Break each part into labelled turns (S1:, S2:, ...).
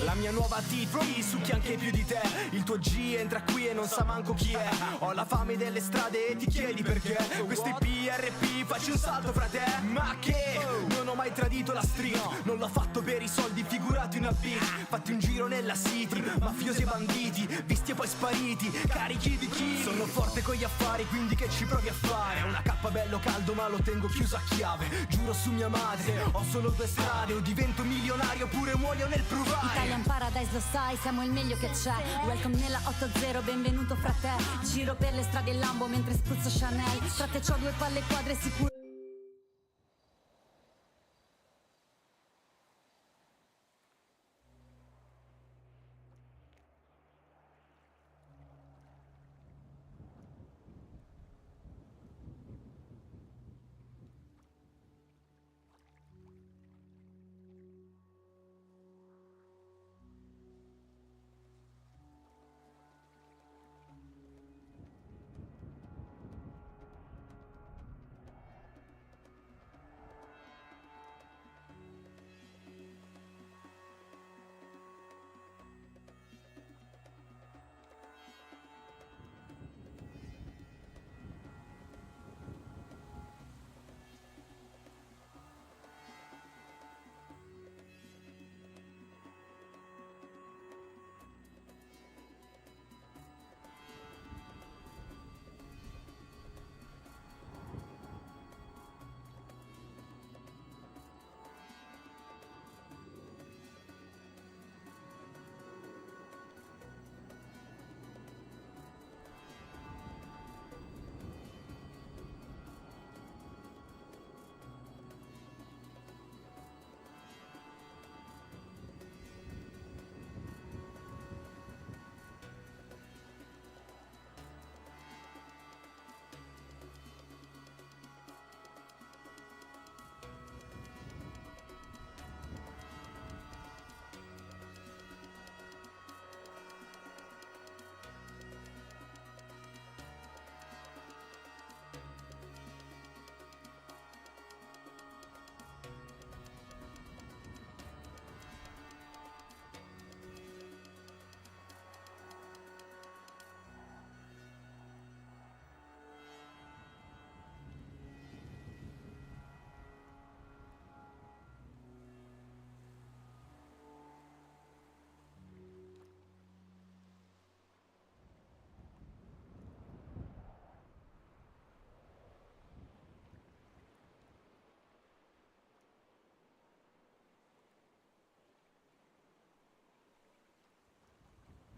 S1: La mia nuova TT succhia anche più di te. Il tuo G entra qui e non sa manco chi è. Ho la fame delle strade e ti chiedi perché. Questi PRP faccio un salto fra te. Ma che? Non ho mai tradito la street. Non l'ho fatto per i soldi, figurati una beat. Fatti un giro nella city, mafiosi e banditi, visti e poi spariti, carichi di chi? Sono forte con gli affari, quindi che ci provi a fare? Una cappa bello caldo ma lo tengo chiuso a chiave. Giuro su mia madre, ho solo due strade. O divento milionario oppure muoio nel provare.
S2: Italian Paradise, lo sai, siamo il meglio che c'è. Welcome nella 80, benvenuto fra te. Giro per le strade in Lambo mentre spruzzo Chanel. Fra te c'ho due palle quadre sicure.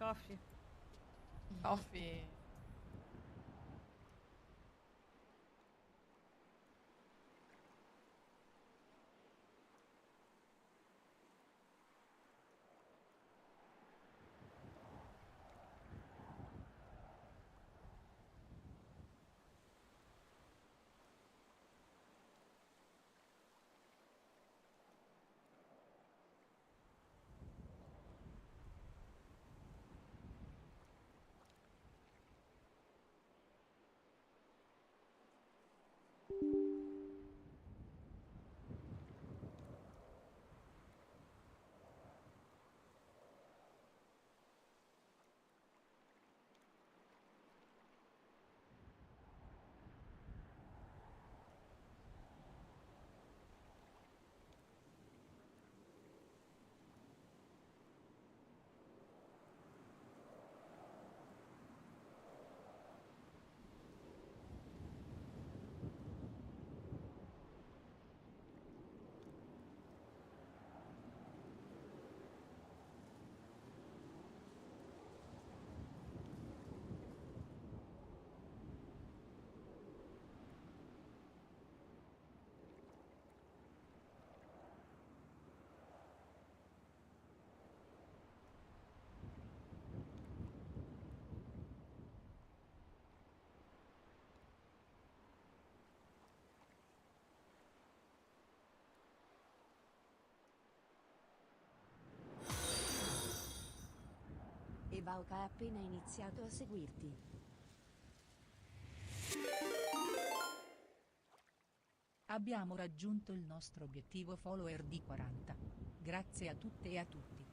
S3: Coffee.
S4: Coffee.
S2: Evauca ha appena iniziato a seguirti.
S5: Abbiamo raggiunto il nostro obiettivo follower di 40. Grazie a tutte e a tutti.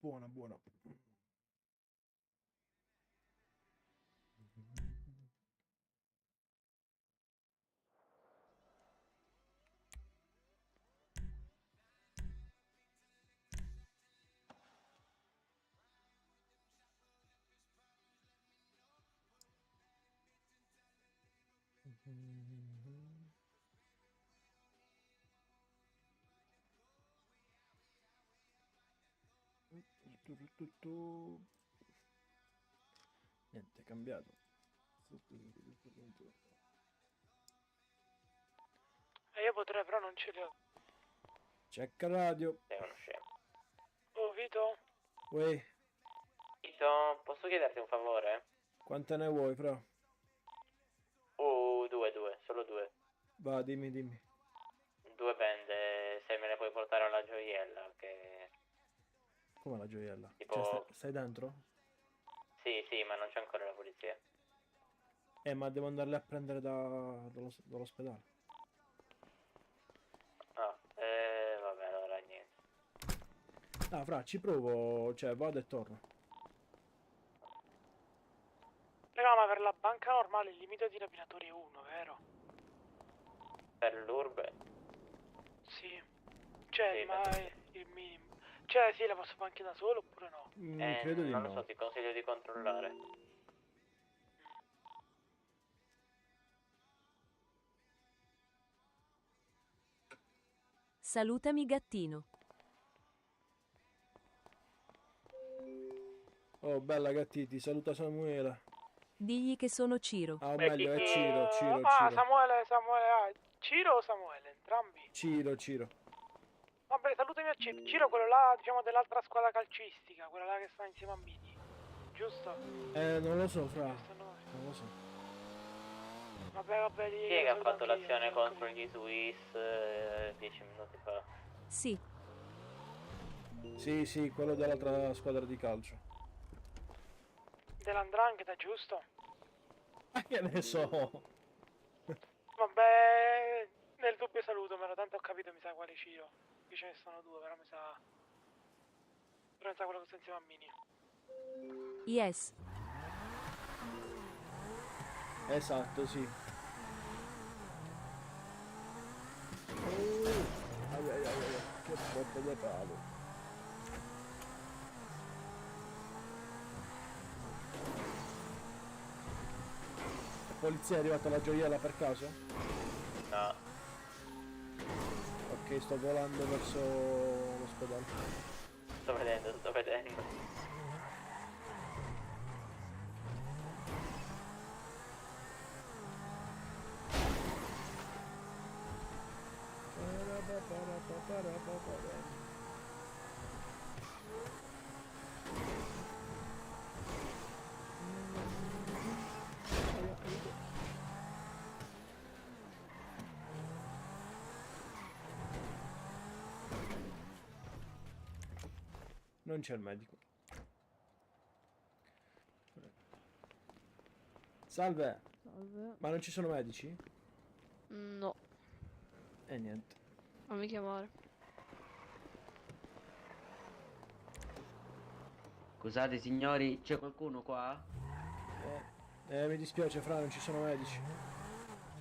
S6: buona, buona. Niente, è cambiato.
S7: E io potrei, però non ce li ho.
S6: Check radio.
S8: Sei uno scemo.
S7: Oh, Vito?
S6: Uè,
S8: Tito, posso chiederti un favore?
S6: quante ne vuoi, fra?
S8: Due, solo due.
S6: Va, dimmi, dimmi.
S8: Due bende, se me le puoi portare alla gioiella, che...
S6: Come la gioiella?
S8: Tipo-
S6: Cioè, stai dentro?
S8: Sì, ma non c'è ancora la polizia.
S6: Ma devo andarle a prendere dall'ospedale.
S8: Vabbè, allora niente.
S6: Ah, fra, ci provo, cioè, vado e torno.
S7: Raga, ma per la banca normale il limite di rapinatori è 1, vero?
S8: Per l'urbe?
S7: Sì. Cioè,
S8: Sì,
S7: ma
S8: penso
S7: è il minimo. Cioè, sì, la posso fare anche da solo oppure no?
S6: Credo di
S8: non
S6: no.
S8: lo so, ti consiglio di controllare.
S9: Salutami gattino.
S6: Oh, bella gattiti, saluta Samuela.
S9: Digli che sono Ciro.
S6: Ah, o meglio, è Ciro, Ciro,
S7: Ah,
S6: Ciro.
S7: Samuele, ah, Ciro o Samuele? Entrambi?
S6: Ciro.
S7: Vabbè, salutami a Ciro. Ciro, quello là, diciamo, dell'altra squadra calcistica, quella là che sta insieme a Mini. Giusto?
S6: Non lo so, fra.
S7: Questo no.
S6: Non lo so.
S7: Vabbè,
S8: Chi è che ha fatto l'azione contro gli Swiss 10 minuti fa?
S9: Sì,
S6: Sì, quello dell'altra squadra di calcio.
S7: Dell'andrangheta, giusto?
S6: Ma che ne so?
S7: Vabbè, nel dubbio salutamelo, tanto ho capito mi sa quale Ciro. Qui ce ne sono due, però mi sa... Però mi sa quello che sta insieme a Mini.
S9: yes.
S6: Esatto, sì. Ai, che botta di palo. La polizia è arrivata alla gioiella per caso?
S8: No.
S6: Ok, sto volando verso l'ospedale.
S8: Sto vedendo.
S6: Non c'è il medico. Salve.
S3: Salve.
S6: Ma non ci sono medici?
S3: No,
S6: E niente.
S3: fammi chiamare.
S10: Scusate signori, c'è qualcuno qua?
S6: Mi dispiace, fra, non ci sono medici.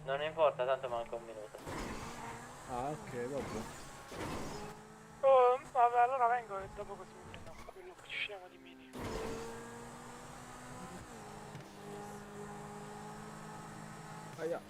S8: Non importa, tanto manca un minuto.
S6: Ah, ok, vabbè.
S7: Oh, vabbè, allora vengo e dopo così mi prendo quello che scemo di Mini.
S6: Aia.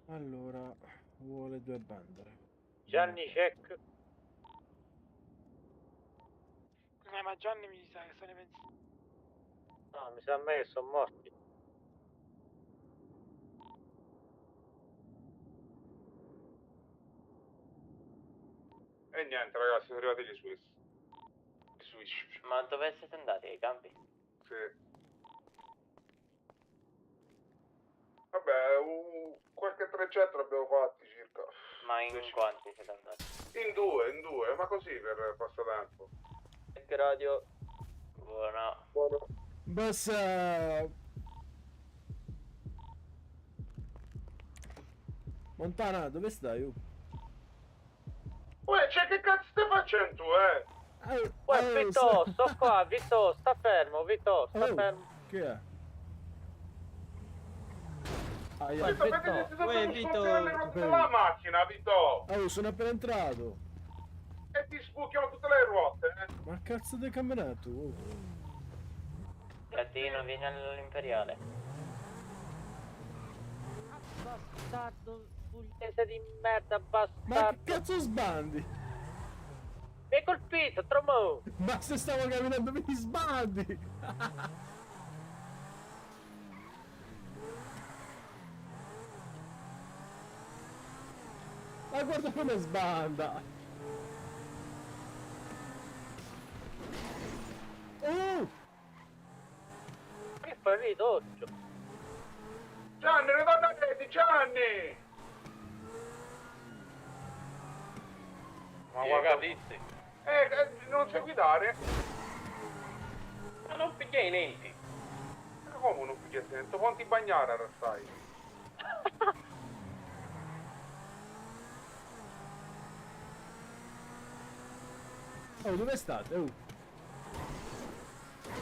S6: Allora, vuole 2 bandere.
S7: Gianni, check. Ma Gianni mi sa che se ne pensi.
S8: No, mi sa a me che sono morti.
S11: niente ragazzi, sono arrivati gli Swiss.
S8: Ma dove siete andati? Ai campi?
S11: Sì. Vabbè, qualche 300 l'abbiamo fatti circa.
S8: Ma in quanti siete andati?
S11: In due, ma così per passatempo.
S8: Che radio? Buono.
S6: Basta. Montana, dove stai?
S11: Uè, cioè che cazzo stai facendo tu,
S8: Uè, Vito, sto qua, Vito, sta fermo, Vito, sta fermo.
S6: Che è?
S11: Vito, perché ti sei Vito le ruote della macchina, Vito?
S6: Oh, sono appena entrato.
S11: E ti sbucchiano tutte le ruote,
S6: Ma cazzo del campionato?
S8: Gattino, vieni all'imperiale.
S12: Bastardo, pugliese di merda, bastardo.
S6: Ma che cazzo sbandi?
S12: Mi hai colpito, tromo!
S6: Ma se stavo camminando mi sbandi! Ma guarda come sbanda!
S12: Che fai ridoccio?
S11: Gianni, ritorna a te, Gianni!
S8: Ma guarda, disse.
S11: Non sai guidare?
S8: Ma non piglia i lenti.
S11: Ma come non piglia attento? Quanti bagnare ora stai?
S6: Oh, dove state? Oh.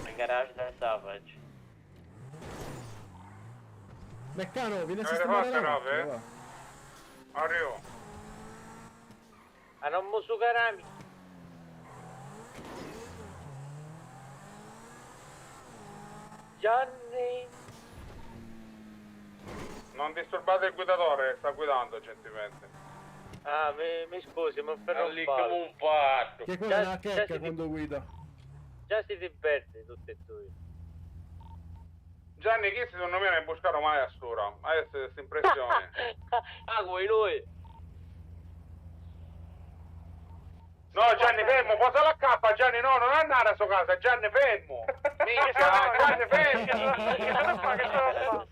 S8: Nel garage del Savage.
S6: Meccano, vieni a
S11: Avete
S6: sistemare
S11: fatto
S6: la
S11: nove?
S6: macchina, va.
S11: Arrivo.
S12: A non musucarami. Gianni!
S11: Non disturbate il guidatore, sta guidando gentilmente.
S12: Ah, mi scusi, ma per
S8: lì come un patto.
S6: Che quella è una checca quando guida.
S12: Già si diverte tutti e due.
S11: Gianni, chi secondo me ne buscato mai a Stura? Hai questa impressione?
S12: Ah, vuoi lui?
S11: No, Gianni, fermo, posa la cappa, Gianni, no, non andare a sua casa, Gianni, fermo! Gianni, fermo!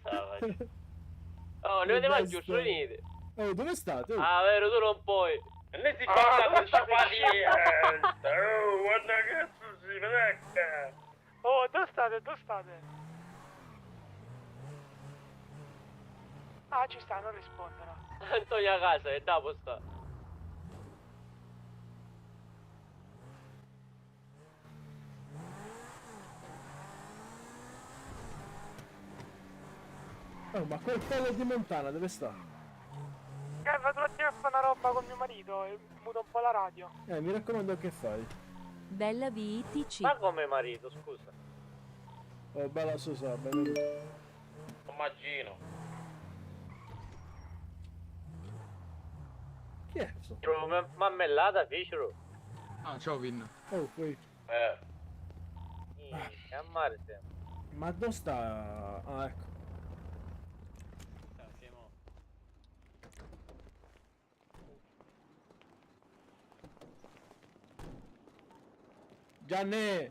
S12: Oh, ne vediamo giusto, venite.
S6: Oh, dove state? Oh.
S12: Ah, vero, tu non puoi.
S8: E lei si porta con sta pazienza.
S11: Oh, guarda che si vede.
S7: Oh, dove state? Dove state? Ah, ci sta, non rispondono.
S12: Antonio a casa, e dopo sta.
S6: Oh, ma quel pelo di Montana dove sta?
S7: Vado un attimo a fare una roba con mio marito e muto un po' la radio.
S6: Mi raccomando che fai.
S9: Bella VITC.
S12: Ma come marito, scusa?
S6: Oh, bella Susa, benvenuto.
S8: Immagino.
S6: Chi è questo?
S12: Trovo mammellata, ficero.
S13: Ah, ciao Vin.
S6: Oh, qui.
S12: A mare sempre.
S6: Ma dove sta? Ah, ecco. Gianni!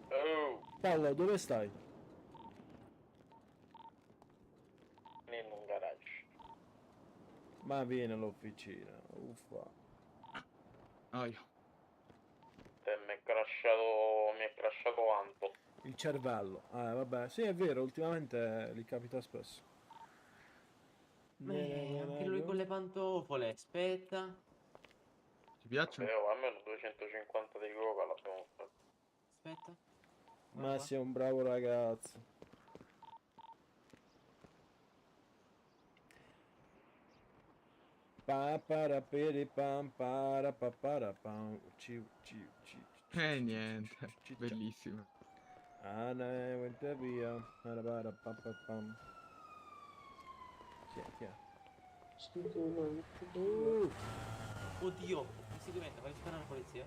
S8: Oh,
S6: Paolo, dove stai?
S8: in un garage.
S6: Ma vieni all'officina, uffa.
S13: Aia.
S8: Mi è crashato quanto?
S6: Il cervello. Vabbè, sì, è vero, ultimamente gli capita spesso.
S10: Anche lui con le pantofole, aspetta.
S13: Ti piacciono?
S8: Almeno 250 di coca l'abbiamo fatto.
S10: Aspetta.
S6: Ma sei un bravo ragazzo. Pa para peri pam para pa para pam
S13: Niente, bellissimo.
S6: Anna went via para para pa pa pam. Chi è?
S10: Oddio, inseguimento, fai sparare la polizia.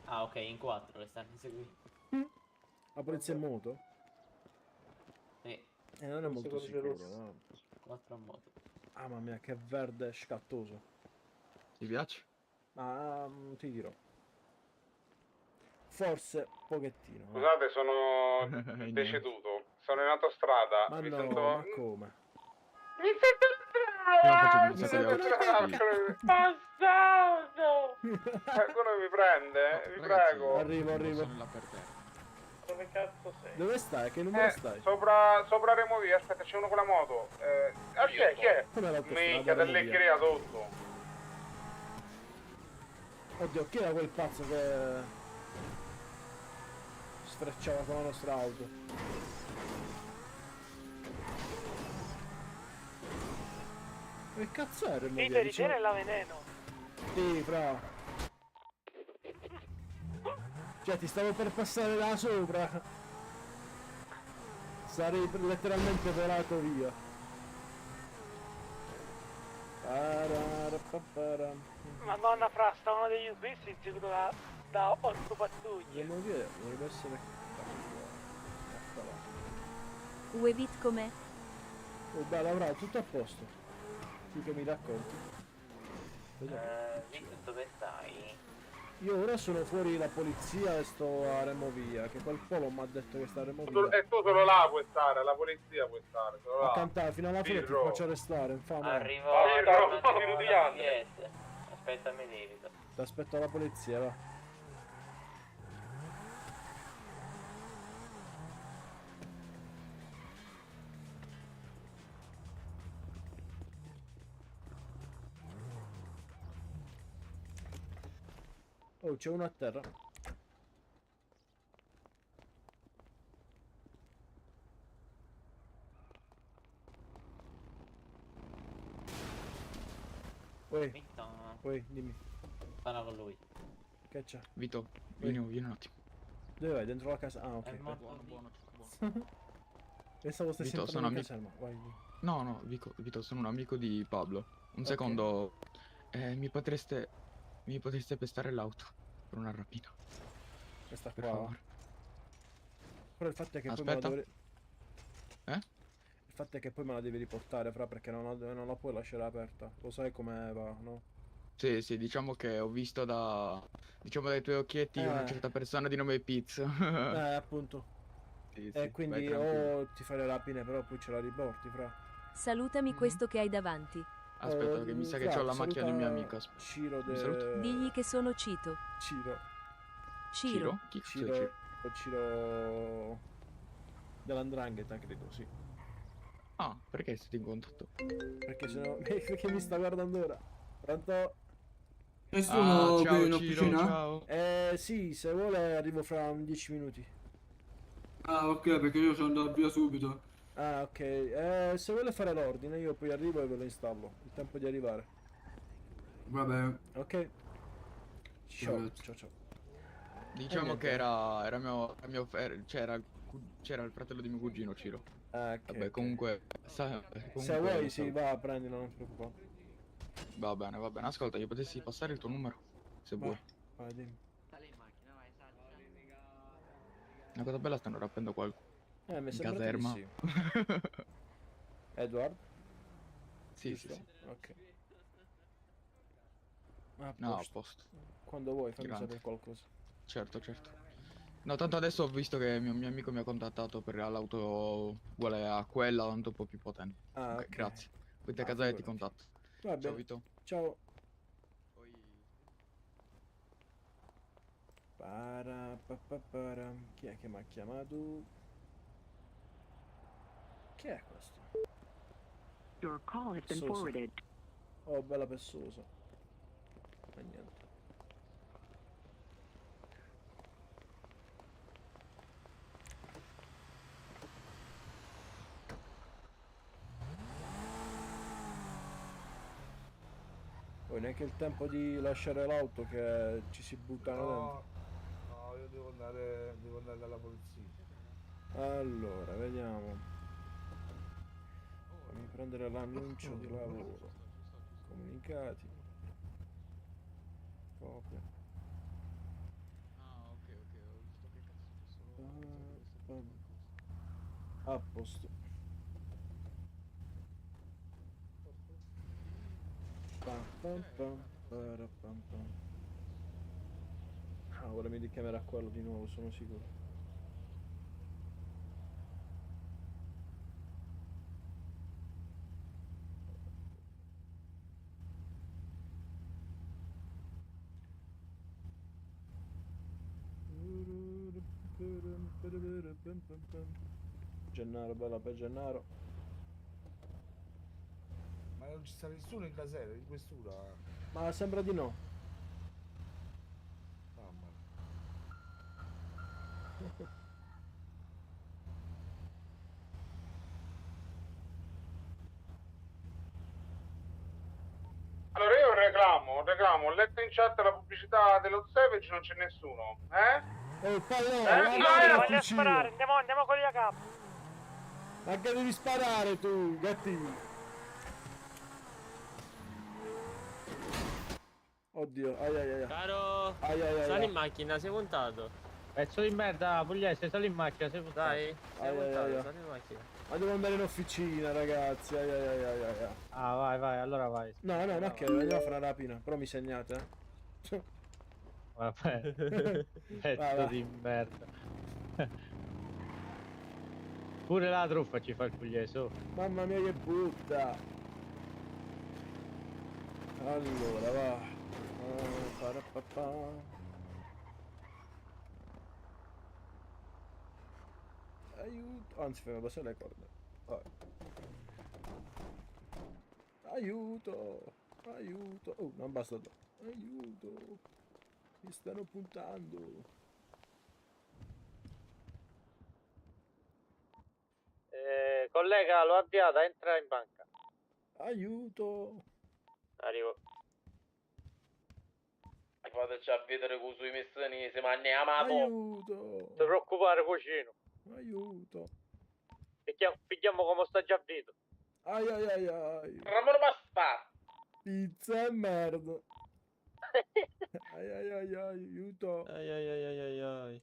S10: Ah, ok, in 4 le stanno inseguendo.
S6: La polizia in moto? Non è molto sicuro, no?
S10: 4 a moto.
S6: Ah, mamma mia, che verde scattoso.
S13: Ti piace?
S6: Ma ti dirò. Forse pochettino.
S11: Scusate, sono deceduto. Sono in autostrada.
S6: Ma
S11: Mi
S6: no,
S11: sento...
S6: ma come?
S11: Mi sento
S13: Io faccio un
S11: mi
S13: sacco di
S11: sento
S13: auto.
S11: bastardo! Qualcuno mi prende? Vi prego.
S6: Arrivo.
S13: Sono là per terra.
S11: Dove cazzo sei?
S6: Dove stai? Che numero stai?
S11: Sopra Removia, aspetta, c'è uno con la moto. Chi è? Chi è?
S6: Come l'autostrada?
S11: Minchia, dell'Ecchia sotto.
S6: Oddio, chi era quel pazzo che sfrecciava con la nostra auto? Che cazzo era il
S7: Peter, ritiene la veneno.
S6: Sì, fra. Cioè, ti stavo per passare da sopra. Sarei letteralmente volato via.
S7: Madonna fra, stavano degli svizzeri inseguito da 8 pattuglie.
S6: Dovrebbe essere...
S9: Uevit com'è?
S6: Oh, bella, bravo, tutto a posto. Tu che mi racconti?
S8: Victor, dove stai?
S6: Io ora sono fuori la polizia e sto a Removia, che quel polo mi ha detto che sta a Removia.
S11: E tu solo là puoi stare, la polizia puoi stare, solo là.
S6: A cantare fino alla fine ti
S11: Pirro.
S6: faccio arrestare, infame.
S8: Arrivo
S11: no,
S8: Aspettami lì, Vito.
S6: Ti aspetto alla polizia, va. Oh, c'è uno a terra. Poi, dimmi.
S10: Parla con lui.
S6: Che c'è?
S13: Vito, vieni un attimo.
S6: Dove vai? Dentro la casa? Ah, ok.
S10: È morto.
S13: Buono.
S6: Pensavo stessi
S13: Vito,
S6: entrando
S13: sono
S6: in
S13: amico.
S6: caserma. Vai.
S13: No, Vito, sono un amico di Pablo. Un secondo. Mi potreste pestare l'auto per una rapina.
S6: Questa
S13: Per
S6: qua.
S13: favore.
S6: Però il fatto è che
S13: Aspetta.
S6: poi me la devi... Il fatto è che poi me la devi riportare, fra, perché non la puoi lasciare aperta. Lo sai come va, no?
S13: Sì, diciamo che ho visto dai tuoi occhietti una certa persona di nome Piz.
S6: Appunto.
S13: Sì,
S6: E quindi
S13: vai, tranquillo.
S6: o ti fai le rapine, però poi ce la riporti, fra.
S9: Salutami questo che hai davanti.
S13: Aspetta, che mi sa che c'ho la macchina del mio amico. Aspetta.
S6: Ciro
S13: Mi saluti?
S9: Digli che sono Cito.
S6: Ciro.
S9: Ciro.
S13: Chi cazzo è Ciro?
S6: Ciro dell''ndrangheta, credo, sì.
S13: Ah, perché siete in contatto?
S6: Perché sennò... perché mi sta guardando ora. Pronto?
S13: Ciao Ciro, ciao.
S6: Sì, se vuole arrivo fra 10 minuti.
S14: Ah, ok, perché io sono andato via subito.
S6: Ah, ok. Se vuole fare l'ordine, io poi arrivo e ve lo installo. Il tempo di arrivare.
S14: Va bene.
S6: Ok. Ciao.
S13: Diciamo che c'era il fratello di mio cugino, Ciro.
S6: Ok.
S13: Vabbè, comunque,
S6: se vuoi, sì, va, prendilo, non ti preoccupare.
S13: Va bene. Ascolta, io potessi passare il tuo numero? Se vuoi.
S6: Vai, dimmi.
S13: Una cosa bella, stanno rapendo qualcuno.
S6: Mi
S13: in
S6: sembra
S13: caserma.
S6: di sì. Edward?
S13: Sì.
S6: Ok.
S13: No, a posto.
S6: Quando vuoi, fammi
S13: Grande.
S6: sapere qualcosa.
S13: Certo. No, tanto adesso ho visto che mio amico mi ha contattato per l'auto uguale a quella, tanto un po' più potente.
S6: Ah, ok.
S13: Grazie. Poi te a casa e ti contatto.
S6: Va bene.
S13: Ciao Vito.
S6: Ciao.
S13: Poi...
S6: Chi è che mi ha chiamato? Chi è questo?
S15: Your call has been
S6: Sosa.
S15: forwarded.
S6: Oh, bella pessosa. Ma niente. Poi neanche il tempo di lasciare l'auto che ci si buttano dentro.
S16: No, io devo andare dalla polizia.
S6: Allora, vediamo. Fammi prendere l'annuncio di lavoro. Comunicati. Copia.
S13: Ah, ok, ho visto che cazzo
S6: A posto. Pam pam pam, para pam pam. Ah, ora mi richiamerà quello di nuovo, sono sicuro. Gennaro, bella per Gennaro.
S16: Ma non ci sta nessuno in casella, in questura.
S6: Ma sembra di no.
S16: Mamma.
S11: Allora io un reclamo, ho letto in chat la pubblicità dello Savage, non c'è nessuno, eh?
S7: Voglio sparare, andiamo con gli AK.
S6: Ma che devi sparare tu, gatti? Oddio, ai.
S12: Caro,
S6: Ai.
S12: sali in macchina, sei puntato.
S17: Pezzo di merda, pugliese, sali in macchina, sei puntato.
S12: Dai, sei puntato, sali in macchina.
S6: Ma devo andare in officina, ragazzi. Ai.
S17: Ah, vai, allora vai.
S6: No, ma che andiamo a fare una rapina, però mi segnate, eh.
S17: Vabbè, pezzo
S6: Va.
S17: di merda. Pure la truffa ci fa il pugliese, oh.
S6: Mamma mia che brutta. Allora, va. Parapapà. Aiuto. Anzi, fammi passare le corde. Vai. Aiuto. Oh, non basta. Aiuto. Mi stanno puntando.
S17: Collega, l'ho avviata, entra in banca.
S6: Aiuto.
S12: Arrivo.
S8: Fateci a vedere con sui messanesi, ma ne amato.
S6: Aiuto.
S17: Non ti preoccupare, cucino.
S6: Aiuto.
S17: Pigliamo come sta già vedo.
S6: Ai.
S8: Ramone Baspar.
S6: Pizza e merda. Ai, aiuto.
S12: Ai.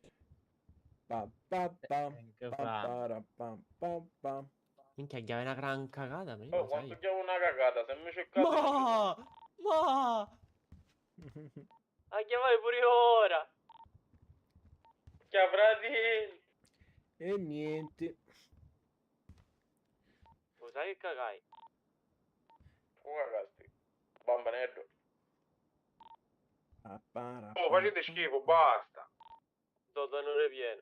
S6: Pam.
S12: Minchia, chiave una gran cagata, ma io
S8: Oh,
S12: lo
S8: quanto
S12: sai.
S8: chiamo una cagata, se mi cercate...
S12: Ma! A chiamare pure ora!
S8: Chiavrati!
S6: E niente.
S12: Lo sai che cagai?
S8: Cagasti. Bambanello.
S11: Oh, facete schifo, basta.
S12: Toto non è pieno.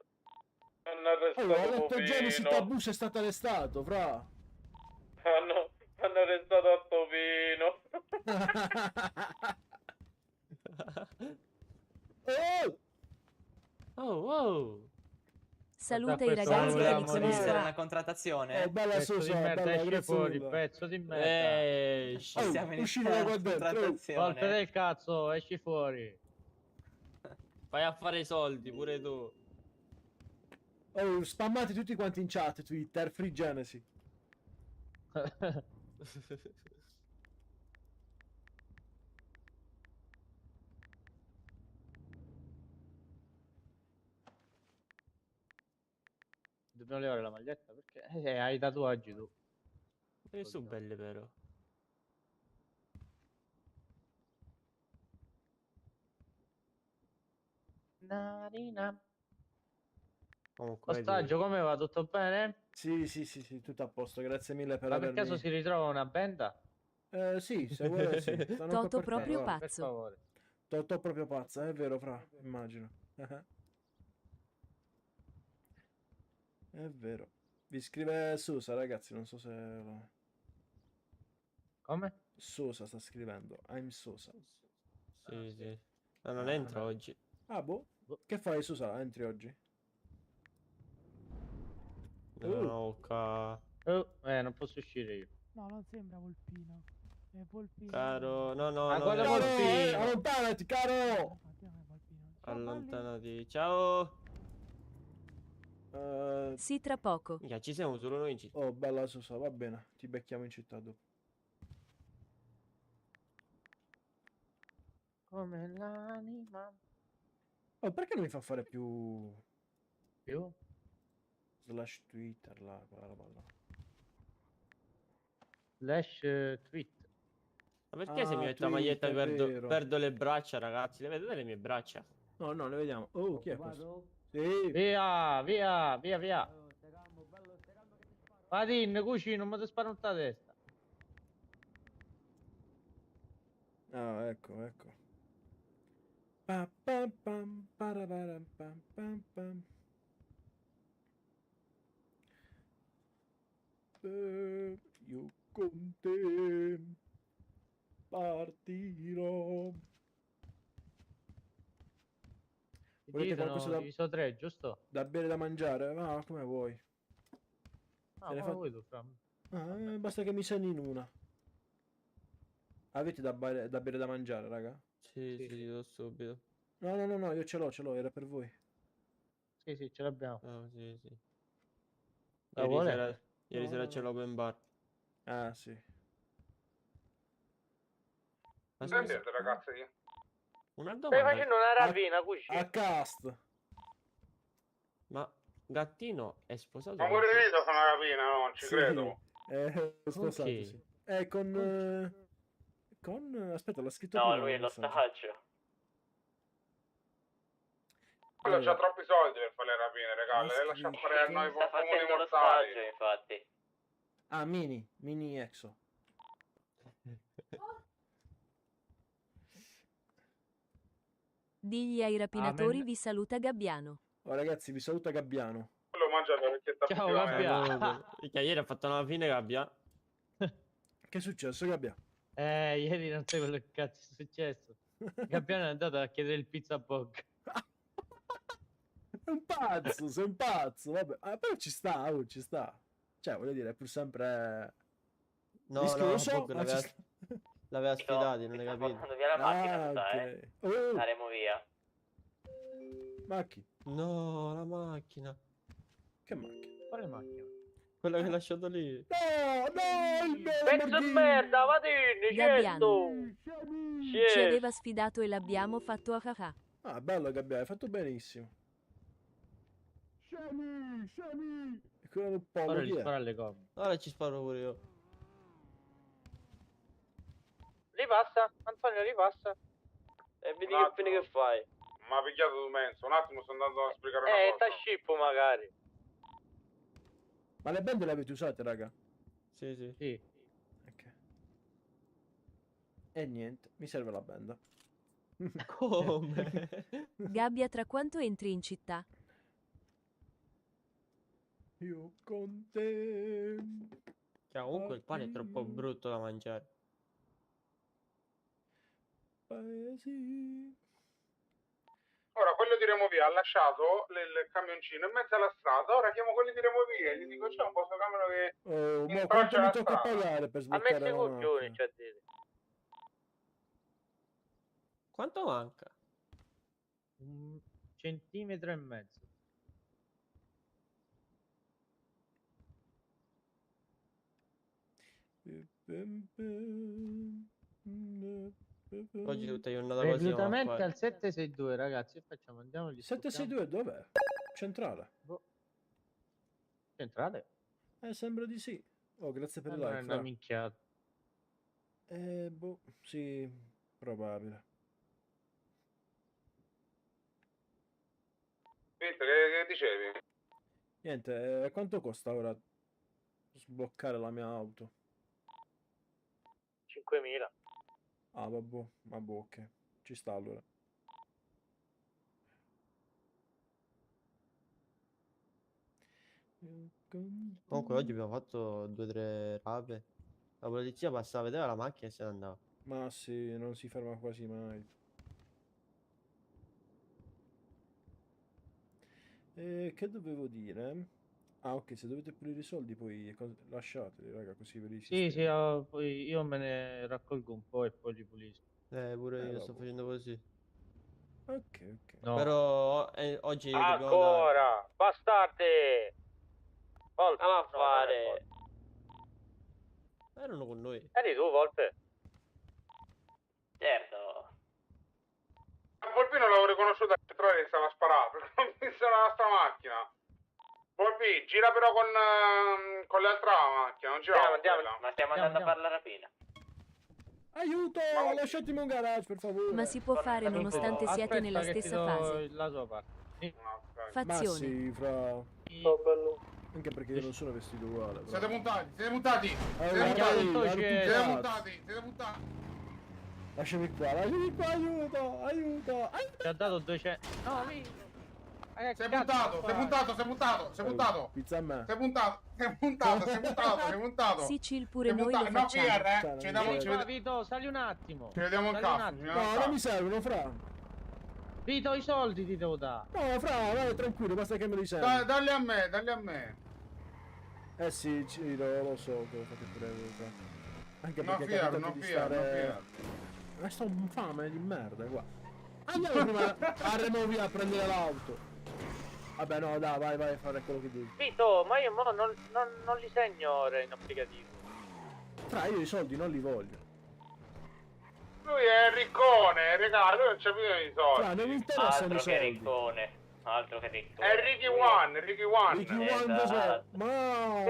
S8: Hanno arrestato
S6: Allora, ho letto Genesi
S8: Topino.
S6: Tabus è stato arrestato, fra.
S8: Hanno arrestato a Topino.
S12: Oh!
S9: Saluta i
S17: Questo
S9: ragazzi
S17: non
S9: che
S17: volevamo
S9: li
S17: dire.
S10: Inizierà
S9: conoscono.
S10: una contrattazione.
S6: Bella
S17: Pezzo di
S6: Sosa,
S17: merda,
S6: bella,
S17: esci
S6: grazie
S17: fuori,
S6: mille.
S17: pezzo di merda.
S10: Stiamo
S6: uscite
S10: iniziando
S6: da qua
S10: una
S6: dentro.
S10: contrattazione.
S17: Volte del cazzo, esci fuori.
S12: Vai a fare i soldi, pure tu.
S6: Oh, spammate tutti quanti in chat, Twitter, Free Genesi.
S17: Dobbiamo levare la maglietta perché hai i tatuaggi tu.
S12: E sono belle però. Comunque,
S17: Ostaggio, come va? Tutto bene?
S6: Sì, tutto a posto, grazie mille per
S17: Ma per
S6: avermi...
S17: caso si ritrova una benda?
S6: Sì, se vuole sì. Stanno
S9: Toto
S6: per
S9: proprio
S6: terra.
S17: Per
S9: pazzo.
S17: favore.
S6: Toto proprio pazza, è vero, fra, immagino. È vero. Vi scrive Sosa, ragazzi, non so se...
S17: Come?
S6: Sosa sta scrivendo, I'm Sosa.
S12: Sì. Ma non entra oggi.
S6: Ah, boh. Che fai, Sosa? Entri oggi?
S12: No,
S17: non posso uscire io.
S7: No, non sembra Volpino. È Volpino.
S12: Caro, no.
S17: Ma quale Volpino?
S6: Allontanati, caro!
S12: Allontanati. Ciao.
S9: Sì, tra poco.
S12: Minchia, ci siamo solo noi in città.
S6: Oh, bella Sosa, va bene. Ti becchiamo in città dopo.
S17: Come l'anima.
S6: Oh, perché non mi fa fare più...
S17: Più?
S6: Slash Twitter, là, quella roba là.
S17: Slash tweet.
S12: Ma perché se mi metto la
S6: tweet,
S12: maglietta
S6: è vero.
S12: perdo le braccia, ragazzi? Le vedete le mie braccia?
S6: No, no, le vediamo. Oh, chi è questo? Sì.
S17: Via, via, via, via. Vadin, cucino, non mi ti sparo in testa.
S6: Ah, ecco, ecco. Pa, pam, pam, paraparam, pam, pam, pam. Io con te partirò. Volete qualcosa da...
S17: diviso 3, giusto?
S6: da bere, da mangiare? Ah, come vuoi.
S17: Ah,
S6: Te ne
S17: come
S6: fa-
S17: vuoi tu, Fra?
S6: basta che mi segni in una. Avete da bere, da mangiare, raga?
S12: Sì, sì, ti do subito.
S6: No, no, no, no, io ce l'ho, era per voi.
S17: Sì, sì, ce l'abbiamo.
S12: Ah, sì, sì.
S17: La
S12: Ieri
S17: vuole?
S12: sera, ieri
S6: No,
S12: sera
S6: no,
S12: c'è
S6: no.
S12: l'open bar.
S6: Ah, sì.
S11: Sentite ragazzi.
S12: Una
S17: Stai
S12: domanda.
S17: facendo una rapina, cucino.
S6: A cast.
S12: Ma Gattino è sposato?
S11: Ma
S12: con
S11: pure
S12: chi?
S11: lì fa una rapina, no? Non ci
S6: Sì.
S11: credo.
S6: Sposato,
S12: chi?
S6: sì. Con... Aspetta, l'ha scritto
S8: No,
S6: prima
S8: lui è
S6: nel messaggio.
S8: l'ostaggio.
S11: Quello
S6: Allora,
S11: c'ha troppi soldi per fare le rapine, regale.
S6: Ha
S11: Le lascia
S6: scritto-
S11: fare a noi
S8: Sta
S11: comuni
S8: facendo
S11: mortali.
S8: l'ostaggio, infatti.
S6: Ah, mini exo.
S9: Digli ai rapinatori
S17: Amen.
S9: vi saluta Gabbiano.
S6: Oh, ragazzi, vi saluta Gabbiano.
S11: Quello mangia la vecchietta
S17: Ciao,
S11: effettivamente.
S17: Gabbia.
S12: Perché ieri ha fatto una fine Gabbia.
S6: Che è successo, Gabbia?
S17: Ieri non sai quello che cazzo è successo. Gabbiano è andato a chiedere il pizza bug.
S6: È un pazzo, sei un pazzo. Vabbè, però ci sta, ci sta. Cioè, voglio dire, è pur sempre...
S12: No,
S6: rischioso,
S12: no, Bog
S6: ma ci sta.
S12: l'aveva sfidati, non hai
S8: Sta
S12: capito?
S8: portando via la macchina, tu sai.
S6: Oh,
S8: Saremo via.
S6: macchina.
S12: No, la macchina.
S6: Che macchina?
S17: Quale macchina?
S12: Quella che hai lasciato lì.
S6: No, il
S17: Pezzo di merda, vadini,
S9: Gabbiano.
S17: certo.
S9: Ci aveva sfidato e l'abbiamo fatto a caca.
S6: Ah, bello Gabbia, hai fatto benissimo. Scemi. E quello del polo,
S17: Ora
S6: chi
S17: gli
S6: è?
S17: spara alle gomme.
S12: Ora ci sparo pure io.
S17: Ripassa, Antonio, ripassa.
S12: E vedi
S11: che
S12: fine che fai.
S11: Ma ha picchiato tu menso. Un attimo, sto andando a spiegare una cosa.
S17: sta scippo magari.
S6: Ma le bende le avete usate, raga?
S12: Sì, sì.
S17: Sì.
S6: Ok. E niente, mi serve la benda.
S12: Come?
S9: Gabbia, tra quanto entri in città?
S6: Io con te.
S12: Cioè, comunque il pane è troppo brutto da mangiare.
S6: Paesi.
S11: Ora, quello di Removia ha lasciato il camioncino in mezzo alla strada. Ora chiamo quelli di Removia e gli dico: c'è un posto camion che
S6: Oh, ma
S11: incrocia
S6: quanto mi
S11: la
S6: tocca
S11: strada.
S6: pagare per
S17: A
S6: sbloccare
S17: me
S6: la
S17: coglioni,
S6: macchina?
S17: cioè dire.
S12: Quanto manca?
S17: 1,5 centimetri.
S12: Oggi ti hai una da così.
S17: Reclutamento al 762, ragazzi. Che facciamo? Andiamo lì.
S6: 762 dov'è? Centrale.
S17: Centrale?
S6: Sembra di sì. Oh, grazie per il
S17: Non è
S6: like.
S17: una
S6: Fra.
S17: minchiata.
S6: Boh, sì, probabile.
S11: Peter, che dicevi?
S6: Niente, quanto costa ora sbloccare la mia auto?
S17: 5.000.
S6: Ah, vabbè, ok. Ci sta allora.
S12: Comunque oggi abbiamo fatto 2 o 3 rape. La polizia passava, vedeva la macchina e se ne andava.
S6: Ma sì, non si ferma quasi mai. Che dovevo dire? Ah, ok, se dovete pulire i soldi poi lasciateli, raga, così ve li
S17: Sì,
S6: sistemo.
S17: sì, poi io me ne raccolgo un po' e poi li pulisco.
S12: Pure io sto
S6: vabbè.
S12: facendo così.
S6: Ok.
S17: No.
S12: Però oggi dobbiamo dare...
S17: Ancora! Bastardi! Volpe,
S12: a fare. Erano con noi.
S17: Eri tu, Volpe?
S8: Certo.
S11: Volpino l'avevo riconosciuto al centrale che stava sparato. Non ho visto la nostra macchina. Volpi, gira però con l'altra macchina, non girava.
S8: Ma stiamo andando a fare la rapina.
S6: Aiuto, lasciatemi un garage, per favore.
S9: Ma si può fare nonostante siete nella
S17: Aspetta che ti
S9: stessa
S17: do
S9: fase.
S17: la tua parte.
S6: Ma
S9: Fazione.
S6: sì, fra... Anche perché io non sono vestito uguale. però.
S11: Siete puntati, siete puntati!
S6: Allora,
S11: Siete
S6: dai,
S11: puntati!
S6: dai,
S11: Siete
S6: cazzo.
S11: puntati! Siete puntati!
S6: Lasciami qua, aiuto, aiuto.
S17: Ti ha dato 200. No,
S11: Sei puntato, sei puntato, sei puntato, sei puntato!
S6: Pizza a me.
S11: Sei puntato, sei puntato, sei puntato, sei puntato!
S9: Sì, chill pure
S11: Sei
S9: noi lo
S11: puntato. No,
S9: facciamo.
S11: PR, ci vediamo,
S17: Vieni qua, Vito, sali un attimo.
S11: ci vediamo il
S17: Sali un
S11: caffè.
S17: attimo.
S6: No, non mi servono, fra.
S17: Vito, i soldi ti devo dare.
S6: No, fra, vai tranquillo, basta che me li servi.
S11: Dalli a me, dalli a me.
S6: Eh sì, Ciro, lo so che lo fate pure voi, fra. Anche
S11: No,
S6: perché
S11: fiero,
S6: capita
S11: no,
S6: di
S11: fiero, no,
S6: stare...
S11: fiero.
S6: Ma sto un fame di merda qua. Andiamo prima a Remo via a prendere l'auto. Vabbè no, dai, vai a fare quello che devi.
S17: Vito, ma io mo non li segno ora in applicativo.
S6: Fra, io i soldi non li voglio.
S11: Lui è riccone, regà, lui non c'ha bisogno di soldi.
S6: Fra, non mi interessano
S8: Altro
S6: i
S8: che
S6: soldi.
S8: riccone. Altro che riccone.
S11: È Ricky One, Ricky One.
S6: Ricky One cos'è? Ma...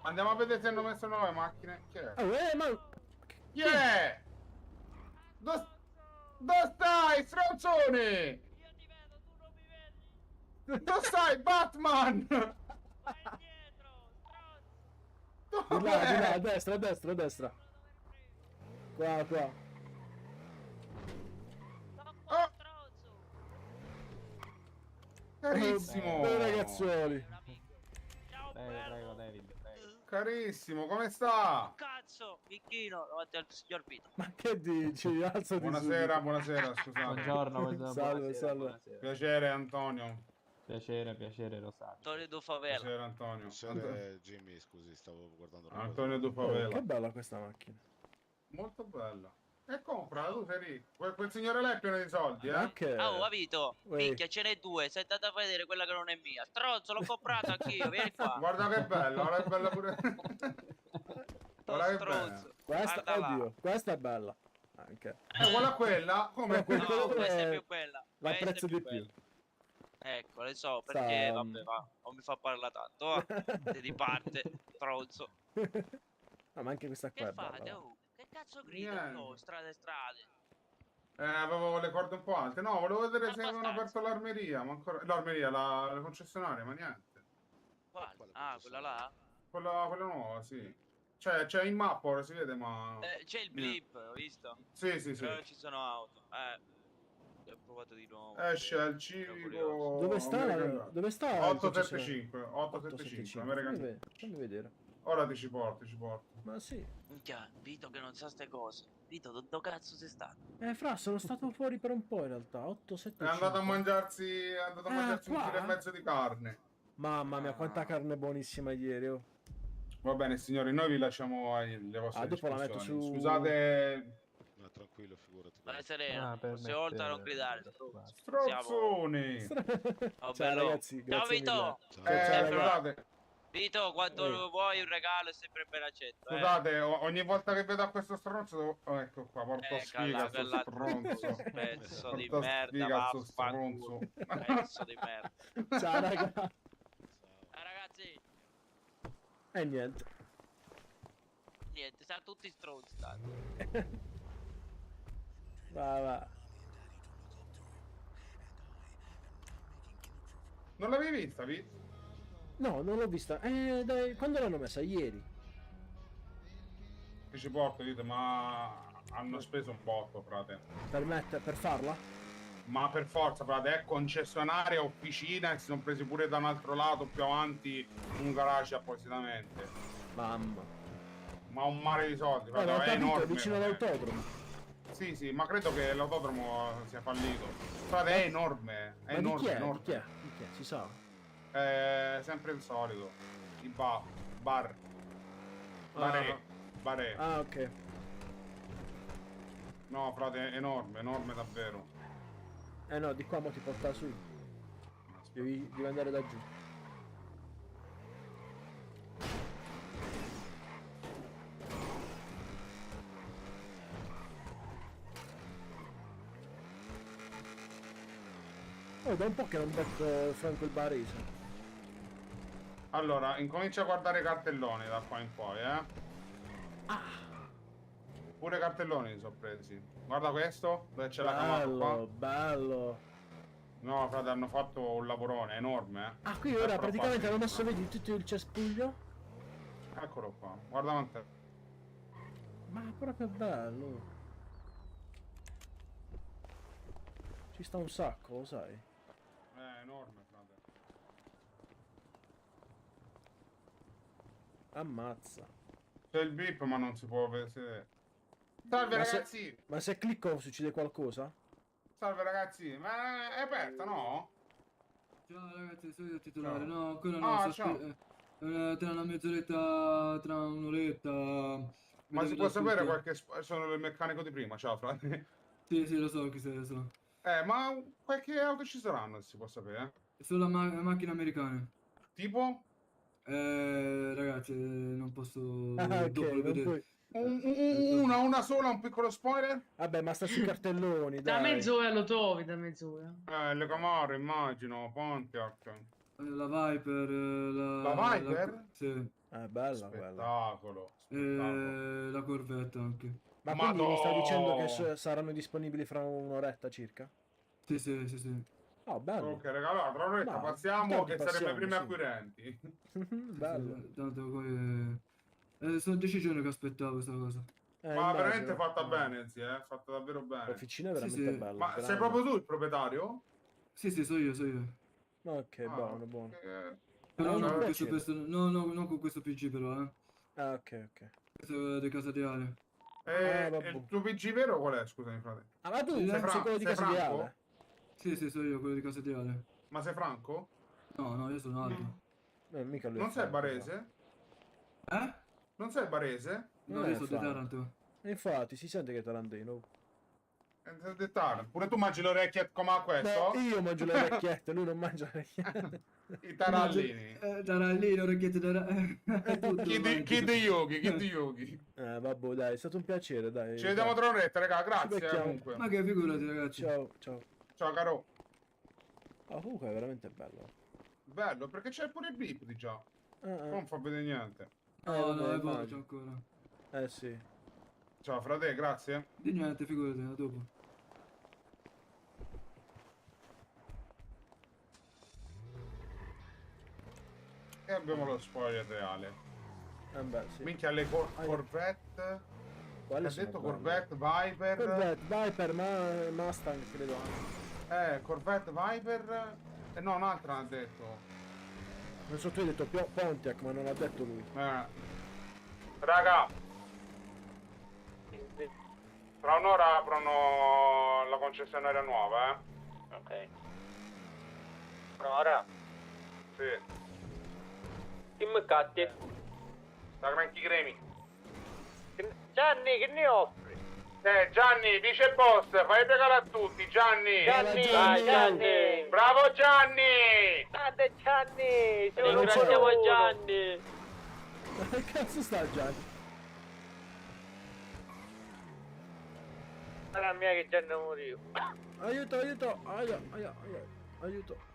S11: Andiamo a vedere se hanno messo nuove macchine. Chi è?
S6: ma...
S11: Chi è? Dove stai, stronzone? Dove stai, Batman?
S6: Di là, a destra, a destra, a destra. Qua.
S11: Oh. Carissimo.
S6: Dei ragazzuoli.
S17: Prego, David, prego.
S11: Carissimo, come sta?
S18: Cazzo, Micchino, davanti al signor Vito.
S6: Ma che dici? Alzati
S11: Buonasera,
S6: subito.
S11: buonasera, scusate.
S12: Buongiorno,
S6: Salve.
S11: Piacere, Antonio.
S12: Piacere, Rosario.
S18: Antonio Dufavela.
S11: Piacere, Antonio.
S19: Piacere, Jimmy, scusi, stavo guardando una
S11: Antonio
S6: Che
S11: Dufavela.
S6: bella questa macchina.
S11: Molto bella. E compra, tu sei ricco. Quel signore là è pieno di soldi, eh?
S6: Che...
S18: Oh, capito?
S6: Uè.
S18: Minchia, ce n'è due. Sei andato a vedere quella che non è mia. Stronzo, l'ho comprata anch'io. Vieni qua.
S11: Guarda che bella, ora è bella pure. Ora che bella.
S18: Stronzo.
S6: Questa,
S18: Guarda là.
S6: oddio, questa è bella. Anche.
S11: Guarda quella, come?
S6: Quello
S18: No, questa è
S6: è...
S18: più bella.
S6: La
S18: Questa è
S6: prezzo di più.
S18: bella. Ecco, le so, perché
S6: Sta-
S18: vabbè, va. Non mi fa parlare tanto, va. Te di parte, stronzo.
S6: No, ma anche questa qua
S18: Che
S6: è bella.
S18: fate?
S6: va.
S18: Oh, che cazzo grida?
S11: Niente.
S18: Oh, strade.
S11: Avevo le corde un po' alte. No, volevo vedere se avevano aperto l'armeria, ma ancora... L'armeria, la concessionaria, ma niente.
S18: Quale? Ah, quella là?
S11: Quella nuova, sì. Cioè, c'è in mappa, ora si vede, ma...
S18: C'è il blip, ho visto?
S11: Sì.
S18: Però non ci sono auto. Ho provato di nuovo.
S11: Esce al civico...
S6: Dove sta?
S11: American
S6: Dove sta? il
S11: 875, 875, American...
S6: Fammi vedere.
S11: Ora ti porto.
S6: Ma sì.
S18: Minchia, Vito che non sa ste cose. Vito, dove cazzo sei stato?
S6: Fra, sono stato fuori per un po' in realtà. 8, 7,
S11: È andato a mangiarsi, un
S6: qua?
S11: chilo e mezzo di carne.
S6: Mamma mia, quanta carne buonissima ieri, oh.
S11: Va bene, signori, noi vi lasciamo alle vostre
S6: dopo la metto
S11: discussioni.
S6: su...
S11: Scusate...
S19: No, tranquillo, figurati.
S18: Vai sereno.
S12: per
S18: Se oltre a non gridare. Siamo...
S11: Strozzoni!
S18: Oh,
S6: Ciao
S18: bello.
S6: ragazzi,
S18: Ciao
S6: grazie
S18: Vito!
S6: mille.
S11: Scusate,
S18: Vito, quando vuoi un regalo è sempre ben accetto.
S11: scusate, ogni volta che vedo questo stronzo... Oh, ecco qua, porto sfiga sto stronzo.
S18: Pezzo di
S11: Porto
S18: merda,
S11: sfiga sto
S18: vaffanculo.
S11: stronzo.
S18: Pezzo di merda.
S6: Ciao ragazzi.
S18: Ragazzi,
S6: E niente.
S18: niente, siamo tutti stronzi, tanto.
S6: Va.
S11: Non l'avevi vista, Vi?
S6: No, non l'ho vista. Dai, quando l'hanno messa? Ieri.
S11: Che ci porto, dite, ma... Hanno speso un botto, frate.
S6: Per farla?
S11: Ma per forza, frate, è concessionaria, officina e si sono presi pure da un altro lato, più avanti, un garage appositamente.
S6: Mamma.
S11: Ma un mare di soldi, frate,
S6: L'ho
S11: è
S6: capito,
S11: enorme.
S6: vicino
S11: frate.
S6: all'autodromo.
S11: Sì, ma credo che l'autodromo sia fallito. Frate, è enorme, è
S6: Ma
S11: enorme,
S6: di chi è?
S11: enorme.
S6: Di chi è? Si sa.
S11: Sempre il solito. I bar. Bare.
S6: Ah, ok.
S11: No, frate, è enorme davvero.
S6: No, di qua mo ti porta su. Devi andare da giù. Oh, da un po' che non becco Franco il Barese.
S11: Allora, incomincia a guardare i cartelloni da qua in poi, Pure cartelloni li sono presi. Guarda questo, dove c'è la Camaro qua.
S6: Bello, bello.
S11: No, frate, hanno fatto un lavorone enorme,
S6: Ah, qui ora praticamente hanno messo, vedi, tutto il cespuglio?
S11: Eccolo qua, guarda quanto.
S6: Ma è proprio bello. Ci sta un sacco, lo sai?
S11: È enorme, frate.
S6: Ammazza.
S11: C'è il bip ma non si può vedere. Salve
S6: Ma
S11: ragazzi!
S6: ma se clicco succede qualcosa?
S11: Salve ragazzi, ma è aperta, no?
S14: Ciao ragazzi, sono io il titolare.
S11: Ciao.
S14: No, ancora no.
S11: Ah,
S14: sto
S11: ciao.
S14: tra una mezz'oretta, tra un'oretta.
S11: Ma si può sapere qualche... Sono il meccanico di prima, ciao frate.
S14: Sì, lo so chi sei, lo so.
S11: Ma qualche auto ci saranno, se si può sapere?
S14: Sono macchine americane.
S11: Tipo?
S14: Ragazzi, non posso
S6: Ok,
S14: dopo
S6: non
S14: vedere.
S6: puoi...
S11: Una sola, un piccolo spoiler?
S6: Vabbè, ma sta sui cartelloni,
S4: Da
S6: dai.
S4: mezz'ora lo trovi, da mezz'ora.
S11: Le Camaro, immagino, Pontiac.
S14: La Viper,
S11: La Viper?
S14: sì.
S6: Bella quella.
S11: Spettacolo.
S14: La Corvette anche.
S6: Ma quindi mi stai dicendo che saranno disponibili fra un'oretta circa?
S14: Sì, sì, sì, sì.
S6: Oh, bello.
S11: Ok, raga, allora tra un'oretta
S6: No,
S11: passiamo
S6: tanti
S11: e saremo i primi
S6: sì.
S11: acquirenti.
S6: Bello.
S14: Sì, tanto poi... sono 10 giorni che aspettavo questa cosa.
S11: Ma
S6: immagino.
S11: veramente fatta bene, zia, fatta davvero bene.
S6: L'officina è veramente
S14: Sì, sì.
S6: bella.
S11: Ma
S6: grande.
S11: sei proprio tu il proprietario?
S14: Sì, sì, so io, so io.
S6: Ok, buono, buono.
S14: Però
S6: non
S14: non con
S6: piacere.
S14: questo, no, no, non con questo PC però,
S6: Ah, ok, ok.
S14: Questo è di Casa Reale.
S11: E
S6: vabbè.
S11: il tuo PG vero qual è? Scusami, frate.
S6: Ah, ma tu
S14: Sei
S6: sei quello di
S11: sei
S6: Casa
S11: Franco?
S6: Reale?
S14: Sì, sì, so io, quello di Casa Reale.
S11: Ma sei Franco?
S14: No, no, io sono altro.
S6: Mica lui
S11: Non
S6: è
S11: sei
S6: Franco,
S11: barese?
S14: Eh?
S11: Non sei barese?
S14: No, io sono di Taranto.
S6: Infatti, si sente che è tarantino.
S11: Sei di Taranto. Pure tu mangi le orecchie come a questo?
S6: No, io mangio le orecchiette, lui non mangia le orecchiette.
S11: I tarallini.
S14: Tarallino, orecchiette tutto.
S11: Kid Yogi.
S6: Vabbè, dai, è stato un piacere, dai.
S11: Ci vediamo tra un'oretta, raga,
S6: Ci
S11: grazie
S6: becchiamo.
S11: comunque.
S14: Ma che figurati, ragazzi.
S6: Ciao, ciao.
S11: Ciao caro.
S6: Comunque è veramente bello.
S11: Bello, perché c'è pure il beep di già. Non fa vedere niente.
S14: No, no, è
S6: immagino.
S14: c'è ancora.
S6: Sì.
S11: Ciao frate, grazie.
S14: Di niente, figurati, a dopo.
S11: E abbiamo lo spoiler reale.
S6: Beh, sì.
S11: Minchia, le Corvette.
S6: Quali
S11: Ha
S6: sono
S11: detto
S6: belle?
S11: Corvette, Viper.
S6: Corvette, Viper, Mustang credo anche.
S11: Corvette, Viper. E no, un'altra ha detto.
S6: Non so, tu hai detto Pontiac, ma non ha detto lui.
S11: Raga. Tra un'ora aprono la concessionaria nuova,
S8: Ok. Un'ora?
S11: Sì.
S8: Chi mi catti?
S11: Da Cranky Gremi.
S8: Gianni, che ne offri?
S11: Gianni, vice boss, fai pregare a tutti, Gianni.
S8: Vai, Gianni!
S11: Bravo Gianni!
S8: Grande Gianni! Ci
S6: Non
S8: ringraziamo
S6: c'è.
S8: Gianni!
S6: Ma che cazzo sta Gianni?
S8: Alla mia che Gianni morivo.
S6: Aiuto, aiuto, aiuto.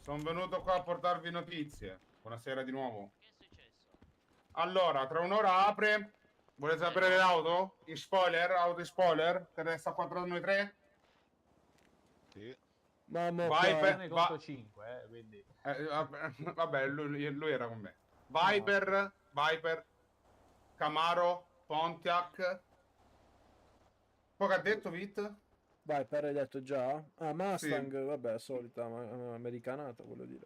S11: Sono venuto qua a portarvi notizie. Buonasera di nuovo. Che è successo? Allora, tra un'ora apre. Volete sapere dell'auto? In spoiler? Auto in spoiler? Che resta qua tra noi tre?
S19: Sì.
S6: Mamma
S11: Viper,
S17: conto 5, quindi.
S11: vabbè, lui era con me. Viper, Camaro, Pontiac. Poi che ha detto Vit?
S6: Viper hai detto già? Ah, Mustang,
S11: Sì.
S6: vabbè, solita americanata, voglio dire.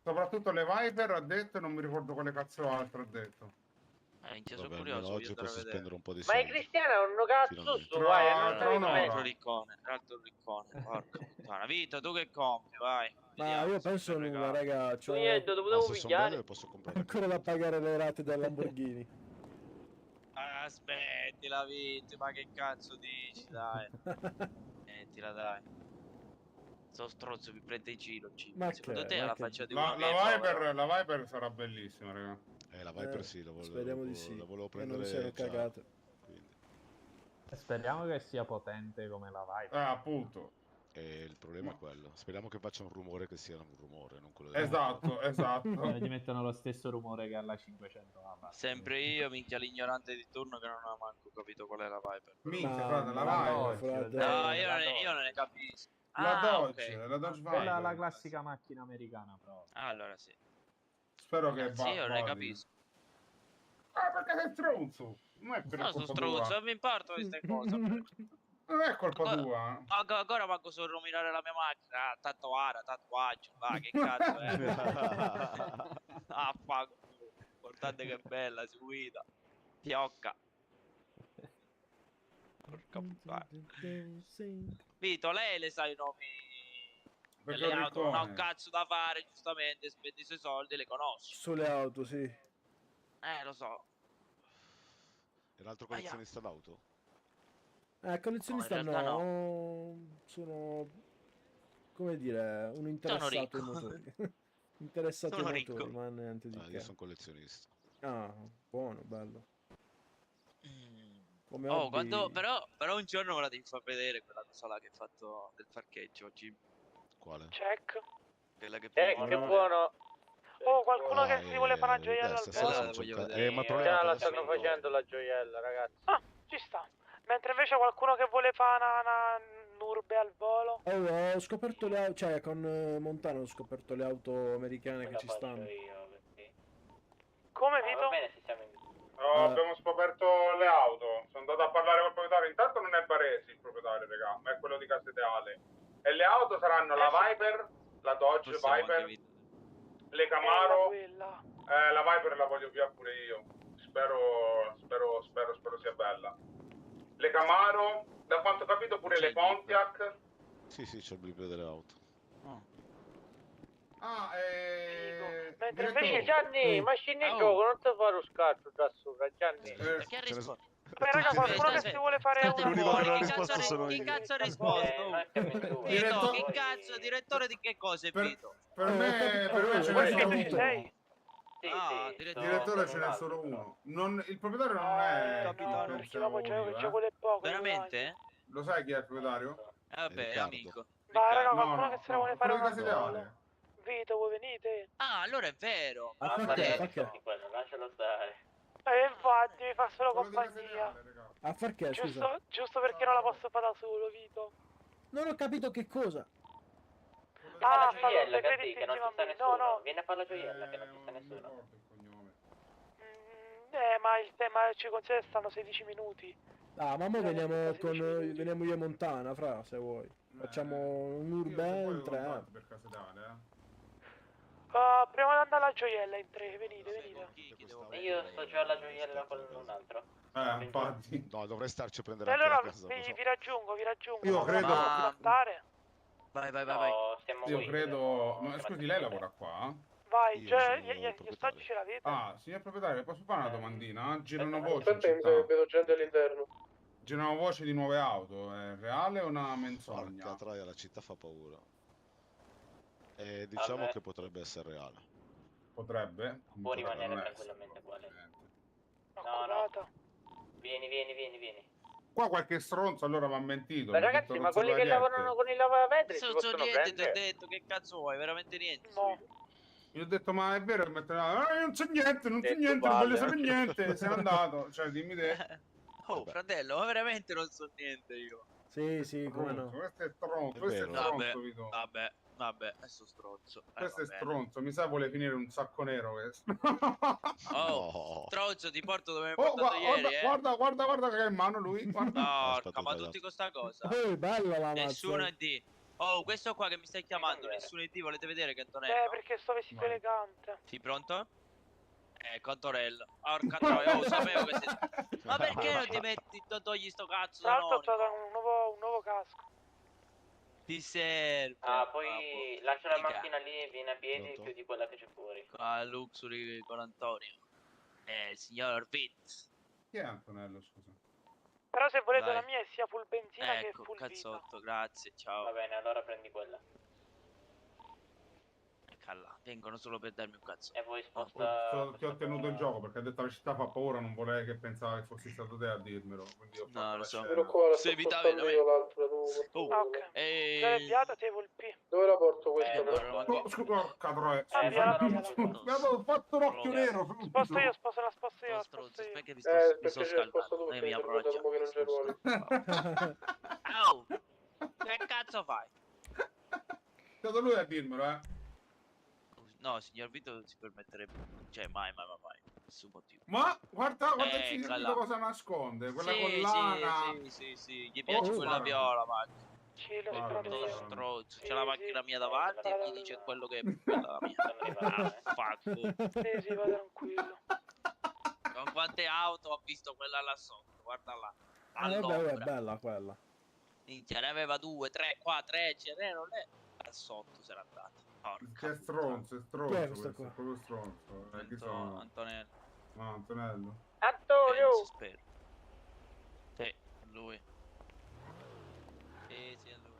S11: Soprattutto le Viper ha detto e non mi ricordo quale cazzo altro ha detto.
S18: Sono
S19: Vabbè,
S18: curioso,
S19: almeno oggi
S18: voglio andare a
S19: posso
S18: vedere.
S19: spendere un po' di
S8: Ma i
S19: soldi.
S8: cristiani hanno cazzo
S19: Finalmente.
S8: su, vai,
S11: Tra
S8: non
S11: un'ora.
S18: Altro riccone, porca puttana. Vito, tu che compri, vai.
S6: Ma
S18: Vediamo
S6: io
S18: se
S6: penso
S18: mi
S6: nulla,
S18: regalo.
S6: raga,
S8: Tu
S6: c'ho
S8: niente, lo
S19: Ma
S8: potevo
S19: se sono belle
S8: pigliare.
S19: le posso comprare.
S6: ancora da pagare le rate del Lamborghini.
S18: Aspettila, Vito, ma che cazzo dici, dai. Mettila, dai. Sto stronzo mi prende in giro,
S6: Ma
S18: secondo
S6: che-
S18: te
S6: ma
S18: la
S6: che-
S18: faccia di uno che è
S11: La
S18: povero?
S11: Viper sarà bellissima, raga.
S19: La Viper sì, la
S6: Speriamo di sì.
S19: la volevo
S6: Che non
S19: prendere
S6: siano
S19: già,
S6: cagate.
S19: quindi.
S17: Speriamo che sia potente come la Viper.
S11: Appunto.
S19: E il problema è quello. Speriamo che faccia un rumore che sia un rumore, non quello
S11: Esatto, esatto.
S10: Gli mettono lo stesso rumore che alla 500.
S18: Sempre io, minchia, l'ignorante di turno che non ha manco capito qual è la Viper.
S11: Minchia, frate, la vai.
S18: No, io non ne capisco.
S11: La
S18: Ah,
S11: Dodge,
S18: ok.
S11: la Dodge
S10: Quella è
S11: Viper.
S10: la classica macchina americana, però.
S18: Allora sì.
S11: Spero che
S18: Sì, io non ne capisco.
S11: Ah, perché sei stronzo? Non è per
S18: No, sono
S11: colpa
S18: stronzo,
S11: tua.
S18: non mi importa queste cose.
S11: Non è colpa tua.
S18: Ancora manco so rovinare la mia macchina. Tatuaggio, va, che cazzo è? Ah, fuck. Importante che è bella, si guida. Fiocca. Porca puttana. Vito, lei le sa i nomi
S11: Perché
S18: delle
S11: è un
S18: auto, non ha un
S11: riccone.
S18: cazzo da fare, giustamente, spendi i suoi soldi, le conosci.
S6: Sulle auto, sì.
S18: Lo so.
S19: È un altro collezionista d'auto?
S6: Collezionista
S18: No, in realtà
S6: Sono, come dire, uno interessato ai
S18: ricco.
S6: motori. Interessato
S18: Sono
S6: ai
S18: ricco.
S6: motori, ma niente di
S19: Io
S6: che.
S19: sono collezionista.
S6: Ah, buono, bello. Come
S18: Oh,
S6: hobby-
S18: però un giorno me la devi far vedere quella cosa là che hai fatto del parcheggio oggi.
S19: Quale?
S7: Check.
S18: Quella che
S17: Che buono.
S7: Oh, qualcuno che si vuole fare una gioiella al
S19: stasera
S7: volo?
S19: sono
S18: voglio
S19: gioca-
S18: vedere.
S19: ma il problema è
S17: Già
S19: che
S17: la
S19: adesso
S17: stanno
S19: non-
S17: facendo la gioiella, ragazzi.
S7: Ah, ci sta. Mentre invece qualcuno che vuole fare una urbe al volo.
S6: Oh, ho scoperto le auto, cioè con Montano ho scoperto le auto americane che ci stanno.
S7: Come, Vito?
S8: Va bene se siamo in...
S11: No, abbiamo scoperto le auto. Sono andato a parlare col proprietario. Intanto non è Baresi il proprietario, raga, ma è quello di Casa Ideale. E le auto saranno la Viper, la Dodge
S18: Possiamo
S11: Viper,
S18: anche
S11: le Camaro.
S7: Quella.
S11: La Viper la voglio via pure io. Spero sia bella. Le Camaro, da quanto ho capito pure le Pontiac.
S19: Sì, c'è il blip delle auto.
S11: Ah,
S7: Mentre
S11: direttore,
S7: invece
S17: Gianni, ma scendi in gioco, non ti fare lo scatto da sopra, Gianni.
S18: Perché ha risposto?
S7: Beh, raga, qualcuno che si vuole fare
S18: State
S7: una
S18: buoni,
S19: che ha
S18: chi
S19: risposto
S18: cazzo,
S19: sono
S18: chi
S19: io.
S18: cazzo ha risposto? Vito, che cazzo, direttore di che cose, Vito?
S11: per me ce n'è solo uno.
S7: sei?
S18: Ah,
S11: Direttore ce n'è solo uno. Il proprietario non è.
S18: capitano.
S7: Perché la voce che ci
S11: io,
S7: vuole poco.
S18: Veramente?
S11: Lo sai chi è il proprietario?
S18: Vabbè,
S19: Riccardo.
S18: amico.
S7: Va, raga,
S11: No,
S7: qualcuno che se ne vuole fare
S11: quello di
S7: una
S11: Casa
S7: al volo.
S11: Ideale.
S7: Vito, vuoi venite?
S18: Ah, allora è vero.
S6: Ah,
S18: Ma
S6: perché?
S18: adesso-
S6: Perché?
S8: Lascialo stare.
S7: Infatti, mi fa solo
S11: Quello di Casa
S7: compagnia.
S11: Ideale, raga.
S6: A far che, scusa?
S7: Giusto perché non la posso fare da solo, Vito.
S6: Non ho capito che cosa.
S7: Ah,
S8: la
S7: fa
S8: gioiella,
S7: i crediti
S8: che non ci sta
S7: insieme a me.
S8: nessuno.
S7: No, no.
S8: Vieni a fare la gioiella, che non ci sta
S11: Non mi
S8: nessuno.
S11: ricordo il cognome.
S7: Ma il tema ci considera stanno 16 minuti.
S6: Ah, ma mo veniamo io e Montana, fra, se vuoi. Facciamo un
S11: Io se
S6: urban
S11: vuoi
S6: in tre.
S11: contatto per Casa Ideale,
S7: Prima di andare alla gioiella in tre, venite.
S8: Io sto già alla gioiella con un altro.
S11: infatti.
S19: No, dovrei starci a prendere
S7: E
S19: anche
S7: allora
S19: a casa. lo so.
S7: vi raggiungo.
S11: Io credo-
S18: Vai.
S8: No, stiamo
S11: Io
S8: qui.
S11: credo. Ma scusi, lei lavora qua?
S7: Vai,
S19: Io
S7: cioè,
S19: sono il
S7: gli
S19: proprietario.
S7: ostaggi ce l'avete?
S11: Ah, signor proprietario, posso fare una domandina? Girano voci in
S6: Aspetta, mi sa
S11: città.
S6: che vedo gente all'interno.
S11: Girano voci di nuove auto. È reale o una menzogna?
S19: Porca troia, la città fa paura. E diciamo
S8: Vabbè.
S19: che potrebbe essere reale.
S11: Potrebbe?
S8: Può rimanere
S11: non essere,
S8: tranquillamente quale. No,
S7: Accurata.
S8: Vieni.
S11: Qua qualche stronzo allora va mentito.
S17: Ma
S11: mi ha
S17: ragazzi,
S11: detto
S17: ma
S11: non
S17: quelli
S11: sapeva
S17: che
S11: niente.
S17: lavorano con i lavavetri si
S18: Non so
S17: possono
S18: niente, ti ho
S17: prendere?
S18: detto, che cazzo vuoi? Veramente niente.
S7: No.
S11: Gli ho detto, ma è vero che non c'è niente, non
S17: Detto
S11: voglio
S17: palle.
S11: sapere niente, se n'è andato. Cioè, dimmi te.
S18: Oh, fratello, ma veramente non so niente io.
S6: Sì, come no.
S11: Questo è stronzo,
S19: È
S11: questo è
S19: vero.
S11: stronzo, Vito.
S18: Vabbè, adesso stronzo.
S11: Questo è
S18: va bene.
S11: stronzo, mi sa vuole finire un sacco nero questo.
S18: Oh,
S19: No.
S18: stronzo, ti porto dove mi hai
S11: Oh,
S18: portato ieri,
S11: guarda che ha in mano lui, guarda.
S18: No,
S19: Aspetta,
S18: ma
S19: sbagliato.
S18: tutti con sta cosa.
S6: Bella la
S18: Nessuno
S6: mazza.
S18: è D. Oh, questo qua che mi stai chiamando, nessuno è D, volete vedere che Antonello?
S7: Perché sto vestito
S11: Vai.
S7: elegante.
S18: Sì, pronto? Antonello. Porca troia, oh, sapevo che sei... Ma perché non ti metti, togli sto cazzo
S7: Tra l'altro ho
S18: d'anonimo?
S7: trovato un nuovo casco.
S18: Ti serve.
S8: Poi lascia la
S18: Mica.
S8: macchina lì e vieni a piedi
S19: Pronto?
S8: più di quella che c'è fuori.
S18: Qua Luxury con Antonio. Il signor Vitz.
S11: Chi è Antonello, scusa?
S7: Però se volete
S18: Vai.
S7: la mia è sia full benzina che
S18: Ecco,
S7: full vita.
S18: cazzotto, grazie, ciao.
S8: Va bene, allora prendi quella.
S18: Calla, vengono solo per darmi un cazzo.
S8: E poi sposta...
S11: Ti ho tenuto il gioco perché ha detto la città fa paura, non vorrei che pensava che fossi stato te a dirmelo. Quindi ho fatto
S18: No, lo
S11: la
S18: so.
S11: scena.
S18: Se evitavi da me.
S7: Ok.
S18: E...
S7: Già avviata, table P.
S6: Dove la porto questa?
S11: Oh, scusa, porca troia.
S7: Avviata.
S11: Mi avevo fatto un occhio nero.
S7: Sposto io, sposto la sposto io.
S18: Perché mi
S6: perché
S18: sto
S6: c'è sposto
S18: scaldando?
S6: tu,
S18: Mi
S6: perché
S18: apro
S6: sei
S18: la
S6: dopo che non c'è ruoli.
S18: Oh! Che cazzo fai?
S11: È stato lui a dirmelo,
S18: No, signor Vito non si permetterebbe. Cioè, mai. Nessun motivo.
S11: Ma guarda il signor
S18: Eccola.
S11: Vito cosa nasconde. Quella
S18: Sì,
S11: collana.
S18: sì. Gli piace quella
S11: spara.
S18: viola, ma.
S7: Sì, lo
S11: Guarda.
S7: sparo
S18: Sto
S7: io.
S18: strozzo. C'è la macchina mia davanti e mi dice quello che è più bella la mia. Fuck.
S7: Sì, va tranquillo.
S18: Con quante auto ho visto quella là sotto? Guarda là.
S6: Vabbè, è
S18: Allora.
S6: bella quella.
S18: Minchia, ne aveva 2, 3, qua 3, ce n'erano lì. Al sotto si era andati.
S11: Che stronzo, è stronzo.
S6: Chi è questo qua?
S11: È proprio stronzo. Chi sono?
S18: Antonello.
S11: No, Antonello.
S7: Antonio!
S18: Penso, spero. Sì, è lui. Sì, è lui.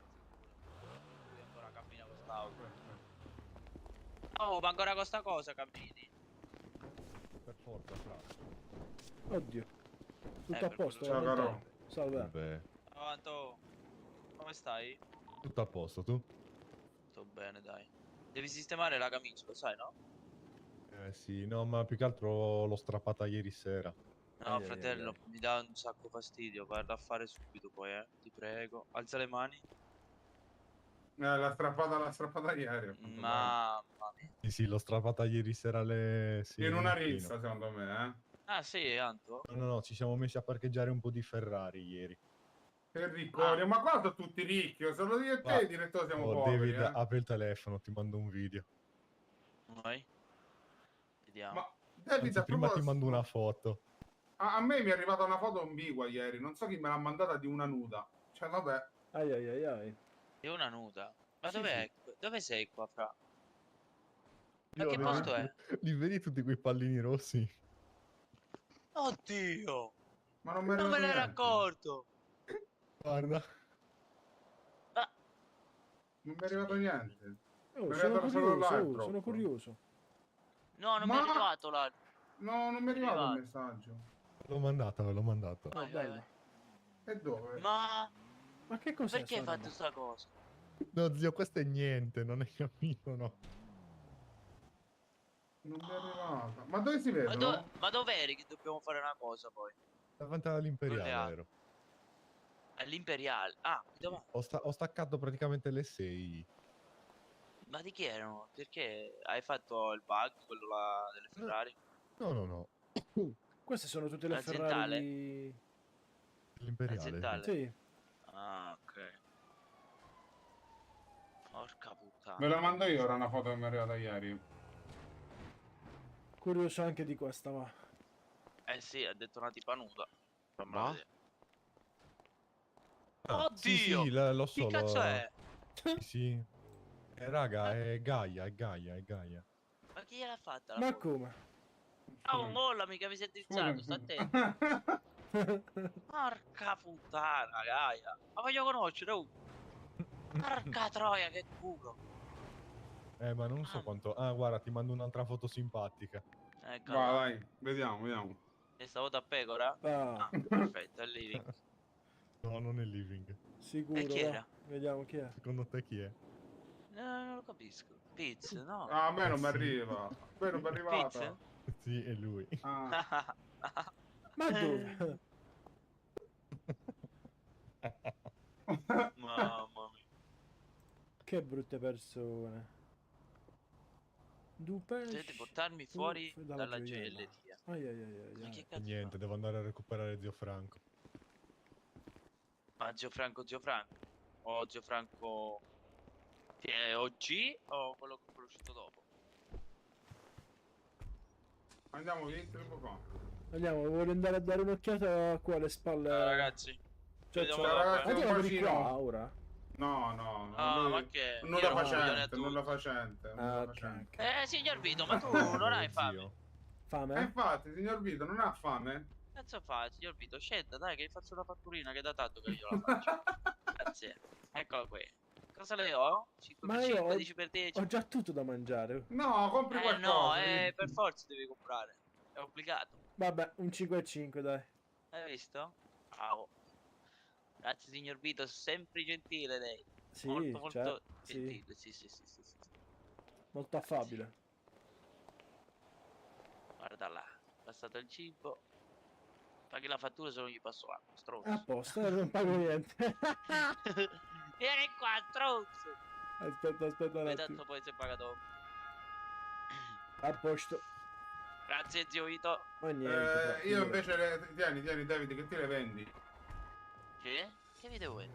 S18: Lui ancora cammina con quest'auto. Oh, ma ancora con sta cosa cammini?
S20: Per forza, fra.
S6: Oddio. Tutto a
S18: per
S6: posto.
S11: Ciao, caro.
S6: Salve.
S20: Vabbè,
S18: Ciao Anto, come stai?
S20: tutto a posto, tu?
S18: Sto bene, dai. Devi sistemare la camicia, lo sai, no?
S20: Sì, no, ma più che altro l'ho strappata ieri sera.
S18: No, fratello, mi dà un sacco fastidio. Guarda a fare subito poi, ti prego. Alza le mani.
S11: L'ha strappata ieri. appunto,
S18: Mamma mia.
S20: Sì, l'ho strappata ieri sera alle... Sì,
S11: in una
S20: mattino.
S11: rissa, secondo me,
S18: Ah, sì, Anto?
S20: No, ci siamo messi a parcheggiare un po' di Ferrari ieri.
S11: Che ricconi, ma qua sono tutti ricchi, solo io e te, direttore, siamo poveri,
S20: David, apri il telefono, ti mando un video.
S18: Noi? Vediamo.
S11: Ma David,
S20: Anzi,
S11: a
S20: prima ti
S11: proposito,
S20: mando una foto.
S11: a me mi è arrivata una foto ambigua ieri, non so chi me l'ha mandata di una nuda. Cioè, vabbè.
S6: Ai.
S18: È una nuda. Ma
S11: Sì,
S18: dov'è? Dove sei qua, fra? Ma
S20: Io
S18: che posto è?
S20: Li vedi tutti quei pallini rossi?
S18: Oddio!
S11: Ma non me
S18: Non me ne ero
S11: niente.
S18: accorto!
S20: Guarda.
S11: Non mi è arrivato niente.
S6: Oh,
S11: Mi è
S6: sono
S11: arrivato solo
S6: curioso,
S11: l'altro.
S6: sono curioso.
S18: No, non mi è arrivato là.
S11: No, non mi è arrivato il messaggio.
S20: L'ho mandato.
S6: Oh, bella.
S11: E dove?
S18: Ma
S6: che cos'è?
S18: perché hai
S6: sta
S18: fatto sta cosa?
S20: No, zio, questo è niente, non hai capito, no.
S11: Non mi è arrivata. Ma dove si vedono?
S18: Ma dov'eri che dobbiamo fare una cosa poi?
S20: Davanti
S18: Con le
S20: all'Imperiale
S18: altre.
S20: ero.
S18: All'Imperiale. Ah, dove?
S20: Ho staccato praticamente le 6.
S18: Ma di chi erano? Perché hai fatto il bug, quello là delle Ferrari?
S20: No.
S6: Queste sono tutte le
S18: Aziendale?
S6: Ferrari di...
S20: L'Imperiale.
S18: Aziendale?
S6: Sì.
S18: Ah, ok. Porca puttana.
S11: Ve la mando io ora una foto che mi è arrivata ieri.
S6: Curioso anche di questa, va.
S18: Eh sì, ha detto una tipa nuda.
S19: Ma?
S18: Oddio!
S20: Sì, lo so.
S18: Chi cazzo è?
S20: Sì. Raga, è Gaia.
S18: Ma chi gliel'ha fatta la
S6: Ma
S18: foto?
S6: come?
S18: Oh, molla, mica mi sei drizzato, sta attento. Porca puttana, Gaia. Ma voglio conoscere, oh. Porca troia, che culo.
S20: Ma non so quanto... Ah, guarda, ti mando un'altra foto simpatica.
S18: Ecco.
S11: Vai, vediamo.
S18: Questa volta a pecora?
S6: Ah.
S18: Perfetto, è living.
S20: No, non è living.
S6: Sicuro,
S18: E chi
S6: va.
S18: era?
S6: Vediamo chi è.
S20: Secondo te chi è?
S18: Non lo capisco. Piz, no?
S11: Ah, a me non mi arriva. A me non mi è arrivata.
S20: Sì, è lui.
S11: Ah.
S6: Ma dove?
S18: Mamma mia.
S6: Che brutte persone.
S18: Dovete portarmi fuori dalla gelleria. Ma che cazzo?
S20: Niente, devo andare a recuperare zio Franco.
S18: Ma Zio Franco? O Zio Franco... Che è OG o quello che ho conosciuto dopo?
S11: Andiamo, vieni un po' qua.
S6: Andiamo, voglio andare a dare un'occhiata qua alle spalle.
S18: Ragazzi,
S6: Cioè,
S18: vediamo
S6: c'è-
S18: dopo,
S6: Ma tu lavori qua ora?
S11: No,
S18: Ah, ma che?
S11: nulla
S18: Io
S11: facente,
S18: non
S11: nulla facente.
S6: Ah, ok.
S18: Signor Vito, ma tu non hai fame?
S6: Fame?
S11: Infatti, signor Vito, non ha fame?
S18: Cazzo fa, signor Vito? Scenda, dai, che gli faccio una fatturina che è da tanto che io la faccio. Grazie. Eccola qui. Cosa le ho? 5
S6: Ma
S18: per
S6: io
S18: 5,
S6: ho,
S18: 10 per 10.
S6: ho già tutto da mangiare.
S11: No, compri qualcosa.
S18: No, per forza devi comprare. È obbligato.
S6: Vabbè, un 5 e 5, dai.
S18: Hai visto? Bravo. Grazie signor Vito, sempre gentile lei.
S6: Sì,
S18: Molto
S6: cioè, sì,
S18: gentile, sì.
S6: molto affabile.
S18: Guarda là, passato il cibo. Paghi la fattura se non gli passo l'acqua,
S6: È
S18: stronzo.
S6: a posto, non pago niente.
S18: Vieni qua, stronzo!
S6: Aspetta un
S18: Poi
S6: attimo.
S18: tanto poi si paga dopo.
S6: A posto.
S18: Grazie zio Vito.
S6: Ma niente.
S11: Io invece, tieni David, che ti le vendi?
S18: Che video vuoi?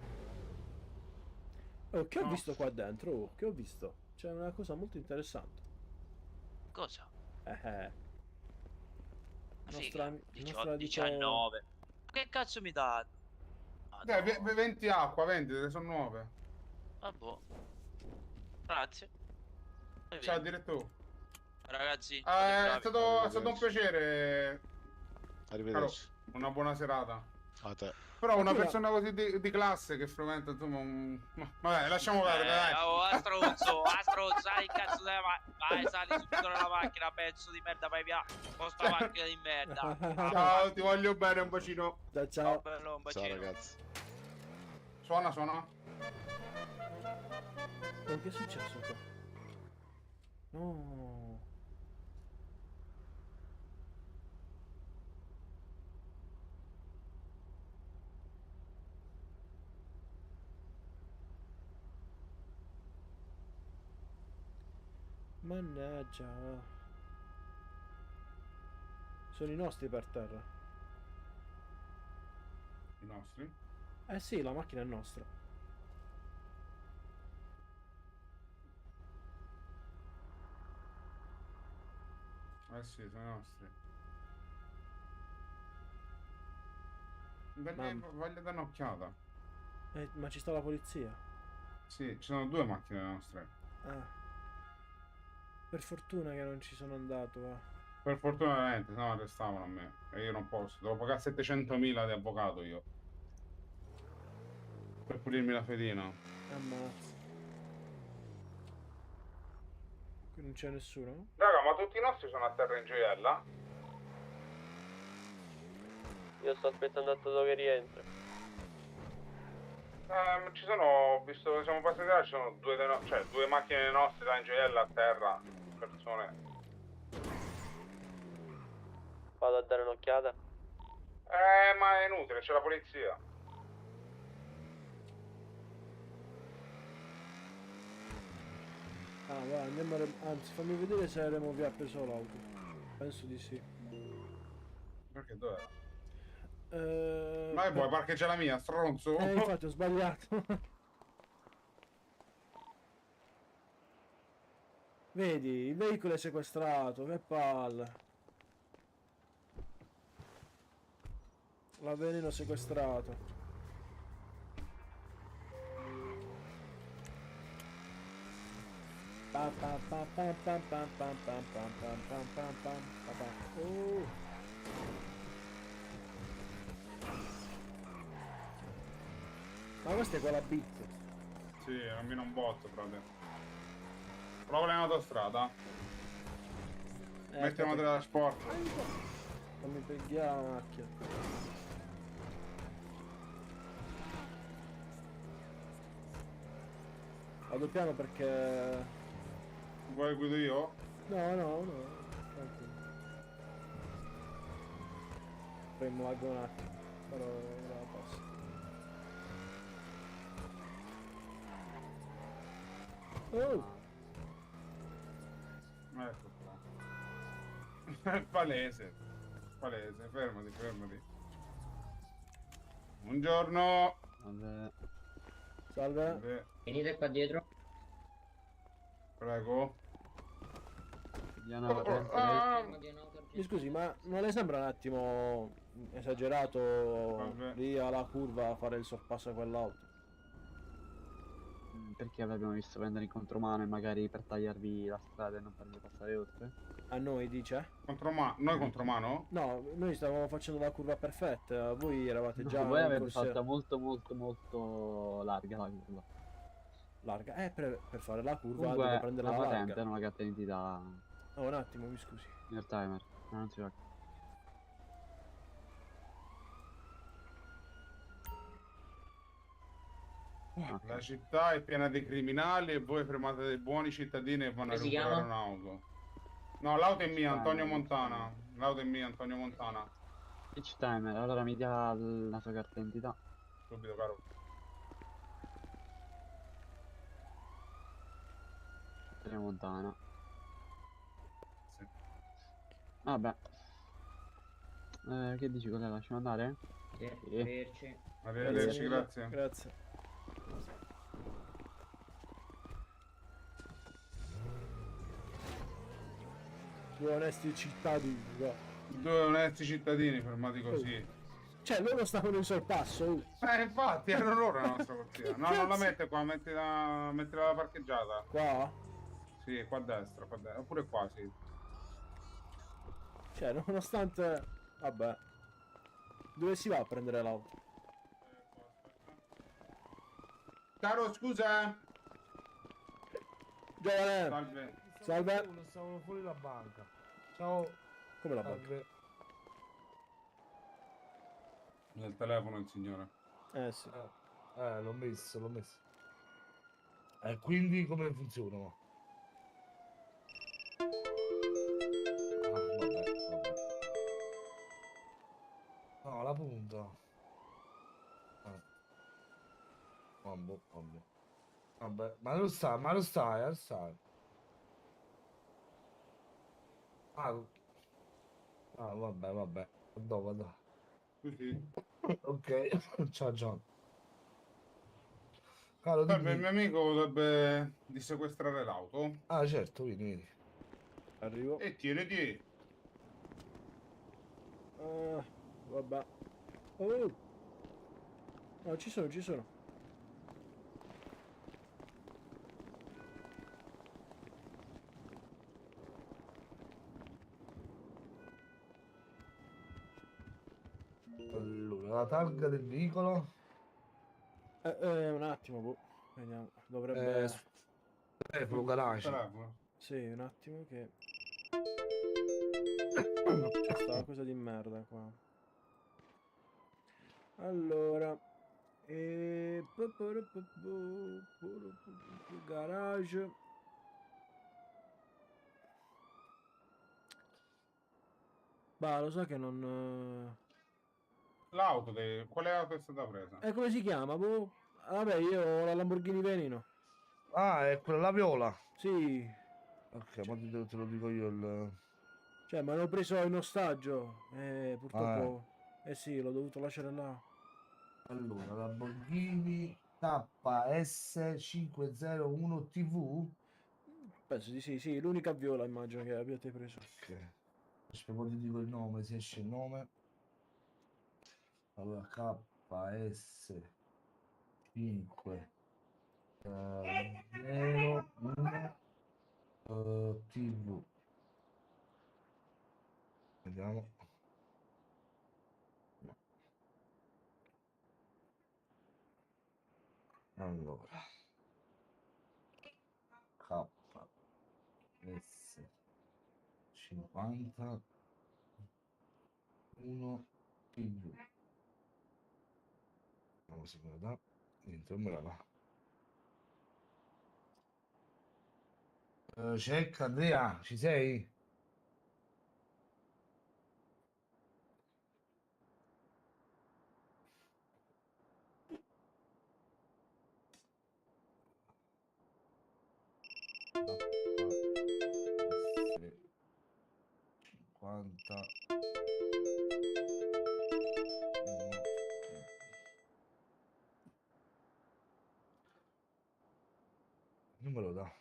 S6: Oh, che ho
S11: No.
S6: visto qua dentro? Oh, che ho visto? C'è una cosa molto interessante.
S18: Cosa?
S6: Nostra,
S18: Figa,
S6: nostra
S18: 19. Che cazzo mi dà?
S11: Dai, 20 acqua, vendite, sono nuove.
S18: Vabbè. Grazie.
S11: Ciao, direttore.
S18: Ragazzi,
S11: È stato un piacere.
S19: Arrivederci.
S11: Caro, una buona serata.
S19: A te.
S11: Però una persona così di classe che frequenta, insomma, vabbè, lasciamo perdere, dai.
S18: a stronzo, sai il cazzo della vai, sali subito nella macchina, pezzo di merda, vai via. Con sta macchina di merda.
S11: Ciao, ti voglio bene, un bacino.
S6: Ciao.
S18: Bello, un bacino.
S19: Ciao ragazzi.
S11: Suona.
S6: Oh, che è successo qua? No. Mannaggia. Sono i nostri per terra.
S11: I nostri?
S6: Eh sì, la macchina è nostra.
S11: Eh sì, sono i nostri. Voglio dare un'occhiata.
S6: Ma ci sta la polizia?
S11: Sì, ci sono 2 macchine nostre.
S6: Ah. Per fortuna che non ci sono andato, va.
S11: Per fortuna veramente, se no arrestavano a me. E io non posso. Devo pagare 700.000 di avvocato io. Per pulirmi la fedina.
S6: Ammazza. Qui non c'è nessuno?
S11: Raga, ma tutti i nostri sono a terra in gioiella?
S12: Io sto aspettando a Toto che rientra.
S11: Ci sono, visto che siamo passati là, ci sono 2 macchine nostre da in gioiella a terra. Persone.
S12: Vado a dare un'occhiata.
S11: Ma è inutile, c'è la polizia.
S6: Ah, va, andiamo a anzi, fammi vedere se Remo vi ha preso l'auto. Penso di sì.
S11: Perché dov'era? Ma vuoi parcheggiare la mia, stronzo?
S6: Infatti ho sbagliato. Vedi, il veicolo è sequestrato, che palle. L'avvenino sequestrato. Oh. Ma questa è quella bit.
S11: Sì, cammina un botto, frate. Prova in autostrada. Mettiamo della sport.
S6: Fammi prendiare la macchina. Vado piano perché...
S11: Vuoi guido io?
S6: No, tranquillo. Premo la un attimo, però la passo. Oh!
S11: Ecco qua. Palese, fermati. Buongiorno.
S6: Salve.
S17: Venite qua dietro.
S11: Prego.
S6: Mi scusi, ma non le sembra un attimo esagerato lì alla curva a fare il sorpasso a quell'auto?
S17: Perché l'abbiamo visto prendere in contromano e magari per tagliarvi la strada e non farvi passare oltre?
S6: A noi dice?
S11: Noi contromano?
S6: No, noi stavamo facendo la curva perfetta, voi eravate già
S17: voi
S6: in
S17: avete
S6: corsia.
S17: fatta molto larga la curva.
S6: Larga? Per fare la curva
S17: Comunque,
S6: devo prendere
S17: la
S6: la
S17: patente
S6: larga.
S17: non la carta d'identità.
S6: Oh, un attimo, mi scusi.
S17: Nel timer, ma non si va.
S11: La città è piena di criminali e voi fermate dei buoni cittadini che vanno a
S18: Come si
S11: recuperare
S18: chiama?
S11: un'auto. No, l'auto è mia, Antonio Montana. L'auto è mia, Antonio Montana.
S21: Pitch timer, allora mi dia la sua carta d'identità.
S11: Subito, caro.
S21: Antonio Montana.
S11: Sì.
S21: Vabbè. Che dici, cosa lasciamo andare?
S18: Sì, arrivederci.
S11: Arrivederci, grazie.
S6: Grazie. Due onesti cittadini, no.
S11: Due onesti cittadini fermati così.
S6: Cioè, loro stavano in sorpasso.
S11: Infatti, erano loro la nostra corsia. No, non la mette qua, mettila la parcheggiata.
S6: Qua?
S11: Sì, qua a destra, oppure qua, sì.
S6: Cioè, nonostante... Vabbè. Dove si va a prendere l'auto?
S11: Caro, scusa.
S6: Giovane.
S11: Salve.
S6: Salve.
S16: Stavano fuori la banca. Ciao.
S6: Come la banca?
S11: Nel telefono il signore.
S6: Sì.
S16: L'ho messo. Quindi come funziona? Vabbè. No, la punta. Vabbè. Ma lo stai. Vabbè. Vado.
S11: Così.
S16: Ok, ciao John. Caro,
S11: Salve, il mio amico dovrebbe dissequestrare l'auto.
S16: Ah, certo, vieni.
S6: Arrivo.
S11: E tieni.
S6: Vabbè. Oh. No, ci sono.
S16: Allora, la targa del veicolo.
S6: Un attimo, boh. Vediamo. Dovrebbe...
S16: Telefono garage.
S6: Sì, un attimo che... C'è sta una cosa di merda qua. Allora... Garage... Bah, lo so che non...
S11: L'auto, quale auto è stata presa?
S6: come si chiama, boh? Vabbè, io ho la Lamborghini Veneno.
S16: Ah, è quella la viola?
S6: Sì.
S16: Ok, ma te lo dico io il...
S6: Cioè, mi hanno preso in ostaggio. Purtroppo... sì, l'ho dovuto lasciare là.
S16: Allora, Lamborghini KS501 TV?
S6: Penso di sì, l'unica viola immagino che abbiate preso.
S16: Ok. Aspetta, poi ti dico il nome, se esce il nome. Allora, KS5 01 TV. Vediamo. Allora, KS50 1 TV. Vediamo se me la dà. Niente, non me la dà. Check, Andrea, ci sei? Non me lo dà.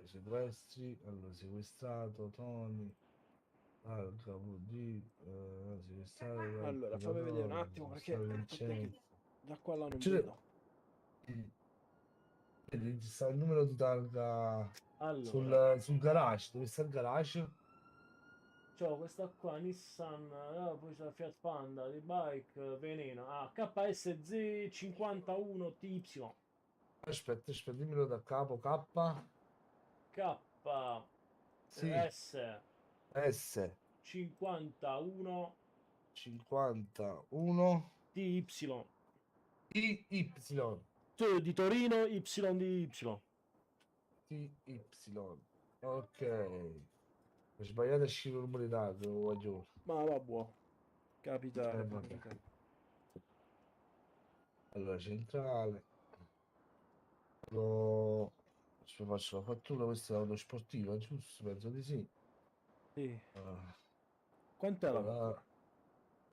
S16: Sequestri, allora sequestrato, Tony, sequestrato.
S6: Allora, fammi vedere un attimo perché da qua là non
S16: Ce
S6: vedo.
S16: Vedi, ci sta il numero di targa
S6: Allora.
S16: sul garage, dove sta il garage?
S6: C'ho questa qua, Nissan, poi c'è la Fiat Panda, di Bike, Veneno, KSZ51TY.
S16: Aspetta, dimmelo da capo,
S6: K
S16: Sì.
S6: S
S16: S
S6: 51
S16: 51
S6: TY.
S16: TY.
S6: Di Torino, Y di Y.
S16: TY. Ok. Ho sbagliato a scrivere il numero di dato, lo aggiungo.
S6: Ma vabbè. Capita.
S16: Vabbè. Allora, centrale. Faccio la fattura, questa è l'auto sportiva, giusto? Penso di sì.
S6: Sì. Quant'è la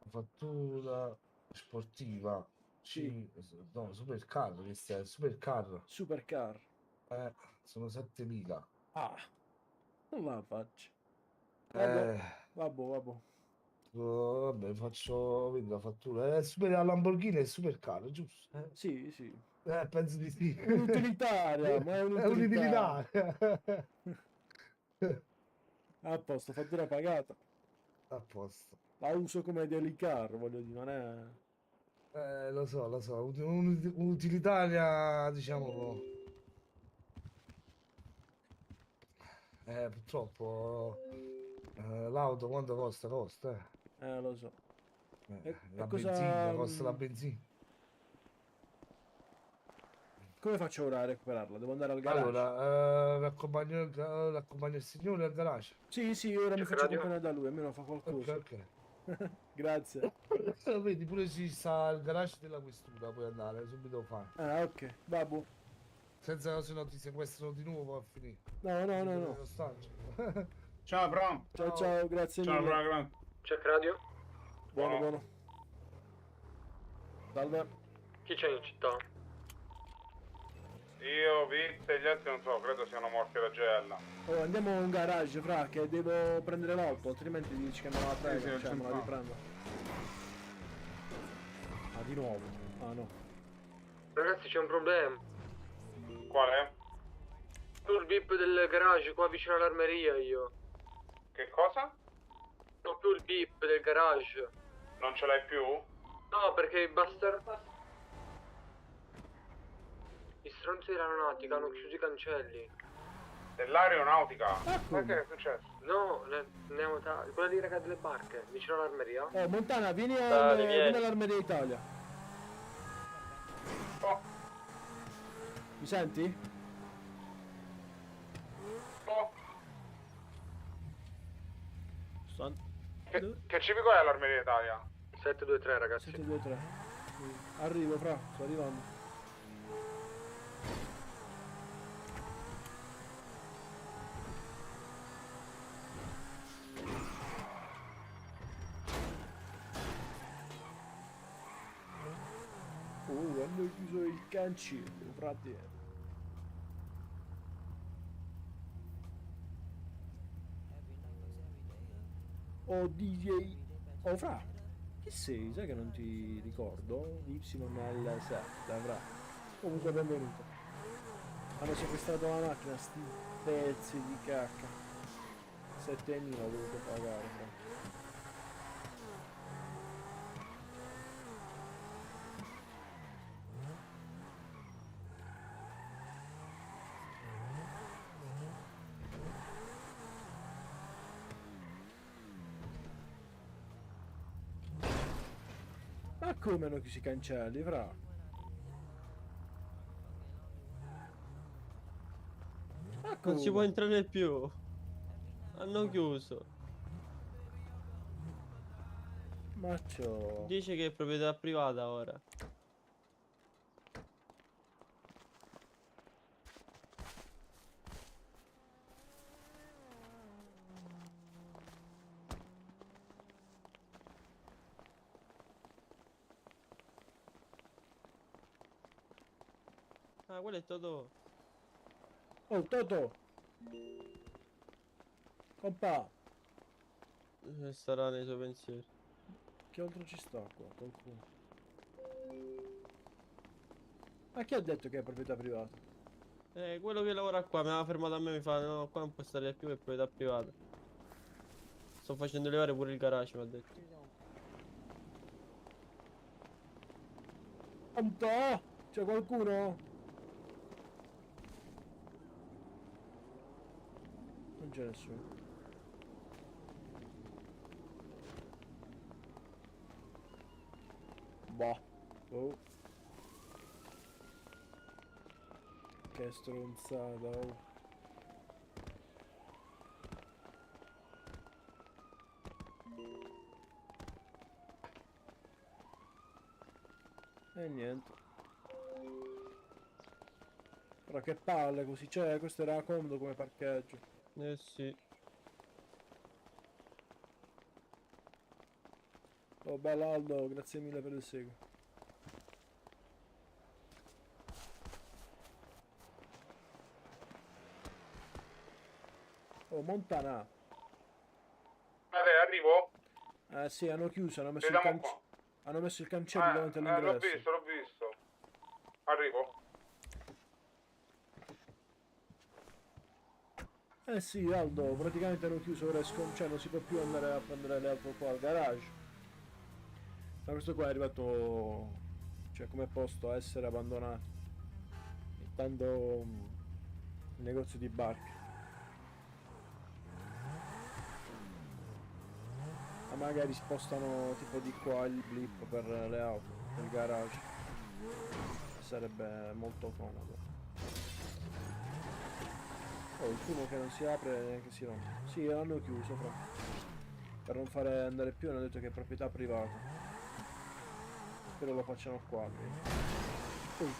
S16: La fattura sportiva? No, supercar, questa è supercar.
S6: Supercar.
S16: Sono 7.000.
S6: Ah, non la faccio.
S16: Eh,
S6: Vabbè.
S16: vabbè, vedi la fattura. La Lamborghini è supercar, giusto?
S6: Sì.
S16: Penso di sì.
S6: Un'utilitaria, ma è
S16: È
S6: un'utilitaria.
S16: un'utilitaria.
S6: A posto, fattura pagata.
S16: A posto.
S6: La uso come daily car, voglio dire, non è...
S16: Lo so. Un'utilitaria, diciamo. Purtroppo l'auto quanto costa?
S6: Lo so.
S16: La benzina, costa la benzina.
S6: Come faccio ora a recuperarla? Devo andare al garage?
S16: Allora, l'accompagno il signore al garage.
S6: Sì, ora mi faccio accompagnare da lui, almeno fa qualcosa.
S16: Ok.
S6: Grazie.
S16: Vedi, pure ci sta il garage della questura, puoi andare, subito fai.
S6: Ok, vabbè.
S16: Senza, se no ti sequestrano di nuovo a finire.
S6: No.
S11: Ciao, Bram.
S6: Ciao, grazie
S11: Ciao,
S6: mille.
S11: Bram.
S14: Check radio.
S6: Buono. Salve.
S14: Chi c'è in città?
S11: Io, Vic e gli altri non so, credo siano morti da GL.
S6: Oh, andiamo in un garage, fra, che devo prendere l'auto, altrimenti dici che me la prendo,
S11: Sì,
S6: cioè me la
S11: centrale.
S6: riprendo. Ah, di nuovo? Ah, no.
S14: Ragazzi, c'è un problema.
S11: Quale?
S14: Sul VIP del garage, qua vicino all'armeria io.
S11: Che cosa?
S14: Non ho più il VIP del garage.
S11: Non ce l'hai più?
S14: No, perché i bastardi... Gli stronzi dell'aeronautica hanno chiuso i cancelli.
S11: Dell'aeronautica?
S6: come?
S11: Che è successo?
S14: No, quella lì, raga, delle barche, vicino all'armeria.
S6: Oh, Montana, vieni
S14: vieni.
S6: all'Armeria Italia.
S11: Oh.
S6: Mi senti?
S11: Oh.
S6: Sto...
S11: Che civico è all'Armeria Italia?
S14: 723, ragazzi.
S6: 723. Arrivo, fra, sto arrivando. Hanno chiuso il cancello, frate. Oh DJ. Oh fra. Chi sei? Sai che non ti ricordo? YL7, fra. Comunque benvenuto. Hanno sequestrato la macchina, sti pezzi di cacca. 7.000 ho dovuto pagare, fra. Ma come hanno chiuso i cancelli, fra? Ma come?
S12: Non si può entrare più. Hanno chiuso.
S6: Ma ciò...
S12: Dice che è proprietà privata ora. Ah, quello è Totò.
S6: Oh, Toto! Compa!
S12: Starà nei suoi pensieri.
S6: Che altro ci sta qua? Qualcuno? Ma chi ha detto che è proprietà privata?
S12: Quello che lavora qua mi aveva fermato a me, mi fa no, qua non può stare più, è proprietà privata. Sto facendo levare pure il garage, mi ha detto.
S6: Pronto? C'è qualcuno? Non c'è nessuno. Boh. Oh. Che stronzata, oh. E niente. Però che palle così, cioè questo era comodo come parcheggio.
S12: Eh sì.
S6: Oh bella Aldo, grazie mille per il seguito. Oh Montana.
S11: Arrivo?
S6: Sì, hanno chiuso, hanno messo il
S11: Vediamo
S6: cancello.
S11: qua.
S6: Hanno messo il cancello davanti
S11: L'ho
S6: all'ingresso.
S11: visto. Arrivo.
S6: Eh sì, Aldo, praticamente hanno chiuso ora, cioè non si può più andare a prendere le auto qua al garage. Ma questo qua è arrivato, cioè come posto a essere abbandonato. Tanto il negozio di barche. Ma magari spostano tipo di qua il blip per le auto, per il garage. Sarebbe molto comodo. Oh, il fumo che non si apre e neanche si rompe. Sì, l'hanno chiuso, fra. Per non fare andare più hanno detto che è proprietà privata. Spero lo facciano qua. Qui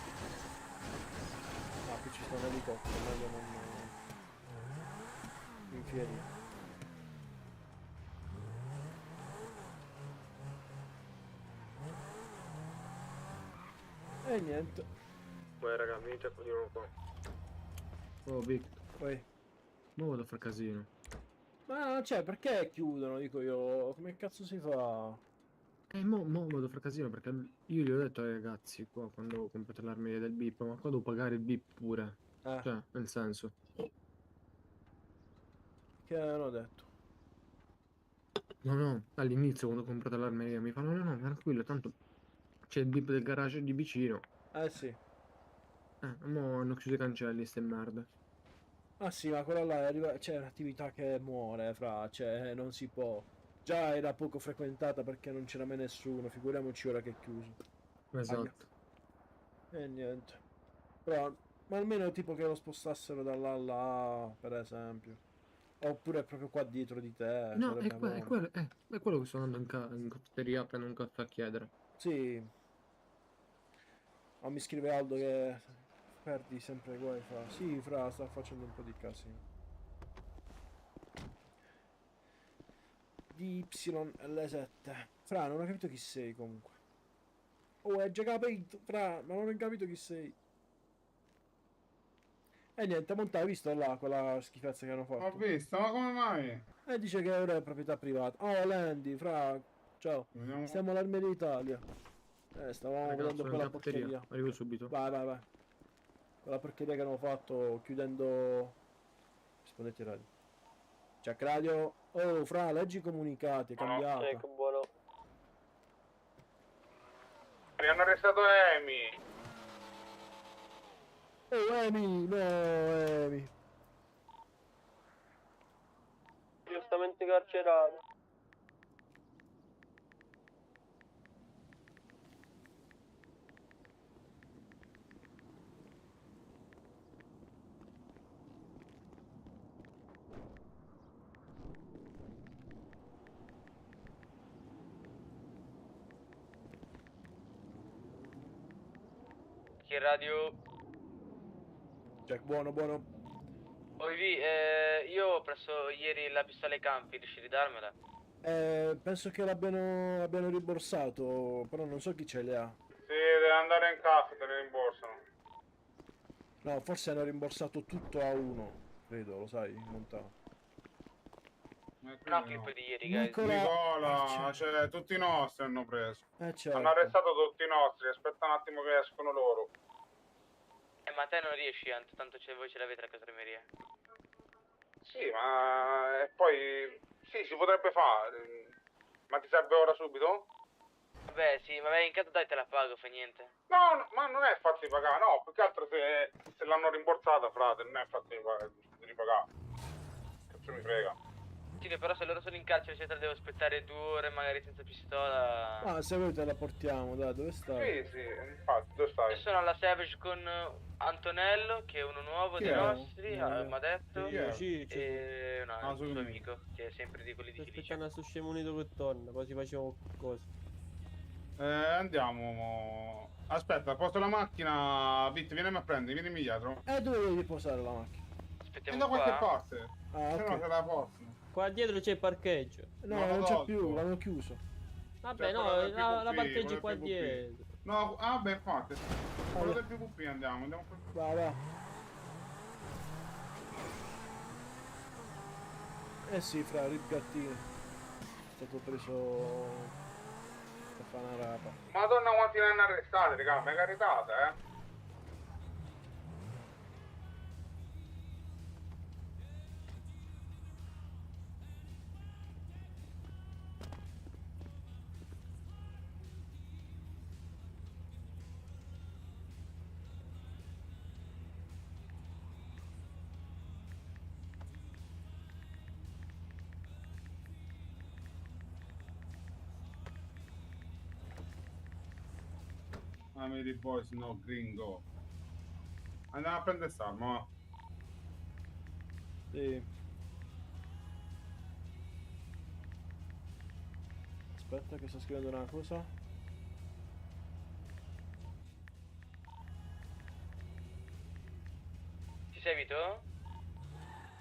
S6: ci sta un elicottero, meglio non infierire. E niente.
S1: Poi raga, venite a di nuovo qua. Oh Vic.
S6: Poi.
S1: Ma vado a far casino.
S6: Ma cioè, perché chiudono, dico io? Come cazzo si fa?
S1: Mo vado a far casino perché io gli ho detto ai ragazzi qua quando comprate l'armeria del BIP, ma qua devo pagare il BIP pure. Cioè, nel senso.
S6: Che hanno detto?
S1: No, all'inizio quando comprate l'armeria mi fanno no, tranquillo, tanto c'è il BIP del garage di vicino.
S6: Sì.
S1: Mo hanno chiuso i cancelli, ste merda.
S6: Ah sì, ma quella là c'è un'attività che muore, fra, cioè non si può. Già era poco frequentata perché non c'era mai nessuno, figuriamoci ora che è chiuso.
S1: Esatto.
S6: E niente. Però, ma almeno tipo che lo spostassero da là a là, per esempio. Oppure proprio qua dietro di te.
S1: No, è
S6: sarebbe
S1: quello che sto andando in caffetteria a prendere un caffè a chiedere.
S6: Sì. Oh, mi scrive Aldo che perdi sempre guai, fra. Sì, fra, sta facendo un po' di casino. DYL7. Fra, non ho capito chi sei comunque. Oh, è già capito, fra, ma non ho capito chi sei. E niente, Monta, hai visto là quella schifezza che hanno fatto?
S11: Ho visto, ma come mai?
S6: Dice che ora è proprietà privata. Oh, Landy, fra, ciao. Stiamo all'Armeria d'Italia. Stavamo
S1: Ragazzi,
S6: vedendo
S1: sono in
S6: quella
S1: caffetteria,
S6: porcheria.
S1: arrivo subito.
S6: Vai. Quella porcheria che hanno fatto chiudendo... Rispondete radio. Jack Radio. Oh, fra, leggi i comunicati, è cambiata.
S12: Ecco, buono.
S11: Mi hanno arrestato Amy.
S6: Oh, Amy, no, Amy.
S12: Giustamente carcerato.
S8: Che radio?
S6: Jack, buono.
S8: Oivi, io ho preso ieri la pistola ai campi, riesci a ridarmela?
S6: Penso che l'abbiano rimborsato, però non so chi ce le ha.
S11: Sì, deve andare in cassa, te ne rimborsano.
S6: No, forse hanno rimborsato tutto a uno, credo, lo sai, Montano.
S8: No, clip di ieri, guys.
S11: Nicola, cioè, tutti i nostri hanno preso.
S6: Certo.
S11: Hanno arrestato tutti i nostri, aspetta un attimo che escono loro.
S8: Ma te non riesci, tanto voi ce l'avete la casarmeria.
S11: Sì, ma poi sì, si potrebbe fare. Ma ti serve ora subito?
S8: Vabbè, sì, vabbè, in caso dai te la pago, fa niente.
S11: No, ma non è fatto di pagare, no, più che altro se l'hanno rimborsata, frate, non è fatto di ripagare. Cazzo mi frega.
S8: Sì, che però se loro sono in carcere eccetera devo aspettare 2 ore magari senza pistola.
S6: Ah, se vuoi te la portiamo, dai, dove stai?
S11: Sì, infatti, dove stai?
S8: Io sono alla Savage con Antonello, che è uno nuovo
S11: Chi
S8: dei
S11: è?
S8: nostri, mi ha detto,
S12: Sì,
S8: e un
S11: Ah,
S8: altro
S11: sono
S8: suo
S11: io.
S8: amico, che è sempre di quelli di
S12: Sto
S8: Felice.
S12: aspettando a sto scemo unito che torna, poi ci facciamo qualcosa.
S11: Andiamo. Aspetta, posto la macchina. Vit, vienimi a prendere, vienimi dietro.
S6: Dove devi posare la macchina?
S11: E
S8: Aspettiamo
S11: da qualche
S8: qua.
S11: parte.
S6: Ah,
S11: Se no
S6: ok.
S11: se la portano.
S12: Qua dietro c'è il parcheggio.
S6: No,
S11: No,
S6: non c'è
S11: tolto.
S6: più, l'hanno chiuso.
S12: Vabbè,
S11: Cioè,
S12: no,
S11: quello del
S12: la
S11: PvP,
S12: parcheggi
S11: quello
S12: qua
S11: del PvP.
S12: dietro.
S11: No, beh, infatti. Quello del PvP andiamo.
S6: Va, va. Eh sì, fra Rip Gattino. È stato preso per fare una rapa.
S11: Madonna quanti ne hanno arrestati, raga, mega caritata, Family boys, no gringo. Andiamo a prendere st'arma, va.
S6: Sì. Aspetta che sto scrivendo una cosa.
S8: Ci sei Vito?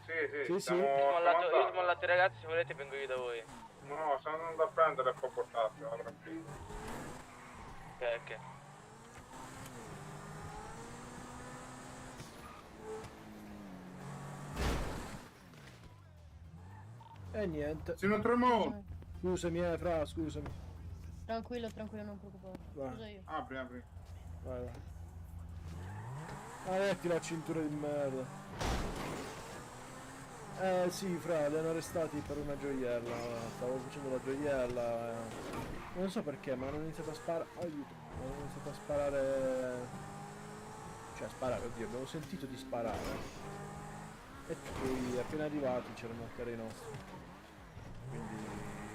S11: Sì,
S6: Sì,
S11: stiamo
S8: Io ho
S11: andando.
S8: smollato i ragazzi, se volete vengo io da voi.
S11: No, sto andando a prendere e poi portarlo, tranquillo.
S8: Ok, ok.
S6: E niente.
S11: Se non tremo!
S6: Scusami, fra, scusami.
S2: Tranquillo, tranquillo, non preoccupare.
S6: Vai.
S2: Scusa io.
S11: Apri.
S6: Vai, vai. Ah, metti la cintura di merda. Sì, fra, li hanno arrestati per una gioiella. Stavo facendo la gioiella. Non so perché, ma hanno iniziato a sparare. Aiuto. Hanno iniziato a sparare. Cioè, a sparare, oddio, abbiamo sentito di sparare. E poi appena arrivati c'erano a terra i nostri. Quindi,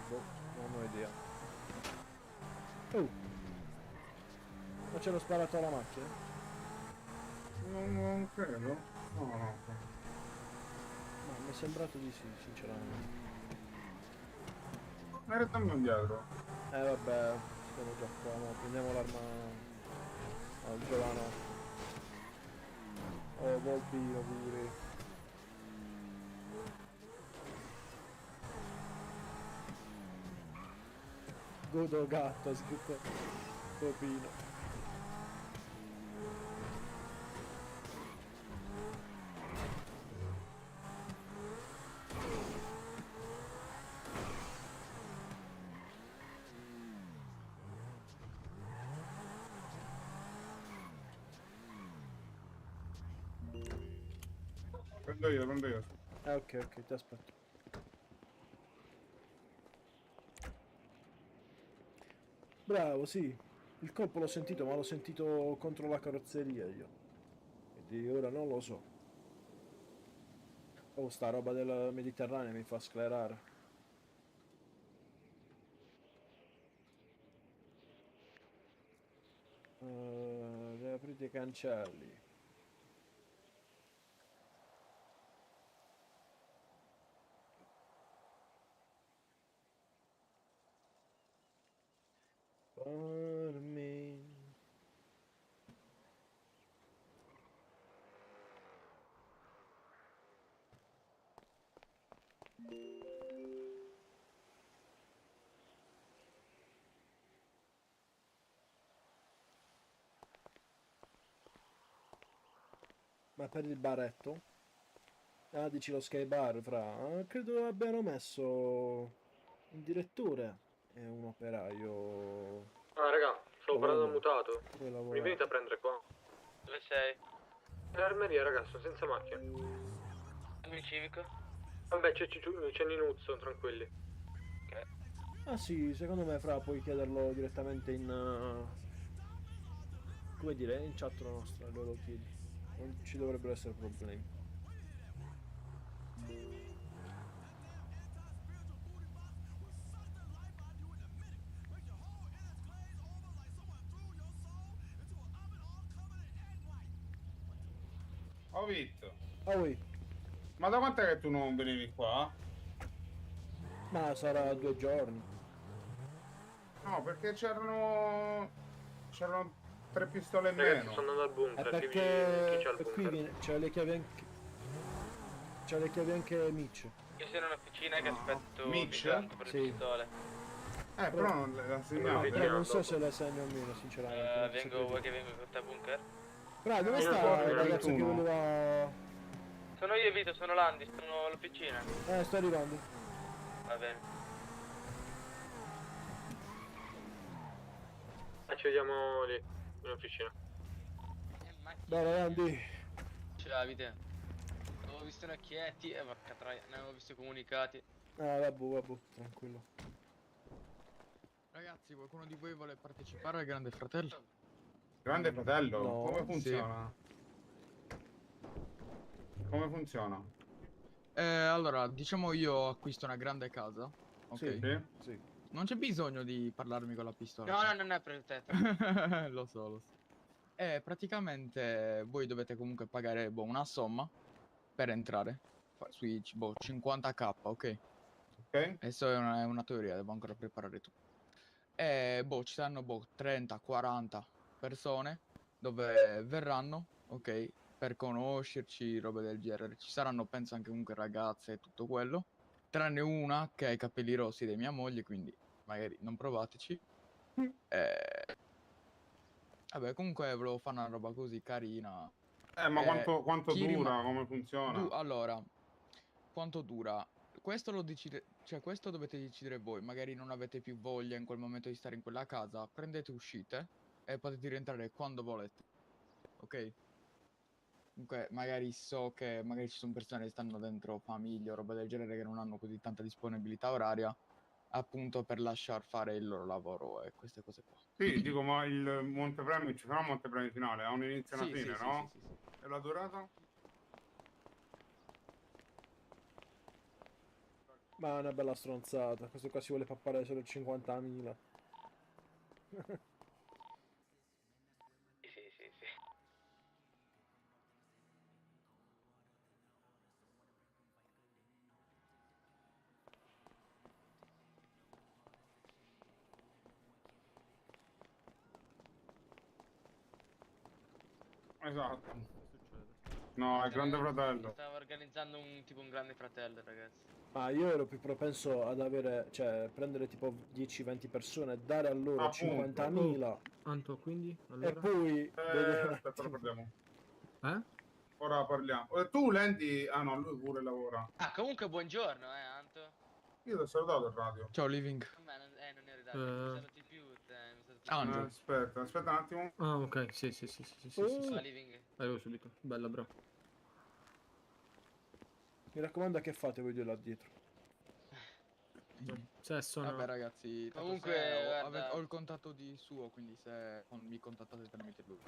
S6: boh, non ho idea. Oh! Ma c'hanno sparato alla macchina?
S11: Non credo. No.
S6: No, mi è sembrato di sì, sinceramente.
S11: Restami indietro.
S6: Vabbè, siamo già qua, no? Prendiamo l'arma al Giovanno. Oh, Volpino pure. Godo gatto, ha scritto Volpino.
S11: Prendo io.
S6: Ok, ti aspetto. Bravo, sì. Il colpo l'ho sentito, ma l'ho sentito contro la carrozzeria io. Quindi ora non lo so. Oh, sta roba del Mediterraneo mi fa sclerare. Riaprite i cancelli. For me. Ma per il baretto? Ah, dici lo sky bar, fra. Credo abbiano messo un direttore e un operaio.
S1: Ah, raga, stavo parlando mutato.
S6: Dove lavora?
S1: Mi venite a prendere qua?
S8: Dove sei?
S1: L'armeria, raga, sto senza macchina.
S8: Il civico?
S1: Vabbè, c'è Ninuzzo, tranquilli.
S8: Ok.
S6: Ah sì, secondo me fra puoi chiederlo direttamente in come dire, in chat nostra, lo chiedi. Non ci dovrebbero essere problemi.
S11: Oh Vito.
S6: Oh, oui.
S11: Ma da quant'è che tu non venivi qua?
S6: Ma sarà 2 giorni.
S11: No, perché c'erano 3 pistole in
S1: Ragazzi,
S11: meno.
S1: sto andando al bunker.
S6: È
S1: Chi
S6: perché
S1: c'ha il bunker?
S6: qui c'ha le chiavi anche... C'ha le chiavi anche Mitch.
S8: Io sono in officina che aspetto
S11: Mitch?
S8: Bianco per
S6: Sì.
S8: le pistole.
S11: Però non le segnalo.
S6: Però non so se le segno o meno, sinceramente. non
S8: Vengo,
S6: saprei
S8: vuoi
S6: dire.
S8: che vengo con te bunker?
S6: Bravo, dove
S11: Io
S6: sta
S11: sono
S6: il ragazzo che
S11: 21.
S6: voleva...
S8: Sono io Vito, sono Landi, sono all'officina.
S6: Sto arrivando.
S8: Va bene.
S1: Ci vediamo lì, in officina.
S6: Bene, Andy.
S8: Ce l'avete? Avevo visto i occhietti e porca troia, ne avevo visto i comunicati.
S6: Vabbè, tranquillo.
S13: Ragazzi, qualcuno di voi vuole partecipare al Grande Fratello?
S11: Grande fratello?
S6: No.
S11: Come funziona? Come funziona?
S13: Allora, diciamo io acquisto una grande casa, ok?
S11: Sì.
S6: Sì.
S13: Non c'è bisogno di parlarmi con la pistola.
S8: No, non è per te.
S13: Lo so. Praticamente voi dovete comunque pagare una somma per entrare sui 50k, ok?
S11: Ok.
S13: Adesso è una teoria, devo ancora preparare tutto. Ci saranno 30, 40 persone dove verranno, ok? Per conoscerci, robe del genere. Ci saranno, penso, anche comunque ragazze e tutto quello. Tranne una che ha i capelli rossi di mia moglie, quindi magari non provateci. Vabbè, comunque volevo fare una roba così carina.
S11: Ma quanto
S13: chi
S11: dura? Come funziona?
S13: Allora, quanto dura? Questo lo decide, cioè questo dovete decidere voi. Magari non avete più voglia in quel momento di stare in quella casa, prendete, uscite e potete rientrare quando volete. Ok? Comunque magari so che magari ci sono persone che stanno dentro famiglie o roba del genere che non hanno così tanta disponibilità oraria, appunto per lasciar fare il loro lavoro e queste cose qua.
S11: Sì, dico, ma il montepremi, ci sarà un montepremi finale? Ha un inizio e una fine, no?
S13: Sì.
S11: E la durata?
S6: Ma è una bella stronzata. Questo qua si vuole pappare solo 50.000.
S8: Sì.
S11: Esatto. No, è il Grande Fratello.
S8: Stavo organizzando un Grande Fratello, ragazzi.
S6: Ma io ero più propenso ad avere, cioè, prendere tipo 10-20 persone, dare a loro
S11: Appunto.
S6: 50.000
S1: Anto, quindi? Allora?
S6: e poi vedere...
S11: Aspetta, ora parliamo.
S1: Ora
S11: parliamo. Tu, Lendi... Ah no, lui pure lavora.
S8: Ah, comunque buongiorno, Anto.
S11: Io ti ho salutato in radio.
S13: Ciao, Living.
S8: Vabbè, non eri radio, mi saluti più te, mi saluti più.
S13: Angelo.
S11: Aspetta un attimo.
S1: Ah, ok, sì.
S8: Va, Living.
S1: Arrivo subito. Bella, bro.
S6: Mi raccomando, che fate voi due là dietro?
S1: Sesso, no.
S13: Vabbè ragazzi, tanto
S8: Comunque,
S13: se
S8: guarda-
S13: ho il contatto di suo, quindi se mi contattate tramite lui.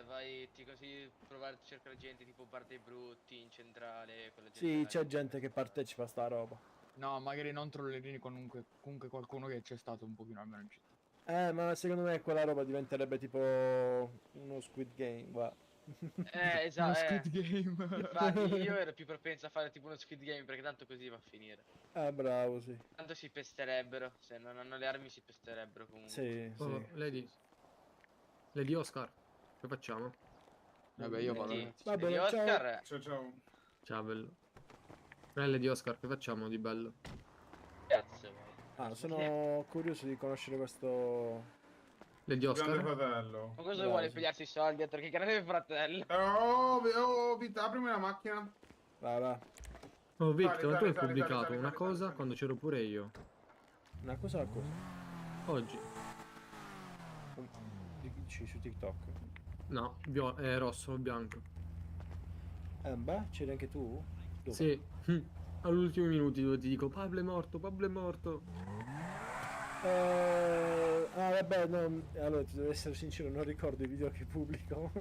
S8: Vai, così provare a cercare gente tipo Bar dei Brutti, in centrale, quella gente
S6: Sì,
S8: là.
S6: c'è gente che partecipa a sta roba.
S13: No, magari non trollerini, comunque qualcuno che c'è stato un pochino almeno in città.
S6: Ma secondo me quella roba diventerebbe tipo uno Squid Game, va.
S8: Esatto.
S13: Uno Squid Game.
S8: Infatti io ero più propenso a fare tipo uno Squid Game perché tanto così va a finire.
S6: Bravo, sì.
S8: Tanto si pesterebbero, se non hanno le armi si pesterebbero comunque.
S6: Sì,
S1: Oh, Lady Oscar, che facciamo?
S13: Vabbè, io vado.
S6: Va bene,
S8: Lady
S6: ciao.
S8: Oscar,
S11: Ciao.
S1: Ciao, bello. Lady Oscar, che facciamo di bello?
S8: cazzo.
S6: Sono curioso di conoscere questo...
S1: Lady
S11: Grande
S1: Oscar?
S11: Fratello.
S8: Ma cosa
S6: Bravo,
S8: vuole
S6: sì.
S8: pigliarsi i soldi dietro? Che grande fratello.
S11: Vita, aprimi la macchina.
S6: Va.
S1: Oh, Victor, tu hai
S11: sali,
S1: pubblicato
S11: sali,
S1: una
S11: sali,
S1: cosa
S11: sali.
S1: quando c'ero pure io.
S6: Una cosa?
S1: Oggi.
S6: Dici su TikTok?
S1: No, è rosso o bianco.
S6: Beh, c'eri anche tu? Dove?
S1: Sì. All'ultimo minuti dove ti dico Pablo è morto, Pablo è morto.
S6: Vabbè, no, allora ti devo essere sincero, non ricordo i video che pubblico.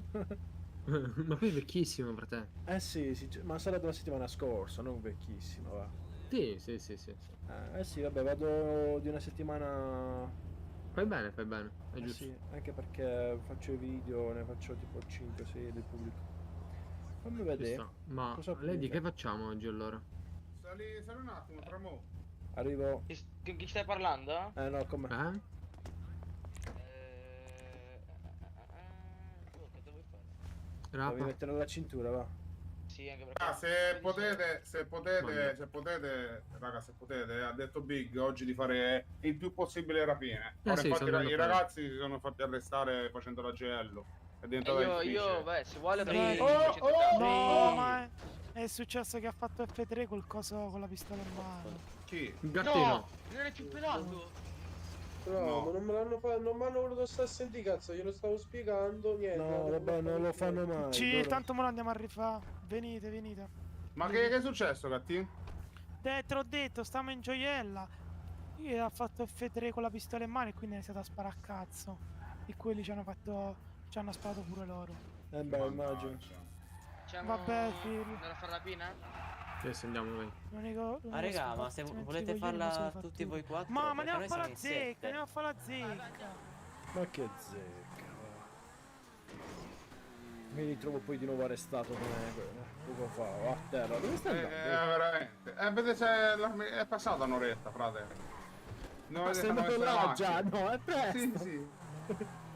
S1: Ma poi è vecchissimo per te.
S6: Sì, ma sarà della settimana scorsa, non vecchissimo, va.
S1: Sì.
S6: Sì, vabbè, vado di una settimana.
S1: Fai bene, è giusto.
S6: Sì, anche perché faccio i video, ne faccio tipo 5-6 del pubblico. Fammi
S1: Ci
S6: vedere.
S1: sta. Ma
S6: Cosa
S1: lei di
S6: puoi
S1: che facciamo oggi allora?
S11: Sali un attimo, tremo.
S6: Arrivo.
S8: Chi stai parlando?
S6: No, come?
S8: Cosa vuoi fare?
S6: Devi mettere la cintura, va.
S8: Sì, anche perché...
S11: Se potete, raga, se potete, ha detto Big oggi di fare il più possibile rapine. Ora
S1: sì,
S11: infatti
S1: sono
S11: i
S1: d'accordo.
S11: ragazzi si sono fatti arrestare facendo la GL. È diventato
S8: io, beh, se vuole
S7: No, ma è successo che ha fatto F3 col coso con la pistola in mano.
S11: Chi?
S8: No, non è più pelato.
S12: No, ma non me l'hanno fatto, non mi hanno voluto stare a sentire, cazzo, glielo stavo spiegando, niente.
S6: No, vabbè, non lo fanno mai.
S7: Sì,
S6: loro.
S7: tanto me lo andiamo a rifare. Venite, venite.
S11: Ma che è successo, Gatti?
S7: Te l'ho detto, stiamo in gioiella. Io ha fatto F3 con la pistola in mano e quindi è iniziato a sparare a cazzo. E quelli ci hanno sparato pure loro.
S6: Beh, immagino.
S7: Vabbè, Phil.
S8: Andare a fare rapina?
S1: Adesso andiamo, vai.
S17: Ma raga, ma se volete farla tutti voi quattro,
S7: Ma
S17: perché
S7: andiamo
S17: noi
S7: a fare
S17: siamo
S7: la
S17: in
S7: zecca,
S17: 7.
S7: andiamo a fare la zecca.
S6: Ma che zecca. Mi ritrovo poi di nuovo arrestato come poco fa. A terra, dove stai andando?
S11: Veramente. Vedete se è passata un'oretta, frate. Non
S6: Ma sei andato là già? No, è presto.
S11: Sì.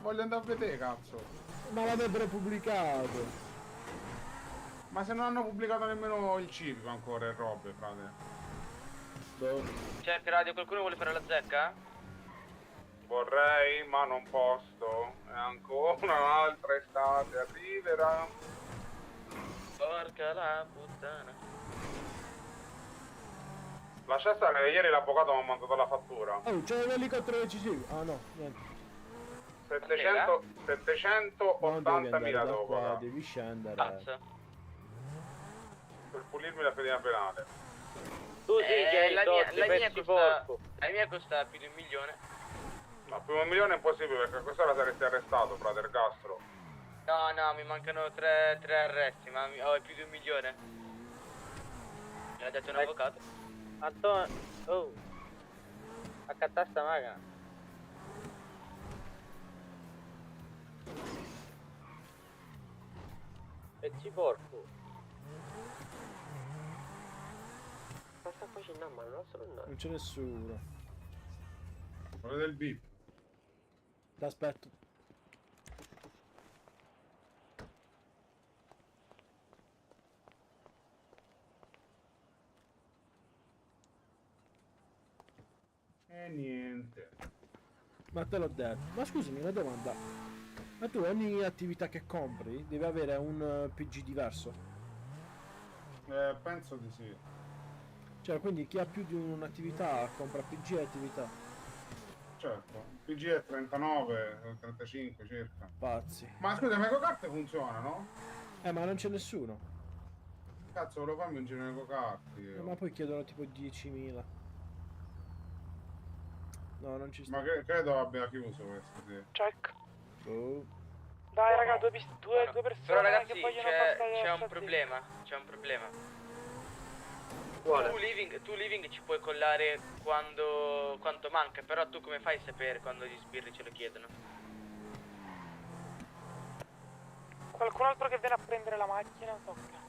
S11: Voglio andare a vedere, cazzo.
S6: Ma l'avrebbero pubblicato.
S11: Ma se non hanno pubblicato nemmeno il civico ancora e robe, frate.
S8: Cerca radio, qualcuno vuole fare la zecca?
S11: Vorrei, ma non posso. E ancora un'altra estate arriverà.
S8: Porca la puttana.
S11: Lascia stare che ieri l'avvocato mi ha mandato la fattura.
S6: Oh, c'è l'elicottero decisivo. Ah no, niente.
S11: 780.000 dopo.
S6: Qua, devi scendere.
S8: Cazzo.
S11: Per pulirmi la fedina penale.
S8: Tu sì che hai la mia costa più di 1 milione.
S11: Ma più di 1 milione è impossibile perché a quest'ora saresti arrestato, frate Ergastro.
S8: No, mi mancano 3 arresti, ma ho più di 1 milione. Me l'ha detto un avvocato.
S17: Antonio, oh, accattare sta macchina. E ci porco. Ma sta facendo, ma non so no.
S6: Non c'è nessuno.
S11: Volete il bip?
S6: T'aspetto.
S11: E niente.
S6: Ma te l'ho detto. Ma scusami, una domanda. Ma tu ogni attività che compri deve avere un PG diverso?
S11: Penso di sì.
S6: Cioè, quindi chi ha più di un'attività compra PG e attività.
S11: Certo, il PG è 39, 35 circa.
S6: Pazzi.
S11: Ma scusa, le carte funzionano?
S6: Ma non c'è nessuno.
S11: Cazzo, volevo farmi un giro di go-kart.
S6: Ma poi chiedono tipo 10.000. No, non ci sta.
S11: Ma credo abbia chiuso questo, sì.
S7: Check.
S6: Oh.
S7: Dai, raga, due persone
S8: Però ragazzi
S7: che vogliono
S8: c'è un problema. C'è un problema. Tu living ci puoi collare quanto manca, però tu come fai a sapere quando gli sbirri ce lo chiedono?
S7: Qualcun altro che viene a prendere la macchina? Tocca.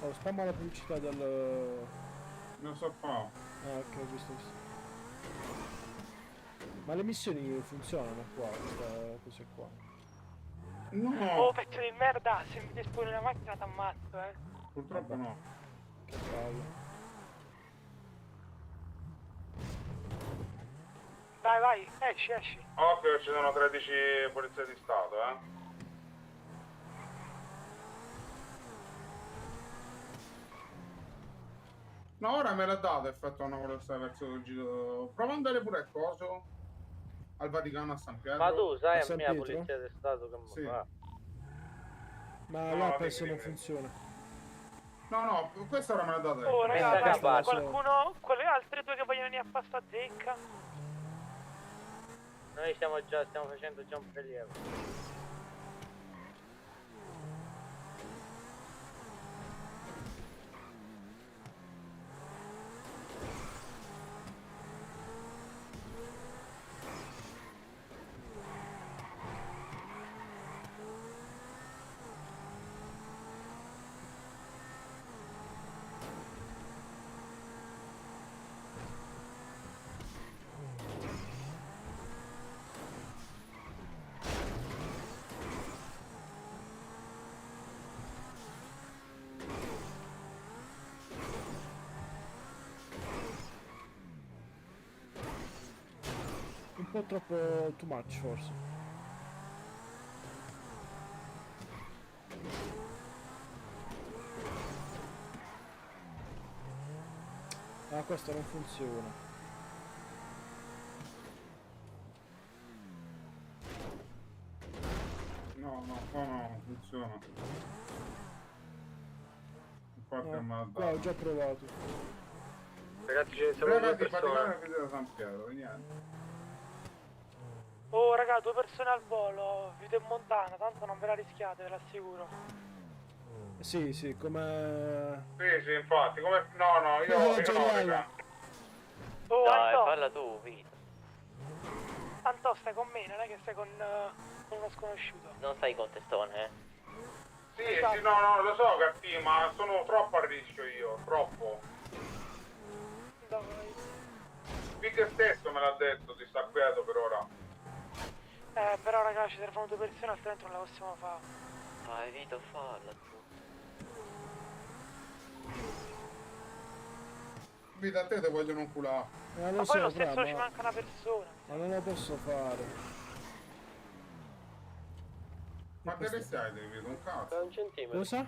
S6: Oh, spamma la pubblicità del...
S11: Non so fa.
S6: Ah, ok, ho visto. Ma le missioni funzionano qua, queste cose qua.
S11: No!
S7: Oh, pezzo di merda, se mi espone una macchina t'ammazzo,
S11: Purtroppo no.
S6: Che palle.
S7: Vai, esci.
S11: Occhio, ci sono 13 polizie di Stato, No, ora me l'ha dato effetto una velocità verso il giro. Prova ad andare pure a coso. Al Vaticano a San Pietro.
S17: Ma tu sai
S6: A
S17: a
S6: San
S17: me la
S6: Pietro?
S17: polizia di Stato che
S11: Sì.
S17: mi fa?
S6: Ma
S11: No,
S6: là
S11: no,
S6: penso non
S11: dimmi.
S6: funziona.
S11: No, questa ora me l'ha data.
S7: Oh,
S17: Questa
S7: ragazzi,
S17: capace.
S7: qualcuno, quelle altre due che vogliono venire a fare sta zecca?
S17: Noi stiamo facendo già un prelievo.
S6: po' troppo too much forse. Ah, questo non funziona.
S11: No, non funziona. Infatti
S6: No,
S11: non
S6: qua ho già provato.
S1: Ragazzi, ce ne sono due
S11: Ragazzi, fate
S1: persone.
S11: la video da San Pietro, niente.
S7: Oh raga, 2 persone al volo, Vito in Montana, tanto non ve la rischiate, ve l'assicuro.
S6: Sì, come...
S11: Sì, infatti, come... No, io no, raga.
S7: Oh,
S10: Dai,
S7: Anto,
S10: parla tu, Vito.
S7: Anto, stai con me, non è che stai con uno sconosciuto.
S10: Non stai con testone,
S11: Sì, no, lo so Gatti, ma sono troppo a rischio io, troppo. Big stesso me l'ha detto, ti sta quieto per ora.
S7: Però raga, ci servono 2 persone, altrimenti non la possiamo fare.
S10: Vai, Vito, falla tu.
S11: Vita, a te vogliono un culà.
S6: lo
S7: Ma
S6: so,
S7: poi lo stesso
S6: bravo,
S7: ci manca una persona.
S6: ma non lo posso fare.
S11: Quanti arresti hai, David? Un cazzo.
S12: Un centimetro.
S6: Cosa?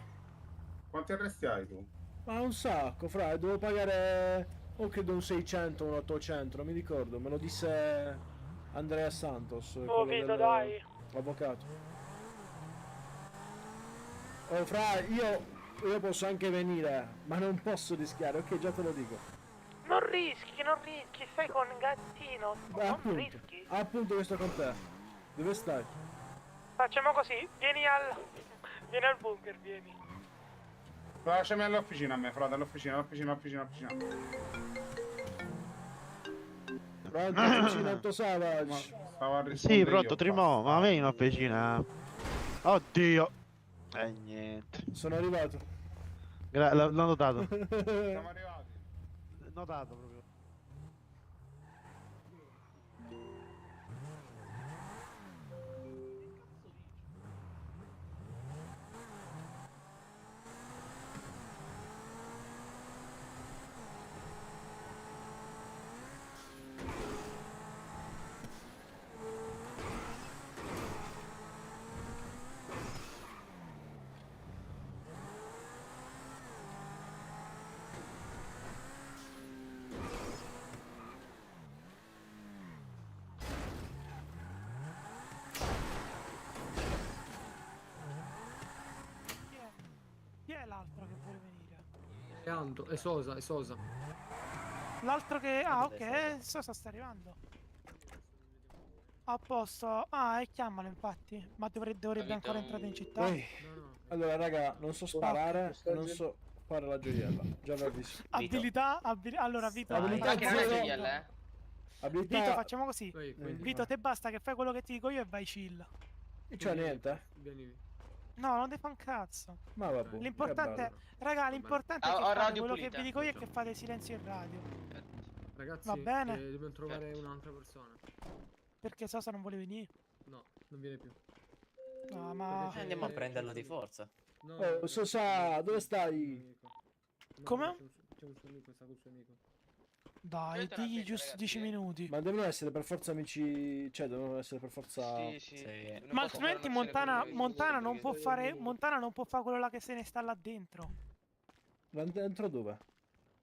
S11: Quanti arresti hai tu?
S6: Ma un sacco, fra, devo pagare o credo un 600 o un 800, non mi ricordo, me lo disse Andrea Santos,
S7: Oh Vito, dai.
S6: l'avvocato. Oh fra, io posso anche venire, ma non posso rischiare, ok, già te lo dico.
S7: Non rischi, stai con Gattino, non rischi.
S6: Appunto che sto con te. Dove stai?
S7: Facciamo così, vieni al bunker, vieni.
S11: Lasciami all'officina a me, frate, all'officina.
S6: Pronto, Cinetto Savage.
S11: Stavo a
S5: Sì, pronto, Trimo, ma vieni un'officina. Oddio. Niente.
S6: Sono arrivato.
S5: L'ho notato.
S11: Siamo arrivati.
S5: Notato proprio.
S7: Chi è l'altro che vuole venire?
S1: È Anto, è Sosa.
S7: L'altro che... Ah, ok, Sosa sta arrivando. A posto. Ah, e chiamalo infatti. Ma dovrebbe ancora entrare in città.
S6: Poi, allora raga, non so sparare, non so fare la gioiella. Già l'ho visto.
S7: Abilità, allora Vito,
S6: Abilità
S7: Vito,
S6: zero. Abilità...
S7: facciamo così. Vito, te basta che fai quello che ti dico io e vai chill.
S6: C'è niente?
S1: Vieni.
S7: No, non devi fare un cazzo.
S6: Ma vabbè.
S7: L'importante, raga, l'importante è che fate quello che vi dico io e che fate silenzio in radio.
S1: Ragazzi,
S7: Va bene?
S1: dobbiamo trovare un'altra persona.
S7: Perché Sosa non vuole venire?
S1: No, non viene più.
S7: No, ma...
S10: Andiamo a prenderlo di forza.
S1: No,
S6: Oh, Sosa, dove stai?
S7: Come?
S1: C'è un suo amico, sta col suo amico.
S7: Dai, digli giusto 10 minuti.
S6: Ma devono essere per forza amici, cioè devono essere per forza...
S10: Sì.
S7: Ma altrimenti Montana non può fare quello là che se ne sta là dentro.
S6: Dentro dove?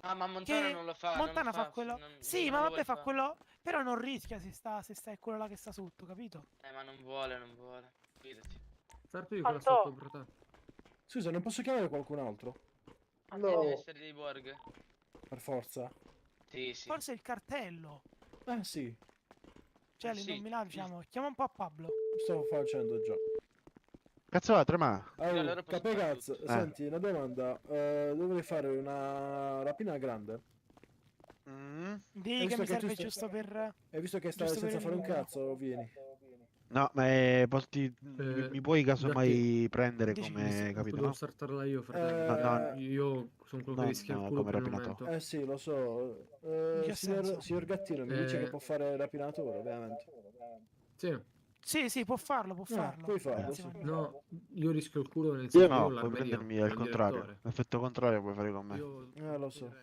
S18: Ah, ma Montana
S7: Che
S18: non lo fa.
S7: Montana
S18: non
S7: fa quello. Sì,
S18: non
S7: ma
S18: lo
S7: vabbè,
S18: vuole
S7: fa
S18: fare.
S7: quello. Però non rischia se sta è quello là che sta sotto, capito?
S18: Ma non vuole. Fidati.
S1: Sarto io quello
S7: Anto.
S1: sotto per te.
S6: Scusa, non posso chiamare qualcun altro?
S18: Deve essere di Borg.
S6: Per forza?
S18: Sì.
S7: Forse il cartello.
S6: Sì.
S7: Cioè,
S18: Sì.
S7: l'inominato, diciamo. Chiama un po' a Pablo.
S6: Stavo facendo già.
S5: Cazzo va, Trema?
S6: Allora, Capegaz, senti, una domanda. Dovrei fare una rapina grande?
S7: Dì che mi serve giusto per...
S6: E visto che stai
S7: giusto per
S6: senza
S7: il
S6: fare un
S7: numero.
S6: cazzo, vieni.
S5: No, ma mi puoi casomai prendere come capito?
S1: Devo startarla io, fratello.
S5: No.
S1: Io sono quello che rischia il culo
S5: come
S1: per il
S5: rapinato.
S1: momento.
S6: Sì, lo so.
S7: che senso?
S6: Signor Gattino mi dice che può fare rapinatore, ovviamente.
S1: Sì,
S7: può farlo.
S6: puoi farlo, sì.
S1: No, io rischio il culo nel
S5: Io
S1: senso
S5: no,
S1: che
S5: puoi prendermi al contrario. L'effetto contrario puoi fare con me.
S6: Lo so.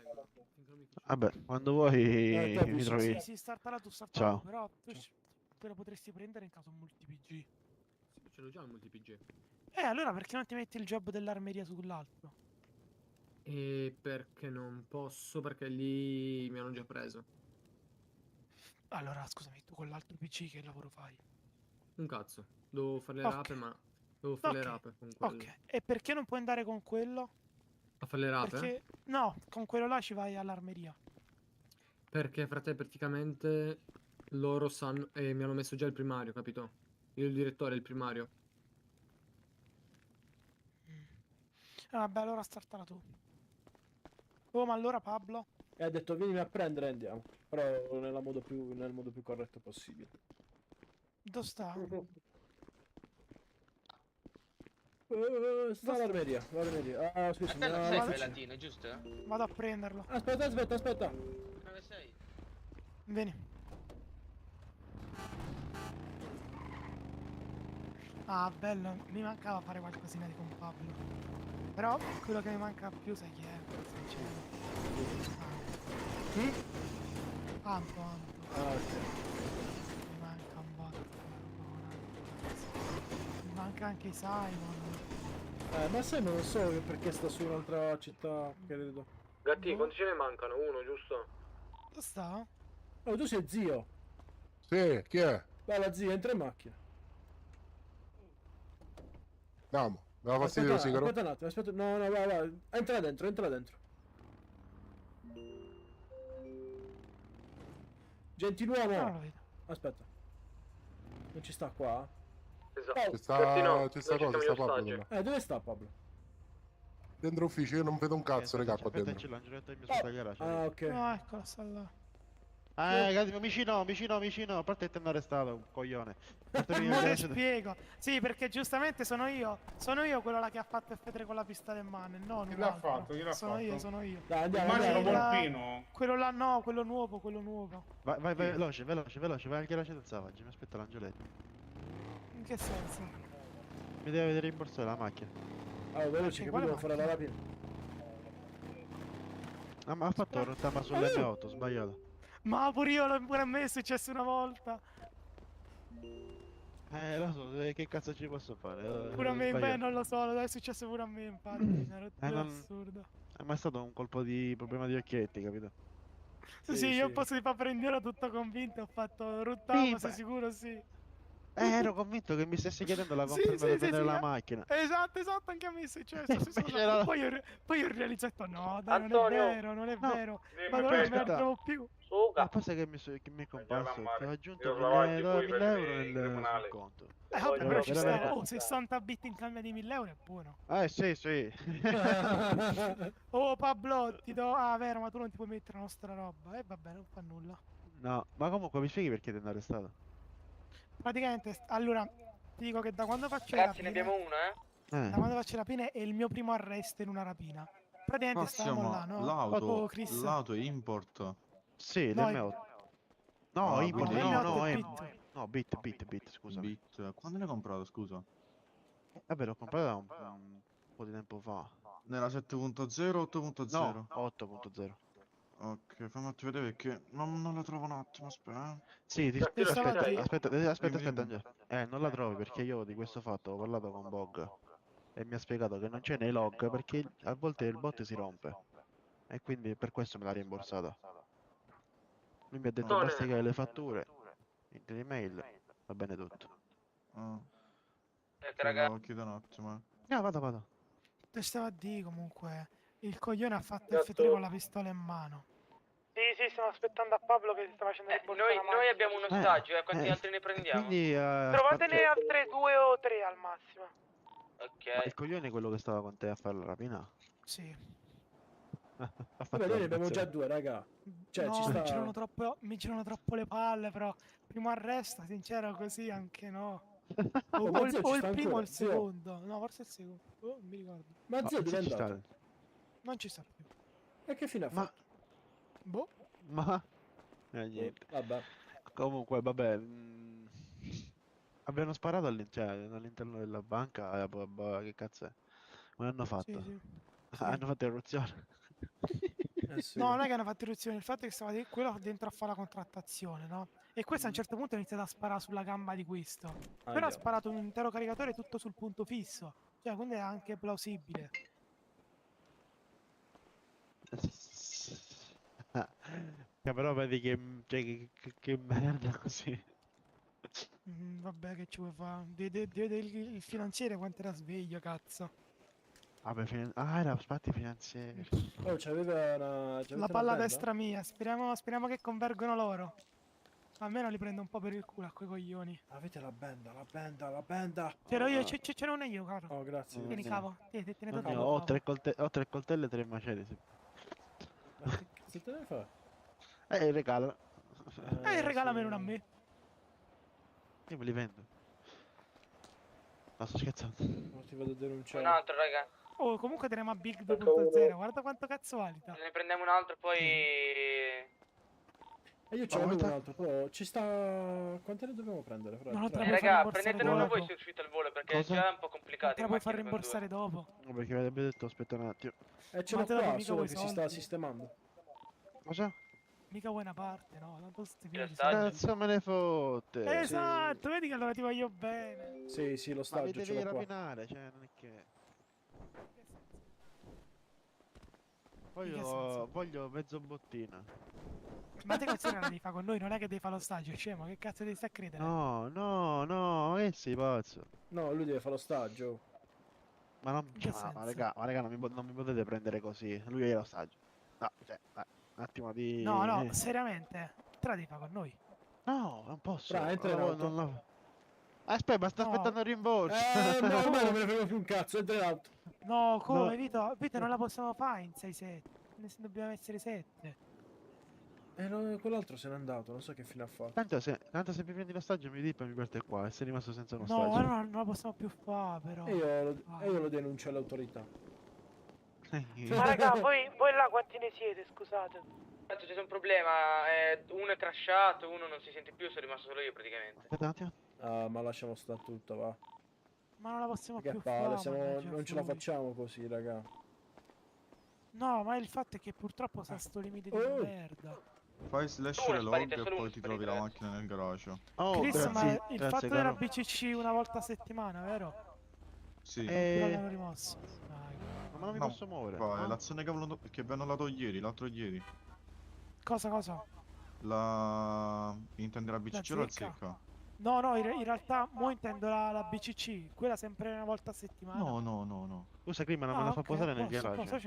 S5: Vabbè, quando vuoi mi trovi.
S7: Sì, startala tu,
S5: Ciao.
S7: però te lo potresti prendere in caso multi-PG.
S1: Sì, ce l'ho già il multi-PG.
S7: Allora perché non ti metti il job dell'armeria sull'altro?
S1: E perché non posso? Perché lì mi hanno già preso.
S7: Allora, scusami, tu con l'altro PC che lavoro fai?
S1: Un cazzo. Devo fare le
S7: Ok.
S1: rape, ma devo fare le
S7: Ok,
S1: rape con quello.
S7: Ok, e perché non puoi andare con quello?
S1: A fare le rape?
S7: Perché... No, con quello là ci vai all'armeria.
S1: Perché, frate, praticamente loro sanno e mi hanno messo già il primario, capito? Io il direttore, il primario.
S7: Vabbè, allora startala tu. Oh, ma allora Pablo?
S6: E ha detto vienimi a prendere e andiamo. Però nel modo più corretto possibile.
S7: Dove sta?
S6: Sta all'armeria, l'armeria. Ah, scusa,
S18: A te non sei quel latino, giusto?
S7: Vado a prenderlo.
S6: Aspetta.
S18: Dove sei?
S7: Vieni. Ah, bello, mi mancava fare qualcosina di con Pablo. Però quello che mi manca più sai chi è, sincero. Anto.
S6: Ah, ok.
S7: Mi manca un botto. Mi manca anche Simon.
S6: Ma sai, non so perché sta su un'altra città, credo.
S1: Gatti, quanti ce ne mancano? Uno, giusto?
S7: Dove sta?
S6: Oh, tu sei zio.
S3: Sì, chi è?
S6: Vai la zia, entra in macchina.
S3: Andiamo. Me la fastidio sigaro?
S6: Aspetta un attimo, aspetta. No, vai. Entra dentro. Gentiluomo. Aspetta. Non ci sta qua?
S1: Esatto.
S3: C'è sta cosa, sta Pablo là.
S6: Dove sta Pablo?
S3: Dentro ufficio, io non vedo un cazzo, raga, qua dentro.
S5: C'è l'angioletto del mio sottogarage.
S6: Ah, ok.
S7: No, eccola, sta là.
S5: Vicino, a parte che ti hanno arrestato, un coglione.
S7: Non ti spiego. Sì, perché giustamente sono io quello là che ha fatto F3 con la pistola in mano, non
S11: Chi l'ha
S7: un altro.
S11: fatto? Chi l'ha
S7: Sono
S11: fatto?
S7: io.
S6: Dai, andiamo.
S11: Immagino
S7: Quella-
S11: Volpino.
S7: Quello là no, quello nuovo.
S5: Vai, veloce, vai al garage del Savage, mi aspetta l'angioletto.
S7: In che senso?
S5: Mi deve vedere rimborsare la macchina.
S6: Allora, veloce, che poi devo fare la rapina.
S5: Ah, ma ha fatto rottama sull'M8, ho sbagliato.
S7: Ma pure a me è successo una volta.
S5: Lo so, che cazzo ci posso fare?
S7: Pure a me,
S5: Sbagliato.
S7: beh, non lo so, è successo pure a me, infatti. Mi ha rotto assurdo.
S5: Ma è stato un colpo di problema di occhietti, capito?
S7: Sì, io posso di papà ero tutto convinto, ho fatto ruttavo, sei sicuro sì.
S5: Ero convinto che mi stessi chiedendo la conferma per prendere la macchina.
S7: Esatto, anche a me è successo.
S5: c'era-
S7: Poi ho realizzato, no, dai,
S1: Antonio!
S7: non è
S5: No.
S7: vero. Ma allora non me la trovo più.
S5: Ma poi sai che mi è comparso? Che ho aggiunto
S11: Io davanti
S5: 1000
S11: poi per
S5: euro
S11: il
S5: sul
S11: tribunale.
S5: conto.
S7: Vabbè, però ci sta.
S5: veramente.
S7: Oh, 60 bit in cambio di 1000 euro è buono.
S5: Sì.
S7: Oh, Pablo, ti do... Ah, vero, ma tu non ti puoi mettere la nostra roba. Vabbè, non fa nulla.
S5: No, ma comunque mi spieghi perché ti hanno arrestato?
S7: Praticamente, allora, ti dico che da quando faccio
S8: Ragazzi, ne
S7: le rapine...
S8: abbiamo una,
S7: Da quando faccio le rapine è il mio primo arresto in una rapina. Praticamente stavamo là, no? Oh, Chris.
S20: L'auto è import.
S5: Sì,
S7: No,
S5: l'M8. No,
S20: Ah,
S5: import,
S20: quindi
S5: no, bit, scusa.
S20: Bit. Quando l'hai comprato, scusa?
S5: Vabbè, l'ho comprato da un po' di tempo fa.
S20: Nella 7.0 o 8.0?
S5: No, 8.0
S20: Ok, fammi vedere perché non la trovo un attimo, aspetta.
S5: Sì,
S7: stava lì.
S5: aspetta,
S20: Dimmi.
S5: Angelo. Non la trovi perché io di questo fatto ho parlato con Bog e mi ha spiegato che non c'è nei log perché a volte il bot si rompe e quindi per questo me l'ha rimborsata. Lui mi ha detto basta che hai le fatture, l'email, va bene tutto.
S8: raga.
S20: Chiedo un attimo.
S5: No, vado.
S7: Te stavo a dire comunque, il coglione ha fatto F3 con la pistola in mano. Sì, stiamo aspettando a Pablo che si sta facendo il
S8: Noi abbiamo un ostaggio, quanti altri ne prendiamo?
S5: Quindi
S7: Trovatene altre 2 o 3 al massimo.
S5: ma
S8: Ok.
S5: il coglione è quello che stava con te a fare la rapina?
S7: Sì.
S5: Ha fatto
S6: Vabbè,
S5: la
S6: noi ne abbiamo già
S5: riparazione.
S6: 2, raga. Cioè,
S7: No,
S6: ci sta.
S7: mi girano troppo le palle, però. Primo arresto, sincero, così anche no.
S6: Oh, ma zio, ci
S7: O il
S6: sta
S7: primo o
S6: ancora,
S7: il
S6: zio.
S7: secondo. No, forse il secondo. Oh, non mi ricordo.
S6: Ma zio, dove è
S5: ci
S6: andato?
S5: sta.
S7: Non ci sta più.
S6: E che fine ha fatto?
S7: Boh.
S5: Ma niente.
S6: Vabbè.
S5: Comunque, vabbè. Abbiano sparato all'interno della banca. Che cazzo è? Come hanno fatto?
S7: Sì.
S5: Hanno fatto irruzione.
S6: Sì.
S7: No, non è che hanno fatto irruzione, il fatto è che stava quello dentro a fare la contrattazione, no? E questo a un certo punto ha iniziato a sparare sulla gamba di questo. Però ha
S6: Aia.
S7: sparato un intero caricatore tutto sul punto fisso. Cioè, quindi è anche plausibile.
S5: Però vedi che merda così.
S7: Vabbè, che ci vuoi fare? Devi vedere il finanziere quanto era sveglio, cazzo.
S5: Vabbè, era spatti finanziari.
S6: Oh, c'aveva
S7: La palla a destra mia, speriamo che convergono loro. Almeno li prendo un po' per il culo a quei coglioni.
S6: Avete la benda.
S7: C'ero io, c'ero una io, caro.
S6: Oh, grazie.
S7: Tieni, cavo. Tieni, te ne do
S5: Io ho 3 coltelli e 3 macete. Sì.
S6: Ma che cazzo te ne fa?
S5: Regala.
S7: Regalamelo a me.
S5: Io me li vendo. No, sto scherzando.
S6: Non ti vado a denunciare.
S8: Un altro, raga.
S7: Oh, comunque teniamo a Big 2.0. Guarda quanto cazzo valita.
S8: Ne prendiamo un altro, poi...
S6: E io c'ho un altro, però ci sta... Quante ne dobbiamo prendere? Fra?
S7: No, no,
S8: raga, prendetelo voi se uscite al volo, perché
S5: Cosa?
S8: già è un po' complicato.
S7: Te la puoi far rimborsare dopo.
S5: No, perché mi avrebbe detto aspetta un attimo.
S6: Ce
S7: Ma
S6: l'ho
S7: te la
S6: qua,
S7: mica
S6: solo
S7: vuoi
S6: che si sta
S7: soldi?
S6: sistemando.
S5: Cosa?
S7: Mica vuoi una parte, no? Tanto sti piedi.
S5: Cazzo me ne fotte.
S7: Esatto, vedi che allora ti voglio bene.
S6: Sì, lo
S5: Ma
S6: stagio
S5: mi
S6: ce
S5: devi
S6: l'ho qua.
S5: rapinare, cioè non è che...
S7: In che senso?
S5: Voglio mezzo bottino.
S7: Ma te considera la devi fare con noi, non è che devi fare lo stagio, scemo, che cazzo devi stare a credere?
S5: No, che sei pazzo?
S6: No, lui deve fare lo stagio.
S5: Ma non...
S7: che
S5: ma
S7: senso?
S5: raga, non mi potete prendere così. Lui è lo stagio. No, cioè, dai, un attimo di...
S7: No, seriamente, te la devi fare con noi.
S5: No, non posso.
S6: Fra, entra in auto.
S5: Aspetta, ma sto aspettando il rimborso.
S6: No, ormai non me ne frega più un cazzo, entra in auto.
S7: No, come, Vito, non la possiamo fare in 6-7. Ne dobbiamo essere 7.
S6: No, quell'altro se n'è andato, non so che fine ha fatto.
S5: Tanto se mi prendi lo stagio mi dippa e mi parte qua e sei rimasto senza uno
S7: No,
S5: stagio.
S7: ora non la possiamo più fare, però.
S6: E io lo denuncio alle autorità.
S7: Ma raga, voi là quanti ne siete, scusate?
S8: Tanto c'è un problema, uno è crashato, uno non si sente più, sono rimasto solo io praticamente.
S5: Aspetta un attimo.
S6: Ah, ma lasciamo stare tutto, va.
S7: Ma non la possiamo
S6: Che
S7: più
S6: palle,
S7: fare.
S6: non ce la facciamo così, raga.
S7: No, ma il fatto è che purtroppo sta sto limite di merda.
S15: Fai slash relog e poi ti trovi la macchina nel garage.
S5: Oh,
S7: Chris, ma il
S5: grazie,
S7: fatto
S5: caro.
S7: della BCC una volta a settimana, vero?
S15: Sì.
S7: Però l'hanno rimosso.
S5: Ma non mi
S15: No,
S5: posso muovere.
S15: qua è
S5: no?
S15: l'azione che vi hanno dato ieri, l'altro ieri.
S7: Cosa?
S15: Intendi la BCC o la zecca?
S7: No, in realtà mo intendo la BCC, quella sempre una volta a settimana.
S15: No.
S5: Scusa, Clima, non me la fa posare nel garage.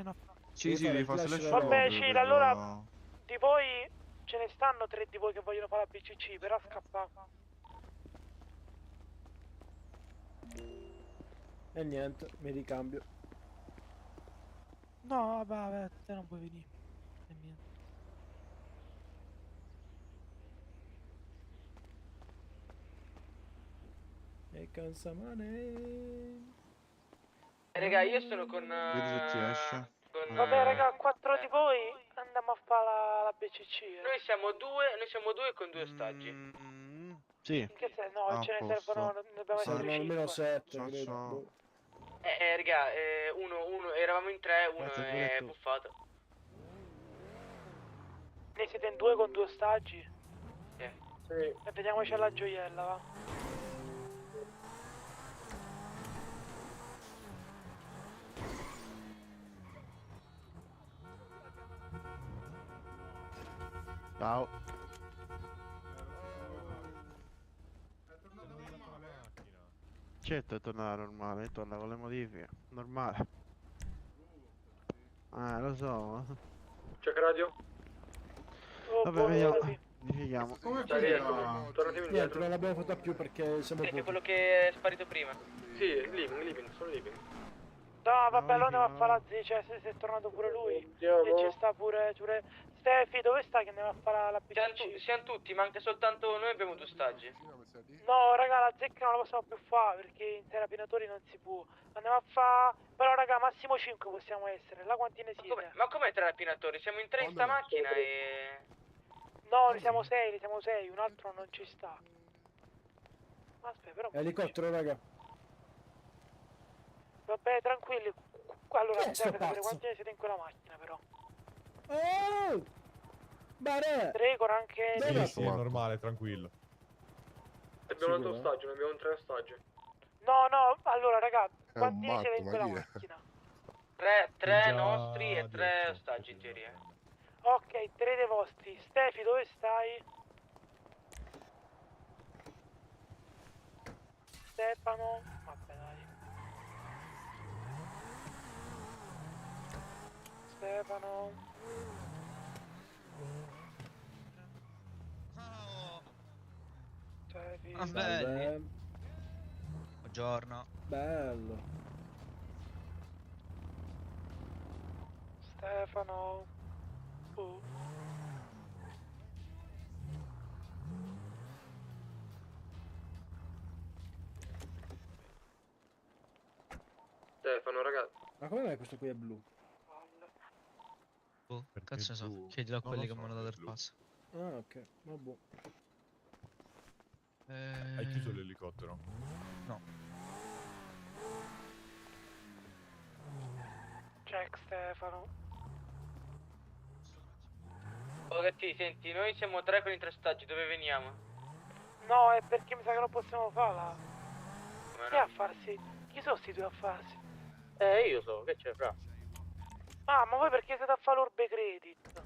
S15: Sì, devi fare slash relog.
S7: Vabbè, Cil, allora di voi ce ne stanno 3 di voi che vogliono fare la BCC, però scappa.
S6: E niente, mi ricambio.
S7: No, vabbè, te non puoi venire. E niente.
S6: E cansamane.
S8: Raga, io sono con...
S15: Vedi se ti esce.
S7: Vabbè, raga, 4 di voi andiamo a fare la BCC.
S8: Noi siamo due con 2 ostaggi.
S5: Sì.
S7: Che se no,
S15: Ah,
S7: ce ne
S15: posto.
S7: servono, dobbiamo
S6: Saranno
S7: essere
S6: almeno
S7: 5.
S6: 7,
S15: Ciao,
S6: credo.
S15: ciao.
S8: Raga, uno, eravamo in 3, uno
S5: Grazie,
S8: è
S5: Giulietto.
S8: buffato.
S7: Ne siete in 2 con 2 ostaggi?
S8: Sì.
S7: E vediamoci alla gioiella, va.
S5: Ciao. Certo è tornata normale, torna con le modifiche. Normale. Lo so.
S11: Check radio?
S5: Vabbè, vediamo. Verifichiamo.
S11: Come
S6: Niente, non l'abbiamo fatta più perché siamo
S8: Che è
S6: pochi.
S8: quello che è sparito prima.
S11: Sì, living, sono living.
S7: No, vabbè, allora andiamo a fare la Z, cioè se è tornato pure lui. E ci sta pure... Stefi, dove stai che andiamo a fare la BCC?
S8: Siamo tutti, manca soltanto noi abbiamo 2 ostaggi.
S7: No, raga, la zecca non la possiamo più fare perché in terapinatori non si può. Andiamo a fare... Però, raga, massimo 5 possiamo essere. Là quanti ne siete?
S8: Ma com'è 3 rapinatori? Siamo in 3 in sta macchina e...
S7: No, ne siamo 6, un altro non ci sta. Ma aspetta, però...
S6: Elicottero, raga.
S7: Vabbè, tranquilli. Allora,
S6: Chi è sto
S7: bisogna sapere
S6: pazzo?
S7: quanti ne siete in quella macchina, però.
S6: Oh! Bare!
S7: Gregor anche...
S20: Sì, sì, è normale, tranquillo.
S1: Abbiamo un altro ostaggio, ne abbiamo 3 ostaggi.
S7: No, no, allora raga,
S3: È un
S7: quanti siete in
S3: matto,
S7: quella
S3: ma chi è?
S7: macchina?
S8: 3
S20: Già
S8: nostri e 3
S20: dietro.
S8: ostaggi in teoria.
S7: Ok, 3 dei vostri. Stefi, dove stai? Stefano? Vabbè dai. Stefano? Stefi?
S6: Salve.
S9: Buongiorno.
S6: Bello.
S7: Stefano?
S1: Stefano, ragazzi.
S6: Ma come mai questo qui è blu?
S9: Oh,
S20: Perché
S9: cazzo ne so,
S20: tu-
S9: chiedilo a
S20: non
S9: quelli
S20: lo
S9: che mi
S20: so,
S9: hanno dato
S20: è
S9: il
S20: blu.
S9: pass.
S6: Ah, ok, vabbè.
S20: Hai chiuso l'elicottero?
S9: No.
S7: Check Stefano.
S8: Ok, senti, noi siamo 3 con i 3 ostaggi, dove veniamo?
S7: No, è perché mi sa che non possiamo farla.
S8: Come
S7: Chi è a farsi? Chi sono sti due a farsi?
S8: Io so, che c'è, fra?
S7: Ah, ma voi perché siete a fare l'Urbe Credit?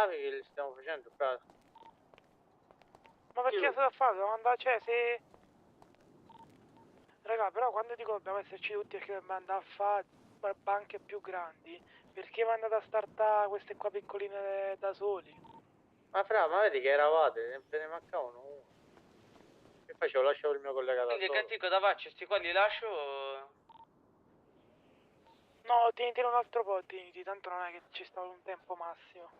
S8: Che li stiamo facendo, fra.
S7: Ma perché siete a fare? Dobbiamo andare, cioè, se... Raga, però quando dico dobbiamo esserci tutti perché dobbiamo andare a fare banche più grandi, perché mi andate a startare queste qua piccoline da soli?
S8: Ma fra, ma vedi che eravate, ne mancavano uno. Che facevo? Lasciavo il mio collega da solo. Quindi che dico, da faccio, sti qua li lascio...
S7: No, tienitene un altro po', tieniti, tanto non è che ci sta un tempo massimo.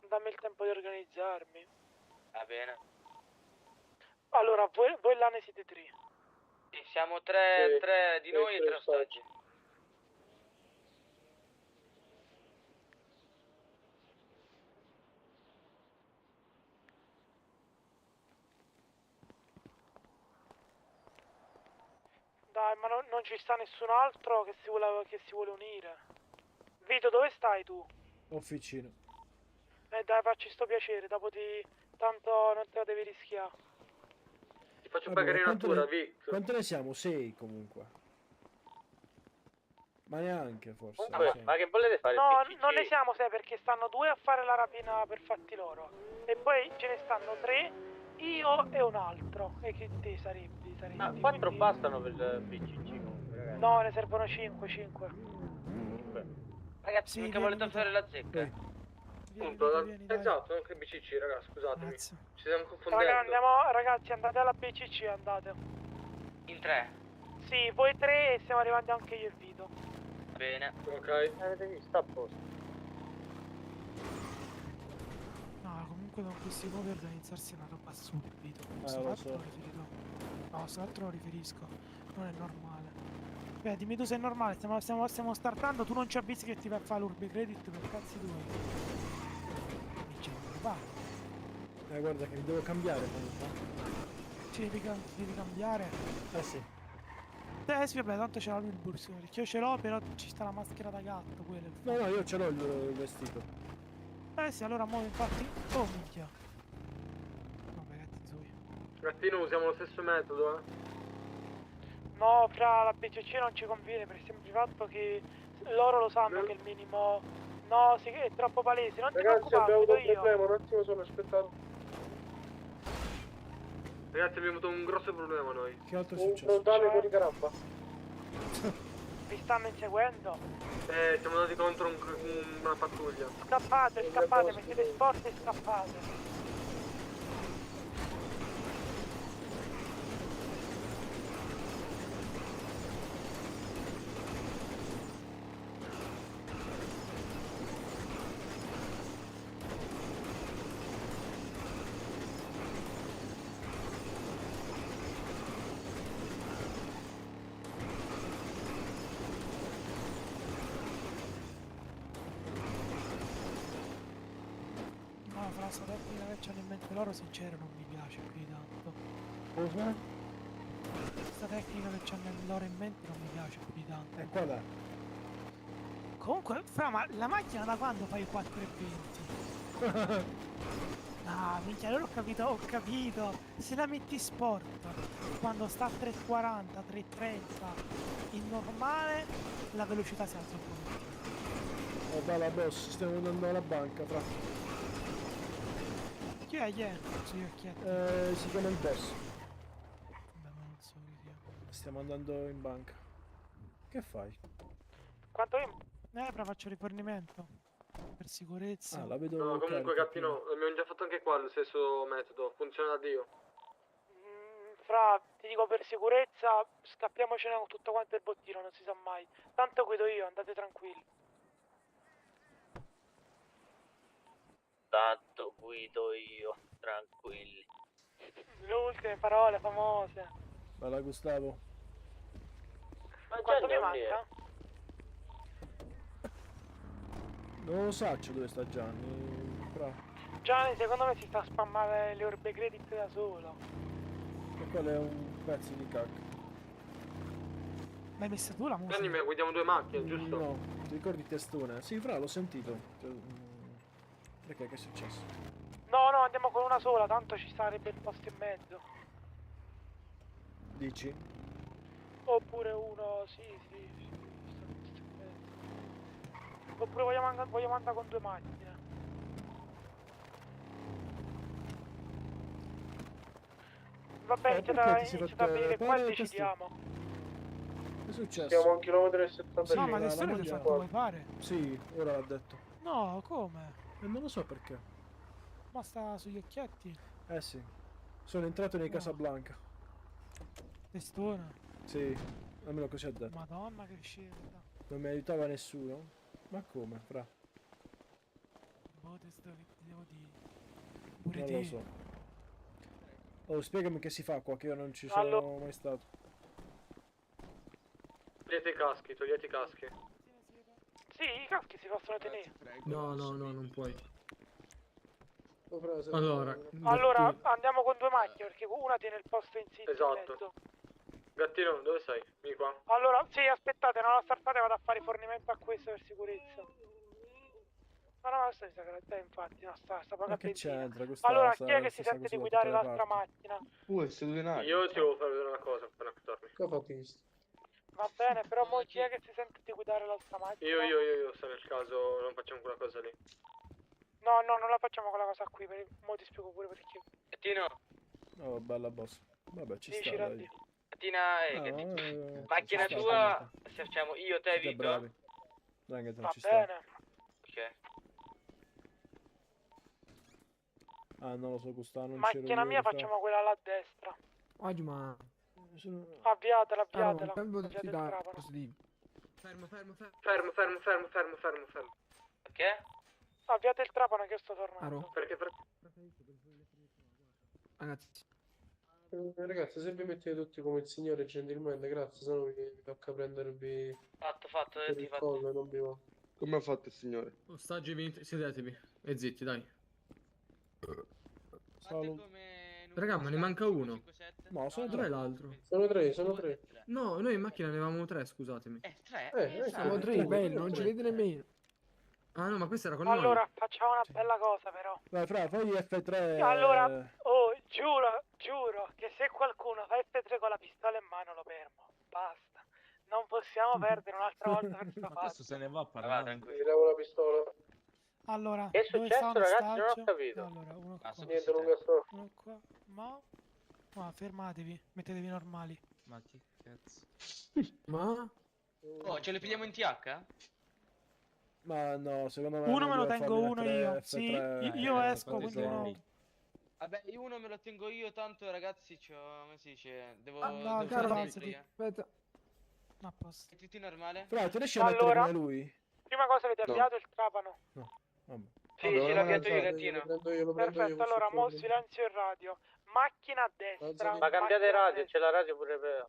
S7: Dammi il tempo di organizzarmi.
S8: Va bene.
S7: Allora, voi là ne siete 3.
S8: Sì, siamo 3 di noi e 3 ostaggi.
S7: Dai, ma non ci sta nessun altro che si vuole unire. Vito, dove stai tu?
S6: Officina.
S7: Dai, facci sto piacere, dopo ti... Tanto non te la devi rischiare.
S1: Ti faccio
S6: Vabbè,
S1: pagare in
S6: quanto
S1: natura,
S6: ne-
S1: Vic.
S6: Quante ne siamo? 6 comunque. Ma neanche forse.
S8: Vabbè,
S6: sì.
S8: ma che volete fare?
S7: No,
S8: il PCC?
S7: non ne siamo 6 perché stanno 2 a fare la rapina per fatti loro. E poi ce ne stanno 3, io e un altro. E che te sarebbe?
S8: Ah, 4 bastano per il PCC comunque, ragazzi.
S7: No, ne servono 5.
S8: Ragazzi,
S7: Sì,
S8: mica
S7: vieni,
S8: volete fare la zecca?
S1: Appunto, esatto, non che BCC, raga, scusatemi.
S7: Grazie.
S1: Ci stiamo confondendo.
S7: Ragazzi, andate alla BCC, andate.
S8: In 3.
S7: Sì, voi 3 e siamo arrivati anche io e Vito.
S8: Bene.
S1: Ok.
S8: Avete visto, a posto.
S7: No, comunque con questi nuovi organizzarsi è una roba assurda, Vito.
S6: Lo so.
S7: No, quest'altro lo riferisco. Non è normale. Beh, dimmi tu se è normale, stiamo startando, tu non ci avvisi che ti vai a fare l'Urbe Credit per cazzi tuoi.
S6: Guarda che mi devo cambiare comunque.
S7: Ci devi cambiare.
S6: Sì.
S7: Sì, vabbè, tanto ce l'ha lui il borsone. Perché io ce l'ho, però ci sta la maschera da gatto, quella.
S6: No, io ce l'ho il vestito.
S7: Sì, allora muovo infatti. Oh minchia. Vabbè, cazzi suoi.
S1: Gattino, usiamo lo stesso metodo,
S7: No, fra la BCC non ci conviene per il semplice fatto che loro lo sanno che il minimo... No, sì, che è troppo palese, non ti preoccupare, guido io.
S1: un attimo sono aspettato. Ragazzi, abbiamo avuto un grosso problema noi.
S6: Che altro è successo?
S1: Frontale con i carabba.
S7: Vi stanno inseguendo?
S1: Siamo andati contro una pattuglia.
S7: Scappate, mettete sport e scappate. No, fra sta tecnica che c'hanno in mente loro sincero non mi piace più di tanto.
S6: Cosa?
S7: questa tecnica che c'hanno loro in mente non mi piace più di tanto.
S6: E qual è?
S7: Comunque, fra, ma la macchina da quando fai 4,20? Ah, minchia, allora ho capito. Se la metti sport, quando sta a 3,40, 3,30, in normale, la velocità si alza un po'.
S6: Oh, bella boss, stiamo andando alla banca, fra.
S7: Chi è? Chi è? Sì, chi è?
S6: Si chiama il boss.
S7: Vabbè, ma non so chi sia.
S6: Stiamo andando in banca. Che fai?
S7: Quanto io? Però faccio rifornimento. Per sicurezza.
S6: Ah, la vedo.
S1: No, comunque
S6: carica,
S1: Gattino, abbiamo già fatto anche qua lo stesso metodo, funziona da Dio.
S7: Fra, ti dico per sicurezza, scappiamocene con tutto quanto il bottino, non si sa mai. Tanto guido io, andate tranquilli.
S18: Tanto guido io, tranquilli.
S7: Le ultime parole famose.
S6: Bella Gustavo.
S8: Ma
S7: Quanto
S8: Gianni
S7: mi
S8: è
S7: manca?
S6: Non lo so dove sta Gianni. Fra.
S7: Gianni, secondo me si sta a spammare le orbe credit da solo.
S6: E quello è un pezzo di cacca.
S7: Ma hai messa tu la musica?
S1: Gianni, guidiamo due macchine, giusto?
S6: No, ti ricordi testone? Sì, fra, l'ho sentito. Perché, che è successo?
S7: No, no, andiamo con una sola, tanto ci sarebbe il posto in mezzo.
S6: Dici?
S7: Oppure uno, sì. Oppure vogliamo andare con due macchine. Va bene, inizia a venire qua e decidiamo.
S6: Che è successo?
S11: Siamo a 1,70 km.
S7: No, ma adesso ne hai fatto come pare.
S6: Sì, ora l'ha detto.
S7: No, come?
S6: E non lo so perché.
S7: Ma sta sugli occhietti.
S6: Eh sì. Sono entrato nei Casablanca.
S7: Testona.
S6: Sì, almeno così ha detto.
S7: Madonna che scelta.
S6: Non mi aiutava nessuno? Ma come, fra?
S7: Boh, testo che ti devo dire. Pure
S6: Non
S7: te.
S6: lo so. Oh, spiegami che si fa qua, che io non ci sono mai stato.
S1: Togliete i caschi.
S7: Sì, i caschi si possono tenere.
S1: No, non puoi. Allora,
S7: Allora, andiamo con due macchine perché una tiene il posto in sito.
S1: Esatto. Gattino, dove sei? Vieni qua.
S7: Allora, sì, aspettate, non la startate, vado a fare rifornimento a questo per sicurezza. No, questa mi sa che la infatti, no, sta
S6: Ma
S7: pagando
S6: che
S7: benzina.
S6: c'entra? Questa
S7: Allora,
S6: sta
S7: chi è che si
S6: stessa
S7: sente
S6: cosa
S7: di
S6: da
S7: guidare
S6: tutte le
S7: l'altra
S6: parti.
S7: macchina?
S1: Io ti volevo far vedere una cosa appena accormi.
S3: Che ha fatto questo?
S7: Va bene, però mo chi è che si sente di guidare l'altra macchina?
S1: Io, se nel caso non facciamo quella cosa lì.
S7: No, non la facciamo quella cosa qui, mo ti spiego pure perché.
S8: Tino,
S6: Oh, bella boss. Vabbè, ci sta,
S7: Dici,
S6: dai.
S7: Randy.
S8: Tina, macchina
S6: ci sta,
S8: tua, se facciamo io, te,
S6: Siete
S8: Vito?
S6: bravi. Dai, che non
S7: Va
S6: ci sta.
S7: bene.
S8: Ok.
S6: Ah, non lo so, Gustavo, non c'ero
S7: Macchina
S6: io,
S7: mia
S6: fra.
S7: facciamo quella là a destra.
S1: Oggi ma...
S7: Avviatela,
S1: Allora,
S7: avviatela.
S1: cambio
S7: Avviate il
S1: da
S7: trapano.
S1: positivo. Fermo.
S8: Perché?
S7: Avviate il trapano che io sto tornando.
S1: Perché ragazzi,
S3: Ragazzi, se vi mettete tutti come il signore gentilmente, grazie, sennò vi tocca prendervi
S8: Fatto,
S3: per il collo, non vi va.
S15: Come ha fatto il signore?
S1: ostaggi vinti, sedetevi e zitti, dai. Raga, ma ne manca uno.
S6: No, sono
S1: Dov'è
S6: tre.
S1: l'altro?
S3: Sono tre.
S1: No, noi in macchina ne avevamo tre, scusatemi.
S3: Siamo
S1: tre, bello, non ci vede nemmeno. Ah no, ma questo era con noi.
S7: Allora, facciamo una bella cosa però.
S6: Vai, fra, fai F3.
S7: Allora, oh, giuro che se qualcuno fa F3 con la pistola in mano lo fermo. Basta. Non possiamo perdere un'altra volta questa fase.
S9: Adesso se ne va a parlare.
S3: Tiriamo la pistola.
S7: Allora,
S8: Che è
S7: dove
S8: successo,
S7: sta
S8: ragazzi? Non
S7: l'ostaggio?
S8: ho capito.
S7: Allora, uno qua.
S3: Niente, non so.
S7: Uno qua. Ma fermatevi, mettetevi normali.
S9: Ma che cazzo?
S1: Ma?
S8: Oh, ce le pigliamo in TH?
S6: Ma no, secondo me
S7: Uno
S6: è
S7: me lo
S6: meglio
S7: tengo
S6: farne
S7: uno
S6: tre,
S7: io.
S6: F3,
S7: Sì, io esco,
S9: quanti
S7: quindi
S9: sono?
S7: no.
S8: Vabbè, uno me lo tengo io, tanto ragazzi, come si dice, devo
S7: No,
S8: devo
S7: caro,
S8: fare
S7: avanzati.
S8: dentro io.
S1: Aspetta.
S7: A posto.
S8: È tutto normale?
S6: Fra, ti riesci a mettere
S7: Allora,
S6: come lui?
S7: prima cosa avete
S3: No.
S7: avviato il trapano.
S6: No, vabbè.
S8: Sì, l'ho avviato io, Gattino.
S3: Lo prendo io,
S7: Perfetto, allora mo
S3: questo
S7: silenzio il radio. Macchina a destra.
S3: Alzati.
S8: Ma cambiate
S7: macchina a
S8: radio,
S7: destra.
S8: c'è la radio pure per...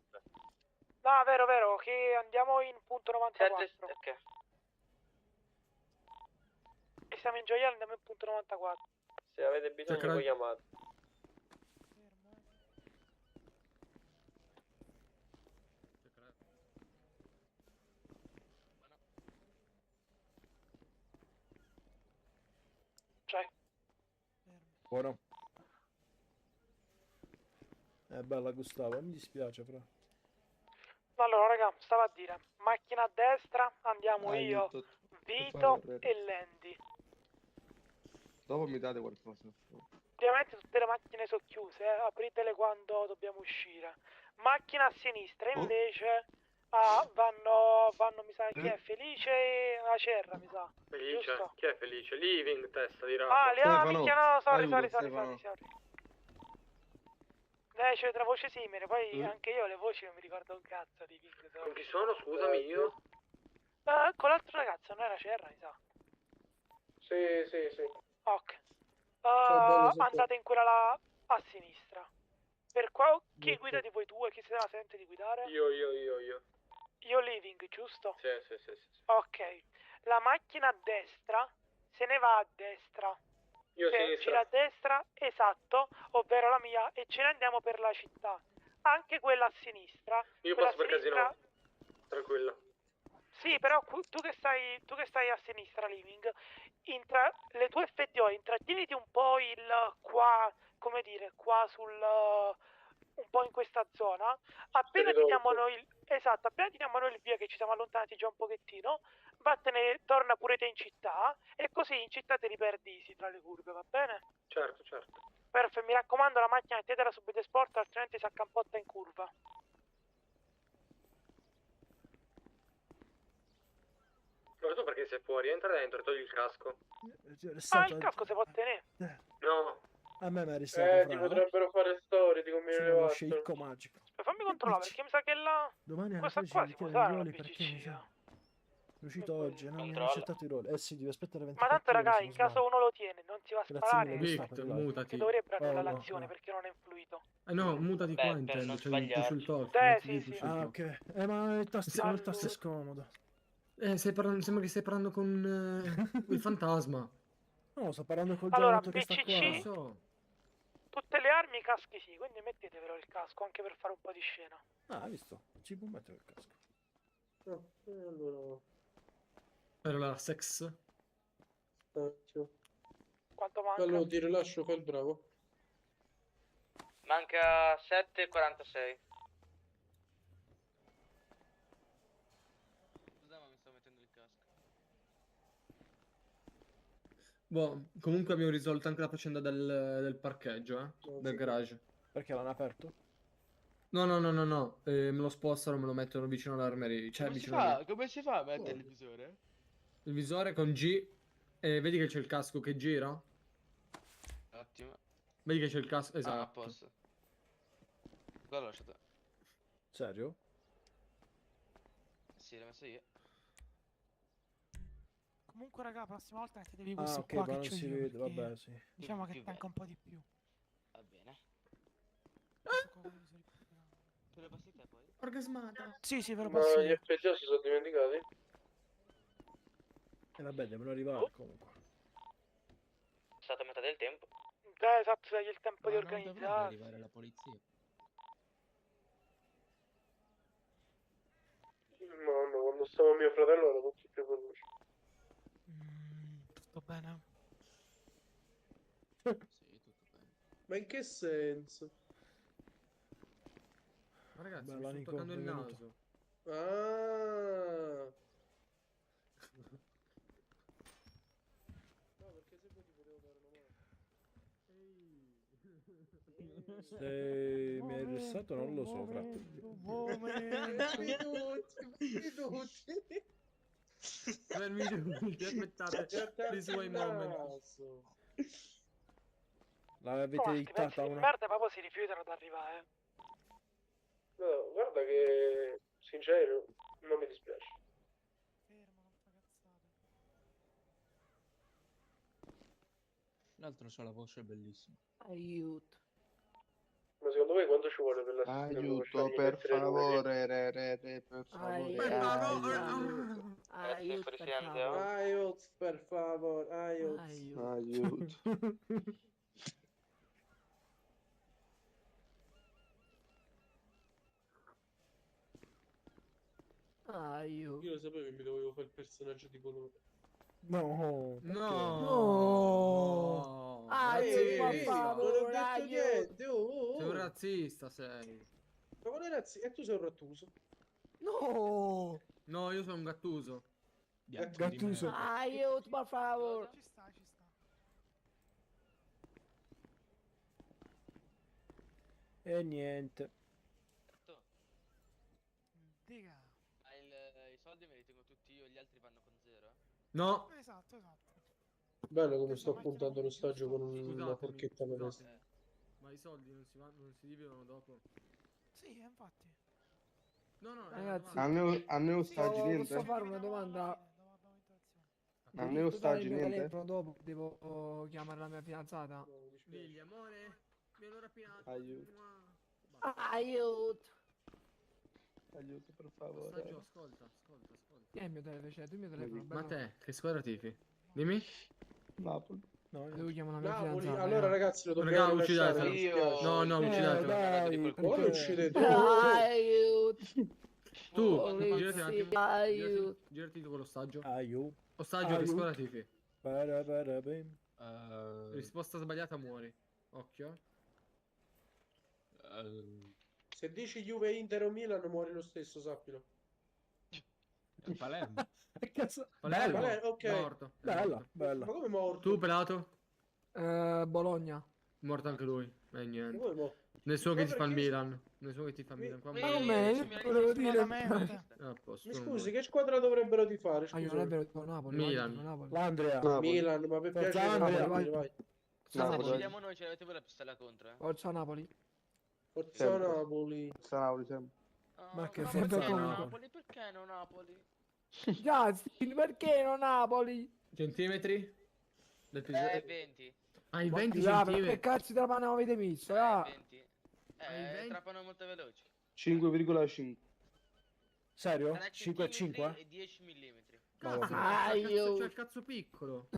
S7: No, vero, che andiamo in punto 94.
S8: Ok.
S7: E siamo in gioiello, andiamo in punto 94.
S8: Se avete bisogno
S1: Cercare-
S8: voi chiamate.
S6: Buono. È bella Gustavo, mi dispiace però.
S7: Allora, raga, stavo a dire, macchina a destra, andiamo io,
S3: Aiuto,
S7: Vito
S3: favore.
S7: e Landy.
S3: Dopo mi date qualcosa.
S7: Ovviamente tutte le macchine sono chiuse, apritele quando dobbiamo uscire. Macchina a sinistra invece vanno, mi sa, chi è? Felice e Acerra, mi sa.
S1: Felice?
S7: Giusto?
S1: Chi è Felice? Living, testa di rapa.
S7: Minchia, no, sorry.
S3: Stefano.
S7: C'è tra voce simile, poi anche io le voci non mi ricordo un cazzo di Pink.
S1: Con chi sono? Scusami, io?
S7: Con l'altro ragazzo, non era Acerra, mi sa.
S3: Sì.
S7: Ok.
S3: bello,
S7: Andate in quella là a sinistra. Per qua, chi guida di voi due? Chi se la sente di guidare?
S1: Io.
S7: Io Living, giusto?
S1: Sì.
S7: Ok. La macchina a destra se ne va a destra.
S1: Io a
S7: Se
S1: sinistra.
S7: gira a destra, esatto, ovvero la mia, e ce ne andiamo per la città. Anche quella a sinistra.
S1: Io
S7: quella
S1: passo per casino. Tranquillo.
S7: Sì, però tu che stai a sinistra, Living, le tue FDO, intrattieniti un po' qua, come dire, qua un po' in questa zona. Appena tiriamo noi il via, che ci siamo allontanati già un pochettino, vattene, torna pure te in città, e così in città te li perdi easy tra le curve, va bene?
S1: Certo.
S7: Perfetto, mi raccomando, la macchina mettetela subito sport, altrimenti si accampotta in curva.
S1: Ma tu perché sei fuori? Entra dentro e togli il casco.
S7: Il casco si può tenere.
S1: No.
S6: A me mi è arrestato
S3: Ti potrebbero fare storie, ti conviene
S6: Sono lo
S3: levartelo.
S6: sceicco magico.
S7: Fammi controllare, perché mi sa che
S6: Domani alle
S7: questa
S6: 13
S7: qua
S6: mi
S7: si può
S6: chiedono i
S7: usare la
S6: ruoli perché mi
S7: BCC.
S6: sa. È uscito oggi, non mi hanno
S10: Controlla.
S6: accettato i ruoli. Sì, devi aspettare
S7: Ma
S6: 24
S7: tanto,
S6: ore,
S7: raga,
S6: se
S7: in
S6: non
S7: caso
S6: sbaglio.
S7: uno lo tiene, non si va a
S6: Grazie
S7: sparare,
S6: mille, Gustavo.
S1: Mutati.
S7: che dovrebbe andare
S6: no,
S7: l'azione
S6: no.
S7: perché non è influito.
S1: No, mutati qua
S10: per
S1: intendo,
S10: non
S1: cioè push il
S10: sbagliarci.
S1: talk.
S7: Sì,
S1: metti
S7: sì,
S1: lì
S7: sì.
S1: push il
S6: Ah,
S1: talk.
S6: ok. Ma il tasto è scomodo.
S1: Sembra che stai parlando con il fantasma.
S6: No, sto parlando col
S7: Allora,
S6: giovanotto che sta
S7: BCC?
S6: qua.
S1: Lo so.
S7: Tutte le armi, i caschi sì, quindi mettetevelo il casco anche per fare un po' di scena.
S6: Ah, hai visto? Ci può mettere il casco.
S3: Allora,
S1: Era la sex.
S7: Quanto manca?
S3: allora ti rilascio, fai il bravo.
S8: Manca 7,46.
S10: Scusa, ma mi sto mettendo il casco.
S1: Boh, comunque abbiamo risolto anche la faccenda del parcheggio, del garage.
S6: Perché l'hanno aperto?
S1: No, me lo spostano, me lo mettono vicino all'armeria. Cioè, vicino a me.
S12: Come si fa a mettere il visore?
S1: Il visore con G. E vedi che c'è il casco che gira?
S10: Un attimo.
S1: Vedi che c'è il casco.
S10: Ah, a
S1: Esatto.
S10: posto. Qua l'ho lasciato.
S6: Serio?
S10: Sì, l'ho messo io.
S7: Comunque, raga, la prossima volta mettetevi
S6: Ah,
S7: questo
S6: ok,
S7: qua
S6: ma
S7: che
S6: non
S7: c'ho
S6: si
S7: io,
S6: vede,
S7: perché
S6: vabbè, sì.
S7: diciamo che
S10: Più
S7: tanca un po' di più.
S10: Va bene. Te le passi te poi?
S1: Orgasmata.
S7: Sì, ve lo
S3: Ma
S7: passo
S3: gli
S7: io.
S3: FGO si sono dimenticati?
S6: E vabbè, devono arrivare comunque.
S8: È stata metà del tempo.
S7: Esatto, dai il tempo di
S9: Ma non dovrebbe
S7: organizzare.
S9: arrivare la polizia.
S3: No, quando stavo mio fratello era tutto più veloce.
S7: Tutto bene?
S9: Sì, tutto bene.
S3: Ma in che senso?
S1: Ma ragazzi,
S6: Bella,
S1: mi sto
S6: Nico,
S1: toccando il
S6: benvenuto.
S1: naso.
S3: Ah. No, perché se poi ti potevo dare una mano.
S6: Se mi hai arrestato non lo so, frate.
S1: Minuti, aspettate. This way moment.
S6: L'avete hittata
S7: Di
S6: una...
S7: merda proprio si rifiutano ad arrivare.
S3: No, guarda che sincero, non mi dispiace.
S9: L'altro c'ha la voce bellissima.
S2: Aiuto.
S3: Ma secondo voi quanto ci vuole per la
S15: Aiuto, per favore, per favore.
S2: Aiuto, per
S8: Presidente.
S2: favore.
S3: Aiuto, per favore, aiuto.
S15: Aiuto.
S2: Aiuto.
S3: Io lo sapevo che mi dovevo fare il personaggio di colore.
S6: No.
S1: No. razzista.
S3: Non ho detto niente.
S1: Sei un razzista, sei.
S3: Ma quale razzista? E tu sei un rattuso.
S1: No! No, io sono un gattuso.
S6: Gattuso.
S2: Aiuto, per favore.
S7: Ci sta, ci sta.
S6: E niente.
S7: Dica.
S10: I soldi me li tengo tutti io, gli altri vanno con zero.
S1: No.
S7: Esatto, esatto.
S3: Bello come sto puntando lo stagio con una forchetta alla testa.
S1: Ma i soldi non si dividono dopo?
S7: Sì, infatti.
S1: No,
S2: Ragazzi,
S11: a noi ostaggi niente?
S2: posso fare una domanda?
S11: A noi ostaggi
S2: Il mio
S11: niente?
S2: telefono dopo devo chiamare la mia fidanzata.
S1: Digli, amore, mi hanno rapinato.
S11: Aiuto.
S2: Aiuto.
S11: Aiuto, per favore.
S1: Ostaggio, ascolta.
S2: Chi è il mio telefono? Cioè, tu il mio telefono.
S1: Ma te, che squadra tifi? Dimmi.
S11: Napoli.
S2: No, devo chiamare la mia
S3: Napoli.
S2: fidanzata.
S3: Allora ragazzi lo
S1: Raga,
S3: dobbiamo
S1: uccidatelo.
S3: lasciare.
S1: No, uccidatelo.
S6: Dai,
S3: Ma lo uccidete?
S2: Aiuto.
S1: Tu,
S2: Polizia,
S1: girati un attimo.
S2: aiuto.
S1: Girati tu con l'ostaggio.
S6: Aiuto.
S1: Ostaggio, che squadra tifi?
S6: Parabim.
S1: Risposta sbagliata, muori. Occhio.
S3: Se dici Juve, Inter o Milan muori lo stesso, sappilo.
S20: Palermo.
S6: Che cazzo?
S1: Palermo.
S3: Ok.
S1: Morto.
S6: Bella, bella.
S3: Ma come morto?
S1: Tu, pelato?
S2: Bologna.
S1: Morto anche lui. Niente.
S3: Ma come morto?
S1: Nessuno
S3: Ma
S1: che ti fa il
S3: perché-
S1: Milan. Nessuno che ti fa il Milan. Qua
S2: Ma come? Volevo dire.
S1: a posto.
S3: Mi scusi, che squadra dovrebbero di fare?
S2: Ah, io
S3: Scusa.
S2: non è vero, dico Napoli.
S1: Milan.
S2: dico Napoli.
S6: L'Andrea.
S3: Milan, ma per
S6: Forza
S3: piacere,
S6: Andrea,
S3: vai,
S2: vai.
S3: vai.
S10: Se decidiamo noi, ce l'avete voi la pistola contro,
S2: Forza Napoli.
S3: Forza
S11: Sempre.
S3: Napoli.
S11: Napoli sempre.
S2: Ma che
S10: ma
S2: sempre
S10: perché non
S2: contro.
S10: Napoli? Perché non Napoli?
S2: Justin, perché non Napoli?
S1: Centimetri? Del piso-
S10: 20.
S1: Hai
S2: Ma
S1: 20
S2: là,
S1: centimetri.
S2: che cazzo di trapano avete messo? Ah.
S10: 20.
S1: Hai 20?
S10: Trappano molto veloci.
S11: 5,5.
S6: Serio?
S10: 3
S6: 5 e 5?
S10: e 10 mm.
S1: Cazzo, c'è il cazzo piccolo.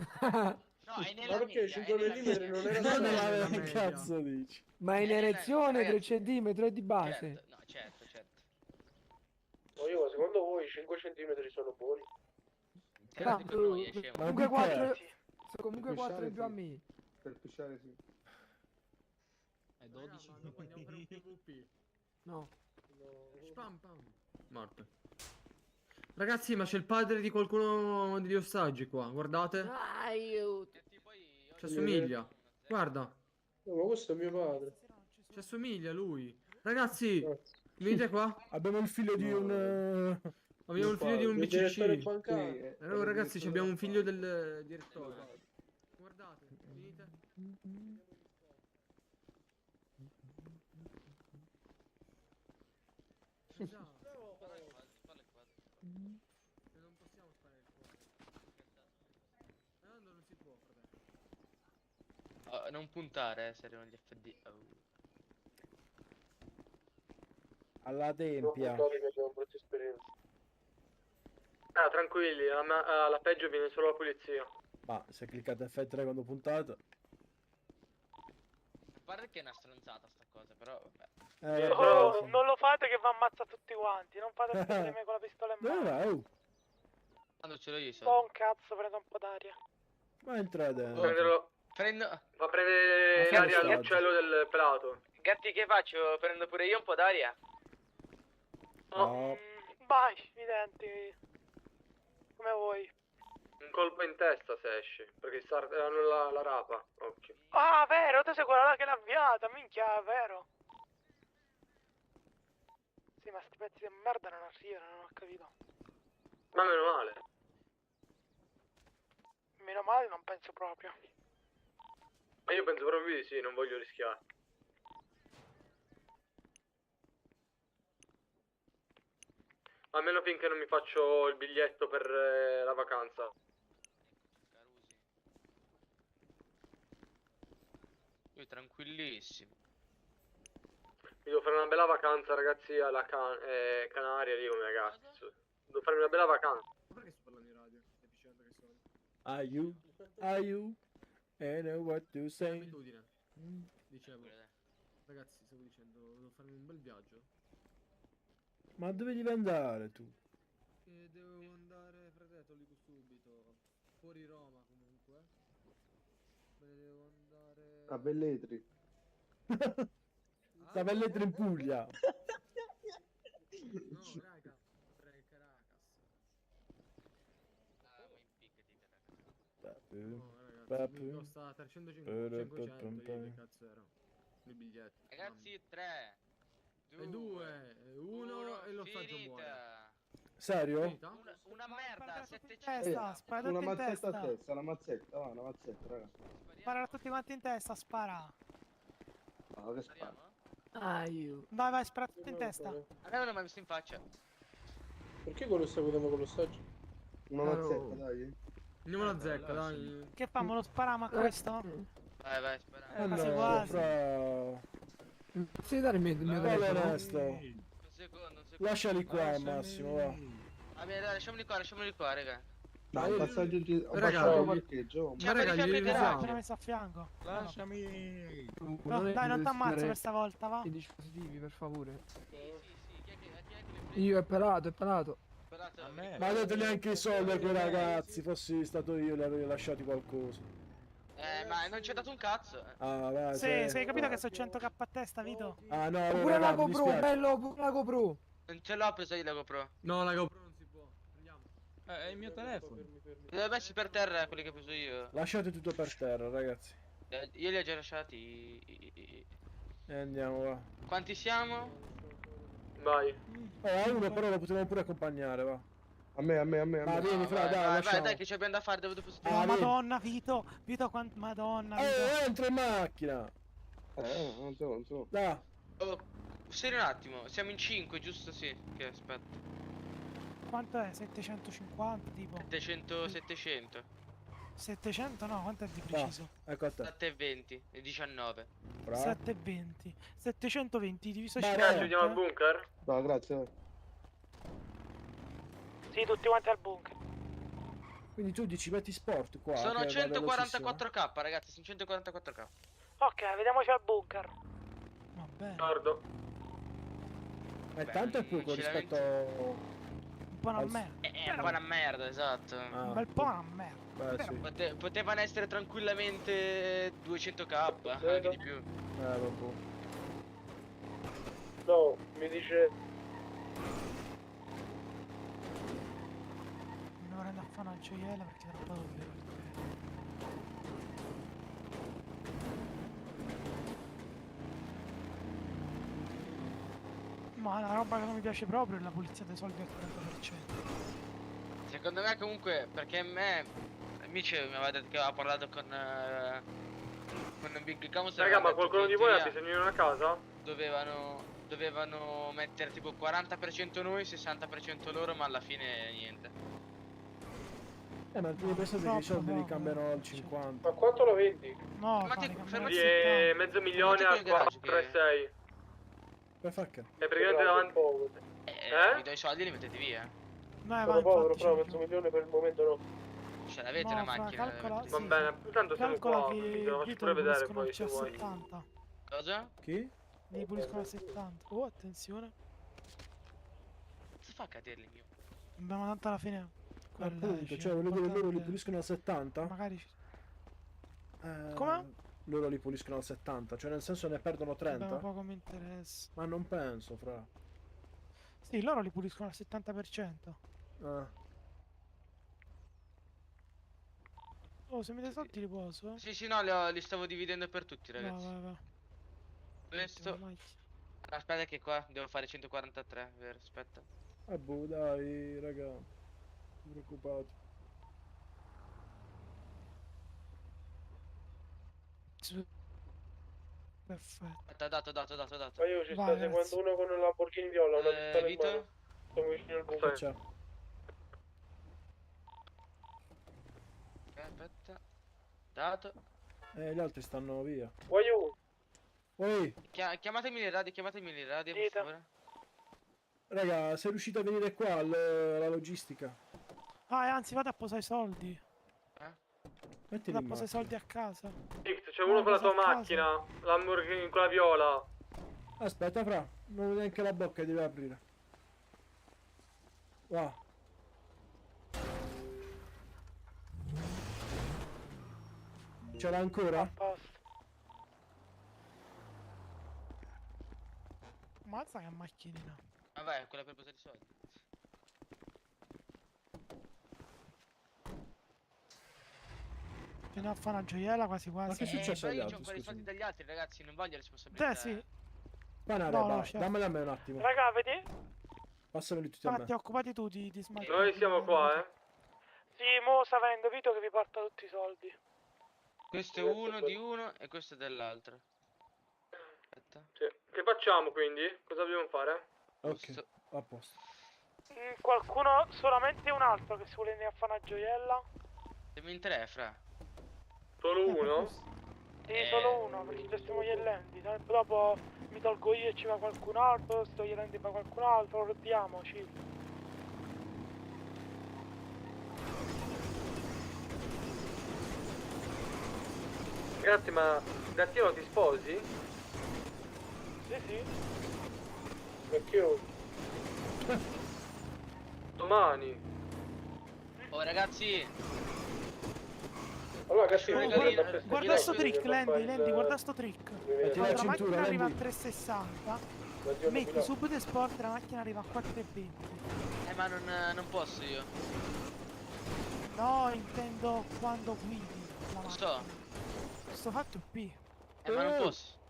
S10: No, è nella
S3: Ma perché
S10: media,
S3: 5
S10: è nella
S3: mm
S10: media.
S3: non era
S1: Non
S3: stato?
S1: è la
S6: Che
S1: media.
S6: cazzo dici?
S2: Ma in erezione 3
S10: ragazzi.
S2: centimetri è di base.
S10: Certo, no, certo.
S3: Ma io, secondo voi 5 cm sono buoni?
S10: Tirati con noi, è scemo.
S2: Comunque 4
S11: Per
S2: comunque 4 in più a
S11: pisciare,
S2: me.
S11: Per pisciare sì.
S9: È 12.
S1: Raga, ma non vogliamo fare un PvP.
S2: No.
S1: Spam pam. Morto. Ragazzi, ma c'è il padre di qualcuno degli ostaggi qua. Guardate.
S2: Aiuto.
S1: Ci assomiglia. Guarda.
S3: No, ma questo è mio padre.
S1: Ci assomiglia lui. Ragazzi, venite qua.
S6: Abbiamo il figlio di un...
S1: Abbiamo il figlio di un
S3: Il direttore
S1: BCC.
S3: bancario.
S1: Allora, ragazzi, ci abbiamo un figlio del direttore. Guardate, venite. Esatto. Non possiamo sparare il fuoco. Non si può, fratello.
S10: Non puntare, se arrivano gli FD.
S6: Alla tempia.
S1: Ah, tranquilli, alla peggio viene solo la polizia.
S6: Ma se cliccate F3 quando puntate...
S10: A parte che è una stronzata sta cosa, però vabbè.
S6: vabbè, sì.
S7: Non lo fate che va ammazza tutti quanti. Non fate vedere me con la pistola in
S6: Dove
S7: mano.
S6: vai? Oh,
S10: Quando ce l'ho io i
S7: Oh,
S10: soldi.
S7: un cazzo, prendo un po' d'aria.
S6: ma entrate.
S10: Prendo...
S1: Va a prendere
S6: Ma
S1: l'aria
S6: fai
S1: all'uccello del pelato.
S10: Gatti, che faccio? Prendo pure io un po' d'aria?
S6: No.
S7: Vai, videnti. Come vuoi.
S1: Un colpo in testa se esci, perché hanno la rapa. Occhio.
S7: Ah, vero, tu sei quella là che l'ha avviata, minchia, è vero. Sì, ma sti pezzi di merda non arrivano, non ho capito.
S1: Ma meno male.
S7: Meno male non penso proprio.
S1: Ma io penso proprio di sì, non voglio rischiare. Almeno finché non mi faccio il biglietto per la vacanza.
S10: Io tranquillissimo.
S1: Mi devo fare una bella vacanza, ragazzi, alla Canaria lì con i ragazzi. Devo fare una bella vacanza. Ma perché sto parlando in radio? Stai dicendo che sono?
S6: Are you? I know what to say.
S1: Abitudine. Dicevo. Ragazzi, stavo dicendo, devo farmi un bel viaggio.
S6: Ma dove devi andare tu?
S1: E devo andare, fratello, lì subito. Fuori Roma comunque. Me ne devo andare
S3: A Belletri.
S6: Da Velletri in Puglia.
S1: Costa 350, 500, che cazzo era? Il biglietto.
S18: Ragazzi, 3,
S1: 2, 1 e l'ostaggio muore.
S6: Serio?
S1: Finita?
S18: Una merda, 700.
S7: Testa, spara tutti in testa.
S3: una mazzetta, va, una mazzetta, raga.
S7: Spara tutti quanti in testa, spara.
S3: No, che spara.
S2: Aiuto.
S7: Vai, spara tutti in testa.
S18: A me non l'ho mai visto in faccia.
S3: Perché quello sta guidando con l'ostaggio? Una mazzetta, dai.
S1: Andiamo alla zecca, dai.
S7: Che famo? Lo spariamo a questo?
S18: Vai, spara.
S7: Quasi
S6: no,
S7: quasi.
S6: fra...
S2: Sì, dare il mio
S6: Vai
S2: telefono.
S6: onesto.
S18: Un secondo.
S6: Lasciali qua, Massimo, va.
S18: Va bene, dai, lasciamoli qua, raga.
S3: No, un passaggio di
S1: raga,
S3: parcheggio.
S18: Cioè,
S1: raga,
S18: per
S1: gli
S18: fianco
S7: L'ho
S1: risiamo.
S7: messo a fianco.
S20: Lasciami.
S7: No, dai, non ti ammazzo questa volta, va.
S2: I dispositivi, per favore.
S18: Sì, chi è che
S2: Io è pelato.
S18: Sperato,
S6: Ma dateli anche i soldi a quei ragazzi, fossi stato io li avrei lasciati qualcosa.
S18: ma non ci ha dato un cazzo.
S6: Ah, vai,
S7: Sì, hai capito che sono 100k a testa, Vito?
S6: Ah, no,
S2: Pure la
S6: mi
S2: GoPro,
S6: dispiace.
S2: bello, pure la GoPro.
S18: Non ce l'ho preso io la GoPro.
S1: No, la GoPro non si può. Prendiamo.
S20: È il mio telefono.
S18: Li ho messi per terra quelli che ho preso io.
S6: Lasciate tutto per terra, ragazzi.
S18: Io li ho già lasciati.
S6: E andiamo, va.
S18: Quanti siamo?
S1: Vai.
S6: Uno però lo potevamo pure accompagnare, va.
S3: A me.
S6: Ma vieni, fra, dai,
S18: vai,
S6: lasciamo.
S18: dai, che ci abbiamo da fare, dove fosse
S7: Oh, madonna, Vito, madonna, Vito.
S6: Entra in macchina.
S3: Non so.
S6: Dai.
S18: Oh, stai un attimo, siamo in 5, giusto? Sì, che aspetta.
S7: Quanto è? 750 tipo?
S18: 700.
S7: 700 no, quanto è di preciso?
S6: Ecco a te.
S18: 7,20 e 19.
S7: 720. 720 diviso
S6: Vai,
S7: 50.
S1: Ci vediamo al bunker?
S3: No, grazie.
S7: Sì, tutti quanti al bunker.
S6: Quindi tu dici metti sport qua.
S18: Sono
S6: che va velocissimo.
S18: 144k, ragazzi, sono 144k.
S7: Ok, vediamoci al bunker. Va bene.
S1: Guardo.
S6: È tanto e poco rispetto
S7: Un po' una merda.
S18: È un po' una merda, esatto.
S7: Un bel po' una merda.
S6: Beh, sì.
S18: Potevano essere tranquillamente 200k, anche di più.
S6: Vabbè.
S3: No, mi dice...
S7: Mi vorrei andare a fare una gioiella perché tra un po' devo vedere. Ma una roba che non mi piace proprio è la pulizia dei soldi al 40%.
S18: Secondo me comunque, perché amici mi aveva detto che aveva parlato con Big Camus.
S1: Raga, ma qualcuno di voi ha bisogno di una casa?
S18: Dovevano mettere tipo 40% noi, 60% loro, ma alla fine niente.
S6: Ma tu pensate che i soldi li cambiano al 50?
S3: Ma quanto lo vendi?
S7: No,
S1: Di mezzo milione a 4,6.
S6: Per far che?
S1: È praticamente davanti.
S18: Vi do i soldi e li mettete via.
S3: Sono povero, però mezzo milione per il momento no.
S18: Ce l'avete una macchina?
S1: Va bene, intanto siamo qua. Te lo faccio pure vedere poi se vuoi.
S7: 70.
S18: Cosa?
S6: Chi?
S7: Li puliscono a 70. Oh, attenzione.
S18: Si fa caderli mio.
S7: Abbiamo tanto alla fine.
S6: Appunto, cioè voglio dire loro li puliscono al 70?
S7: Magari. Come?
S6: Loro li puliscono al 70, cioè nel senso ne perdono 30?
S7: Abbiamo poco mi interessa.
S6: Ma non penso, fra.
S7: Sì, loro li puliscono al 70%. Oh, se mi dai soldi li posso?
S18: Sì, no, li stavo dividendo per tutti, ragazzi.
S7: Va.
S18: Questo. Aspetta che qua devo fare 143, vero? Aspetta.
S6: Boh, dai, raga. Non preoccupate.
S18: Perfetto. Dato.
S3: Ma io ci sto seguendo uno con un Lamborghini viola, una pistola in
S18: Vito?
S3: mano. Sto vicino al bunker.
S6: C'è.
S18: Aspetta. Dato.
S6: Gli altri stanno via.
S3: Oi.
S18: Chiamatemi le radio, per favore.
S6: Raga, sei riuscito a venire qua alla logistica?
S7: Ah, e anzi, vado a posare i soldi.
S6: Mettili
S7: Vado
S6: in
S7: a posare i soldi a casa.
S1: C'è uno con la tua macchina, Lamborghini, quella viola.
S6: Aspetta, fra, non ho neanche la bocca, deve aprire. Va. Ce l'ha ancora?
S7: Mazza che macchinina.
S18: Vabbè, quella per posare i soldi.
S7: Fino a fare una gioiella quasi quasi.
S6: Ma che è successo agli
S18: Io c'ho
S6: altri?
S18: ancora i soldi
S6: Scusami.
S18: degli altri, ragazzi, non voglio responsabilità.
S7: Sì.
S6: Panare,
S7: No, no,
S6: va,
S7: c'è.
S6: dammela a me un attimo.
S7: Raga, vedi?
S6: Passameli tutti a me.
S7: Infatti, occupati tu di smart.
S1: Noi siamo qua,
S7: Sì, mo sta venendo Vito che vi porta tutti i soldi.
S18: Questo è uno di uno e questo è dell'altro. Aspetta.
S1: Sì. Che facciamo quindi? Cosa dobbiamo fare?
S6: Ok, a posto.
S7: Qualcuno, solamente un altro che si vuole venire a fare una gioiella?
S18: Siamo in tre, fra.
S1: Solo uno?
S7: Sì, solo uno, perci già stiamo gli dopo mi tolgo io e ci va qualcun altro, sto gli va qualcun altro, roddiamoci.
S1: Ragazzi, ma Gattino ti sposi?
S7: Sì.
S1: Perché domani.
S18: Oh ragazzi.
S1: Allora Gattino,
S7: Guarda sto trick, Landy, guarda sto trick.
S6: Metti la
S7: Quando la
S6: cintura,
S7: macchina arriva a
S6: Landy.
S7: 360, metti subito sport e la macchina arriva a 4,20.
S18: Ma non posso io.
S7: No, intendo quando guidi la
S18: Lo
S7: macchina.
S18: so.
S7: Sto fatto P.
S18: Ma non posso.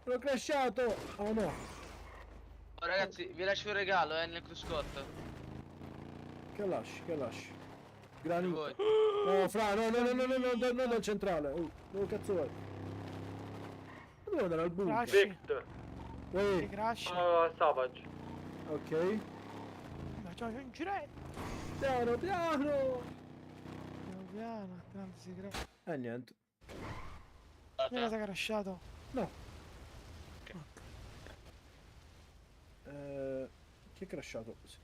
S6: L'ho crashato! Oh no!
S18: Oh ragazzi, vi lascio un regalo, nel cruscotto.
S6: Che lasci? Granito.
S18: Voi.
S6: No, fra, no, dal centrale. Dove cazzo vai? Devo andare al bunker.
S1: Vict.
S6: Ehi,
S7: Crash.
S1: Savage.
S6: ok.
S7: Ma c'ho un giretto.
S6: Piano,
S7: Piano, tanto si crea.
S6: niente.
S7: Cosa si è crashato?
S6: No. Chi è crashato? Sì.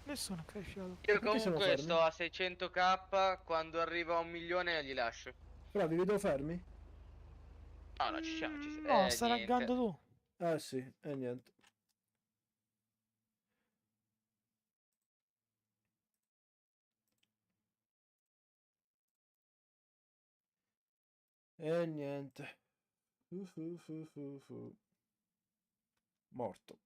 S7: Nessuno è crashato.
S18: Io
S6: Perché siamo
S18: comunque
S6: fermi?
S18: sto a 600k, quando arriva a 1 milione gli lascio.
S6: Però vi vedo fermi?
S18: No, ci siamo, ci siamo.
S7: No, stai laggando tu.
S6: Sì, niente. Niente. Morto.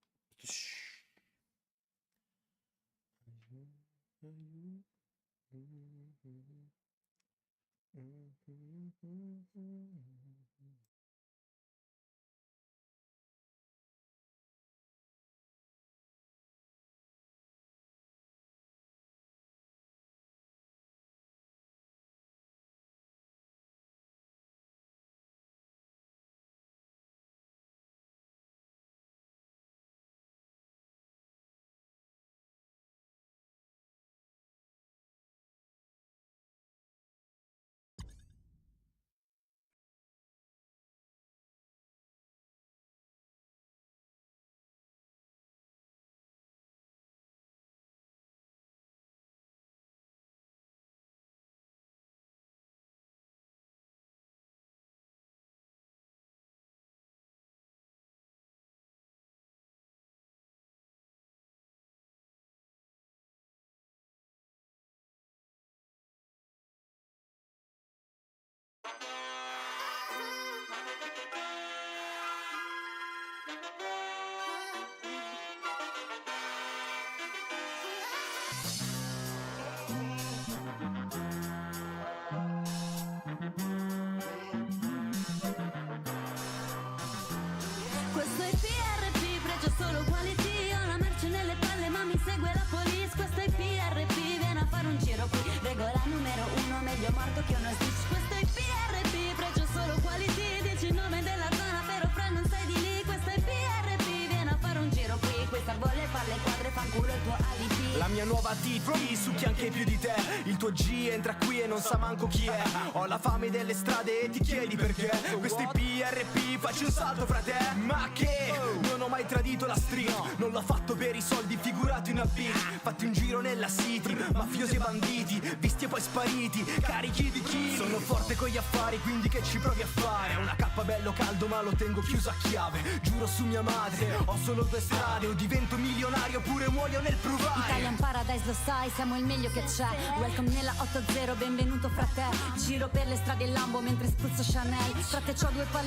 S4: Questo è PRP, pregio solo quality. Ho la merce nelle palle ma mi segue la police. Questo è PRP, vieni a fare un giro qui. Regola numero 1, meglio morto che uno snitch. Questo è PRP, pregio solo quality. Dici il nome della zona però fra non sei di lì. Questo è PRP, vieni a fare un giro qui. Questa vuole palle quadre, fanculo il tuo alibi.
S22: La mia nuova TT succhia anche più di te. Il tuo G entra qui e non sa manco chi è. Ho la fame delle strade e ti chiedi perché. Questi PRP faccio un salto fra te. Ma che? Non ho mai tradito la street. Non l'ho fatto per i soldi, figurato in a beach. Fatti un giro nella city, mafiosi e banditi, visti e poi spariti, carichi di chili. Sono forte con gli affari, quindi che ci provi a fare? Una cappa bello caldo ma lo tengo chiuso a chiave. Giuro su mia madre, ho solo 2 strade. O divento milionario oppure muoio nel provare.
S4: Italian Paradise, lo sai, siamo il meglio che c'è. Welcome nella 8-0, benvenuto fra te. Giro per le strade in Lambo mentre spruzzo Chanel. Frate c'ho 2 palle.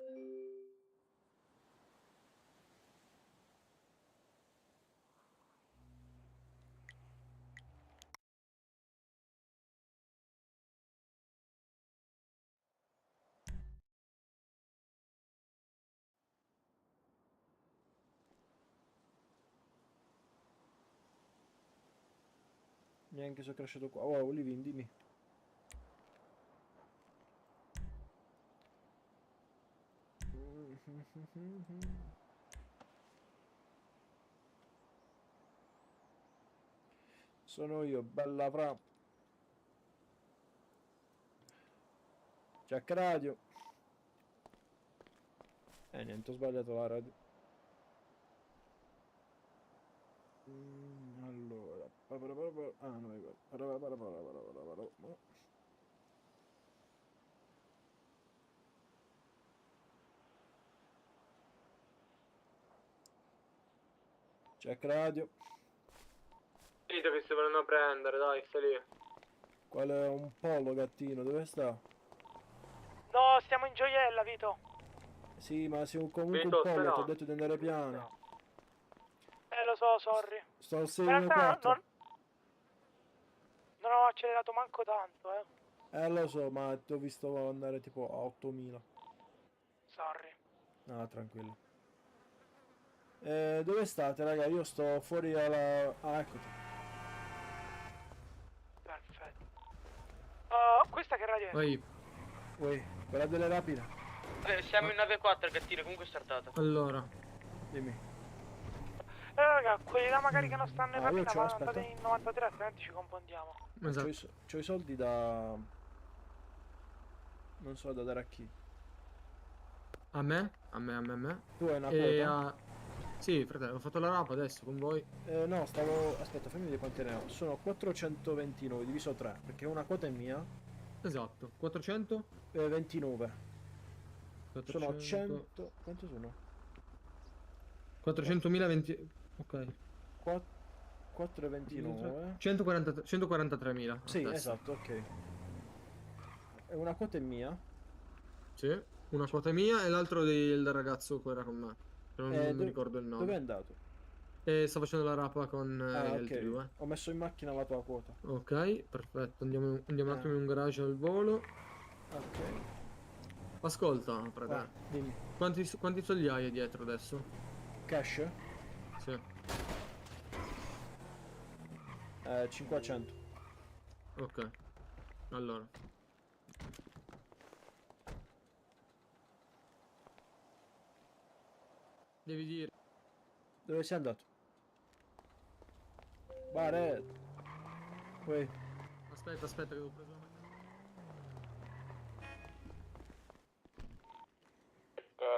S6: Neanche se ho cresciuto qua. Wow, Livin, dimmi. Sono io, bella fra. Jack radio. Niente, ho sbagliato la radio. Allora. Ah, no, è quello. Jack radio.
S1: Finito che si vogliono prendere, dai, stai lì.
S6: Qual è un pollo gattino? Dove sta?
S7: No, stiamo in gioiella, Vito.
S6: Sì, ma sei comunque
S1: Vito,
S6: un pollo,
S1: spera.
S6: ti ho detto di andare piano.
S7: Lo so, sorry.
S6: Sto al
S7: In realtà
S6: 614.
S7: non ho accelerato manco tanto,
S6: Lo so, ma ti ho visto andare tipo a 8000.
S7: Sorry.
S6: No, tranquillo. Dove state, raga? Io sto fuori alla... Ah, eccoti.
S7: Perfetto. Questa che radio è?
S6: Uè, quella delle rapide.
S8: Siamo in nave 4, gattino, comunque è startata.
S2: Allora.
S6: Dimmi.
S7: Raga, quelli là magari che non stanno in
S6: Ah, io
S7: rapina,
S6: c'ho,
S7: ma
S6: aspetta.
S7: andate in 93, altrimenti ci confondiamo.
S6: C'ho i soldi da... Non so da dare a chi.
S2: A me? A me.
S6: Tu hai una
S2: E
S6: quota?
S2: Sì, fratello, ho fatto la rapa adesso con voi.
S6: No, stavo... Aspetta, fammi vedere quante ne ho. Sono 429 diviso 3, perché una quota è mia.
S2: Esatto, 400?
S6: 29.
S2: 400...
S6: Sono 100... Quanto sono?
S2: 400.020... Ok.
S6: 4,29.
S2: 143.000.
S6: Sì,
S2: adesso.
S6: esatto, ok. E una quota è mia.
S2: Sì, una quota è mia e l'altro del ragazzo che era con me. Che non mi ricordo il nome.
S6: Dove è andato?
S2: Sto facendo la rapa con gli altri due.
S6: Ho messo in macchina la tua quota.
S2: Ok, perfetto. Andiamo un attimo in un garage al volo.
S6: Ok.
S2: Ascolta, fratello.
S6: Dimmi.
S2: Quanti soldi hai dietro adesso?
S6: Cash?
S2: Sì.
S6: 500.
S2: Ok. Allora. Devi dire.
S6: Dove sei andato? Baret. Uè.
S2: Aspetta che devo prendere la macchina.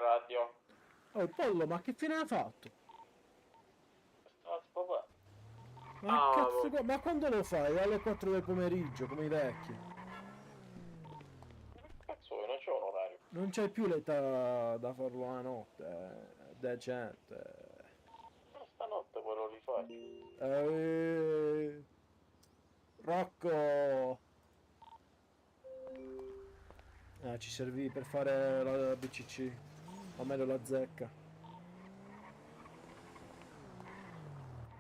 S8: Radio.
S6: Oh, il pollo, ma che fine ha fatto?
S8: Papà.
S6: Ma cazzo, ma quando lo fai? Alle 4 del pomeriggio, come i vecchi.
S8: Cazzo, non c'è un orario.
S6: Non c'hai più l'età da farlo la notte, è decente.
S8: Stanotte poi lo rifai.
S6: Rocco! Ci servì per fare la BCC, o meglio la zecca.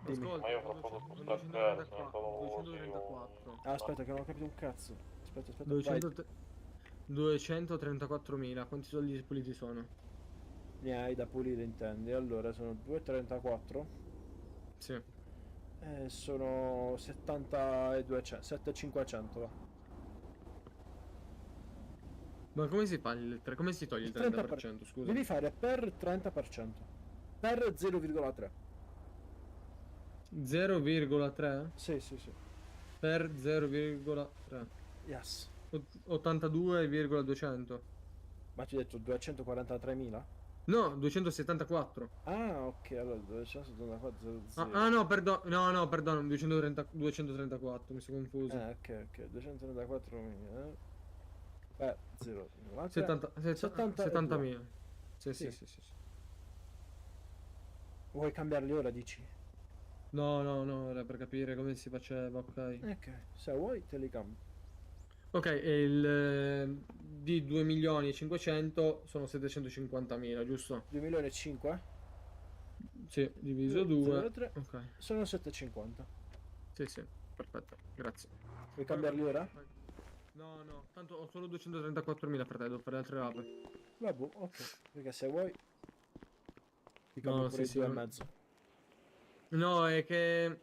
S6: Dimmi.
S2: Ascolta,
S8: Ma io ho fatto
S2: 234.
S6: Aspetta che non ho capito un cazzo. Aspetta,
S2: 234.000. Quanti soldi puliti sono?
S6: Ne hai da pulire, intendi? Allora sono 2,34.
S2: Sì.
S6: Sono 70.200, 7.500 va.
S2: Ma come si fa come si toglie il 30%? Scusa.
S6: Devi fare per 30%. Per 0,3.
S2: 0,3?
S6: Sì.
S2: Per 0,3.
S6: Yes.
S2: 82,200.
S6: Ma ti ho detto 243.000?
S2: No, 274.
S6: Ah, ok, allora 274.
S2: No, perdono, 234, mi sono confuso.
S6: Ok, 234.000. 0,3.
S2: 70.000. Sì.
S6: Vuoi cambiarli ora, dici?
S2: No, era per capire come si faceva, ok.
S6: Ok, se vuoi te li cambio.
S2: Ok, e il di 2.500.000 sono 750.000, giusto?
S6: 2.500.000?
S2: Sì, diviso 2.
S6: 0,3.
S2: Ok.
S6: Sono 750.
S2: Sì, perfetto, grazie.
S6: Vuoi cambiarli ora?
S2: No, tanto ho solo 234.000, fratello, devo fare altre rape.
S6: Vabbè, ok. Perché se vuoi ti
S2: No,
S6: cambio pure
S2: sì,
S6: i due e
S2: sì.
S6: mezzo.
S2: No, è che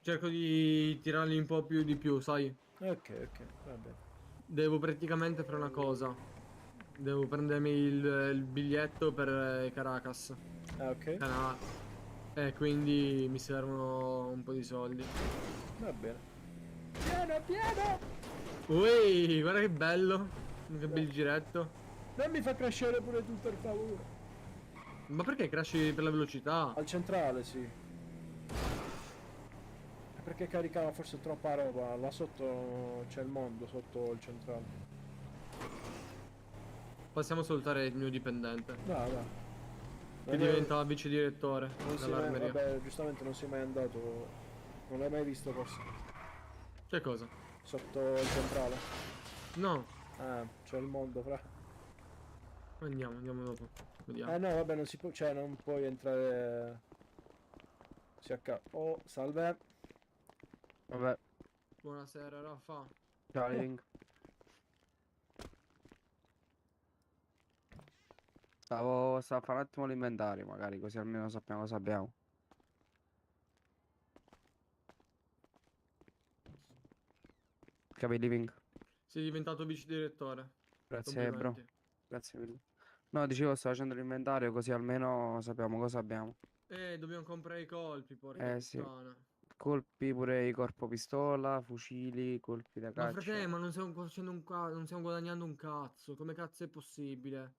S2: cerco di tirarli un po' più di più, sai?
S6: Ok, va bene.
S2: Devo praticamente fare una cosa. Devo prendermi il biglietto per Caracas.
S6: Ah, ok.
S2: E quindi mi servono un po' di soldi.
S6: Va bene. Piano!
S2: Ui, guarda che bello. Che bel giretto.
S6: Non mi fa crashare pure tu, per favore.
S2: Ma perché crashi per la velocità?
S6: Al centrale, sì. È perché caricava forse troppa roba. Là sotto c'è il mondo, sotto il centrale.
S2: Possiamo salutare il mio dipendente.
S6: Va.
S2: Che diventa vice direttore
S6: Non si è mai,
S2: dell'armeria.
S6: vabbè, giustamente non si è mai andato. Non l'hai mai visto forse.
S2: Che cosa?
S6: Sotto il centrale.
S2: No.
S6: Ah, c'è il mondo, fra.
S2: Andiamo dopo. Vediamo.
S6: No, vabbè, non si può, cioè non puoi entrare. Oh, salve.
S19: Vabbè.
S2: Buonasera, Raffa.
S19: Ciao, Link. Stavo a fare un attimo l'inventario, magari, così almeno sappiamo cosa abbiamo. Capi, Living?
S2: Sei diventato vice direttore.
S19: Grazie, bro. Grazie mille. No, dicevo, sto facendo l'inventario, così almeno sappiamo cosa abbiamo.
S2: Dobbiamo comprare i colpi, porca
S19: Sì.
S2: puttana.
S19: Colpi pure i corpo pistola, fucili, colpi da
S2: Ma
S19: caccia.
S2: frate, ma non stiamo facendo non stiamo guadagnando un cazzo. Come cazzo è possibile?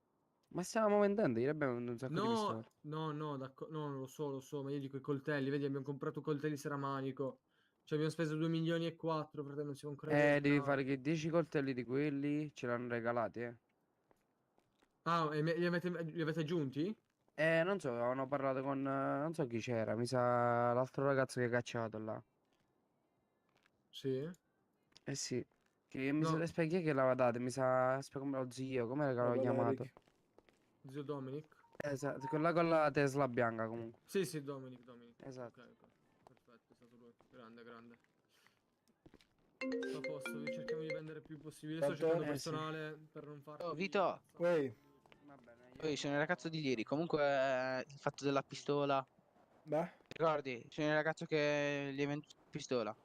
S19: Ma stiamo vendendo, ieri abbiamo venduto un sacco di pistole.
S2: No, no, no, lo so, ma io dico i coltelli, vedi, abbiamo comprato coltelli seramanico. Cioè abbiamo speso 2 milioni e 4, frate, non siamo ancora
S19: Devi fare che 10 coltelli di quelli ce l'hanno regalati,
S2: Ah, e li avete aggiunti?
S19: Non so, avevano parlato con... non so chi c'era, mi sa l'altro ragazzo che hai cacciato là.
S2: Sì?
S19: Eh sì, che mi sa le specchie che l'aveva date, mi sa... aspetta, come lo zio, come l'aveva chiamato?
S2: Zio Dominic?
S19: Esatto, quella con la Tesla bianca comunque.
S2: Sì, Dominic.
S19: Esatto.
S2: Ok. Perfetto, è stato lui. Grande. A posto, cerchiamo di vendere il più possibile. Sto
S6: Tanto-
S2: cercando
S6: sì.
S2: personale per non fare...
S18: Oh, Vito.
S6: Poi
S18: Sono il ragazzo di ieri. Comunque, il fatto della pistola.
S6: Beh?
S18: Ricordi? Sono il ragazzo che gli hai venduto la pistola.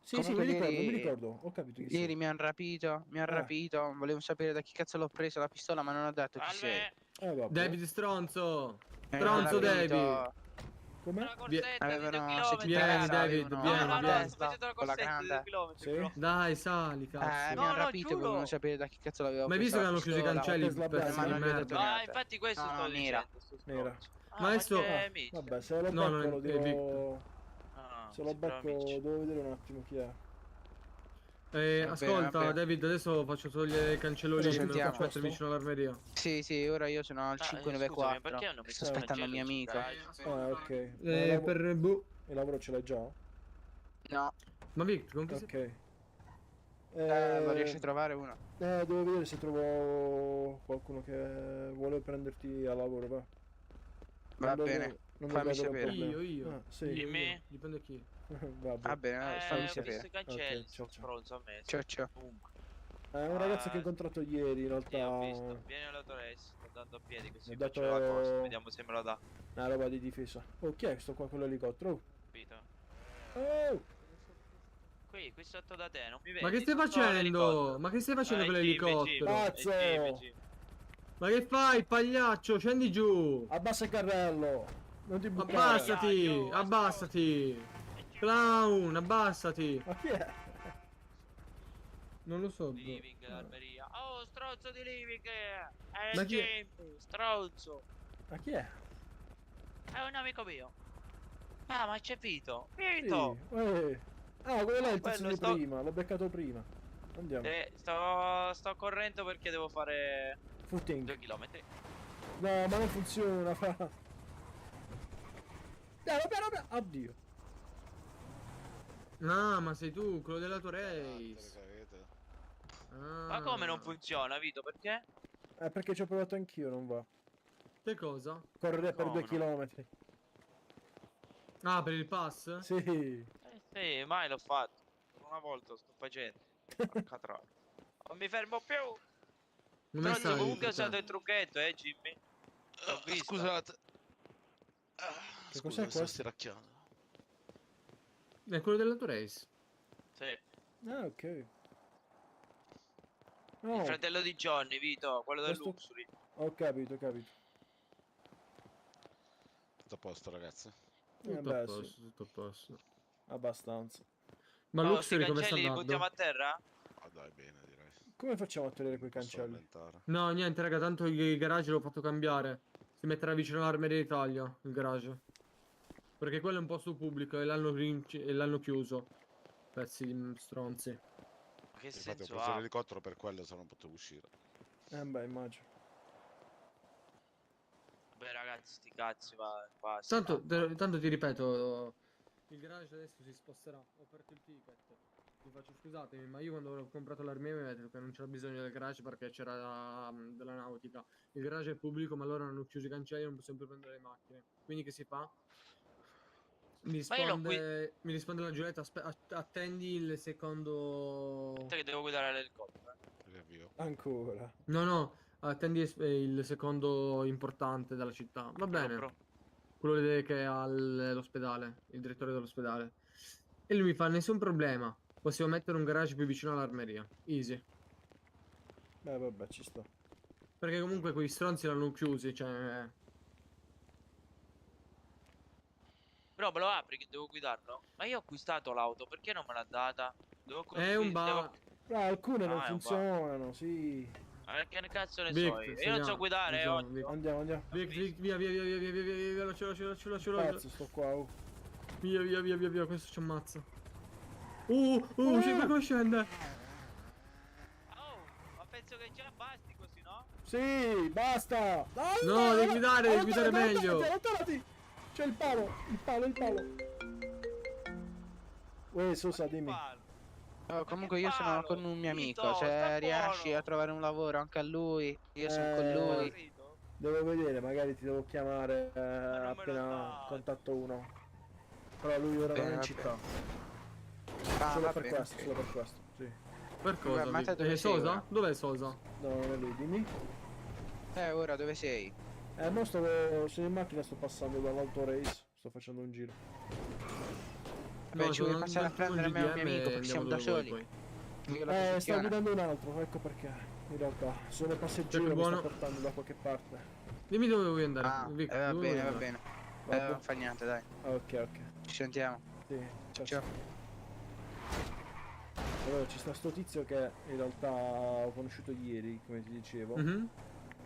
S6: Sì,
S18: Comunque
S6: mi ricordo, ho capito chi
S18: Ieri
S6: sei.
S18: mi hanno rapito, volevo sapere da chi cazzo l'ho presa la pistola, ma non ho detto chi sei.
S6: Vabbè.
S2: David Stronzo!
S18: Mi
S2: Stronzo
S18: hanno rapito.
S2: David!
S6: Come?
S18: Avevano
S2: Vieni David, vieni.
S18: con la grande.
S2: Dai, sali, cazzo.
S18: Mi hanno rapito, volevano sapere da chi cazzo l'avevo
S2: Ma hai
S18: presa
S2: visto che
S18: la
S2: hanno chiuso i
S18: pistola.
S2: cancelli
S18: Ma
S2: pezzi
S18: non
S2: di
S18: gli ho detto
S2: merda?
S18: niente.
S10: infatti questo
S18: No,
S10: sto
S18: nera.
S6: Nera.
S2: Maestro...
S6: Vabbè, se lo
S2: No,
S6: becco
S2: non
S6: lo
S2: è
S6: dirò...
S10: Ah,
S6: Se lo becco devo vedere un attimo chi è.
S2: ascolta,
S18: vabbè.
S2: David, adesso faccio togliere i cancelloni
S18: Ci
S2: che me lo
S18: sentiamo.
S2: faccio mettere vicino all'armeria.
S18: Sì, ora io sono al 594.
S10: perché hanno messo
S18: Sto aspettando un mio amico.
S6: Ok.
S2: Per...
S6: Il lavoro ce l'hai già?
S18: No.
S2: Ma Vic, con chi sei?
S6: Ok.
S18: Lo riesci a trovare uno?
S6: Devo vedere se trovo qualcuno che vuole prenderti a lavoro, va.
S18: Va bene, fammi sapere.
S2: Io.
S6: Sì.
S10: Dimmi.
S2: Dipende chi.
S18: Va bene, fammi
S10: ho visto
S18: sapere.
S10: i cancelli,
S6: Ok, ciao.
S10: stronzo a me.
S18: Ciao.
S6: È un ragazzo che ho incontrato ieri, in realtà.
S10: Sì, ho visto. Vieni all'autoresto, sto andando a piedi così
S6: Mi ha
S10: faccio
S6: dato-
S10: la cosa, vediamo se me lo dà.
S6: Una roba di difesa. Oh, chi è questo qua con l'elicottero?
S10: Capito?
S6: Oh!
S10: Qui sotto da te, non mi vedi?
S2: Ma che stai
S10: Sotto
S2: facendo?
S10: l'elicottero.
S2: Ma che stai facendo con
S10: Jimmy,
S2: l'elicottero?
S6: Cazzo!
S2: Ma che fai, pagliaccio? Scendi giù!
S6: Abbassa il carrello! Non ti buttare!
S2: Abbassati! Abbassati! Clown, abbassati!
S6: Ma chi è?
S2: Non lo so.
S10: Living, l'armeria. Oh, stronzo di Living!
S2: Ma
S10: È
S2: chi è?
S10: Jimmy, stronzo!
S6: Ma chi è?
S10: È un amico mio. Ah, ma c'è Vito!
S6: Sì.
S10: Vito!
S6: Ah, quello là è il
S10: Quello
S6: tizio di
S10: sto-
S6: prima, l'ho beccato prima. Andiamo.
S10: Sto correndo perché devo fare
S6: Footing.
S10: 2 chilometri.
S6: No, ma non funziona, fra. Piano. Addio.
S2: Ah, ma sei tu, quello della tua race. Ah.
S10: Ma come non funziona, Vito? Perché?
S6: Perché ci ho provato anch'io, non va.
S2: Che cosa?
S6: Correre per
S10: Come
S6: 2
S10: no?
S6: chilometri.
S2: Ah, per il pass?
S6: Sì.
S10: Sì, mai l'ho fatto. Una volta sto facendo. Porca troia. Non mi fermo più.
S2: Come
S10: Stronzo,
S2: stai?
S10: comunque ho usato il trucchetto, Jimmy. L'ho visto.
S21: Scusate.
S6: Che
S21: Scusa,
S6: cos'è
S21: sto
S6: questo?
S21: stiracchiando.
S2: È quello dell'Autorace.
S18: Sì.
S6: Ah, ok.
S18: Il
S6: No,
S18: fratello di Johnny, Vito, quello del
S6: questo-
S18: Luxury.
S6: ho capito, ho capito.
S16: Tutto a posto, ragazzi.
S2: Tutto
S6: beh,
S2: a
S6: sì.
S2: posto, tutto a posto.
S6: Abbastanza.
S2: Ma
S18: Oh, sti
S2: Luxury come sta
S18: cancelli li buttiamo
S2: andando?
S18: a terra?
S16: Ah, dai, bene, direi.
S6: Come facciamo a togliere quei
S16: Posso
S6: cancelli?
S16: aumentare.
S2: No, niente, raga, tanto il garage l'ho fatto cambiare. Si metterà vicino all'Armeria d'Italia, il garage. Perché quello è un posto pubblico e l'hanno chiuso. Pezzi di stronzi.
S18: Ma che
S16: Infatti ho
S18: senso
S16: preso
S18: ha?
S16: l'elicottero per quello, se non potevo uscire.
S6: Beh, immagino.
S18: Beh ragazzi, sti cazzi, va, basta.
S2: Tanto ti ripeto, il garage adesso si sposterà. Ho aperto il ticket. Vi faccio scusatemi, ma io quando ho comprato l'armia mi avete detto che non c'era bisogno del garage perché c'era della nautica. Il garage è pubblico, ma loro hanno chiuso i cancelli e non possiamo più prendere le macchine. Quindi che si fa? Mi
S18: Ma io l'ho
S2: risponde la Giulietta, attendi il secondo...
S18: Aspetta che devo guidare l'elicottero.
S16: Riavvio.
S6: Ancora.
S2: No, attendi il secondo importante della città. Va bene.
S18: Pro.
S2: Quello che è all'ospedale, il direttore dell'ospedale. E lui mi fa, nessun problema. Possiamo mettere un garage più vicino all'armeria. Easy.
S6: Beh, vabbè, ci sto.
S2: Perché comunque quei stronzi l'hanno chiusi, cioè...
S18: Però me lo apri che devo guidarlo? Ma io ho acquistato l'auto, perché non me l'ha data? Devo
S2: È un bar.
S6: Alcune non
S18: Ah, è un
S6: funzionano, sì.
S18: Ma che ne cazzo ne
S2: Vic,
S18: so io? Io non so guidare,
S2: Vic.
S6: Andiamo.
S2: Vic, via, veloce.
S6: Cazzo, sto qua. Oh.
S2: Via, questo ci ammazza. Come scende?
S18: Oh, ma penso che già basti così, no?
S6: Sì, basta.
S2: No, devi guidare meglio.
S6: Allontanati. C'è il palo. Uè, Sosa, dimmi.
S19: Oh, comunque io sono con un mio amico, se riesci a trovare un lavoro anche a lui, io sono con lui.
S6: Devo vedere, magari ti devo chiamare appena contatto uno. Però lui ora non è in città. Solo per questo, sì.
S2: Per cosa?
S19: Ma te dove sei
S2: Sosa?
S19: ora?
S2: Dov'è Sosa?
S6: No, non è lui, dimmi.
S19: Ora dove sei?
S6: Mo sono in macchina, sto passando dall'autorace, sto facendo un giro.
S19: Beh, ci vuoi passare a prendere me e un mio amico perché siamo da soli.
S6: Sto guidando un altro, ecco perché. In realtà, sono passeggero, mi sta portando da qualche parte.
S2: Dimmi dove vuoi andare. Vic,
S19: va
S2: dove vuoi
S19: bene.
S2: andare?
S19: Non fa niente, dai.
S6: Ok.
S19: Ci sentiamo.
S6: Sì,
S19: Ciao.
S6: Allora, ci sta sto tizio che in realtà ho conosciuto ieri, come ti dicevo.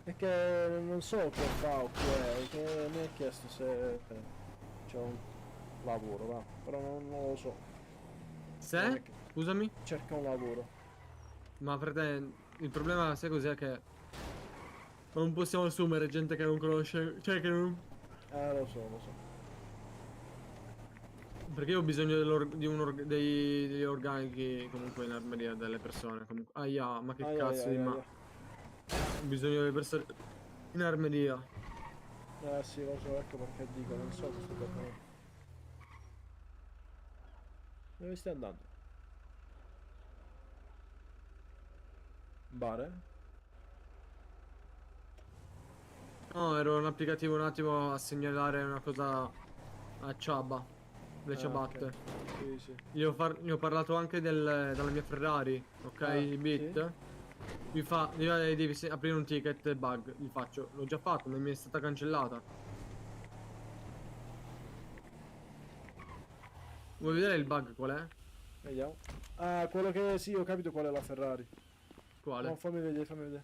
S6: E che non so che fa o chi è, che mi ha chiesto se c'è un lavoro, va. Però non lo so.
S2: Se? Scusami?
S6: Cerca un lavoro.
S2: Ma fratello, il problema sai cos'è che non possiamo assumere gente che non conosce, cioè che non...
S6: Lo so.
S2: Perché io ho bisogno degli organici comunque in armeria delle persone. Comunque. Ma che cazzo di ma... Ho bisogno delle persone in armeria.
S6: Sì, lo so, ecco perché dico, non so questo qua. Dove stai andando? Bar?
S2: No, ero un applicativo un attimo a segnalare una cosa a Ciaba, le ciabatte.
S6: Okay. Sì.
S2: Gli ho parlato anche della mia Ferrari, ok? Bit.
S6: Sì.
S2: Mi fa, devi aprire un ticket bug, gli faccio, l'ho già fatto, ma mi è stata cancellata. Vuoi vedere il bug qual è?
S6: Vediamo. Ah, quello che sì, ho capito qual è la Ferrari.
S2: Quale?
S6: No, fammi vedere.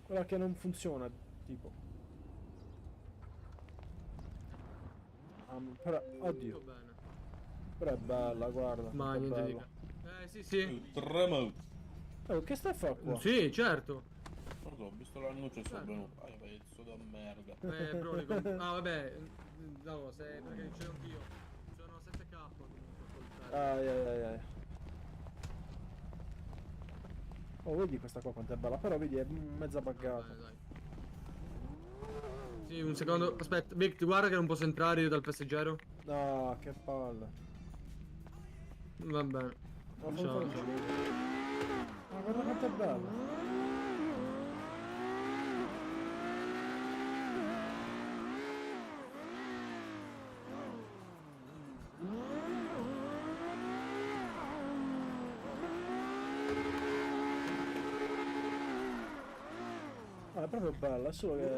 S6: Quella che non funziona, tipo. Però, oddio. Però è bella, guarda.
S2: Ma niente di che. Sì.
S6: Oh, che stai a fare qua?
S2: Sì, certo.
S21: Non so, ho visto l'annuncio e sono venuto. Pezzo da merda.
S2: Vabbè. No, perché ce l'ho anch'io. Sono 7k comunque.
S6: Ai. Oh, vedi questa qua quanto è bella, però vedi è mezza buggata.
S2: Dai. Sì, un secondo. Aspetta, Vic, ti guarda che non posso entrare io dal passeggero?
S6: No, che palle.
S2: Va bene.
S6: Ciao. Ma guarda quanto è bella. proprio bella, solo che...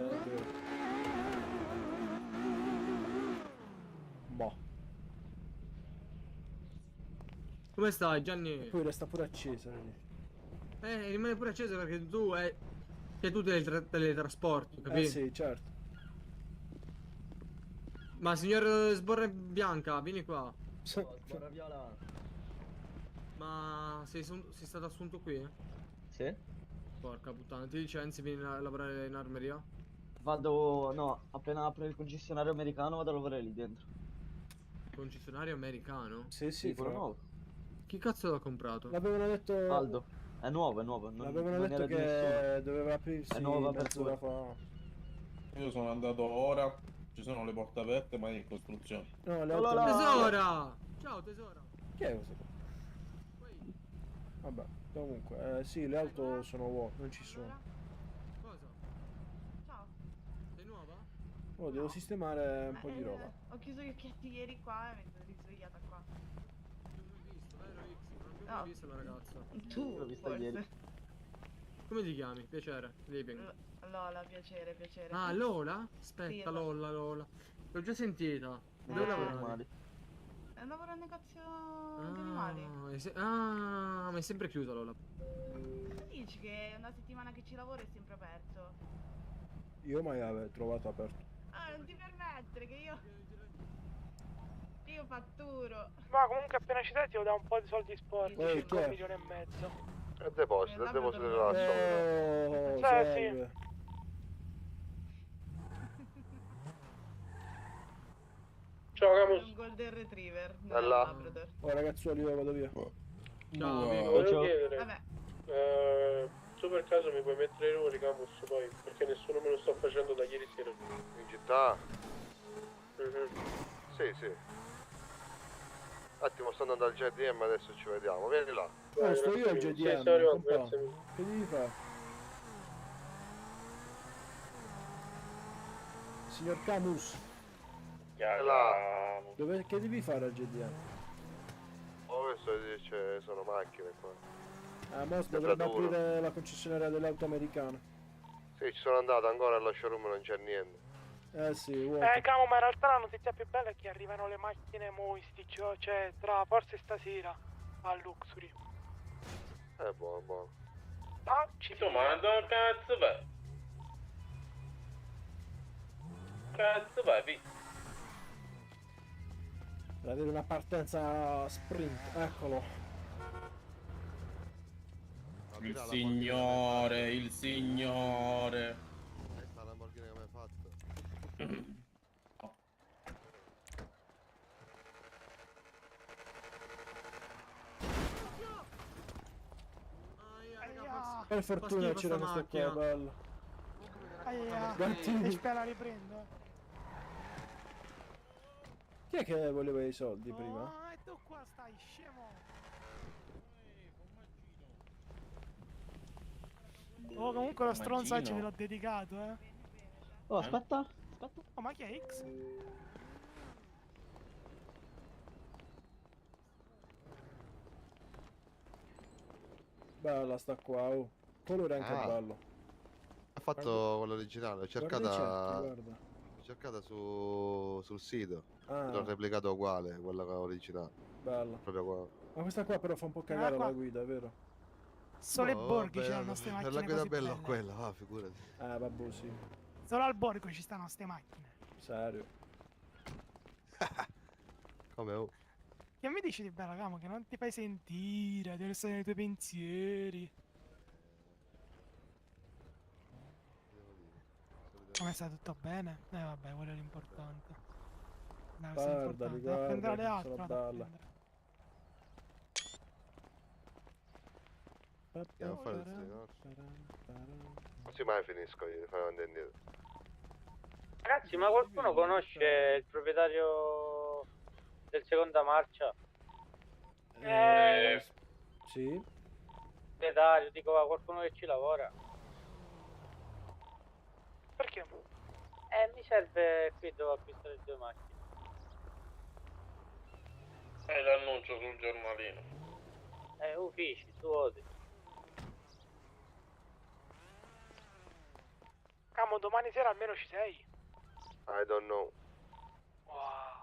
S6: Boh.
S2: Come stai, Gianni?
S6: Poi resta pure accesa.
S2: Rimane pure acceso perché tu è... Che tu teletrasporti, capito?
S6: Sì, certo.
S2: Ma signor Sborra Bianca, vieni qua.
S17: Sborra viola.
S2: Ma sei stato assunto qui?
S17: Sì?
S2: Porca puttana, ti licenzi, vieni a lavorare in armeria?
S17: Vado, no, appena apro il concessionario americano vado a lavorare lì dentro.
S2: Concessionario americano?
S6: Sì,
S17: quello nuovo.
S2: Chi cazzo l'ha comprato?
S6: L'avevano detto...
S17: Aldo. È nuovo, non
S6: L'avevano
S17: non
S6: detto
S17: era di nessuno.
S6: che doveva aprirsi
S17: È nuova
S6: mezz'ora
S17: apertura.
S6: fa.
S21: Io sono andato ora, ci sono le porte aperte ma è in costruzione.
S6: No, le
S17: Allora-
S6: auto...
S2: Tesora! Ciao tesora!
S6: Che è questo? Vabbè, comunque, sì, le auto sono vuote, non ci sono.
S2: Cosa?
S13: Ciao.
S2: Sei nuova?
S6: Oh, devo sistemare un po' di roba.
S13: Ho chiuso gli occhietti ieri qua e mi sono risvegliata qua.
S2: Visto, vero X? Non abbiamo
S13: No.
S2: mai visto la ragazza.
S13: Tu,
S17: L'ho vista
S13: forse.
S17: ieri.
S2: Come ti chiami? Piacere, Living.
S13: Lola, piacere, piacere.
S2: Ah, Lola? Aspetta,
S13: Sì, esatto.
S2: Lola. L'ho già sentita. Dove lavori?
S13: Lavoro al negozio di animali.
S2: Ma è sempre chiusa Lola.
S13: Dici che una settimana che ci lavoro è sempre aperto.
S6: Io mai avevo trovato aperto.
S13: Ah, non ti permettere che io fatturo.
S7: Ma comunque appena ci sei ti devo dare un po' di soldi sporchi,
S6: Ehi,
S7: circa
S6: chi è?
S7: 1,5 milioni.
S1: È il deposito della sola.
S6: Oh,
S7: Sì,
S6: salve.
S21: Ciao
S13: È
S21: Camus.
S13: un golden retriever. Non è
S1: Da
S13: un
S1: là.
S13: labrador.
S6: Oh ragazzuoli, io vado via.
S2: Ciao,
S21: Volevo
S17: Ciao.
S21: chiedere,
S13: Vabbè.
S21: tu per caso mi puoi mettere i numeri Camus poi? Perché nessuno me lo sta facendo da ieri sera.
S1: In città? Sì. Un attimo, sto andando al JDM, adesso ci vediamo. Vieni là.
S6: Oh, sto io al
S21: Sì,
S6: GDM,
S21: sto arrivando,
S6: compà.
S21: grazie mille.
S6: Che devi fare? Signor Camus,
S1: Là.
S6: che devi fare al GDM?
S1: Oh, questo dice sono macchine qua.
S6: Mos
S1: Sembra
S6: dovrebbe
S1: duro.
S6: aprire la concessionaria delle auto americane.
S1: Sì, ci sono andato ancora allo showroom, non c'è niente.
S6: Sì, vuoto.
S7: Camo, ma in realtà la notizia più bella è che arrivano le macchine Moistic, cioè tra forse stasera a Luxury.
S1: Buono.
S7: Ah, ci
S21: Insomma, dove cazzo vai? Cazzo vai, vi?
S6: Per avere una partenza sprint, eccolo.
S21: Il signore.
S1: Questa Lamborghini che mi hai fatto.
S6: Per fortuna c'erano queste qua, bello. Gattini.
S7: E spera la riprendo.
S6: Chi è che voleva i soldi prima?
S7: Oh, e tu qua stai, scemo. Oh, comunque lo stronzaccio ve l'ho dedicato,
S17: Oh, aspetta.
S7: Oh, ma chi è X?
S6: Bella sta qua, oh. Colore anche
S1: Ah.
S6: bello.
S1: Ha fatto quello originale, l'ho
S6: Guarda i cerchi,
S1: cercata.
S6: guarda.
S1: L'ho cercata sul sito.
S6: Ah.
S1: L'ho replicato uguale, quella originale.
S6: Bello.
S1: Proprio qua.
S6: Ma questa qua però fa un po' cagare
S7: qua.
S6: la guida, vero?
S7: Solo ai
S1: No,
S7: borghi
S1: vabbè,
S7: c'erano ste macchine
S1: la guida
S7: così
S1: bella
S7: belle.
S1: quella, va, figurati.
S6: Vabbè, sì.
S7: Solo al borgo ci stanno ste macchine.
S6: Serio.
S1: Come oh.
S7: Che mi dici di bello, Camo, che non ti fai sentire, devi restare nei tuoi pensieri. Come sta tutto bene? Vabbè, quello è l'importante. Dai, questo è
S6: Guardali,
S7: importante. Devo prendere le
S6: guarda,
S7: altre.
S6: sono
S7: vado a
S6: bella.
S7: prendere.
S1: Andiamo a fare il signor. Così mai finisco io, fai avanti e indietro.
S8: Ragazzi, ma qualcuno conosce il proprietario del seconda marcia?
S6: Sì.
S8: Proprietario, dico, ma qualcuno che ci lavora?
S7: Perché?
S8: Mi serve qui dove acquistare 2 macchine.
S21: L'annuncio sul giornalino.
S8: Uffici, su Odi.
S7: Camo, domani sera almeno ci sei.
S5: I don't know.
S7: Wow.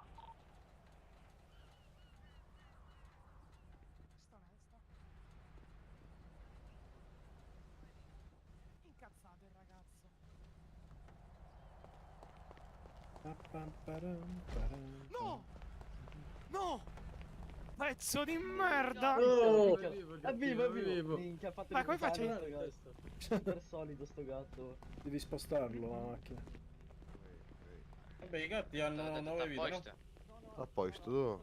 S7: Incazzato il ragazzo. No! No! Pezzo di merda!
S6: Oh,
S17: è vivo. Minchia, ha fatto
S7: Ma come faccio
S17: io? Super solido sto gatto.
S6: Devi spostarlo la macchina.
S9: Vabbè, i gatti hanno 9 vite, no?
S5: A posto tu.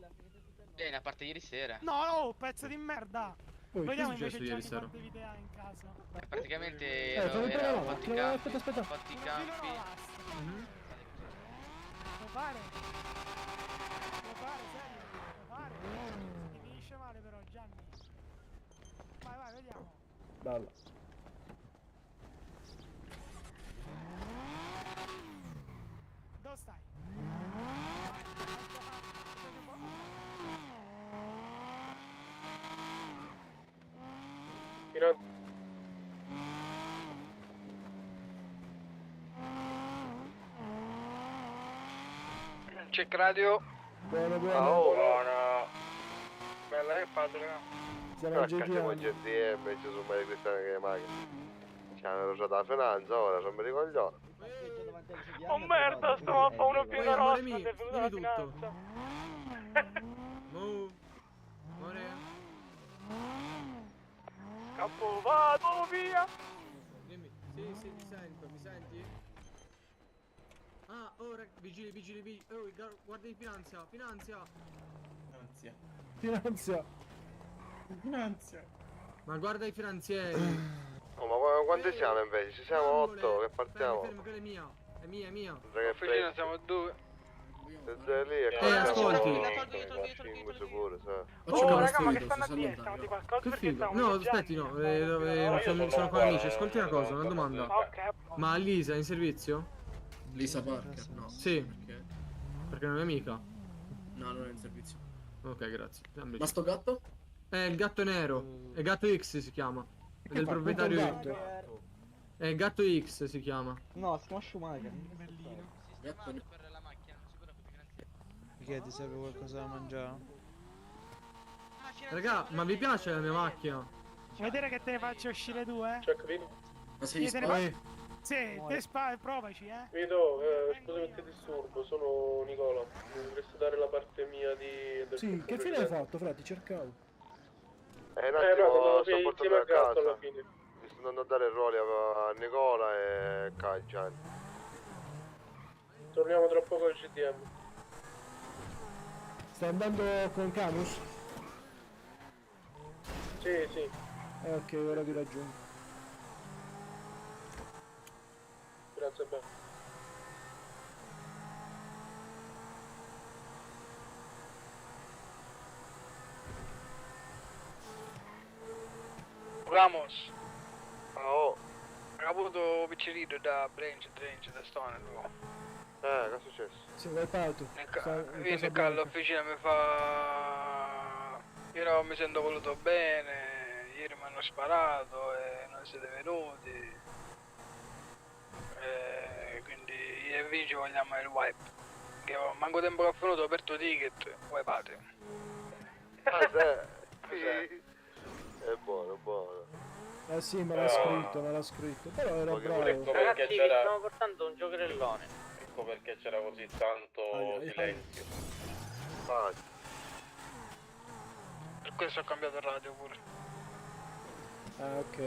S10: Bene, a parte ieri sera.
S7: No, pezzo di merda!
S2: Poi,
S7: Vediamo
S2: che è successo
S7: invece
S2: ieri
S7: Gianni
S2: sera?
S7: quante vite ha in casa.
S10: Praticamente
S6: fammi provare la macchina, aspetta.
S10: fatti i campi.
S7: Lo fare? Serio? Lo fare? Ti finisce male però, Gianni. Vai, vediamo.
S6: Bella.
S7: Dove stai?
S1: Check radio.
S6: Buono.
S1: Buona. Bella che fate, raga.
S6: Siamo in
S5: Siamo in
S6: GDM.
S5: GDM, ci sono mai cristiani che le macchine. Ci hanno lasciato la finanza, ora sono i coglioni.
S7: Oh merda, sto a uno più
S2: Amore
S7: rossa,
S2: mio,
S7: è venuta la
S2: dimmi tutto.
S7: finanza.
S2: Amore.
S7: Capo, vado via.
S2: Dimmi. Sì, mi senti? Ah, ora, vigili. Oh, guarda di finanzia. Ma guarda i finanzieri.
S5: Oh, ma quanti siamo invece? Ci siamo 8 che partiamo.
S2: Fermo, quella è mia. È mia.
S1: Officina siamo 2.
S5: Siete lì e
S2: ascolti.
S5: 5 sicuro, sai.
S7: Oh raga, ma che stanno a dire? Stiamo di qualcosa
S2: Che
S7: perché
S2: figo.
S7: stiamo
S2: No,
S7: viaggiando.
S2: aspetti, no. Sono con amici. Ascolti una cosa, una domanda.
S7: Ok.
S2: Ma Lisa è in servizio?
S9: Lisa Parker, no.
S2: Sì.
S9: Perché?
S2: Perché non è amica.
S9: No, non è in servizio.
S2: Ok, grazie.
S9: Ma sto gatto?
S2: Il gatto nero. È Gatto X si chiama. È del proprietario. È il Gatto X si chiama.
S17: No, si chiama Schumacher.
S9: Gatto ne-
S19: Perché ti serve qualcosa da mangiare?
S2: Raga, ma vi piace la mia macchina?
S7: Vuoi vedere che te ne faccio uscire 2?
S21: Check Vito.
S9: Ma sei
S7: Sì, te ne fa- Sì, te provaci,
S21: Vito, scusami se ti disturbo, sono Nicola. Mi dovresti dare la parte mia del
S6: Sì, che fine hai fatto, frate? Ti cercavo.
S5: Un
S21: no,
S5: attimo, sto
S21: insieme
S5: portando
S21: al
S5: a
S21: gatto
S5: casa.
S21: alla fine.
S5: Mi sto andando a dare il ruolo a Nicola e Gianni.
S21: Torniamo tra poco al GDM.
S6: Stai andando con Camus?
S21: Sì.
S6: Ok, ora vi raggiungo.
S21: Grazie bene.
S1: Ramos.
S5: Oh.
S1: Ha avuto piccerino da Branch, da Stone.
S5: Che è successo?
S6: Si è wipato.
S1: Viene qua all'officina mi fa... Io non mi sento voluto bene, ieri mi hanno sparato e non siete venuti. Quindi io e Vinci vogliamo il wipe. Che manco tempo che ho finito, ho aperto ticket, wipate.
S5: Sì. È buono.
S6: Eh sì, me l'ha scritto. Però era bravo.
S8: Ragazzi, vi stiamo portando un giocherellone. Ecco perché c'era così tanto silenzio.
S1: Per questo ho cambiato radio pure.
S6: Ah, ok.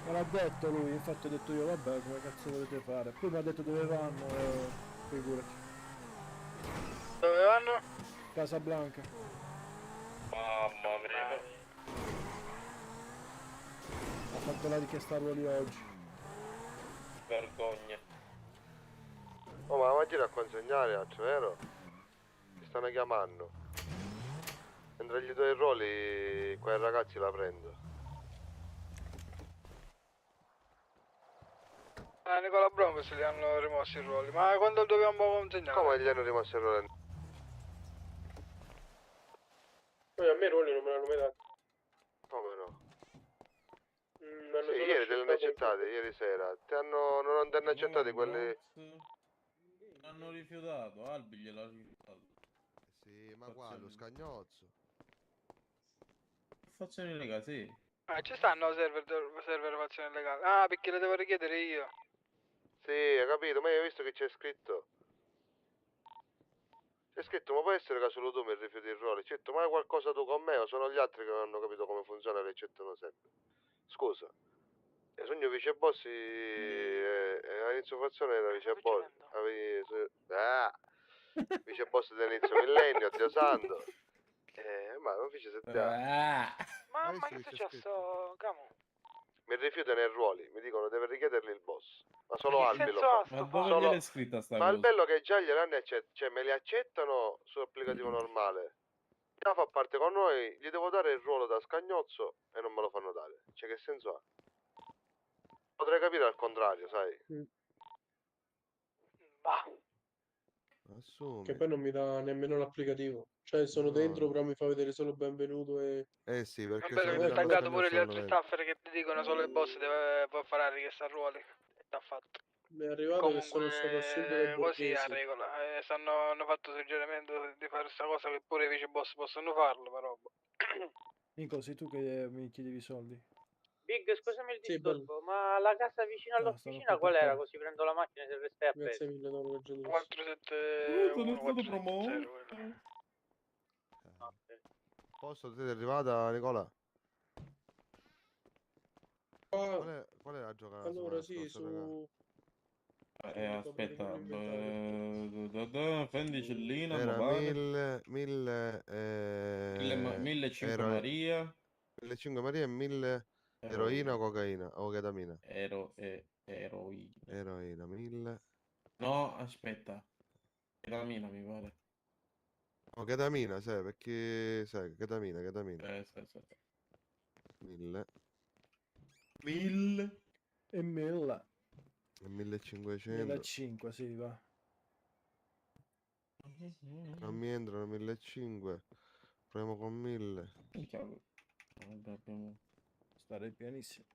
S6: Me l'ha detto lui, infatti ho detto io, vabbè, come cazzo volete fare? Poi mi ha detto dove vanno e figurati.
S1: Dove vanno?
S6: Casablanca.
S8: Mamma mia.
S6: Ha fatto la richiesta a ruoli oggi.
S8: Vergogna.
S5: Oh, ma la gira a consegnare, vero? Ti stanno chiamando. Mentre gli do i ruoli, quei ragazzi la prendo.
S1: Nicola Brown se li hanno rimossi i ruoli, ma quando dobbiamo consegnare?
S5: Come gli hanno rimossi i ruoli?
S21: Poi a me i ruoli non me l'hanno mai dati.
S5: Come no?
S21: hanno
S5: Sì,
S21: solo
S5: ieri te le hanno
S21: accettato
S5: accettate, ieri sera. Non ti hanno accettati quelli...
S9: Hanno rifiutato, Albi gliel'ha rifiutato.
S5: Sì, ma qua lo scagnozzo.
S9: Fazione illegale, sì.
S1: Ah, ci stanno server fazione legale. Ah, perché le devo richiedere io.
S5: Sì, hai capito, ma io ho visto che c'è scritto. C'è scritto, ma può essere che solo tu mi rifiuti il ruolo? Certo, ma hai qualcosa tu con me o sono gli altri che non hanno capito come funziona e accettano sempre? Scusa. Sogno vice boss all'inizio fazione era vice boss. Vice boss dell'inizio millennio, Dio santo. Ma non fece 7 anni.
S1: Ma che è successo, Camo?
S5: Mi rifiutano i ruoli, mi dicono deve richiederli il boss. Ma solo
S1: Che
S5: Albi lo
S1: senso ha
S5: fa.
S9: Ma dove gliel'è scritta sta
S5: Ma
S9: cosa?
S5: il bello che già gliel'hanno cioè me li accettano su applicativo normale. Già fa parte con noi, gli devo dare il ruolo da scagnozzo e non me lo fanno dare. Cioè che senso ha? Potrei capire al contrario, sai.
S1: Bah.
S5: Assumi.
S21: che poi non mi dà nemmeno l'applicativo. Cioè sono dentro, però mi fa vedere solo benvenuto e...
S5: Sì, perché
S1: Bello, mi ha taggato pure gli altri staffer che ti dicono solo il boss può fare la richiesta a ruoli. E t'ha fatto.
S21: Mi è arrivato che sono stato assunto dai
S1: Così a
S21: borghesi.
S1: regola. Hanno fatto suggerimento di fare questa cosa che pure i vice boss possono farlo, però.
S6: Nico, sei tu che mi chiedevi i soldi.
S8: Big, scusami il
S21: Sì,
S8: disturbo, ma la casa vicino all'officina qual era? Così prendo la macchina e se stai a
S21: Grazie
S8: peso.
S21: mille, no,
S1: 471
S5: Posto, siete arrivata, Nicola? Qual è la giocata?
S21: Allora sì, su...
S9: Aspetta, prendi Cellina,
S5: Era
S9: Bovare.
S5: 1000
S9: 1500 Maria.
S5: 1500 Maria e 1000 eroina o cocaina o ketamina.
S9: Eroina.
S5: Eroina, 1000.
S9: No, aspetta. Ketamina mi pare.
S5: O ketamina, sai, perché sai, ketamina.
S9: Sì.
S5: 1000
S6: E 1000.
S5: e 1500.
S6: 1500, sì, va.
S5: Non mi entrano 1500. Proviamo con 1000.
S6: Stare pianissimo.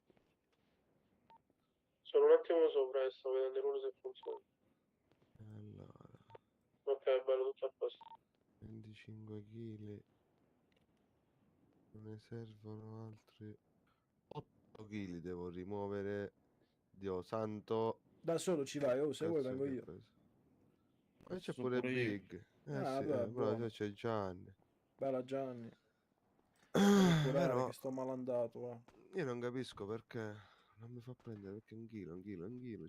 S21: Sono un attimo sopra e sto vedendo l'uno se funziona.
S5: Allora,
S21: Ok, bello, tutto a posto.
S5: 25 kg. Non ne servono altri 8 kg devo rimuovere. Dio santo.
S6: Da solo ci vai, oh, se vuoi
S5: Cazzo
S6: vengo
S5: che
S6: io.
S5: preso. Ma c'è
S9: Posso
S5: pure
S9: pure io.
S5: Big.
S6: Ah,
S5: Sì,
S6: beh,
S5: però
S6: buono.
S5: c'è Gianni.
S6: Bella Gianni. Devo curare
S5: Però
S6: che sto malandato, va.
S5: io non capisco perché non mi fa prendere, perché un chilo,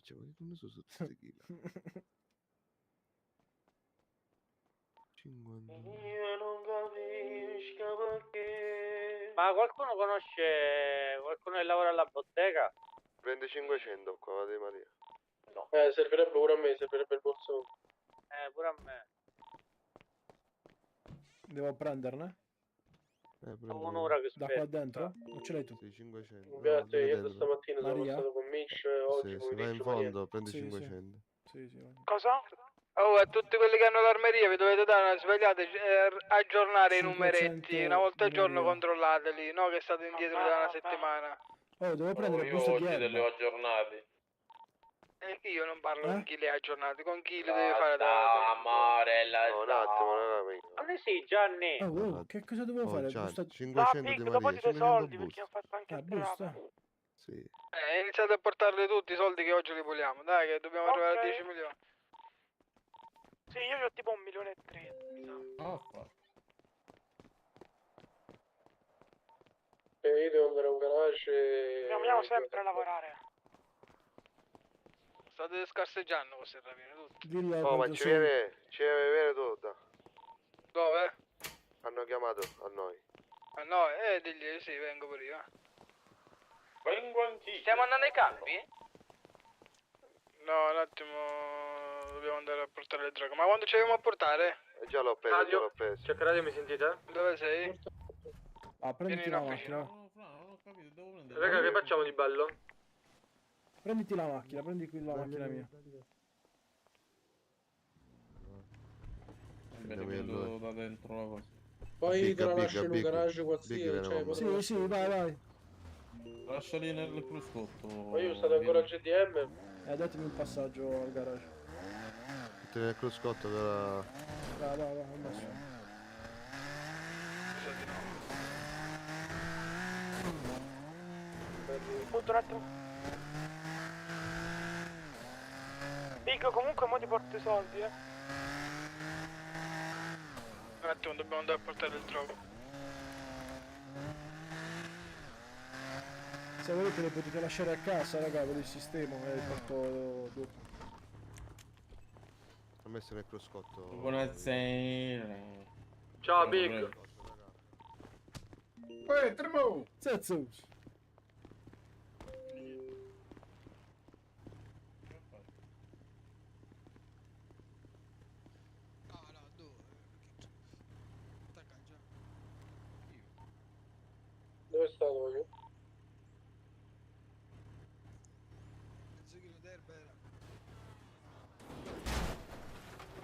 S5: cioè, ma che ne so su questi chili? 50.
S8: Io non capisco perché. Ma qualcuno conosce qualcuno che lavora alla bottega?
S5: Prendi 500 qua, di Maria.
S8: No.
S21: Servirebbe pure a me, servirebbe il borsone.
S8: Pure a me.
S6: Devo prenderne?
S8: Ho un'ora che
S6: Da
S8: aspetto.
S6: qua dentro? O ce l'hai tu?
S5: Sì, 500.
S21: Grazie, io
S5: dentro.
S21: stamattina sono
S6: Maria?
S21: passato con Mish, oggi
S5: Sì, vai in
S21: pomeriggio
S5: fondo, prendi
S6: Sì,
S5: 500.
S6: Sì, vai.
S1: Cosa? Oh, a tutti quelli che hanno l'armeria vi dovete dare una svegliata e aggiornare i
S6: 500
S1: numeretti. Una volta al giorno
S6: Maria.
S1: controllateli, no che state indietro da una settimana.
S6: Oh, devo prendere il busto di erba.
S9: aggiornati.
S1: E io non parlo con chi li ha aggiornati, con chi li
S8: No,
S1: deve fare da...
S8: amore,
S5: No, un attimo, raga,
S8: Ma sì, Gianni.
S6: Oh, che cosa devo fare?
S5: Gianni,
S6: Busta...
S5: 500 di Maria, 500 busti.
S6: busta?
S5: Sì.
S1: Iniziate a portarli tutti i soldi che oggi li puliamo, dai che dobbiamo arrivare a 10 milioni.
S7: Sì, io ho tipo 1,3 milioni, mi sa.
S21: io devo andare a un garage e...
S7: Dobbiamo sempre lavorare.
S1: State scarseggiando queste rapine tutti.
S6: Dillo
S5: Oh, ma
S6: quanto
S5: ci
S6: sei.
S5: viene tutto.
S1: Dove?
S5: Hanno chiamato a noi.
S1: Ah no, digli sì, vengo pure io.
S9: Vengo anch'io.
S8: Stiamo andando ai campi?
S1: No, un attimo, dobbiamo andare a portare le droghe. Ma quando ci dobbiamo a portare?
S5: Già l'ho preso, già l'ho preso.
S1: Check radio, mi sentite? Dove sei?
S6: Ah, prenditi
S1: Vieni
S6: la
S1: in
S6: macchina.
S9: Non ho capito, devo prendere.
S1: Raga, che facciamo di bello?
S6: Prenditi la macchina, prendi qui la macchina mia.
S9: Mi rivedo da dentro la cosa.
S21: Poi
S5: Big,
S21: te la
S5: big,
S21: lascio in un
S5: big.
S21: garage
S5: Big
S21: qualsiasi,
S5: viene
S21: cioè...
S5: con me.
S6: Sì, vai, vai.
S9: Lascia lì nel cruscotto.
S21: Ma io state ancora al GDM?
S6: Datemi un passaggio al garage.
S5: Metti nel cruscotto per...
S6: Va, al massimo.
S7: Punto un attimo. Dico comunque mo ti porto i soldi, Un attimo, dobbiamo andare a portare il gioco.
S6: Se volete le potete lasciare a casa, raga, per il sistema e il porto dopo.
S5: Ho messo nel cruscotto.
S9: Buonasera.
S1: Ciao Big.
S11: Tremo!
S6: Zazzus!
S21: Dove è stato io?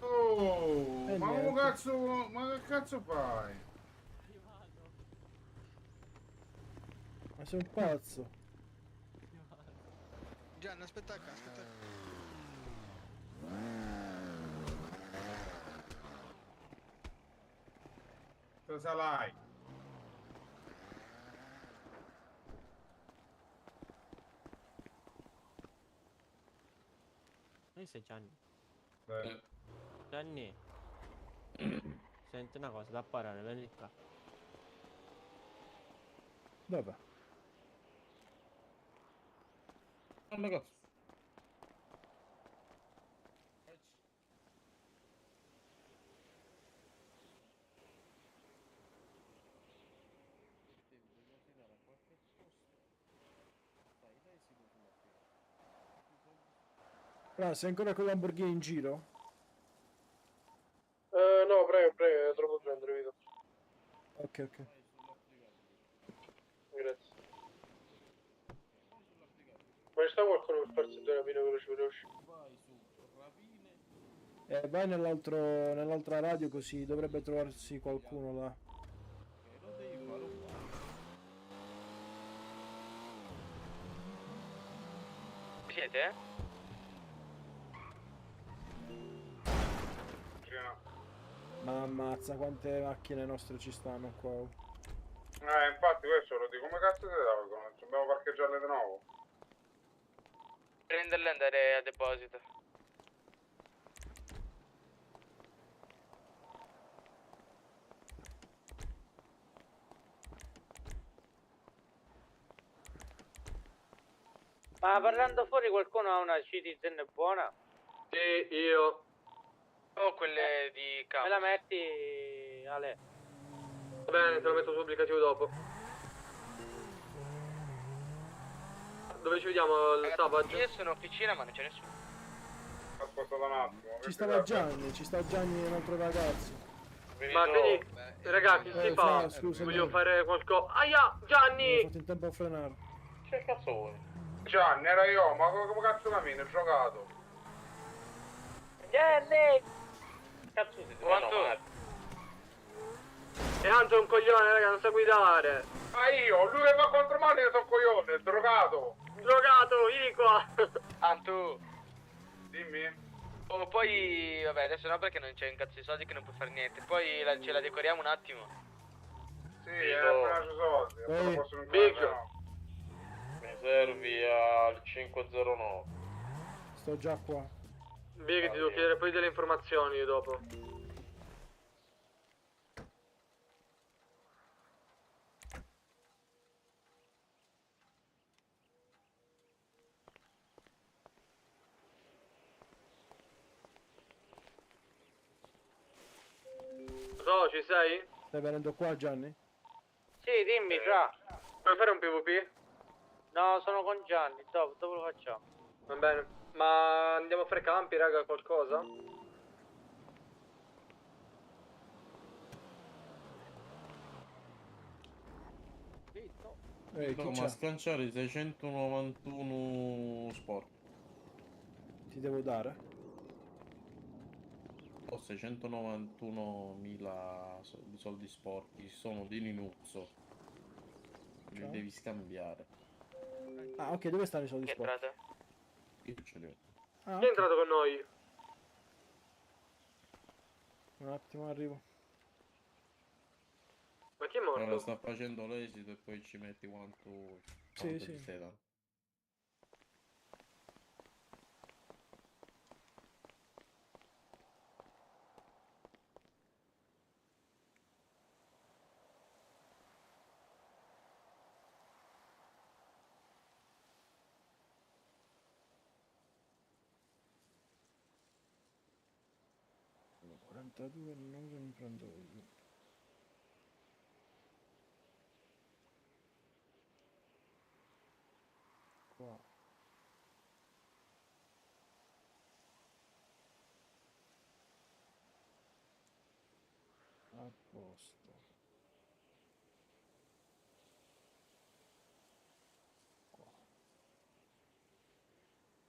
S11: Oh, ma
S6: niente.
S11: come cazzo, ma che cazzo fai?
S6: Ma sei un pazzo.
S19: Gianni, aspetta qua, aspetta.
S11: Cosa l'hai?
S17: Noi sei Gianni.
S11: Beh.
S17: Gianni. Senti una cosa da parare, vieni qua.
S6: Dove?
S9: Guarda cazzo.
S6: Sei ancora con Lamborghini in giro?
S21: No, prego, è troppo prendere, Vito.
S6: Ok.
S21: Grazie. Ma ci sta qualcuno per farsi due rapine veloci?
S6: Vai nell'altra radio così dovrebbe trovarsi qualcuno là.
S8: Siete?
S6: Ma ammazza quante macchine nostre ci stanno qua.
S11: Infatti questo lo dico, come cazzo ti tolgono? Dobbiamo parcheggiarle di nuovo.
S8: Prenderle e andare a deposito. Ma parlando fuori qualcuno ha una Citizen buona?
S1: Sì, io.
S8: O quelle di campo? Me la metti, Ale?
S1: Va bene, te lo metto sull'applicativo dopo. Dove ci vediamo il Savage?
S8: Io sono in officina ma non c'è nessuno.
S11: Aspetta un attimo.
S6: Ci sta Gianni e un altro ragazzo.
S1: Ma quindi, ragazzi, si fa?
S6: Scusa,
S1: Voglio fare qualcosa. Aia, Gianni!
S6: ho fatto in tempo a frenare.
S11: Che cazzo vuoi? Gianni, era io, ma come cazzo cammini? Ho giocato.
S8: Gianni! Cazzo siete?
S1: E Anto è un coglione, raga, non sa guidare.
S11: Ma io, lui che va contro mano, io sono coglione, è drogato.
S1: Drogato, vieni qua.
S8: Anto!
S11: Dimmi.
S8: Oh, poi, vabbè, adesso no perché non c'è un cazzo di soldi che non puoi fare niente. Poi ce la decoriamo un attimo.
S11: Sì, appena ci soldi, appena posso
S1: Big.
S9: Mi servi al 509.
S6: Sto già qua.
S1: Big, ti devo chiedere poi delle informazioni dopo. So, ci sei?
S6: Stai venendo qua Gianni?
S8: Sì, dimmi, fra.
S1: Puoi fare un PvP?
S8: No, sono con Gianni, dopo lo facciamo.
S1: Va bene. Ma andiamo a fare campi, raga, qualcosa?
S9: No, ma scanciare 691 sport.
S6: Ti devo dare?
S9: Ho 691.000 soldi sporchi, sono di Linuzzo. Li
S6: Ciao.
S9: devi scambiare.
S6: Ah, ok, dove stanno i soldi
S8: Chi è
S6: sporchi?
S8: entrato?
S20: Io ce li ho.
S6: Ah,
S1: Chi è entrato con noi?
S6: un attimo, arrivo.
S1: Ma chi è
S9: Allora
S1: morto?
S9: sta facendo l'esito e poi ci metti quanto
S6: Sì,
S9: ti
S6: sì.
S9: stai dando.
S6: Allora, 42 non mi prendo io. Qua. A posto. Qua.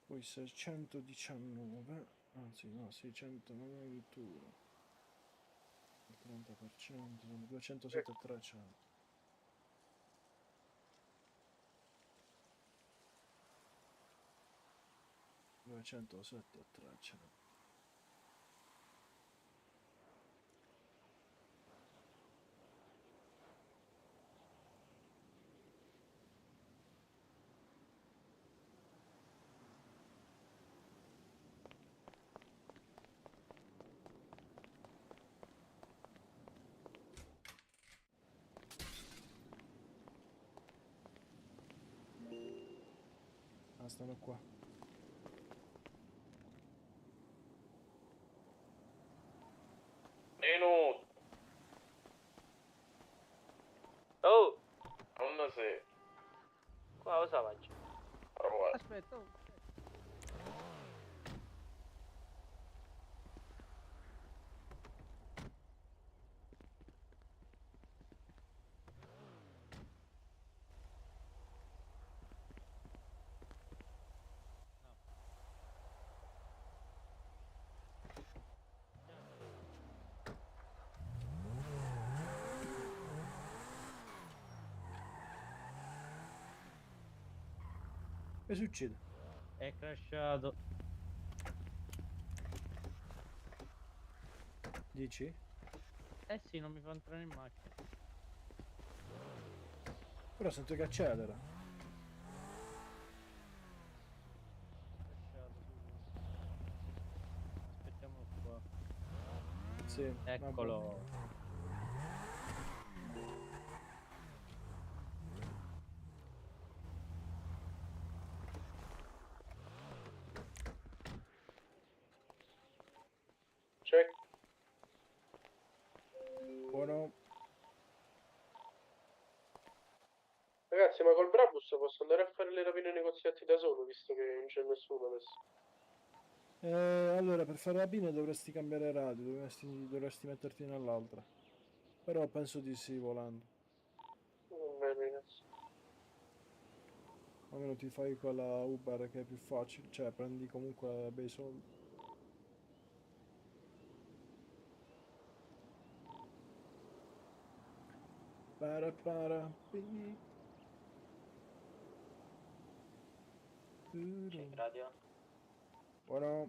S6: Poi 619, anzi no, 691. Il 30%, sono 207 e 300. Duecentosette e 300. Ah, stanno qua.
S8: Minuto. Oh,
S21: Non sei.
S8: qua cosa faccio?
S17: Aspetta, oh.
S6: Che succede?
S17: È crashato.
S6: Dici?
S17: Eh sì, non mi fa entrare in macchina.
S6: Però sento che accelera.
S17: Crashato subito. Aspettiamolo qua.
S6: Sì.
S17: Eccolo.
S21: Check.
S6: Buono.
S21: Ragazzi, ma col Brabus posso andare a fare le rapine negoziati da solo, visto che non c'è nessuno adesso.
S6: Allora, per fare la pina dovresti cambiare radio, dovresti metterti nell'altra. Però penso di sì, volando.
S21: Va bene, ragazzi.
S6: Almeno ti fai quella Uber che è più facile, cioè prendi comunque bei soldi. Pi.
S8: Check radio.
S6: Buono.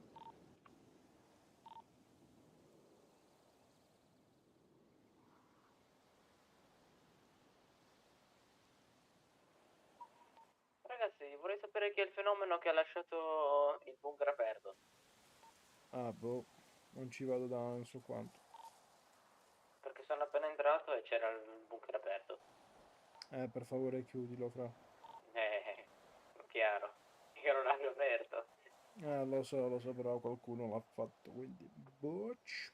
S8: Ragazzi, vorrei sapere chi è il fenomeno che ha lasciato il bunker aperto.
S6: Ah, boh. Non ci vado da non so quanto.
S8: Perché sono appena entrato e c'era il bunker aperto.
S6: Per favore chiudilo, fra.
S8: Chiaro. Io non l'avevo aperto.
S6: Lo so, però qualcuno l'ha fatto, quindi... Bocci.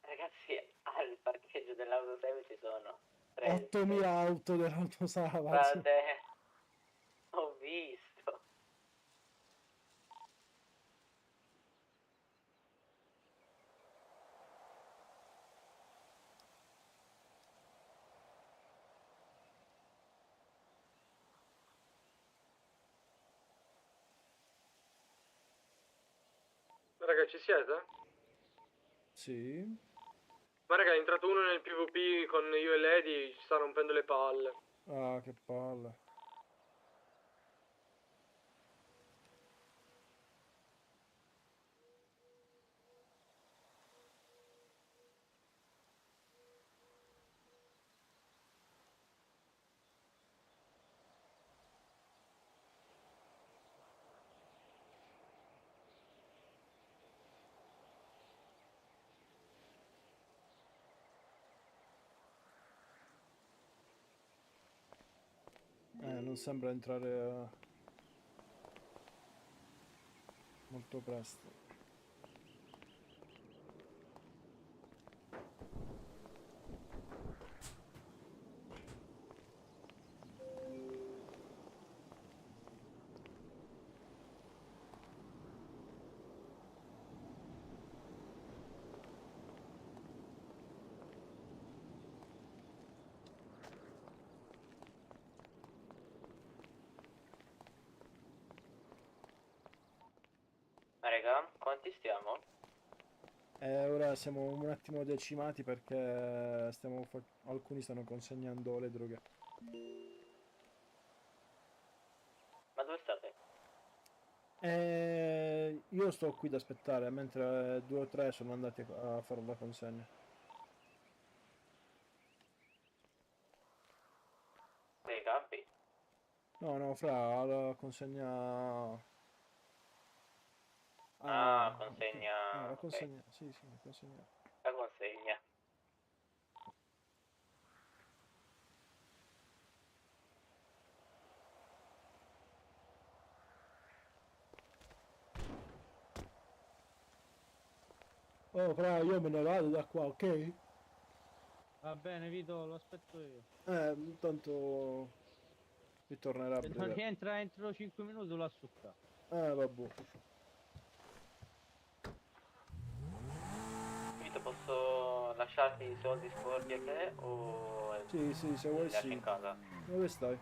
S8: Ragazzi, al parcheggio dell'autosave ci sono
S6: 8000 auto dell'autosava.
S8: Frate, ho visto.
S1: Raga, ci siete?
S6: Sì.
S1: Ma raga, è entrato uno nel PvP con io e Lady, ci sta rompendo le palle.
S6: Ah, che palle. non sembra entrare molto presto.
S10: Raga, quanti stiamo?
S6: Ora siamo un attimo decimati perché alcuni stanno consegnando le droghe.
S10: Ma dove state?
S6: Io sto qui ad aspettare, mentre 2 o 3 sono andati a fare la consegna.
S10: Dei campi?
S6: No, fra la consegna...
S10: consegna...
S6: la
S10: ok.
S6: consegna, sì, la consegna.
S10: La consegna.
S6: Oh, fra, io me ne vado da qua, ok?
S17: Va bene, Vito, lo aspetto io.
S6: Intanto ritornerà a
S17: Se non
S6: breve.
S17: rientra entro 5 minuti lo assucca.
S6: Vabbè.
S10: Vito, posso lasciarti i soldi sporchi a te o...
S6: Sì, se vuoi
S10: li lasci
S6: sì.
S10: in casa?
S6: Dove stai?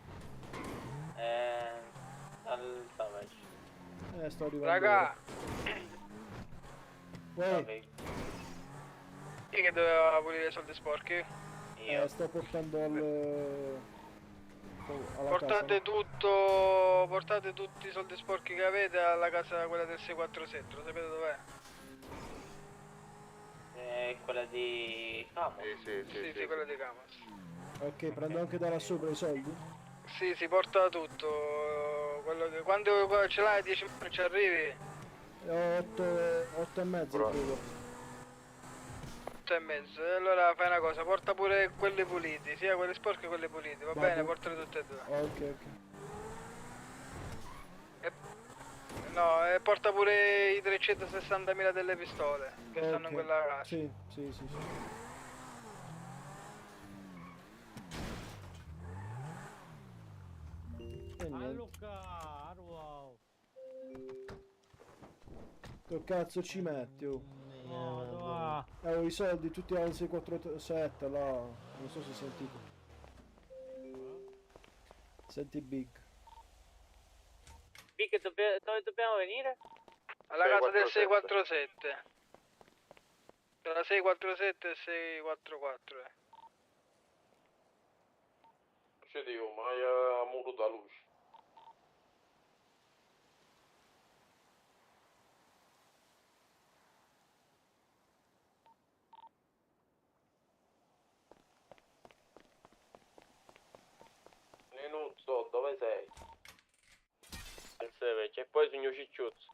S10: Al Savage.
S6: Sto arrivando.
S1: Raga,
S6: Uè,
S1: chi che doveva pulire i soldi sporchi?
S6: sto portando alla
S1: Portate
S6: casa.
S1: portate tutti i soldi sporchi che avete alla casa, quella del 647, lo sapete dov'è?
S10: Quella di Camo?
S1: Sì, quella di Camas.
S6: Ok, prendo anche da là sopra i soldi?
S1: Sì, si porta tutto. Quello che, quando ce l'hai 10 minuti ci arrivi?
S6: 8 e mezzo credo.
S1: 8 e mezzo. E allora fai una cosa, porta pure quelli puliti, sia quelli sporchi che quelli puliti, va bene? Portali tutte e due.
S6: Ok.
S1: E porta pure i 360.000 delle pistole che stanno in quella casa.
S6: Sì. E niente.
S17: Luca, wow.
S6: Che cazzo ci metti, oh?
S17: No,
S6: I soldi tutti al 647 là. Non so se sentite. Senti Big.
S10: Big, dove dobbiamo venire?
S1: Alla casa del 647. Tra 647 e 644.
S3: Ci dico, ma è a muro da luce. Non so dove sei.
S8: Al Savage, e poi signor Cicciuzzo.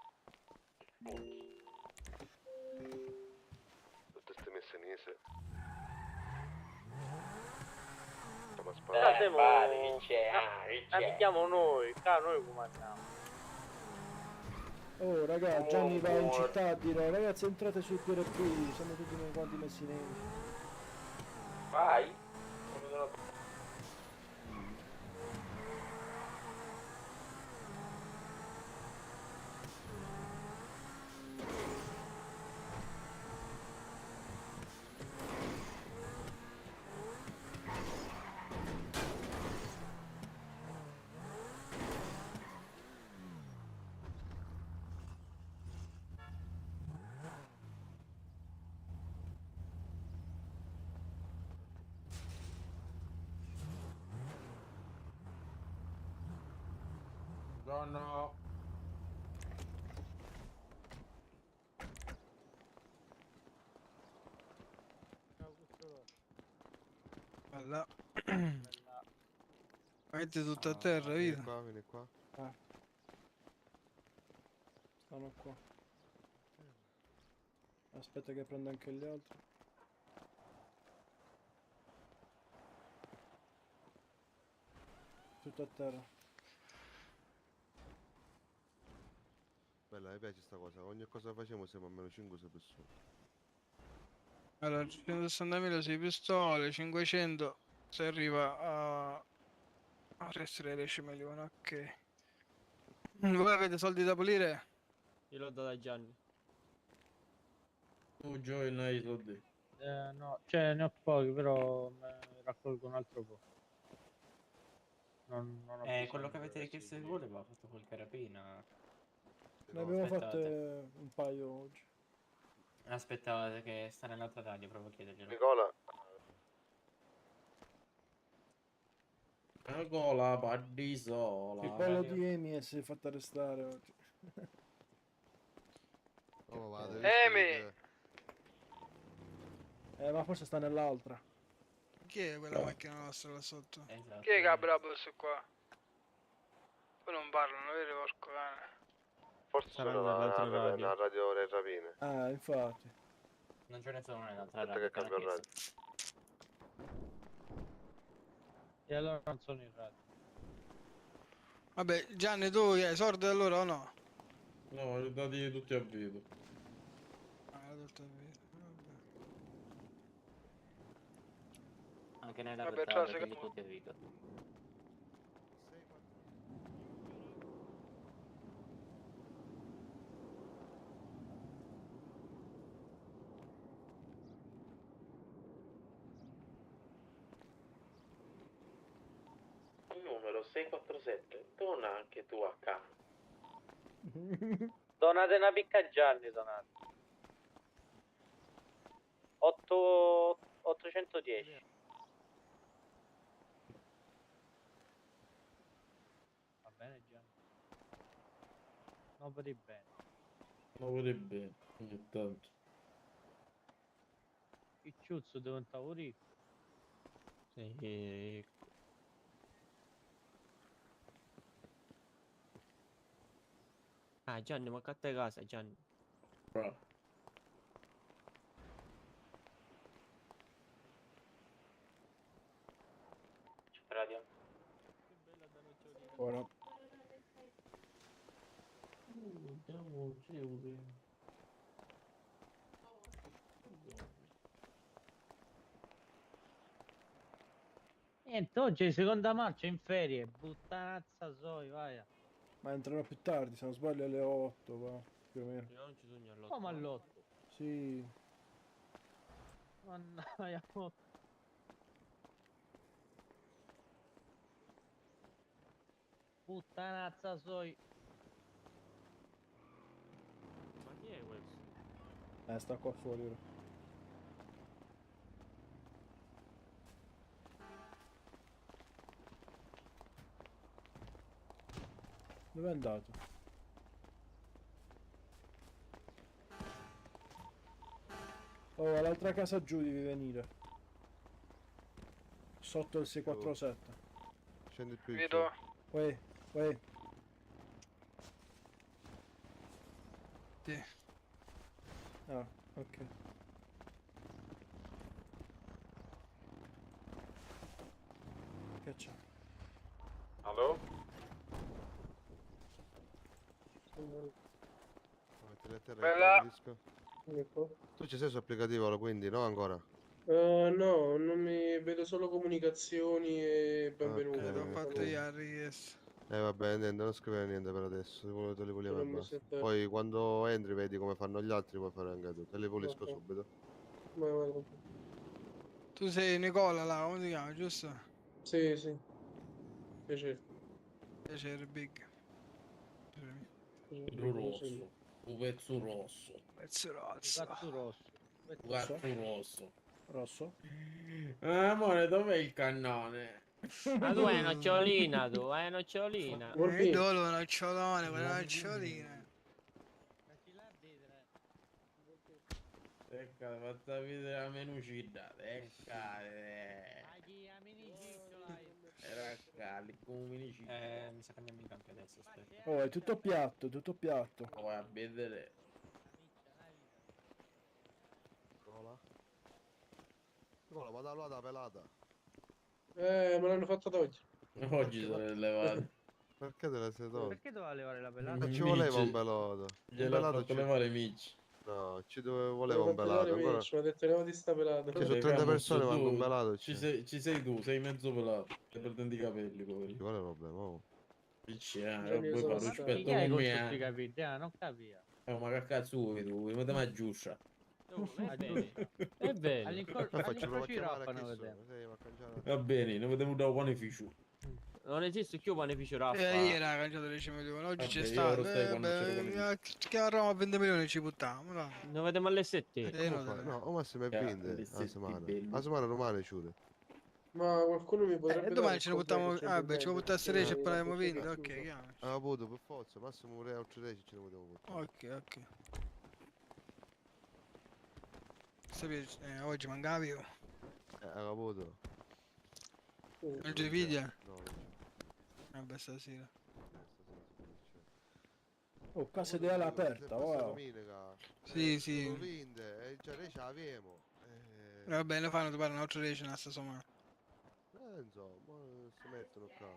S5: Tutte ste messenese.
S8: Che c'è? Abitiamo noi, noi comandiamo.
S6: Oh raga, Gianni va in città a dire ragazzi entrate sul PRP, siamo tutti noi quanti messi neri.
S8: Vai.
S11: Buongiorno.
S12: Bella. Metti tutto a terra, via.
S5: Vieni qua.
S6: Stanno qua. Aspetta che prenda anche gli altri. Tutto a terra.
S5: Bella, mi piace sta cosa. Ogni cosa che facciamo siamo almeno 5-6 persone.
S12: Allora, 160.000 6 pistole, 500 si arriva a 13 milioni, ok. Voi avete soldi da pulire?
S17: Io l'ho dato a Gianni.
S9: Tu Joy non hai i soldi.
S17: No, cioè ne ho pochi, però me ne raccolgo un altro po'. Non ho
S10: Quello
S17: bisogno
S10: che avete
S17: adesso
S10: richiesto
S17: di
S10: di voi l'aveva fatto col carabina.
S6: Ne abbiamo
S10: Aspettate.
S6: fatte un paio oggi.
S10: Aspettavate che sta nell'altra radio, provo a chiederglielo.
S5: Nicola,
S9: Nicola, Paddisola.
S6: Il pollo di Emi si è fatto arrestare oggi.
S5: oh, vado,
S12: Emi! Ma forse sta nell'altra. Chi è quella macchina nostra là sotto?
S10: Esatto.
S12: Chi è che ha Brabus qua? Poi non parlano, vero porco cane?
S5: forse
S10: Sarà
S5: sono
S10: nell'altra radio.
S5: una radio delle rapine.
S6: Ah, infatti.
S10: Non ce ne sono nell'altra
S5: Aspetta
S10: radio.
S5: che cambio il radio.
S17: E allora non sono in radio.
S12: Vabbè, Gianni, tu che hai sordi allora o no?
S9: No, li ho dati tutti a vita.
S12: Tutto via.
S10: Anche nella
S12: Vabbè,
S10: realtà
S12: ciao,
S10: avete
S12: sei
S10: tutti a vita.
S8: Numero 647, dona anche tu a casa.
S17: Donate una picca a Gianni, donate. 810. Va bene Gianni. Non per il bene.
S9: Ma vorrei bene, ogni tanto.
S17: Il ciuzzo diventavo ricco.
S10: Sì. Ah Gianni, ma a te casa Gianni.
S9: Bravo.
S10: Radio.
S6: Ora.
S9: Andiamo
S17: Niente, oggi è seconda marcia in ferie. Puttanazza soi, vai.
S6: Ma entrano più tardi, se non sbaglio alle 8, va, più o meno.
S10: Io non ci sogno all'otto.
S17: Come all'8?
S6: Sì.
S17: Mannaia. Puttanazza soi.
S10: Ma chi è questo?
S6: Sta qua fuori ora. Dove è andato? Oh, all'altra casa giù devi venire. Sotto il 647.
S5: Scendi più.
S12: Vedo.
S6: Uè, uè.
S12: Sì.
S6: Ah, ok. Che c'è?
S11: Allo?
S5: Mettili a terra
S21: Bella.
S5: che capisco. Tu ci sei su applicativo quindi, no ancora?
S21: No, non mi vedo solo comunicazioni e benvenuti.
S5: Ok.
S12: L'ho fatto io la richiesta.
S5: Vabbè, niente, non scrivere niente per adesso, te li puliamo e
S21: Sono
S5: basta.
S21: messo a terra.
S5: Poi quando entri vedi come fanno gli altri, puoi fare anche tu. Te li pulisco
S21: Ok.
S5: subito.
S21: Ma-
S12: Tu sei Nicola là, come si chiama, giusto?
S21: Sì, sì. Piacere.
S12: Piacere, Big.
S9: Il rosso. Un pezzo rosso.
S12: Pezzo rosso.
S17: Cazzo rosso.
S9: Un pezzo rosso.
S6: Rosso?
S9: Amore, dov'è il cannone?
S17: Ma tu hai una nocciolina, tu hai una nocciolina.
S12: Dove una nocciolone, quella nocciolina.
S9: Ecco, fatta vedere la menucida. Era lì come menucida.
S10: Mi sa che andiamo in campo adesso, aspetta.
S6: Oh, è tutto piatto, tutto piatto.
S9: Vai a vedere.
S5: Nicola, ma da pelata.
S21: Me l'hanno fatta togliere.
S9: Oggi sono elevato.
S5: Perché te la sei tolta?
S17: Perché doveva levare la pelata?
S5: Non ci voleva un peloto.
S9: Gliel'ha fatto levare Mitch.
S5: No, ci voleva un pelato. Ancora...
S3: Mi ha detto levati sta pelata.
S5: Ci sono 30 persone, manco un pelato.
S9: Ci sei tu, sei mezzo pelato. Ti pretendi i capelli, poi.
S5: Qual è il problema? Oh.
S9: Puoi fare rispetto
S17: Chi hai
S9: con
S17: con tutti i
S9: me.
S17: capelli? Non capia.
S9: Ma che cazzo vuoi tu? Mi dai giuscia.
S17: È bene.
S5: Faccio
S17: All'incrocio rappano, vediamo.
S9: Va bene, ne vediamo da un panificio.
S10: Non esiste più panificio Raffa.
S12: Ieri era cangiato le cime, oggi c'è
S9: Vabbè,
S12: stato.
S9: ora stai quando c'era con
S12: Che a Roma a 20 milioni ci buttiamo, dai.
S10: Noi vediamo alle 7.
S5: No, o Massimo è vinde la settimana. La settimana romana è ciude.
S3: Ma qualcuno mi potrebbe
S12: domani ce ne buttiamo. Ah, beh, ci vuoi buttare a 6 e poi abbiamo vinto. Ok, chiaro.
S5: Ha avuto per forza, massimo un real 13 ce ne potevo buttare.
S12: Ok. Oggi mancavi io.
S5: Ha avuto.
S12: Il gioco di video?
S5: No.
S12: Vabbè, stasera.
S6: Oh, casa di ala aperta, wow.
S12: Sì.
S5: Vinde, cioè noi ce l'abbiamo.
S12: Va bene, fanno ti pare un altro race nella settimana.
S5: Insomma, si mettono qua.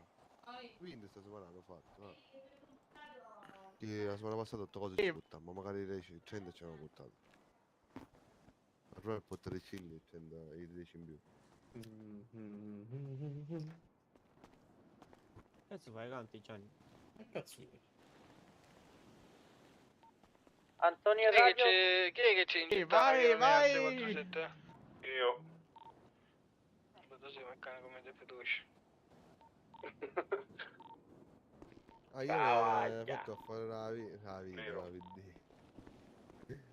S5: Quindi sta settimana hanno fatto. Che la settimana passata 8 cose ci buttammo, magari i 30 ci hanno buttato. Allora portare i cigli e i 10 in più.
S10: Cazzo fai canti, Gianni?
S9: Che cazzo vuoi?
S8: Antonio
S12: Chi
S8: Radio.
S12: è che ci ingitta?
S8: Vai.
S12: 47?
S11: Io.
S12: Tu sei meccanico come te fiducia.
S5: Io ho fatto a fare la vita.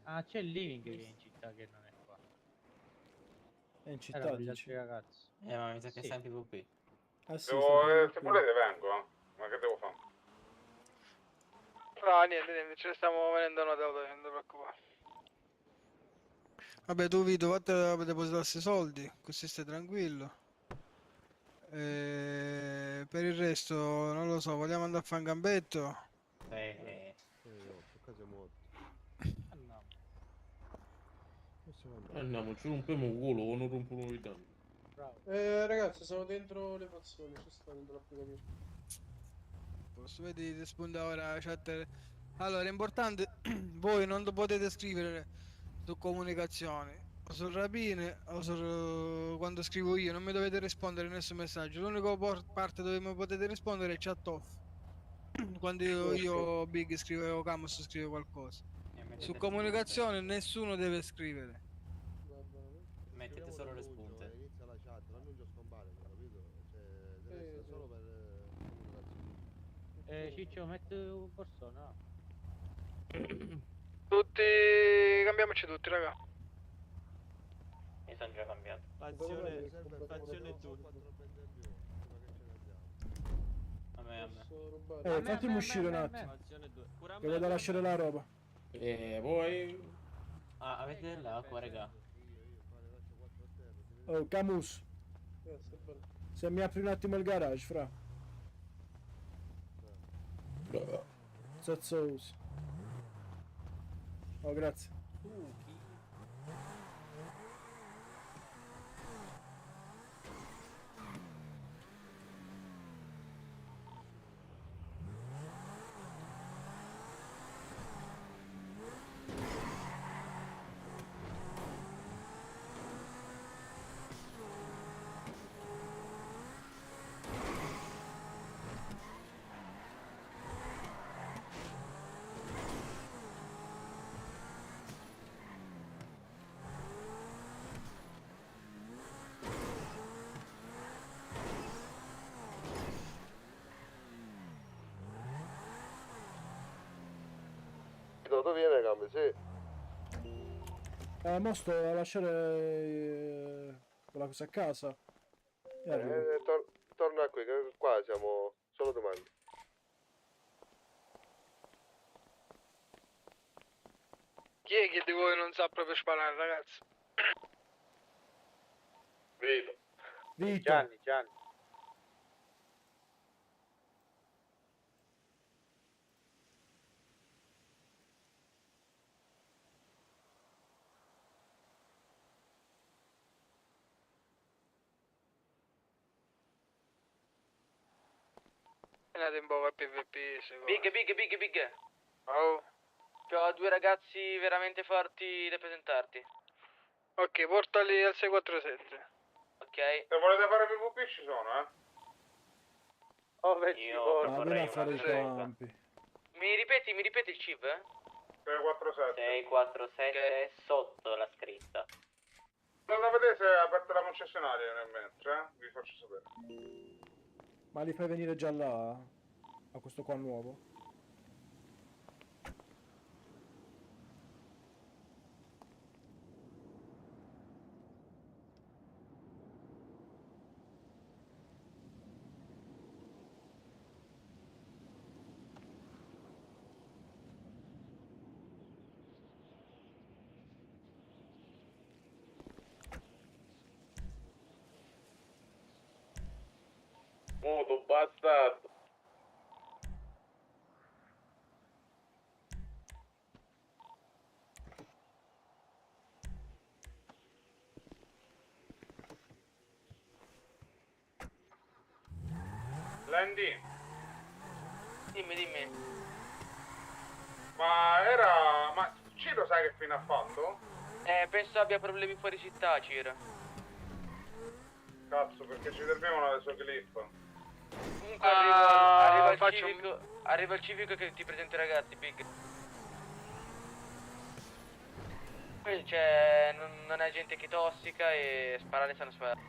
S17: Ah, c'è il living che è in città che non è qua.
S6: È in città,
S17: Erano gli
S6: dici?
S17: altri ragazzi.
S10: Ma mi sa che è sempre PvP.
S6: Ah sì,
S11: Se volete vengo, ma che devo fare?
S12: No, niente, ce ne stiamo venendo nota, non ti preoccupare. Vabbè, tu Vito, vatti a depositare questi soldi, così stai tranquillo. Per il resto, non lo so, vogliamo andare a fare un gambetto?
S5: Casa è morto.
S9: Andiamo, ci rompiamo il culo o non rompono i danni.
S3: Ragazzi, sono dentro le fazioni, ci sto dentro l'applicativo.
S12: Posso vedere, risponde ora chat. Allora, è importante, voi non potete scrivere su comunicazioni, o su rapine, o su quando scrivo io, non mi dovete rispondere a nessun messaggio. L'unica parte dove mi potete rispondere è chat off. Quando io Big scrivo o Camus scrive qualcosa. Su comunicazione nessuno deve scrivere.
S10: Mettete solo le spunte.
S5: Inizia la chat, l'annuncio scompare, capito? Cioè, deve essere solo per comunicazione.
S17: Ciccio, metti un corso, no?
S12: Tutti, cambiamoci tutti, raga.
S10: Mi sono già cambiato. Fazione tu. A me.
S6: Fatemi uscire un attimo. Devo da lasciare la roba.
S9: Poi...
S10: Ah, avete dell'acqua, raga.
S6: Oh, Camus. Se mi apri un attimo il garage, fra. Zazzosi. Oh, grazie.
S5: Dove viene cambio, sì.
S6: Mo sto a lasciare quella cosa a casa. E arrivo.
S5: Torna qui, che qua siamo solo domani.
S12: Chi è che di voi non sa proprio sparare, ragazzi?
S11: Vito.
S8: Gianni.
S12: Andate un po' al PvP, secondo.
S8: Big.
S12: Oh.
S8: Ho due ragazzi veramente forti da presentarti.
S12: Ok, portali al 647.
S8: Ok?
S11: Se volete fare PvP ci sono,
S8: Io
S6: Ma vieni a fare i campi.
S8: Mi ripeti il CIV?
S11: 647.
S8: 647 sotto la scritta.
S11: Non a vedere se è aperta la concessionaria nel mentre, vi faccio sapere.
S6: Ma li fai venire già là? A questo qua nuovo?
S11: Muto bastardo. Landy,
S8: Dimmi.
S11: ma Ciro sai che fine ha fatto?
S8: Penso abbia problemi fuori città, Ciro.
S11: Cazzo, perché ci servevano le sue clip.
S8: Comunque arriva il civico che ti presenta i ragazzi, Big. Qui c'è... non è gente che tossica e sparare sanno sparare.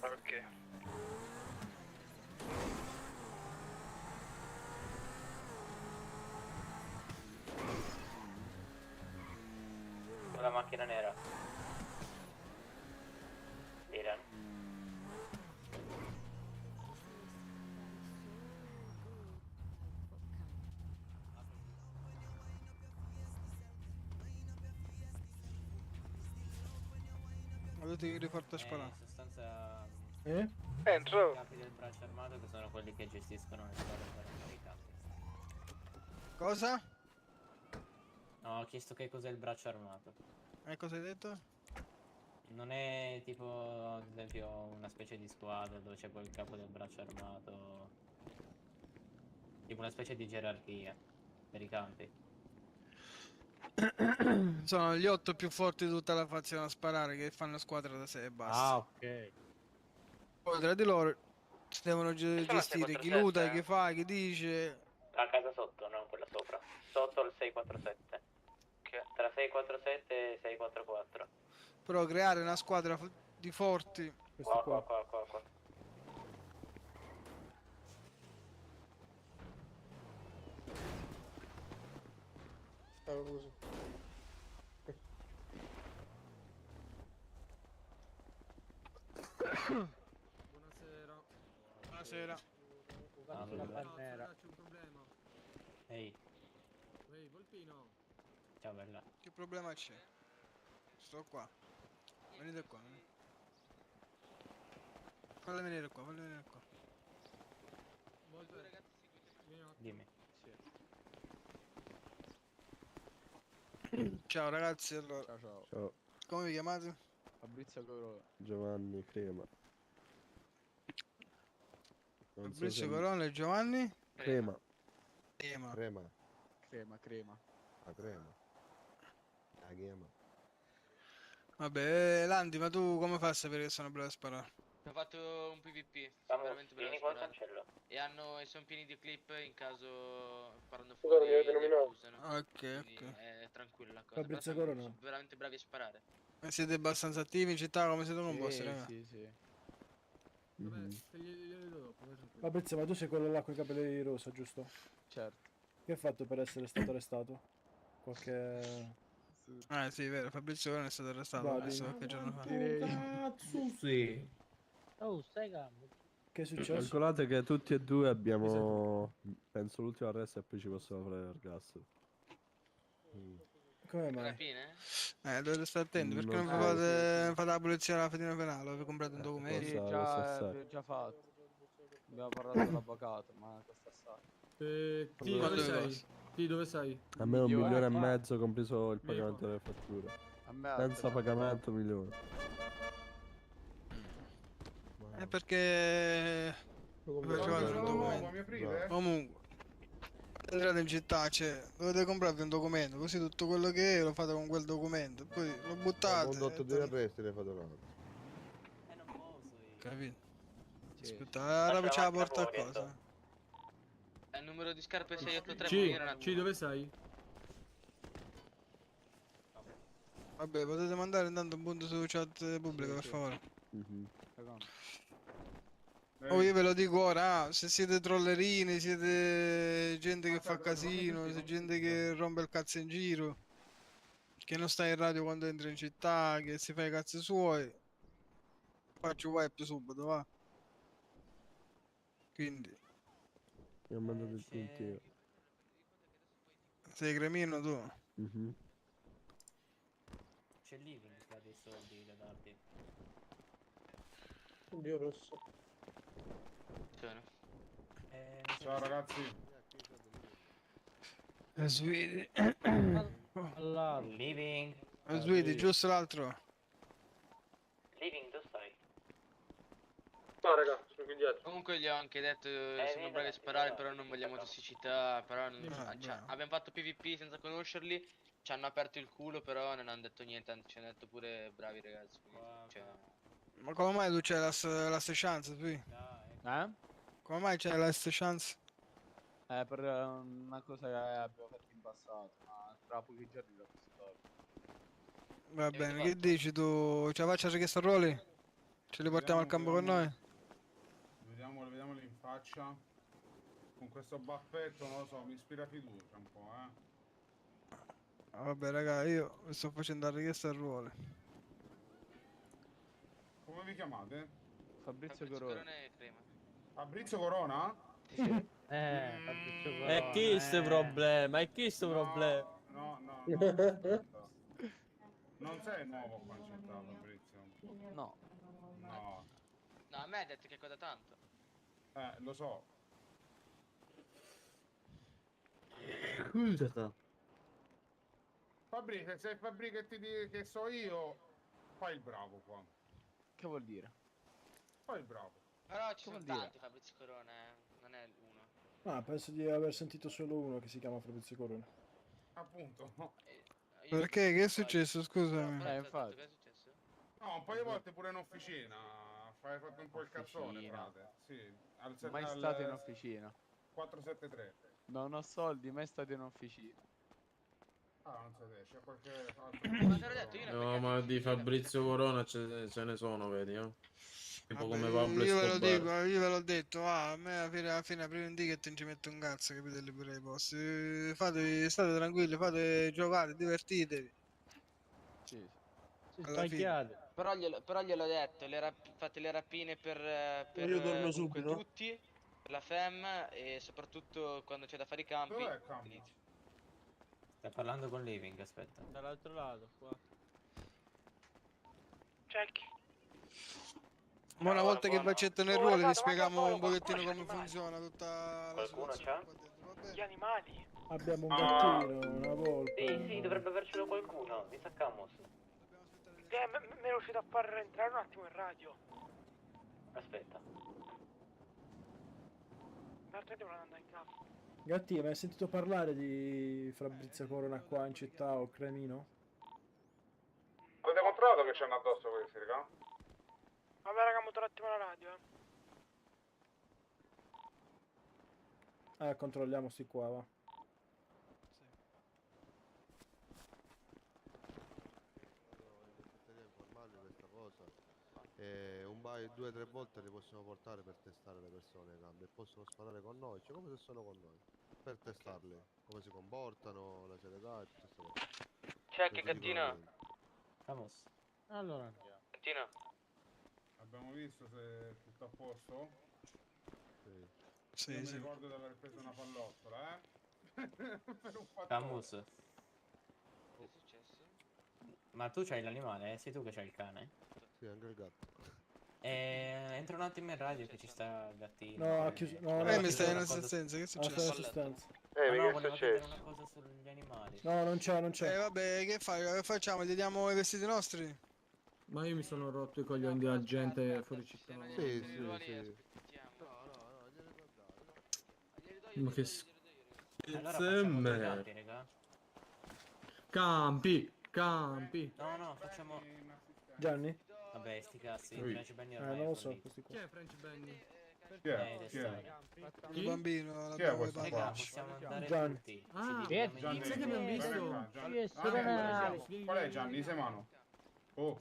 S12: Ok.
S8: Con la macchina nera. Diran.
S12: Avete rifatto a sparare.
S10: In sostanza...
S12: Entro.
S10: I capi del braccio armato che sono quelli che gestiscono le squadre paramericali.
S12: Cosa?
S10: No, ho chiesto che cos'è il braccio armato.
S12: E cosa hai detto?
S10: Non è tipo, ad esempio, una specie di squadra dove c'è quel capo del braccio armato. Tipo una specie di gerarchia per i campi.
S12: Sono gli 8 più forti di tutta la fazione a sparare che fanno squadra da sé e basta.
S17: Ah, ok.
S12: Poi tra di loro si devono gestire chi luta, chi fa, chi dice.
S8: La casa sotto, non quella sopra. Sotto il 647. Tra 647 e 644.
S12: Però creare una squadra di forti.
S6: Questi qua.
S8: Qua.
S3: Così.
S2: Buonasera.
S12: Buonasera.
S2: C'è un problema.
S10: Ehi,
S2: Ehi, Volpino.
S10: ciao bella.
S12: Che problema c'è? Sto qua. Venite qua. Falle venire qua.
S10: Dimmi.
S12: Ciao ragazzi, allora.
S14: Ciao.
S12: Come vi chiamate?
S14: Fabrizio Corona. Giovanni Crema. Non so
S12: Fabrizio
S14: se-
S12: Corona e Giovanni?
S14: Crema.
S12: Crema.
S14: Crema.
S12: Crema.
S14: La crema. La crema.
S12: Vabbè, Landi, ma tu come fai a sapere che sono bravo a sparare?
S15: Ho fatto un PvP, sono veramente bravo a sparare. E sono pieni di clip in caso parlando
S3: Scusa,
S15: fuori
S3: mi avete
S15: li
S3: nominato?
S15: accusano.
S12: Ok.
S15: Quindi è tranquilla la cosa.
S6: Fabrizio
S15: però
S6: Corona.
S15: sono veramente bravi a sparare.
S12: E siete abbastanza attivi in città come siete composti, raga?
S14: Sì.
S2: Vabbè, glielo do dopo. vai tranquillo.
S6: Fabrizio, ma tu sei quello là con i capelli rosa, giusto?
S14: Certo.
S6: Che hai fatto per essere stato arrestato? Qualche...
S12: Ah sì, vero, Fabrizio Corona è stato arrestato
S6: Vai,
S12: adesso
S6: dimmi.
S12: qualche giorno fa.
S14: Cazzo sì.
S17: Oh, stai calmo.
S6: Che è successo?
S14: Calcolate che tutti e due abbiamo... Penso l'ultimo arresto e poi ci possiamo fare l'ergastolo.
S6: Come mai?
S15: Rapine?
S12: Dovete stare attenti, perché
S14: Non
S12: non
S14: so.
S12: fate la polizia alla fedina penale, avete comprato un documento.
S14: Sì, già,
S9: già fatto. Abbiamo parlato con l'avvocato, ma costa assai.
S2: Ti dove
S12: Quanto
S2: sei?
S12: costa?
S2: Ti dove sei?
S14: A me 1,5 milione
S9: qua.
S14: compreso il pagamento delle fatture.
S9: A me
S14: Senza pagamento 1 milione.
S12: È perché... Comunque, entrate in città, cioè, dovete comprarvi un documento, così tutto quello che è lo fate con quel documento, poi lo buttate.
S5: Un condotto di arresto ne fate un altro.
S12: Capito? Aspetta, ora ce la porta a cosa?
S15: Il numero di scarpe 683
S2: C, dove sei?
S12: Vabbè, potete mandare intanto un punto su chat pubblico, per favore. Oh, io ve lo dico ora, se siete trollerini, siete gente che fa casino, siete gente che rompe il cazzo in giro, che non sta in radio quando entra in città, che si fa i cazzi suoi, faccio wipe subito, va. Quindi,
S14: Mi ha mandato il puntiero.
S12: sei cremino tu?
S10: C'è Living che ha dei soldi da darti.
S3: Oddio rosso.
S11: Ciao ragazzi.
S12: Svedi.
S10: Living.
S12: Svedi, giusto l'altro.
S10: Living, dove stai?
S1: No raga, sono qui dietro.
S15: Comunque gli ho anche detto siamo bravi a sparare, però non vogliamo tossicità, però abbiamo fatto PvP senza conoscerli, ci hanno aperto il culo, però non hanno detto niente, anzi ci hanno detto pure bravi ragazzi. Cioè...
S12: Ma come mai tu c'hai last chance qui? Come mai c'hai last chance?
S4: Per una cosa che abbiamo fatto in passato, ma tra pochi giorni da questa storia.
S12: Va bene, che dici tu? Ce la faccia richiesta a ruoli? Ce li portiamo al campo con noi?
S11: Vediamoli in faccia. Con questo baffetto, non lo so, mi ispira fiducia un po',
S12: Vabbè raga, io vi sto facendo la richiesta a ruoli.
S11: Come vi chiamate?
S4: Fabrizio Corona.
S15: e Crema.
S11: Fabrizio Corona?
S17: Fabrizio Corona. E chi sto problema? E chi sto problema?
S11: No. Non sei nuovo qua in città, Fabrizio?
S4: No.
S11: No.
S15: No, a me ha detto che coda tanto.
S11: Lo so.
S14: Scusa.
S11: Fabrizio, se Fabrizio che so io, fai il bravo qua.
S4: Che vuol dire?
S11: Fai il bravo.
S15: Però ci
S4: Come
S15: sono
S4: dire?
S15: tanti Fabrizio Corona, non è uno.
S6: Ah, penso di aver sentito solo uno che si chiama Fabrizio Corona.
S11: Appunto.
S12: Perché? Che è successo? Scusami.
S4: Infatti.
S15: Che è successo?
S11: No, un paio di volte pure in officina. Fai fatto un po' il cazzone, frate. Sì.
S4: Mai stato in officina.
S11: 473.
S4: Non ho soldi, mai stato in officina.
S11: Ah, non so se c'è qualche
S9: No, ma di Fabrizio Corona ce ne sono, vedi, Tipo come Pablo
S12: Io ve lo
S9: Escobar.
S12: dico, io ve l'ho detto, a me alla fine aprire un ticket non ci metto un cazzo, capite pure i posti. State tranquilli, fate giocate, divertitevi.
S4: Sì.
S12: Alla fine.
S15: Però gliel'ho detto, fate le rapine per
S3: Io torno
S15: comunque
S3: subito.
S15: tutti, per la fem e soprattutto quando c'è da fare i campi.
S11: Dov'è il campo?
S15: inizio.
S10: Stai parlando con Living, aspetta.
S17: Dall'altro lato, qua.
S7: Check.
S12: Ma una volta che vi accettano i ruoli vi spieghiamo un pochettino come funziona tutta la
S10: Qualcuno
S12: situazione
S10: c'ha?
S12: qua dentro, va bene?
S7: Gli animali.
S6: Abbiamo un gattino, una volpe.
S10: Sì, dovrebbe avercelo qualcuno. Di Saccamos.
S7: Mi è riuscito a far entrare un attimo in radio.
S10: Aspetta.
S7: L'altro devono andare in campo.
S6: Gatti, hai sentito parlare di Fabrizio Corona qua in città o Cremino?
S11: Avete controllato che c'hanno addosso questi, raga?
S7: Vabbè raga, muto un attimo la radio,
S6: Controlliamo sti qua, va.
S5: Informarli di questa cosa. Due o tre volte li possiamo portare per testare le persone in gambe e possono sparare con noi, cioè come se sono con noi. Per testarli, come si comportano, la serietà e tutte queste cose.
S15: Check, Cattina.
S10: Vamos.
S17: Allora andiamo.
S15: Cattina.
S11: Abbiamo visto se è tutto a posto?
S5: Sì.
S12: Sì,
S11: Io
S12: sì.
S11: mi ricordo di aver preso una pallottola, per un fattore.
S10: Camus.
S15: Che è successo?
S10: Ma tu c'hai l'animale? Sei tu che c'hai il cane?
S5: Sì, anche il gatto.
S10: Entra un attimo in radio che ci sta il gattino.
S6: No, ha chiuso. No,
S12: mi stai in assistenza, che è
S6: Ah, sta in
S12: successo?
S6: assistenza.
S10: No,
S5: mica è
S10: volevo chiedere
S5: successo?
S10: una cosa sugli animali.
S6: No, non c'è.
S12: Vabbè, che fai? Che facciamo? Gli diamo i vestiti nostri?
S2: Ma io mi sono rotto i coglioni della gente fuori città.
S5: Sì.
S2: Ma che
S10: Allora facciamo due campi, raga.
S2: Campi.
S10: No, facciamo...
S6: Gianni?
S10: Vabbè, sti cazzi,
S6: Ui.
S10: French Benny
S6: Non
S10: ormai
S6: lo
S10: è
S6: so,
S10: fallito.
S6: questi qua.
S2: Chi è French Benny?
S11: Chi è? Chi è?
S12: Il bambino, la
S11: Chi è questo
S10: Raga,
S11: qua?
S10: possiamo andare
S6: Gianni.
S10: tutti.
S2: Ah,
S11: Gianni,
S2: sai che abbiamo visto?
S11: Qual è Gianni? Sei mano? Oh.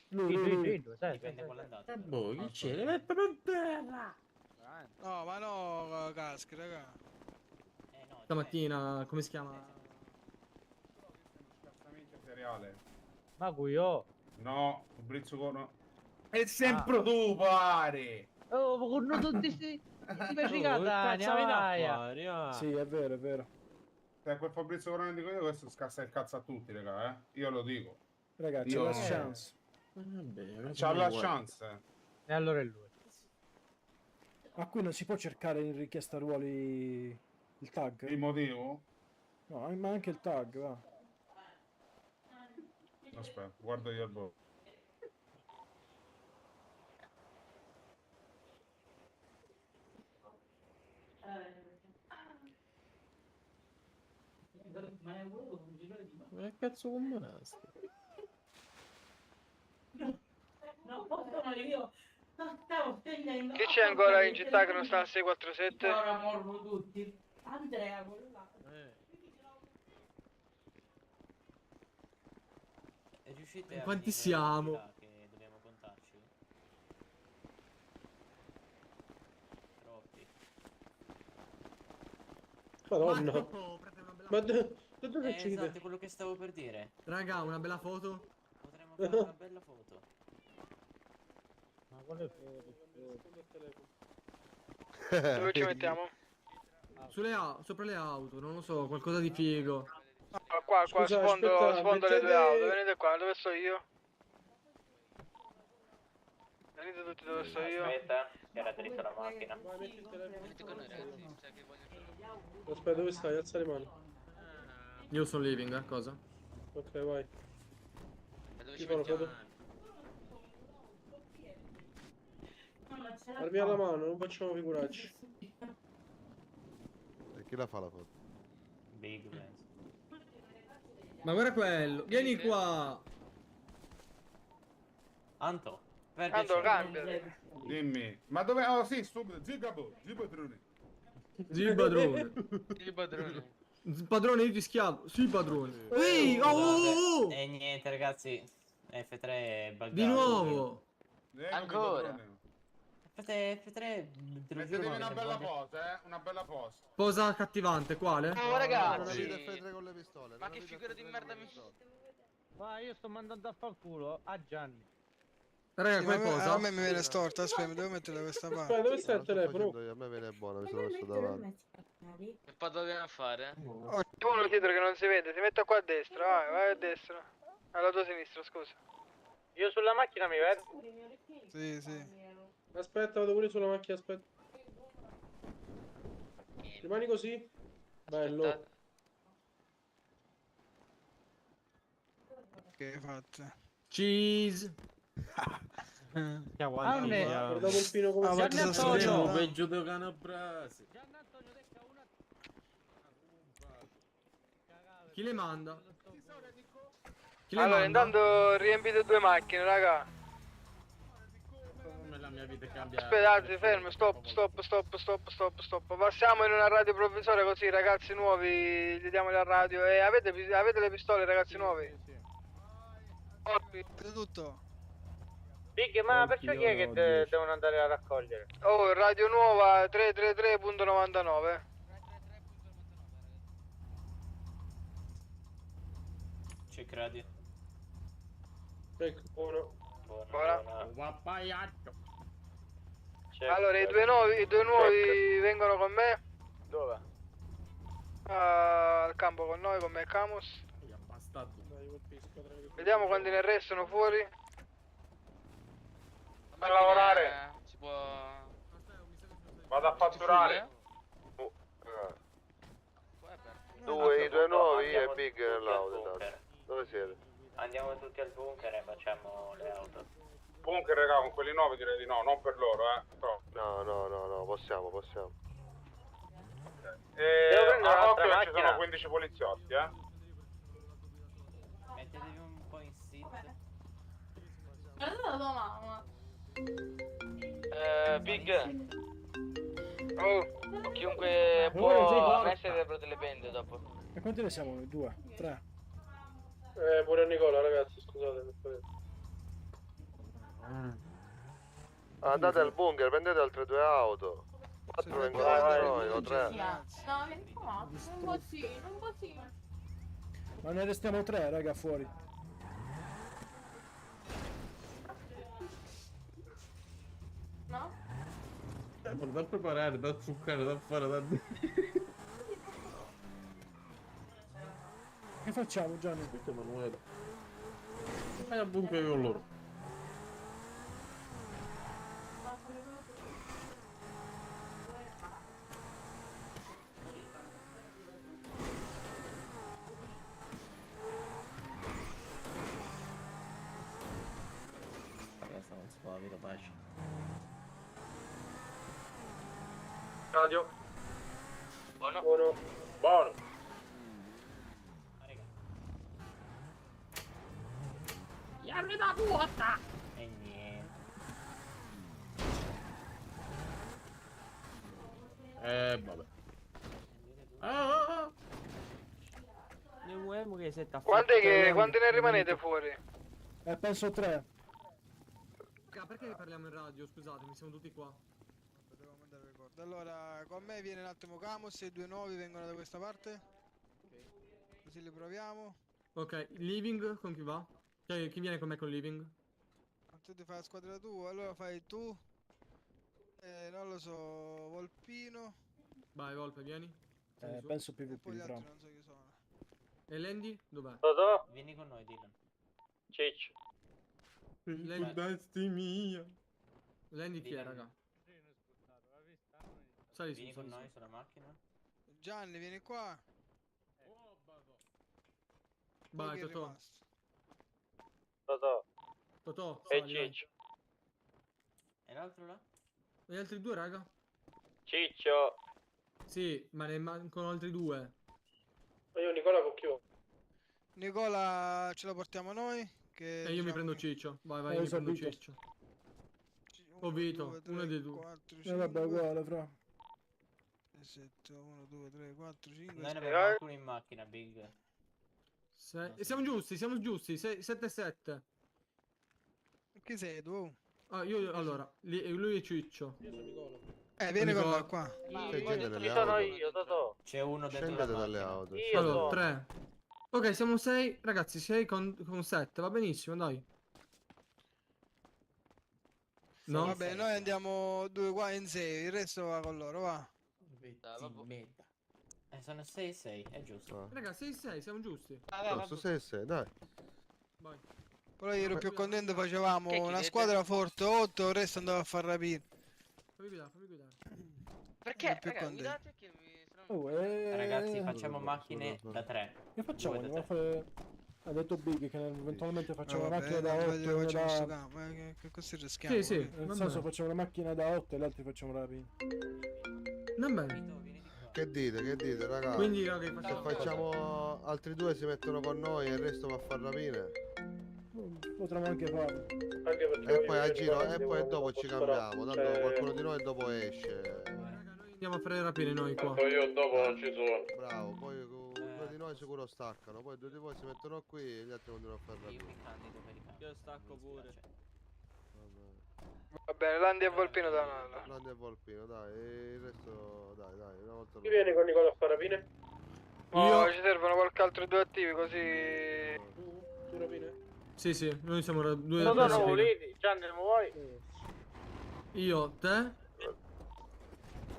S6: Lui.
S10: Dipende quando andate.
S9: Boh, che c'è? È proprio bella.
S12: No, ma no, caschi, raga.
S2: Stamattina, come si chiama?
S11: Seriale.
S17: Ma cuio.
S11: No, Fabrizio Corno. È sempre tu, pare!
S17: Oh, ma con tutti sti pescicatani, vai.
S6: Sì, è vero.
S11: Se quel Fabrizio Corno dico io, questo scassa il cazzo a tutti, raga, Io lo dico.
S6: Ragazzi,
S11: Io-
S6: c'è la chance.
S11: C'ha la chance.
S17: E allora è lui.
S6: Ma qui non si può cercare in richiesta ruoli il tag?
S11: Il motivo?
S6: No, ma anche il tag, va.
S11: Aspetta, guardo io il boh.
S9: Ma che cazzo con monastro?
S16: No, posso io. No, stavo spendendo.
S1: Chi c'è ancora in città che non sta al 647?
S16: Ora morrono tutti. Andrea, quello là.
S10: E riuscite a
S2: Quanti
S10: venire
S2: siamo?
S10: di là che dobbiamo contarci? Troppi.
S3: Madonna.
S2: no,
S3: Ma dove ci
S10: Esatto, è quello che stavo per dire.
S2: Raga, una bella foto?
S10: Potremmo fare una bella foto.
S17: Ma quale
S1: Dove ci mettiamo?
S2: Sopra le auto, non lo so, qualcosa di figo.
S1: Qua,
S3: Scusa,
S1: sfondo
S3: aspetta,
S1: le due
S3: mettete-
S1: auto, venite qua, dove sto io? Venite tutti dove sto io.
S10: Aspetta, che era dritta la macchina.
S15: Venite con noi, ragazzi. Sai che voglio...
S3: Aspetta, dove stai? Alza le mani.
S2: Io sono living, cosa?
S3: Ok, vai.
S15: E dove
S3: Ti
S15: ci
S3: fa la
S15: mettiamo?
S3: foto? Armi alla mano, non facciamo figuracci.
S5: E chi la fa la foto?
S10: Big Lens.
S2: Ma guarda quello, vieni qua!
S10: Anto,
S1: Tanto cambia.
S11: Dimmi. Ma dove? Oh sì, stupido. Zigabo, Zibatrone.
S2: Sì, padrone.
S15: Il padrone.
S2: Padrone, io ti schiavo. Sì, padrone. Ui, oh!
S10: E niente ragazzi, F3 è buggato.
S2: Di nuovo!
S10: Ancora? F3
S11: Mettetevi una bella pose, Una bella pose.
S2: Posa accattivante, quale?
S15: Oh ragazzi!
S5: Non avete F3 con le pistole.
S15: Ma che figura di merda mi...
S17: Ma io sto mandando a far culo a Gianni.
S2: Raga,
S12: Sì, ma
S2: qualcosa?
S12: a me mi viene storta, aspetta, mi devo mettere da questa parte.
S3: Aspetta, dove sta il telefono?
S5: A me viene buona, mi sono messo davanti.
S15: Che poi dobbiamo fare?
S1: Uno dietro che non si vede, si mette qua a destra, vai a destra. Alla tua sinistra, scusa.
S8: Io sulla macchina mi vedo?
S12: Sì.
S3: Aspetta, vado pure sulla macchina, aspetta. Rimani così. Bello.
S12: Che fatte?
S2: Cheese!
S3: Guardiamo il pino come
S12: Ah,
S3: si
S12: ma ti sto
S9: Io
S12: schiacciando.
S9: peggio di canabrasi.
S2: Chi le manda? Chi le
S1: Allora,
S2: manda?
S1: intanto riempite due macchine, raga.
S9: Come la mia vita è cambiata.
S1: Aspettate, fermo, stop. Passiamo in una radio provvisoria così, ragazzi nuovi, gli diamo la radio. E avete le pistole, ragazzi nuovi?
S12: Tutto.
S8: Big, ma perciò chi è che devono andare a raccogliere?
S1: Oh, radio nuova 333.99.
S10: Check radio.
S3: Ecco, buono.
S1: Buona.
S10: Check
S1: Allora, i
S10: radio.
S1: due nuovi vengono con me.
S8: Dove?
S1: Al campo con noi, con me e Camus. Vediamo quanti ne restano fuori.
S11: Per lavorare.
S15: Si può...
S11: Vado a fatturare.
S5: I due nuovi e Big nell'auto. Dove siete?
S10: Andiamo tutti al bunker e facciamo le auto.
S11: Bunker, raga, con quelli nuovi direi di no, non per loro, Però.
S5: No, possiamo.
S8: Devo prendere
S11: a
S8: un'altra
S11: occhio ci
S8: macchina.
S11: sono 15 poliziotti,
S10: Mettetevi un po' in sit.
S13: Guarda la tua mamma.
S15: Big. Oh, chiunque
S6: Ma guarda, sei
S15: può
S6: corta.
S15: essere dietro delle bende dopo.
S6: E quanti ne siamo? 2, 3.
S21: Pure Nicola, ragazzi, scusate per favore.
S5: Andate al bunker, prendete altre 2 auto. 4 vengono da noi, o 3.
S13: No, vieni qua. Un po' sì, un po' sì.
S6: Ma ne restiamo 3, raga, fuori.
S13: No?
S9: Da preparare, da zuccare, da fare, da...
S6: Che facciamo, Gianni?
S9: Aspetta, Emanuele. Fai al bunker con loro.
S10: Questo non si può avere pace.
S1: Radio.
S15: Buono.
S1: Buono.
S7: Chiami da vuota!
S10: E niente.
S9: Vabbè. Ah.
S17: Ne uomo che si
S12: Quante ne rimanete fuori?
S6: Penso 3.
S2: Perché parliamo in radio? Scusatemi, siamo tutti qua.
S12: Devo mandare il ricordo. Allora, con me viene un attimo Camus e i 2 nuovi vengono da questa parte. Così li proviamo.
S2: Ok, living con chi va? Cioè, chi viene con me con living?
S12: Tu ti fai la squadra tua, allora fai tu. Non lo so, Volpino.
S2: Vai, Volpe, vieni. Sali su.
S6: Penso
S12: E poi
S6: PvP,
S12: gli
S6: però.
S12: altri non so chi sono.
S2: E Landy? Dov'è?
S8: Totò?
S10: Vieni con noi, Dylan.
S8: Ciccio.
S9: Ricordasti mia.
S2: Landy chi è, raga? Sali su,
S10: Vieni con
S2: sali
S10: noi
S2: su.
S10: sulla macchina.
S12: Gianni, vieni qua.
S2: Vai,
S12: Poi chi è
S2: Totò.
S12: rimasto?
S8: Totò.
S2: Totò,
S8: E
S2: sali, vai.
S8: Ciccio.
S10: E l'altro là?
S2: E gli altri 2, raga?
S8: Ciccio.
S2: Sì, ma ne mancano altri 2.
S21: Ma io Nicola con chi ho?
S12: Nicola ce la portiamo noi. Che
S2: E io mi
S12: diciamo
S2: prendo
S12: che-
S2: Ciccio. Vai, vai,
S6: Io
S2: io mi
S6: so
S2: prendo
S6: Vito.
S2: Ciccio. O Vito, uno dei due.
S12: 4,
S6: Vabbè,
S12: 5,
S6: uguale, fra.
S12: 7, 1, 2, 3, 4, 5.
S10: Noi ne abbiamo qualcuno in macchina, Big.
S2: Siamo giusti, siamo giusti. 7 e 7.
S12: Chi sei tu?
S2: Ah, io allora, lui è Ciccio.
S12: Vieni con
S2: Nicola.
S12: me qua.
S5: Scendete dalle
S8: Chi sono
S5: auto.
S8: io, Totò?
S10: C'è uno dentro
S5: Scendete
S10: la
S5: dalle
S10: macchina.
S5: auto.
S8: Io
S2: Allora,
S8: sono.
S2: 3. Ok, siamo 6. Ragazzi, 6 con 7. Va benissimo, dai. No?
S12: Vabbè, noi andiamo 2 qua in 6, il resto va con loro, va.
S10: Sono 6 e 6, è giusto.
S2: Raga, 6 e 6, siamo giusti.
S5: Posso se, dai.
S2: Vai.
S12: Però io ero più contento, facevamo
S15: Che
S12: una
S15: chiedete?
S12: squadra forte 8, il resto andava a far rapire.
S2: Fammi guidare, fammi guidare.
S15: Perché?
S12: più
S15: Raga,
S12: contento.
S15: guidate che mi...
S6: Oh,
S10: Ragazzi, facciamo macchine da 3.
S6: Che facciamo?
S10: Due da
S6: Andiamo a fare... Ha detto Big che eventualmente facciamo una
S12: Vabbè,
S6: macchina da 8
S12: non
S6: e
S12: voglio
S6: una
S12: facciamo sto
S6: da...
S12: campo, che così rischiamo.
S2: Sì, sì.
S6: Nel
S2: Va
S6: senso
S2: bene.
S6: facciamo una macchina da 8 e gli altri facciamo rapina.
S2: Va bene.
S5: Che dite, raga?
S2: Quindi, raga,
S5: Se
S2: facciamo...
S5: facciamo altri 2 si mettono con noi e il resto va a far rapine.
S6: Potremmo anche farlo.
S21: Anche perché
S5: E
S21: voglio
S5: poi a
S21: vedere
S5: giro,
S21: quando
S5: e poi dopo ci
S21: posso
S5: cambiamo. Tanto
S21: fare-
S5: qualcuno di noi dopo esce.
S2: Raga, noi andiamo a fare rapine noi qua.
S21: Io dopo non ci sono.
S5: Bravo, poi 2 di noi sicuro staccano. Poi 2 di voi si mettono qui e gli altri continuano a far
S10: Io
S5: rapine.
S10: mi candido per i campi.
S17: Io stacco pure.
S12: Va bene, Landi e Volpino da una.
S5: Landi e Volpino, dai, e il resto, dai, una volta
S21: Chi viene con Nicola a fare rapine?
S12: Oh, ci servono qualche altro 2 attivi così.
S21: Tu rapine?
S2: Sì, sì, noi siamo 2
S8: Totò non
S2: rapine.
S8: volete? Gianni non vuoi?
S2: Io, te?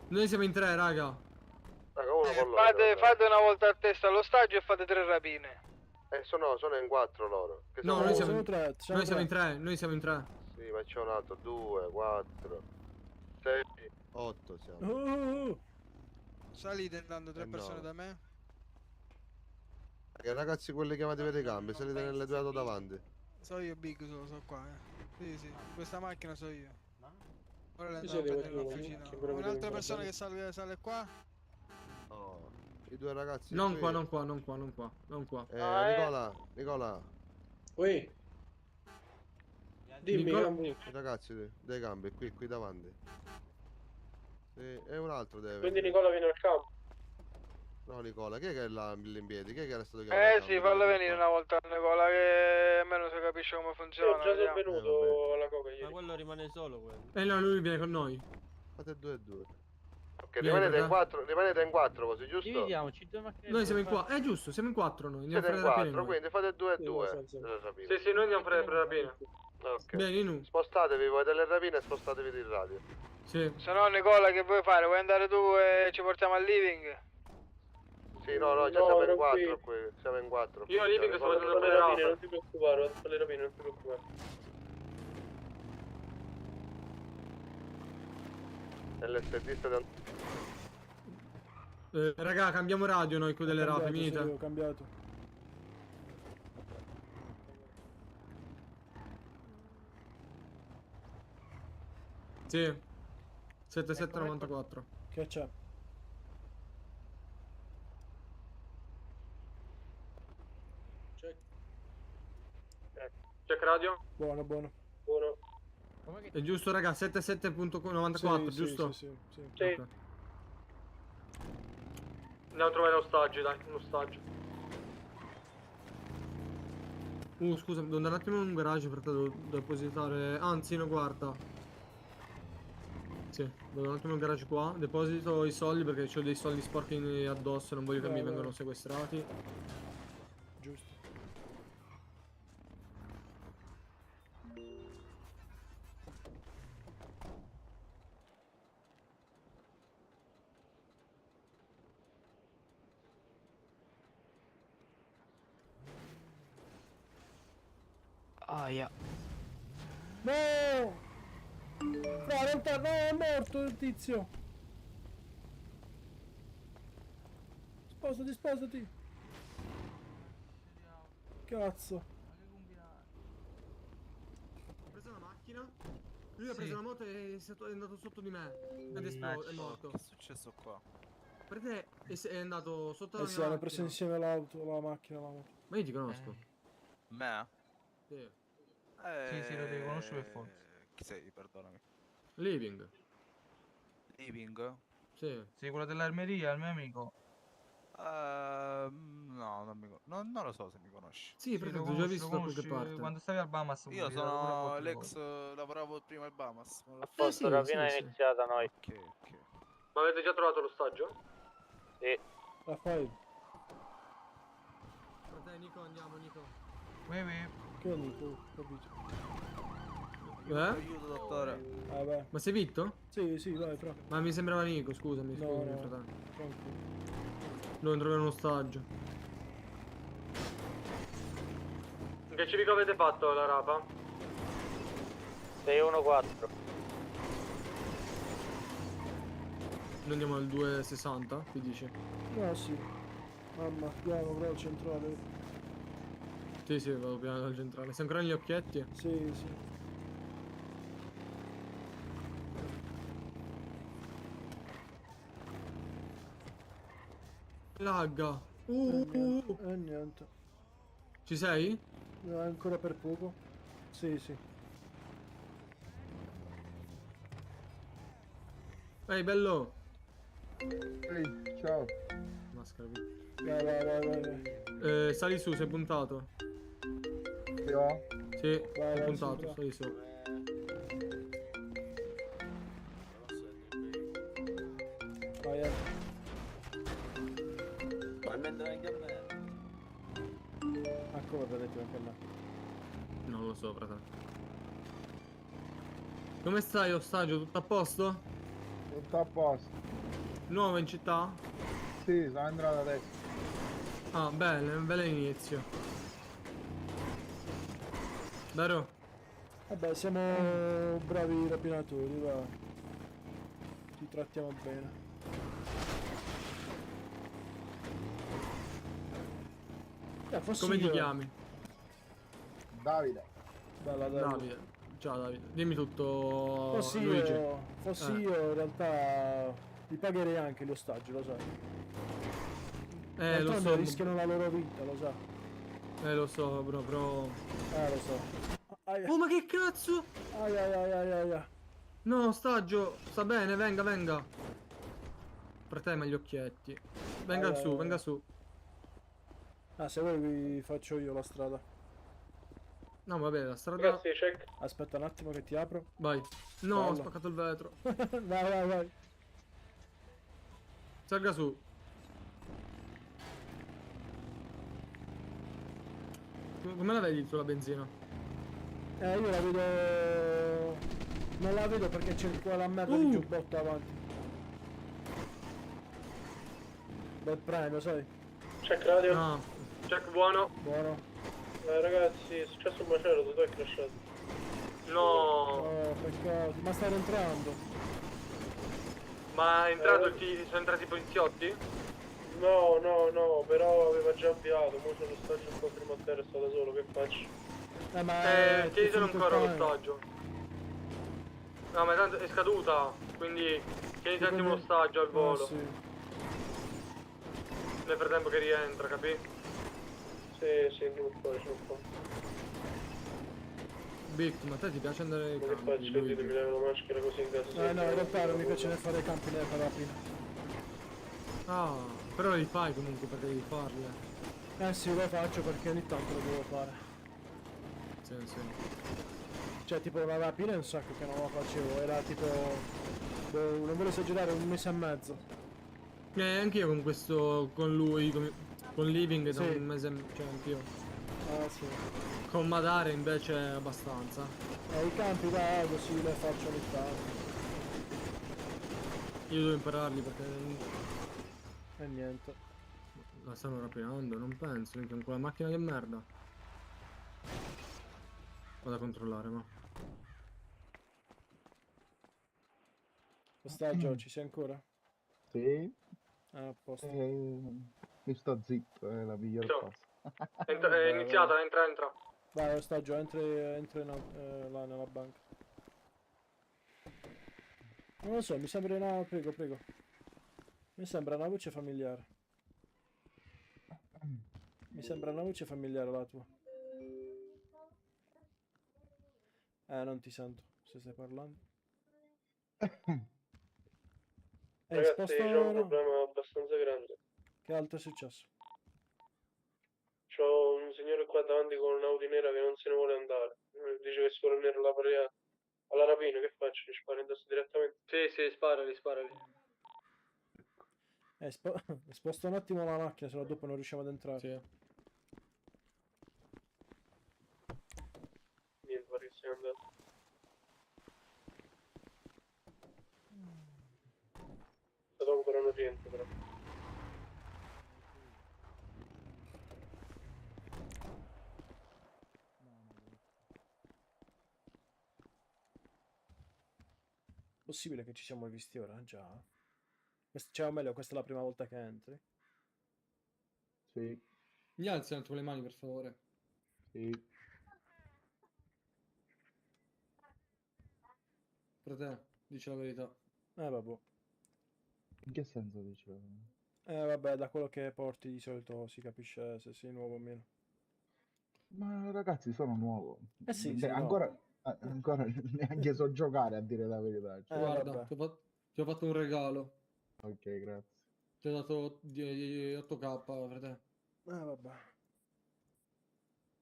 S2: Noi siamo in 3, raga.
S5: Raga, uno con loro.
S12: Fate una volta a testa allo stagio e fate 3 rapine.
S5: Sono in 4 loro. Che
S2: No,
S5: sono
S2: noi siamo,
S6: siamo tre, siamo
S2: noi siamo in
S6: tre.
S2: 3, noi siamo in 3.
S5: Sì, ma c'è un altro. 2, 4, 6, 8 siamo.
S6: Oh,
S12: Salite andando 3 persone
S5: no.
S12: da me.
S5: Ragazzi, quelli chiamati per i cambi, salite nelle 2 auto davanti.
S12: So io Big, so qua, Sì, sì, questa macchina so io. Ora le
S21: Chi
S12: andiamo a
S21: siete
S12: prendere
S21: voi?
S12: in officina.
S21: Chi vorrebbe
S12: Un'altra
S21: diventare
S12: persona
S21: bello?
S12: che sale qua.
S5: No, I due ragazzi
S2: Non
S5: qui.
S2: qua, non qua, non qua, non qua, non qua.
S5: Nicola.
S3: Ui. Dimmi,
S2: Nicola-
S3: Cambi.
S5: I ragazzi dei cambi, qui davanti. Sì, e un altro deve
S3: Quindi
S5: venire.
S3: Nicola viene al campo.
S5: No, Nicola, chi è che è là in piedi? Chi è che era stato chiamato?
S12: Sì, fallo venire una volta a Nicola che almeno si capisce come funziona.
S3: Già sono
S12: vediamo.
S3: venuto alla coca
S17: Ma
S3: ieri.
S17: quello rimane solo quello.
S2: No, lui viene con noi.
S5: Fate 2 e 2. Ok,
S2: Vieni,
S5: rimanete
S2: raga.
S5: in 4 così, giusto?
S17: Dividiamoci, 2 macchine.
S2: Noi siamo in 4. È giusto, siamo in 4 noi. Andiamo
S5: Siete
S2: a
S5: in
S2: fare le rapine
S5: 4,
S2: noi.
S5: quindi fate 2 e 2.
S1: Sì, sì, noi andiamo a fare le rapine.
S5: Ok.
S2: Bene, nu.
S5: Spostatevi voi delle rapine e spostatevi di radio.
S2: Sì.
S12: Se no, Nicola, che vuoi fare? Vuoi andare tu e ci portiamo al living?
S5: Sì, no, già
S3: No,
S5: siamo in
S3: non
S5: 4 qui. Siamo in 4.
S1: Io a living sto
S3: Vado a
S1: facendo
S3: fare
S1: le
S3: le rapine,
S1: rapine.
S3: non ti preoccupare, vado a fare le rapine, non ti preoccupare.
S5: LSD state
S2: Raga, cambiamo radio noi con delle rape, finita.
S6: Ho cambiato.
S2: Sì. 7794.
S6: Che c'è?
S1: Check radio.
S6: Buono, buono.
S3: Buono.
S2: È giusto, raga, 77.94,
S6: Sì,
S2: giusto?
S6: Sì.
S3: Sì.
S2: Ok.
S1: Andiamo a trovare lo ostaggio, dai, un ostaggio.
S2: Scusa, devo andare un attimo in un garage perché devo depositare. Anzi, no, guarda. Sì, devo andare un attimo in un garage qua. Deposito i soldi perché ho dei soldi sporchi addosso e non voglio che mi vengano sequestrati.
S6: Giusto.
S19: Aia.
S6: No! Fra, no, è morto il tizio! Sposati! Cazzo!
S2: Ho preso la macchina. Lui ha preso la moto e è andato sotto di me. Ed è morto.
S4: Che è successo qua?
S2: Perché è andato sotto la mia
S6: Sì, hanno
S2: macchina.
S6: preso insieme l'auto, la macchina, la moto.
S2: Ma io ti conosco.
S4: Me?
S2: Sì.
S4: Sì, lo devi conoscere per forza. Chi sei, perdonami?
S2: Living.
S4: Living?
S2: Sì.
S4: Sei quello dell'armeria, il mio amico? No, non lo so se mi conosci.
S2: Sì, perché ti ho già visto da qualche parte.
S4: Quando stavi al Bahamas. Io sono l'ex, lavoravo prima al Bahamas.
S8: A posto, rapina è iniziata noi.
S4: Ok.
S1: Ma avete già trovato l'ostaggio?
S8: Sì.
S6: Raffaele.
S2: Frate, Nico, andiamo, Nico.
S6: Che è Nico? Capito.
S4: Aiuto, dottore.
S6: Vai.
S2: Ma sei Vitto?
S6: Sì, vai, fra.
S2: Ma mi sembrava Nico, scusami,
S6: No,
S2: fratello.
S6: tranquillo.
S2: Devo trovare uno ostaggio.
S1: In che civico avete fatto la rapa?
S8: 614.
S2: Noi andiamo al 260, ti dici?
S6: No, sì. Mamma, piano, però centrale.
S2: Sì, vado piano dal centrale. Sei ancora negli occhietti?
S6: Sì.
S2: Lagga.
S6: Niente.
S2: Ci sei?
S6: Ancora per poco. Sì.
S2: Ehi, bello.
S18: Ehi, ciao.
S2: Maschera.
S6: Vai.
S2: Sali su, sei puntato.
S18: Io?
S2: Sì,
S6: Vai,
S2: sei puntato,
S6: sopra.
S2: sali su.
S6: Vai. Ma come vedete anche là?
S2: Non lo so, fratello. Come stai, ostaggio? Tutto a posto?
S18: Tutto a posto.
S2: Nuovo in città?
S18: Sì, sono entrato adesso.
S2: Ah, bene, un bel inizio. Vero?
S6: Vabbè, siamo bravi rapinatori, va. Ti trattiamo bene. Fossi
S2: Come ti
S6: io.
S2: chiami?
S18: Davide.
S6: Bella,
S2: Davide. Ciao Davide. Dimmi tutto,
S6: Fossi
S2: Luigi.
S6: io in realtà li pagherei anche gli ostaggi, lo sai.
S2: Lo
S6: D'altronde
S2: so.
S6: rischiano la loro vita, lo sa.
S2: Lo so, bro, però...
S6: Lo so.
S2: Oh, ma che cazzo?
S6: Aia.
S2: No, Stagio, sta bene, venga, venga. Per te gli occhietti. Venga
S6: Aia,
S2: su,
S6: aia.
S2: venga su.
S6: Ah, se vuoi vi faccio io la strada.
S2: No, vabbè, la strada...
S21: Ragazzi, check.
S6: Aspetta un attimo che ti apro.
S2: Vai. No, ho
S6: Bello.
S2: spaccato il vetro.
S6: Vai.
S2: Salga su. Come la vedi tu la benzina?
S6: Io la vedo... Non la vedo perché c'è quella merda di giubbotto avanti. Bel premio, sai?
S21: Check radio.
S2: No. Check buono.
S6: Buono.
S21: Ragazzi, è successo un macello, tu hai crashato.
S2: No.
S6: Oh, peccato. Ma sta rientrando.
S2: Ma è entrato sono entrati i poliziotti?
S21: No, però aveva già avviato, mo sono staggio un po' prima a terra, è stato solo, che faccio?
S2: Chieditelo ancora lo stagio. No, ma tanto è scaduta, quindi chiediti un attimo lo stagio al volo.
S6: Sì.
S2: Nel frattempo che rientra, capì?
S21: Sì, non puoi.
S2: Vic, ma a te ti piace andare ai
S21: Che
S2: campi?
S21: faccio? Ditemi, mi levo la maschera così in casa.
S6: No, in realtà non mi piace né fare campi né fare la prima.
S2: Ah, però li fai comunque perché devi farle.
S6: Sì, lo faccio perché ogni tanto lo devo fare.
S2: Sì.
S6: Cioè, tipo la rapina è un sacco che non la facevo, era tipo... non voglio esagerare, 1 mese e mezzo.
S2: Anch'io con questo, con lui, con Living da
S6: Sì.
S2: un mese, cioè anch'io.
S6: Ah, sì.
S2: Con Madare invece abbastanza.
S6: I campi da così le faccio ogni tanto.
S2: Io devo impararli perché
S6: E niente.
S2: la stanno rapinando, non penso, minchia, con quella macchina che merda. Vado a controllare, ma.
S6: Ostaggio, ci sei ancora?
S18: Sì.
S6: Ah, a posto.
S18: Mi sto zitto, è la miglior
S2: Ciao.
S18: cosa.
S2: È iniziata, entra.
S6: Vai, ostaggio, entri là nella banca. Non lo so, mi sembra una... Prego. Mi sembra una voce familiare. Mi sembra una voce familiare la tua. Non ti sento, se stai parlando.
S21: Ragazzi, c'è un problema abbastanza grande.
S6: Che altro è successo?
S21: C'ho un signore qua davanti con un'Audi nera che non se ne vuole andare. Dice che si vuole venire alla rapina, che faccio? Gli sparo addosso direttamente?
S2: Sì, sparali.
S6: Sposta un attimo la macchina, se no dopo non riusciamo ad entrare.
S2: Sì.
S21: Niente, pare che sia andato. Stato ancora non rientra però.
S6: Possibile che ci siamo visti ora? Già. Cioè, o meglio, questa è la prima volta che entri.
S18: Sì.
S2: Gli alzi un attimo le mani, per favore.
S18: Sì.
S2: Per te, dici la verità.
S6: Vabbè.
S18: In che senso dicevo?
S6: Vabbè, da quello che porti di solito si capisce se sei nuovo o meno.
S18: Ma ragazzi, sono nuovo.
S6: Sì,
S18: ancora neanche so giocare, a dire la verità. Cioè.
S2: Guarda, ti ho fatto un regalo.
S18: Ok, grazie.
S2: Ti ho dato 8k per te.
S6: Vabbè.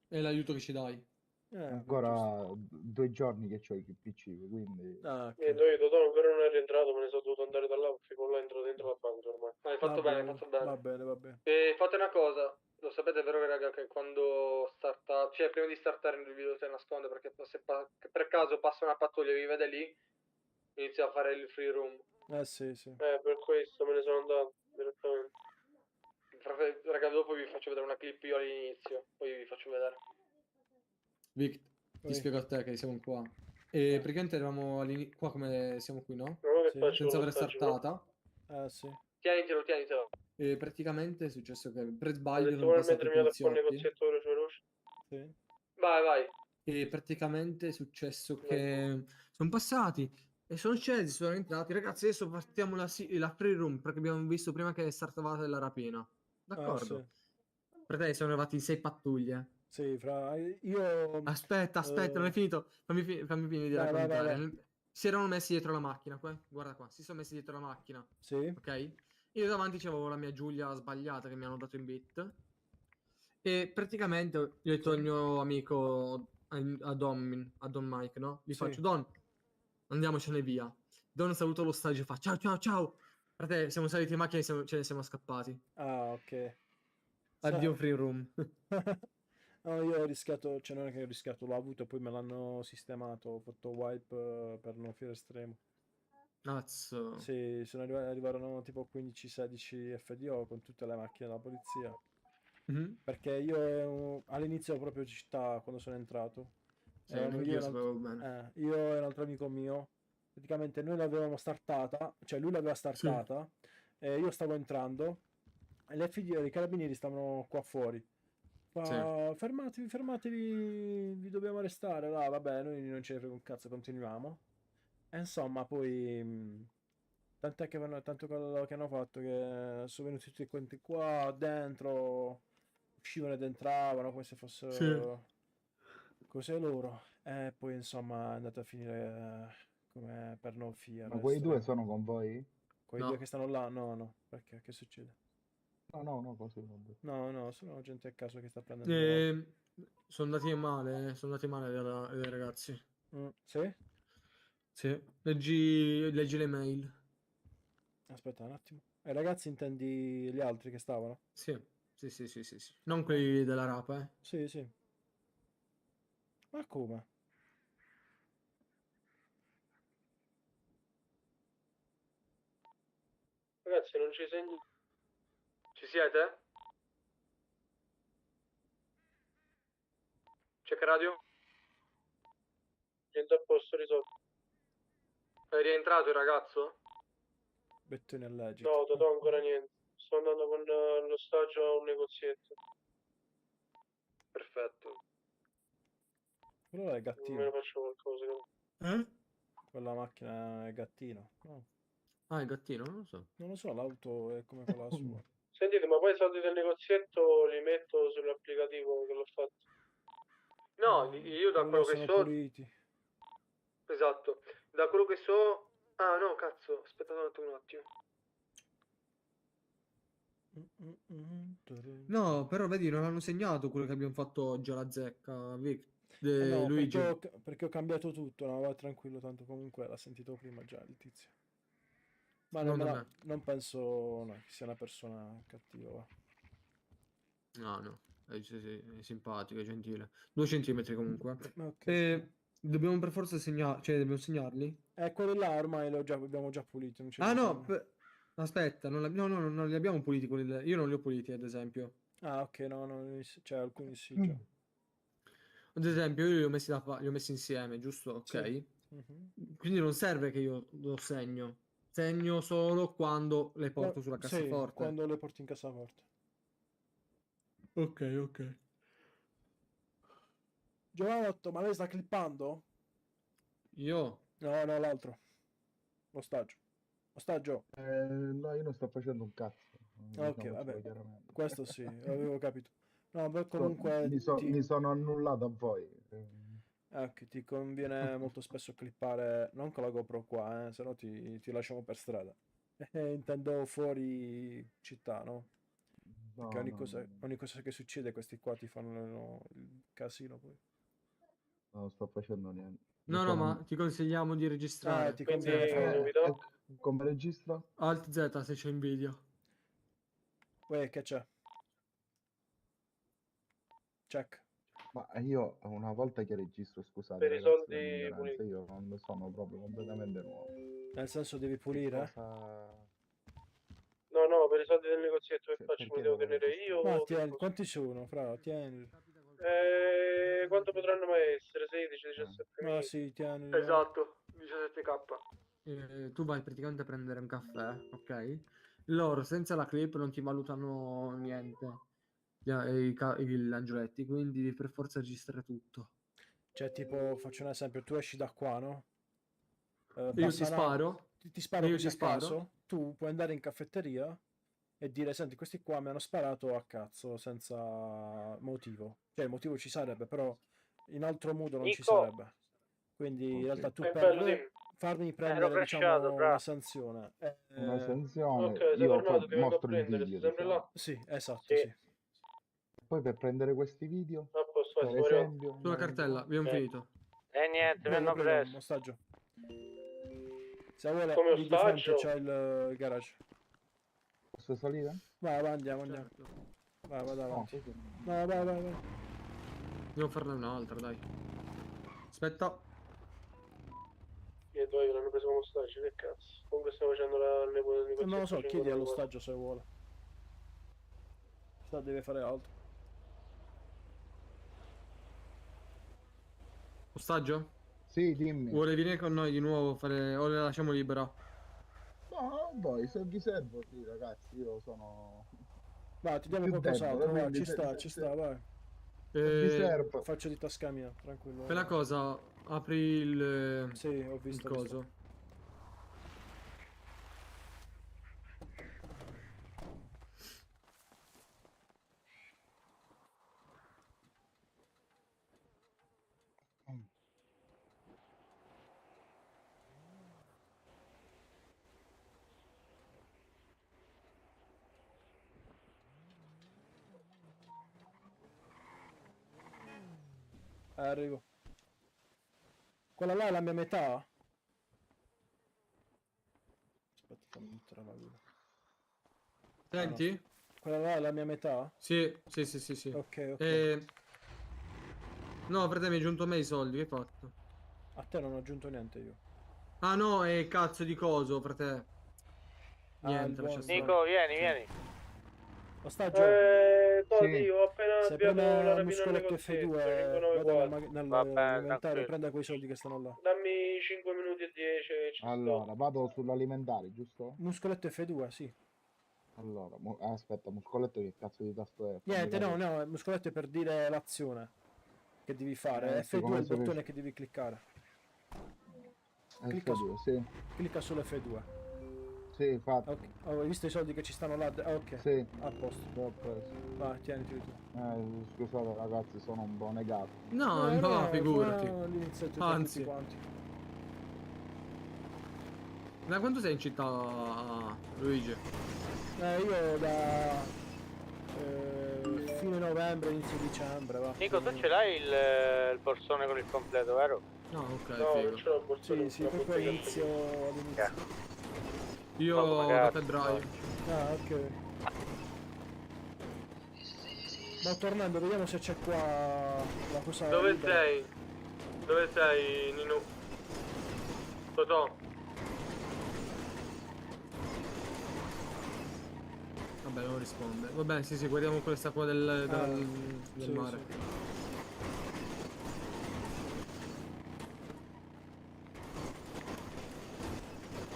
S2: E l'aiuto che ci dai.
S18: Ancora 2 giorni che ho il PC, quindi...
S21: Niente, io Totò ancora non è rientrato, me ne sono dovuto andare da là, perché con là entro dentro la banca ormai.
S2: Hai fatto bene.
S6: Va bene.
S2: E fate una cosa, lo sapete vero raga che quando starta, cioè prima di startare il video si nasconde perché se per caso passa una pattuglia e vi vede lì, inizia a fare il free room.
S6: Sì.
S21: Per questo me ne sono andato direttamente.
S2: Raga, dopo vi faccio vedere una clip io all'inizio, poi vi faccio vedere. Vic, ti spiego a te che siamo qua. E praticamente eravamo qua come siamo qui, no? Senza aver startata.
S6: Sì.
S2: Tienitelo. E praticamente è successo che per sbaglio
S21: Se
S2: non
S21: vuole
S2: passati i
S21: mettermi a fare un
S2: poliziotti.
S21: negozietto veloce.
S6: Sì.
S2: Vai. E praticamente è successo che sono passati e sono scesi, sono entrati. Ragazzi, adesso partiamo la free room perché abbiamo visto prima che startavate la rapina. d'accordo. Per te sono arrivati 6 pattuglie.
S6: Sì, io...
S2: Aspetta, non è finito. Fammi finire di
S6: Vai, vai,
S2: raccontare.
S6: vai.
S2: Si erano messi dietro la macchina, guarda qua, si sono messi dietro la macchina.
S6: Sì.
S2: Ok? Io davanti c'avevo la mia Giulia sbagliata che mi hanno dato in bit. E praticamente io ho detto al mio amico, a Don Mike, no? Gli
S6: Sì.
S2: faccio, Don, andiamocene via. Don saluta lo stage e fa, ciao, ciao, ciao. Frate, siamo saliti in macchina e ce ne siamo scappati.
S6: Ah, ok.
S2: Addio free room.
S6: No, io ho rischiato, cioè non è che ho rischiato, l'ho avuto, poi me l'hanno sistemato, ho fatto wipe per non fare estremo.
S2: Cazzo.
S6: Sì, arrivarono tipo 15-16 FDO con tutte le macchine della polizia.
S2: Mhm.
S6: Perché io all'inizio proprio di città, quando sono entrato,
S2: Sì,
S6: eravamo
S2: neanch'io
S6: io,
S2: sapevo bene.
S6: io e un altro amico mio, praticamente noi l'avevamo startata, cioè lui l'aveva startata, e io stavo entrando, e le FDO, i carabinieri stavano qua fuori. Fa, fermatevi, vi dobbiamo arrestare. Là, vabbè, noi non ce ne frega un cazzo, continuiamo. E insomma, poi tant'è che tanto quello che hanno fatto che sono venuti tutti quanti qua dentro, uscivano ed entravano come se fossero cose loro. E poi insomma è andato a finire come per non fia.
S18: Ma quei due sono con voi?
S6: Quei due che stanno là? No, perché? Che succede?
S18: No, così vabbè.
S6: No, sono gente a caso che sta prendendo.
S2: Sono andati male dei ragazzi.
S6: Sì?
S2: Sì. Leggi le mail.
S6: Aspetta un attimo. Ragazzi, intendi gli altri che stavano?
S2: Sì. Non quelli della rapa,
S6: Sì. Ma come?
S21: Ragazzi, non ci segni.
S1: Ci siete? Check radio?
S21: Niente a posto, risolto.
S1: È rientrato il ragazzo?
S6: Bettone allegito.
S21: No, Totò ancora niente. Sto andando con lo stagio a un negozietto.
S1: Perfetto.
S6: Quello è
S21: Me ne
S6: gattino.
S21: faccio qualcosa.
S6: Quella macchina è gattino. No.
S2: Ah, il gattino? Non lo so.
S6: Non lo so, l'auto è come quella sua.
S21: Sentite, ma poi i soldi del negozietto li metto sull'applicativo che l'ho fatto.
S1: No, io da quello che
S6: sono
S1: so...
S6: puliti.
S1: Esatto. Da quello che so... Ah, no, cazzo. Aspettate un attimo.
S2: No, però vedi, non hanno segnato quello che abbiamo fatto oggi alla zecca,
S6: No,
S2: Luigi.
S6: perché ho cambiato tutto. No, va tranquillo, tanto comunque l'ha sentito prima già il tizio. Ma non penso che sia una persona cattiva.
S2: No, è simpatico, è gentile. 2 centimetri comunque.
S6: Ok.
S2: Dobbiamo per forza dobbiamo segnarli?
S6: Quelli là ormai abbiamo già puliti. Non c'è
S2: Ah no,
S6: bisogno.
S2: aspetta, non li abbiamo puliti quelli io non li ho puliti, ad esempio.
S6: Ah, ok, no, c'è alcuni sì già.
S2: Ad esempio, io li ho messi insieme, giusto? Ok.
S6: Sì. Mhm.
S2: Quindi non serve che io lo segno. Segno solo quando le porto sulla cassaforte.
S6: Sì, quando le porti in cassaforte.
S2: Ok.
S6: Giovanotto, ma lei sta clippando?
S2: Io?
S6: No, l'altro. Ostaggio.
S18: No, io non sto facendo un cazzo.
S6: Ok, vabbè. Questo sì, avevo capito. No, ma comunque
S18: Mi sono annullato a voi.
S6: Ecco, ti conviene molto spesso clippare, non con la GoPro qua, se no ti lasciamo per strada. Intendo fuori città, no? Perché ogni cosa che succede questi qua ti fanno il casino poi.
S18: Non sto facendo niente.
S2: No, ma ti consigliamo di registrare.
S6: Ti conviene fare.
S18: Come registra?
S2: Alt Z se c'è Nvidia.
S6: Uè, che c'è? Check.
S18: Ma io una volta che registro, scusate,
S21: Per i
S18: ragazzi,
S21: soldi
S18: la mia ignoranza,
S21: puliti.
S18: io non sono proprio completamente nuovo.
S6: Nel senso devi pulire?
S21: No, per i soldi del negozietto che faccio
S18: perché
S21: mi devo
S18: non
S21: tenere io.
S6: Ma tieni, quanti sono, fra? Tieni.
S21: Quanto potranno mai essere? 16, 17
S6: Ma sì, tieni.
S1: Esatto, 17k.
S2: Tu vai praticamente a prendere un caffè, ok? Loro senza la clip non ti valutano niente. Gli angioletti, quindi devi per forza registrare tutto.
S6: Cioè, tipo, faccio un esempio, tu esci da qua, no?
S2: Io ti sparo.
S6: Ti sparo
S2: Io
S6: così
S2: ti
S6: a
S2: sparo.
S6: caso. Tu puoi andare in caffetteria e dire, senti, questi qua mi hanno sparato a cazzo senza motivo. Cioè, il motivo ci sarebbe, però in altro modo non ci
S8: Nico.
S6: sarebbe. Quindi in realtà tu
S21: È
S6: per
S21: bello, dimmi.
S6: farmi
S21: Ero
S6: prendere,
S21: crashato,
S6: diciamo,
S21: fra.
S6: una sanzione.
S18: Una sanzione,
S21: Ok, sei
S18: io
S21: fermato,
S18: poi
S21: ti vengo a
S18: mostro il
S21: prendere,
S18: video,
S21: stai sempre
S18: diciamo.
S21: là?
S6: Sì, esatto,
S21: Sì.
S6: sì.
S18: Poi per prendere questi video,
S21: A posto,
S18: per
S21: siamo arrivati.
S18: esempio,
S2: Sulla cartella, abbiamo finito.
S8: E niente, mi
S6: Prego,
S8: hanno
S6: prego,
S8: preso.
S6: ostaggio. Se vuole,
S21: Come
S6: lì di fronte
S21: ostaggio?
S6: c'è il garage.
S18: posso salire?
S6: Vai, vai, andiamo. Vai, vado
S18: No,
S6: avanti.
S18: così.
S6: Vai.
S2: Devo farne un'altra, dai. Aspetta.
S21: Io due l'hanno preso come ostaggio, che cazzo. Comunque stiamo facendo la negoziazione.
S6: Non lo so, chiedi all'ostaggio se vuole. Se deve fare altro.
S2: Ostaggio?
S18: Sì, dimmi.
S2: Vuole venire con noi di nuovo? O le lasciamo libera?
S18: No, voi, se vi servo, sì, ragazzi, io sono...
S6: Vai, ti diamo
S18: più
S6: qualcos'altro,
S18: debole,
S6: vai,
S18: quindi
S6: ci sta, vai.
S18: vi servo.
S6: Faccio di tasca mia, tranquillo.
S2: Quella cosa, apri il...
S6: Sì, ho visto.
S2: il coso.
S6: Arrivo. Quella là è la mia metà? Aspetta, fammi mettere la guida.
S2: Senti?
S6: No. Quella là è la mia metà?
S2: Sì.
S6: Ok.
S2: No, frate, mi hai aggiunto a me i soldi, che hai fatto?
S6: A te non ho aggiunto niente io.
S2: Ah no, è cazzo di coso, frate. Niente,
S6: il
S2: lascia
S6: buono.
S2: stare.
S8: Nico, vieni.
S6: Ostaggio?
S21: Todi, ho appena
S6: Se
S21: avviato
S6: preme
S21: la
S6: il
S21: rapina
S6: muscoletto
S21: negozietto,
S6: F2, vado nell'inventario,
S21: tranquillo.
S6: prenda quei soldi che stanno là.
S21: Dammi 5 minuti e 10 che ci
S18: Allora, vado sull'alimentare, giusto?
S6: Muscoletto F2, sì.
S18: Allora, aspetta, muscoletto che cazzo di tasto è?
S6: Niente, no, il muscoletto è per dire l'azione che devi fare.
S18: sì,
S6: F2 è
S18: come
S6: il
S18: si
S6: bottone
S18: dice?
S6: che devi cliccare.
S18: F2, sì.
S6: Clicca sulle F2.
S18: Sì, fatto.
S6: Ok. Oh, hai visto i soldi che ci stanno là? Ok.
S18: Sì.
S6: A posto.
S18: L'ho preso.
S6: Vai, tieniti tu.
S18: Scusate ragazzi, sono un po' negato.
S2: No, figurati.
S6: All'inizio tutti
S2: Anzi.
S6: quanti.
S2: Da quanto sei in città, Luigi?
S6: Io da fine novembre, inizio dicembre, va.
S8: Nico, tu ce l'hai il borsone con il completo, vero?
S2: No, ok,
S21: No,
S2: figo.
S21: non ce l'ho il borsone.
S6: Sì, proprio all'inizio.
S2: Io da febbraio.
S6: Ah, ok. Ma tornando, vediamo se c'è qua la cosa.
S1: Dove
S6: libera.
S1: sei? Dove sei, Nino? Totò.
S2: Vabbè, non risponde. Vabbè, sì, guardiamo questa qua del
S6: sì,
S2: mare.
S6: sì.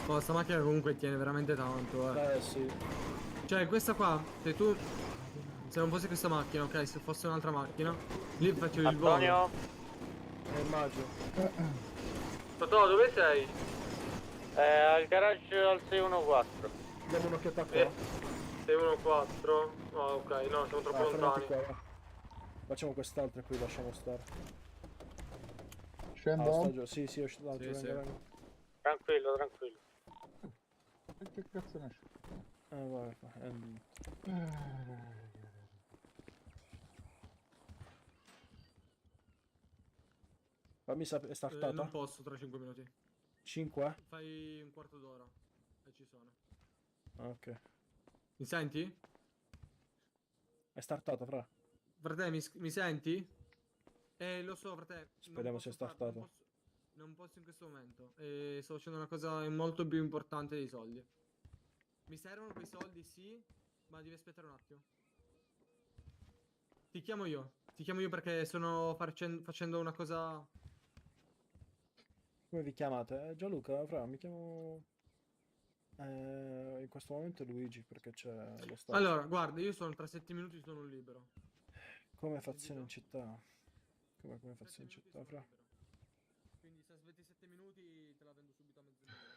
S2: Oh, sta macchina comunque tiene veramente tanto,
S6: Sì.
S2: Cioè, questa qua, se non fosse questa macchina, ok, se fosse un'altra macchina, lì facevo il volo.
S8: Antonio?
S6: Immagino.
S1: Totò, dove sei?
S8: Al garage al 614.
S6: Diamo un'occhiata qua.
S1: 614. Oh, ok, no, siamo troppo
S6: fermati
S1: lontani.
S6: qua, va. Facciamo quest'altra e poi lasciamo stare.
S18: Scendo?
S6: Sì, è uscito l'altro,
S2: Sì,
S6: venga.
S8: Tranquillo.
S18: Che cazzo ne esce?
S6: Vai. Fammi sapere, è startata?
S2: Non posso tra 5 minuti.
S6: 5?
S2: Fai un quarto d'ora e ci sono.
S6: Ok.
S2: Mi senti?
S6: È startata, fra.
S2: Frate, mi senti? Lo so, frate.
S6: Speriamo sia startata.
S2: Non posso in questo momento. Sto facendo una cosa molto più importante dei soldi. Mi servono quei soldi, sì, ma devi aspettare un attimo. Ti chiamo io perché sto facendo una cosa...
S6: Come vi chiamate? Gianluca, fra, mi chiamo... in questo momento Luigi, perché c'è lo stato.
S2: Allora, guarda, io sono tra 7 minuti sono libero.
S6: Come fazione in città? Come fazione in città, fra?
S2: Quindi se aspetti 7 minuti te la vendo subito a mezzo milione.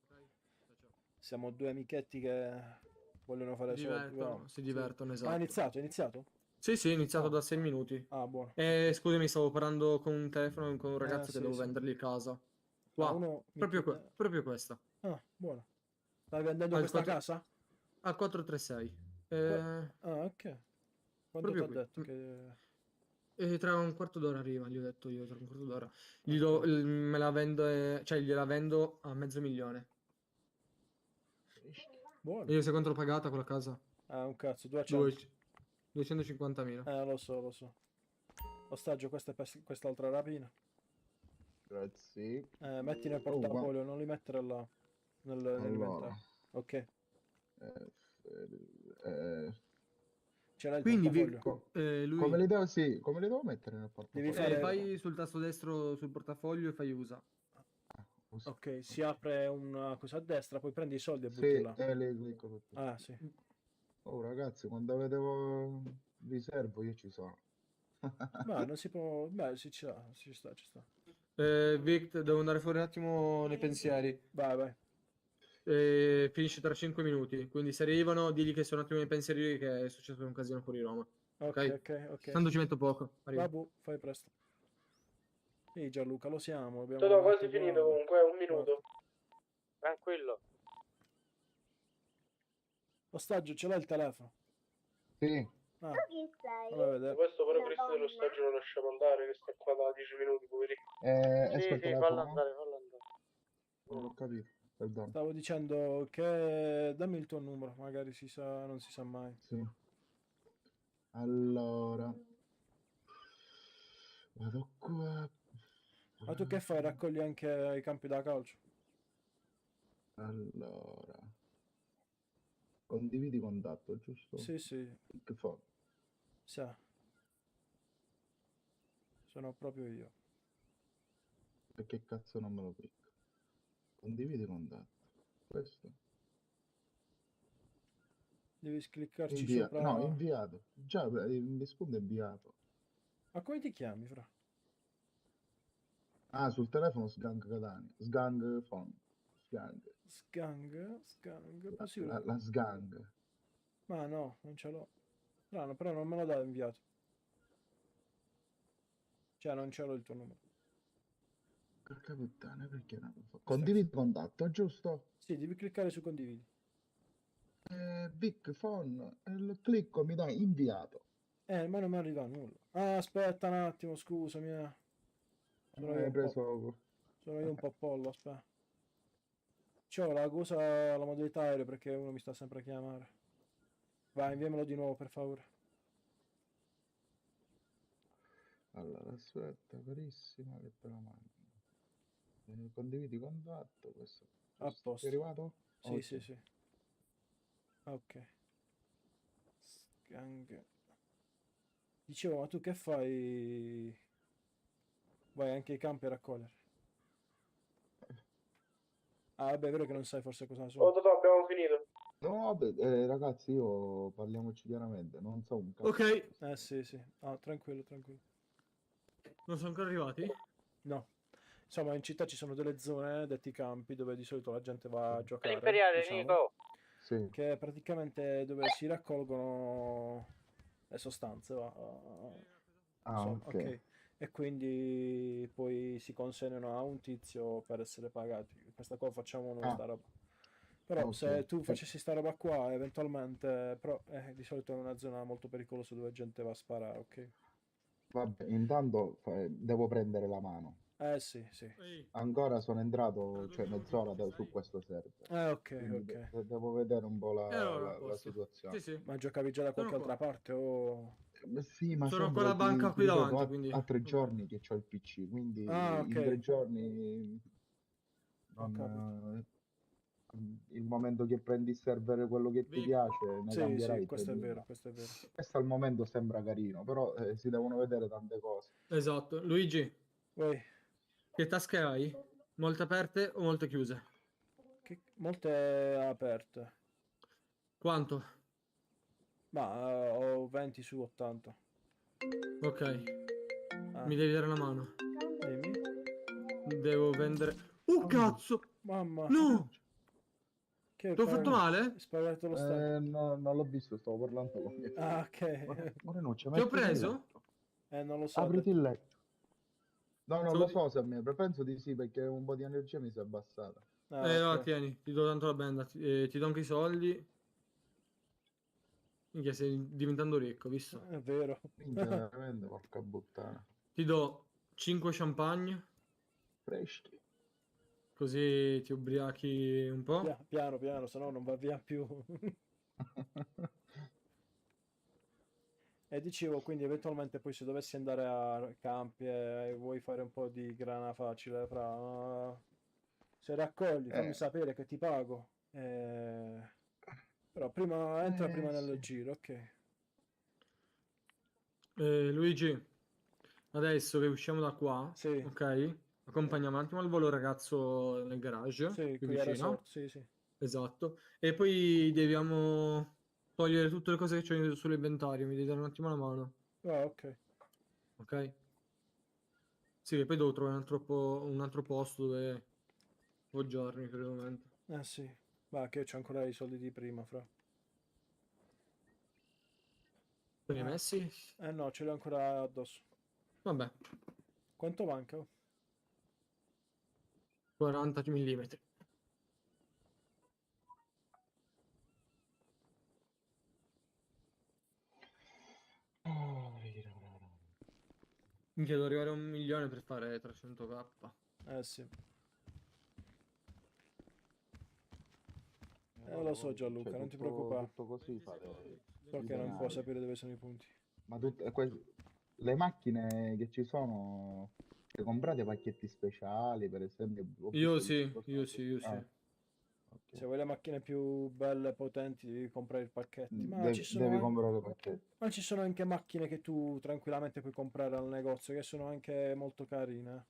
S2: Ok? Ciao.
S6: Siamo due amichetti che vogliono fare soldi. Bravo.
S2: Si divertono,
S6: Ah,
S2: esatto.
S6: è iniziato, è iniziato?
S2: Sì, sì, è iniziato da 6 minuti.
S6: Ah, buono.
S2: Scusami, stavo parlando con un telefono con un ragazzo che
S6: sì,
S2: devo
S6: sì.
S2: vendergli casa. Qua,
S6: uno mi
S2: proprio,
S6: chiede-
S2: proprio questa.
S6: Ah, buono. Stai vendendo
S2: Al
S6: questa
S2: 4
S6: casa?
S2: Al 436.
S6: Ah, ok. Quanto ti
S2: proprio
S6: ha
S2: qui.
S6: detto che...
S2: Tra un quarto d'ora arriva, gli ho detto io, tra un quarto d'ora. Me la vendo, cioè gliela vendo a $500,000.
S6: Buono.
S2: Io sei contropagata quella casa?
S6: Ah, un cazzo, 200.
S2: 250.000.
S6: Lo so, lo so. Ostaggio, questa è quest'altra rapina.
S18: Grazie.
S6: Metti nel
S18: Oh,
S6: portafoglio, non li mettere là. Nell'inventario. Ok. Ce l'hai il
S2: Quindi
S6: portafoglio?
S2: lui...
S18: Come li devo, sì, come li devo mettere nel portafoglio?
S6: Devi fare...
S2: Vai sul tasto destro sul portafoglio e fai usa.
S6: Ok, si apre una cosa a destra, poi prendi i soldi e butti
S18: Sì,
S6: là.
S18: li clicco tutto.
S6: Ah, sì.
S18: Oh ragazzi, quando vi servo io ci sono.
S6: Ma non si può... Beh, sì, ci sta.
S2: Vic, devo andare fuori un attimo nei pensieri.
S6: Vai.
S2: Finisce tra 5 minuti. Quindi se arrivano, digli che sono un attimo nei pensieri che è successo un casino fuori Roma.
S6: Ok.
S2: Tanto ci metto poco. Arrivo.
S6: Vabbè, fai presto. Ehi Gianluca, lo siamo. Abbiamo
S21: Sono quasi
S6: detto
S21: finito
S6: qua.
S21: comunque, un minuto.
S8: Tranquillo.
S6: Ostaggio, ce l'hai il telefono?
S18: Sì.
S6: Ah, fammi vedere.
S21: Questo però presto dello stagio lo lasciamo andare, che sta qua da 10 minuti, poverino.
S18: Sì,
S8: fallo andare.
S18: Non ho capito, perdono.
S6: Stavo dicendo che... Dammi il tuo numero, magari si sa, non si sa mai.
S18: Sì. Allora... Vado qua.
S6: Ma tu che fai? Raccogli anche i campi da calcio?
S18: Allora... Condividi contatto, giusto?
S6: Sì.
S18: Che fa?
S6: Sa. Sono proprio io.
S18: Perché cazzo non me lo clicco? Condividi contatto. Questo?
S6: Devi cliccarci sopra...
S18: No, inviato. Già, mi risponde inviato.
S6: Ma come ti chiami, fra?
S18: Ah, sul telefono Sgang Catania. Sgang phone. Sgang.
S6: Possibile?
S18: La Sgang.
S6: Ma no, non ce l'ho. Strano, però non me lo dà inviato. Cioè, non ce l'ho il tuo numero.
S18: Porca puttana, perché non lo fa? Condividi contatto, giusto?
S6: Sì, devi cliccare su condividi.
S18: Big phone. Clicco, mi dai inviato.
S6: Ma non mi arriva nulla. Ah, aspetta un attimo, scusami. Sono io
S18: Hai
S6: un
S18: preso...
S6: po'... Sono io un po' pollo, aspetta. C'ho la cosa, la modalità aereo perché uno mi sta sempre a chiamare. Vai, inviamelo di nuovo, per favore.
S18: Allora, aspetta, carissima, che te lo mando. Condividi contatto, questo.
S6: A posto.
S18: È arrivato?
S6: Sì,
S18: Ok.
S6: sì. Ok. Sgang. Dicevo, ma tu che fai? Vai anche ai campi a raccogliere. Ah, vabbè, è vero che non sai forse cosa sono.
S21: Abbiamo finito.
S18: No, vabbè, ragazzi, parliamoci chiaramente, non so un cazzo.
S2: Ok.
S6: Sì. Ah, tranquillo.
S2: Non sono ancora arrivati?
S6: No. Insomma, in città ci sono delle zone, detti campi, dove di solito la gente va a giocare.
S8: L'imperiale,
S6: diciamo,
S8: Nico.
S18: Sì.
S6: Che è praticamente dove si raccolgono le sostanze.
S18: Ok.
S6: E quindi poi si consegnano a un tizio per essere pagati. Questa qua facciamo noi sta roba. Però se tu facessi sta roba qua, eventualmente, però di solito è una zona molto pericolosa dove gente va a sparare, ok?
S18: Vabbè, intanto devo prendere la mano.
S6: Sì.
S18: Ancora sono entrato, cioè mezz'ora su questo server.
S6: Ok.
S18: Devo vedere un po'
S2: allora,
S18: la situazione.
S2: Sì.
S6: Ma giocavi già da qualche altra parte o...
S18: Sì, ma
S2: sono
S18: sempre
S2: con la banca qui davanti,
S18: ha
S2: quindi...
S18: 3 giorni che ho il PC, quindi
S6: ok.
S18: in 3 giorni il momento che prendi il server quello che ti piace ne cambierai.
S6: Sì, questo è vero.
S18: Questo al momento sembra carino, però si devono vedere tante cose.
S2: Esatto. Luigi,
S6: che
S2: tasche hai? Molte aperte o molte chiuse?
S6: Molte aperte.
S2: Quanto?
S6: Ma ho 20 su 80.
S2: Ok. Mi devi dare una mano.
S6: Dimmi.
S2: Devo vendere... cazzo!
S6: Mamma.
S2: No!
S6: Che
S2: Ti ho fatto male?
S6: Sparato lo stato.
S18: No, non l'ho visto, stavo parlando con mio figlio.
S6: Ah, ok.
S18: Morenuccia,
S2: Ti ho
S18: mettiti il
S2: preso?
S18: letto.
S6: Non lo so.
S18: Apriti il letto. No, non
S2: Stavo
S18: lo
S2: di-
S18: so se a me, però penso di sì, perché un po' di energia mi si è abbassata.
S2: No, tieni, ti do tanto la benda, ti do anche i soldi. Minchia, stai diventando ricco, visto?
S6: È vero.
S18: Minchia, veramente, porca puttana.
S2: Ti do 5 champagne,
S18: Freschi.
S2: così ti ubriachi un po'.
S6: Piano piano, se no non va via più. E dicevo, quindi eventualmente poi se dovessi andare a campi e vuoi fare un po' di grana facile, se raccogli, fammi sapere che ti pago. Però prima entra prima nel giro, ok.
S2: Luigi, adesso che usciamo da qua, ok? Accompagniamo un attimo al volo ragazzo nel garage,
S6: Sì,
S2: qui
S6: qui a
S2: vicino.
S6: resort, sì.
S2: Esatto. E poi dobbiamo togliere tutte le cose che c'è sull'inventario, mi devi dare un attimo la mano.
S6: Ah, ok.
S2: Ok? Sì, e poi devo trovare un altro posto dove appoggiarmi, credo.
S6: Sì. Ma che c'ho ancora i soldi di prima, fra.
S2: Te li hai messi?
S6: No, ce li ho ancora addosso.
S2: Vabbè,
S6: Quanto manca?
S2: 40 mm. Minchia, devo arrivare a 1 milione per fare 300k.
S6: Sì. Lo so Gianluca,
S18: Cioè,
S6: non ti preoccupare.
S18: tutto così fare.
S6: So che non può sapere dove sono i punti.
S18: Ma le macchine che ci sono, le comprate pacchetti speciali, per esempio? Ho
S2: Io
S18: visto
S2: sì.
S6: Se vuoi le macchine più belle e potenti devi comprare i pacchetti. Ma
S18: Devi,
S6: ci sono
S18: devi
S6: anche...
S18: comprare pacchetti.
S6: Ma ci sono anche macchine che tu tranquillamente puoi comprare al negozio, che sono anche molto carine,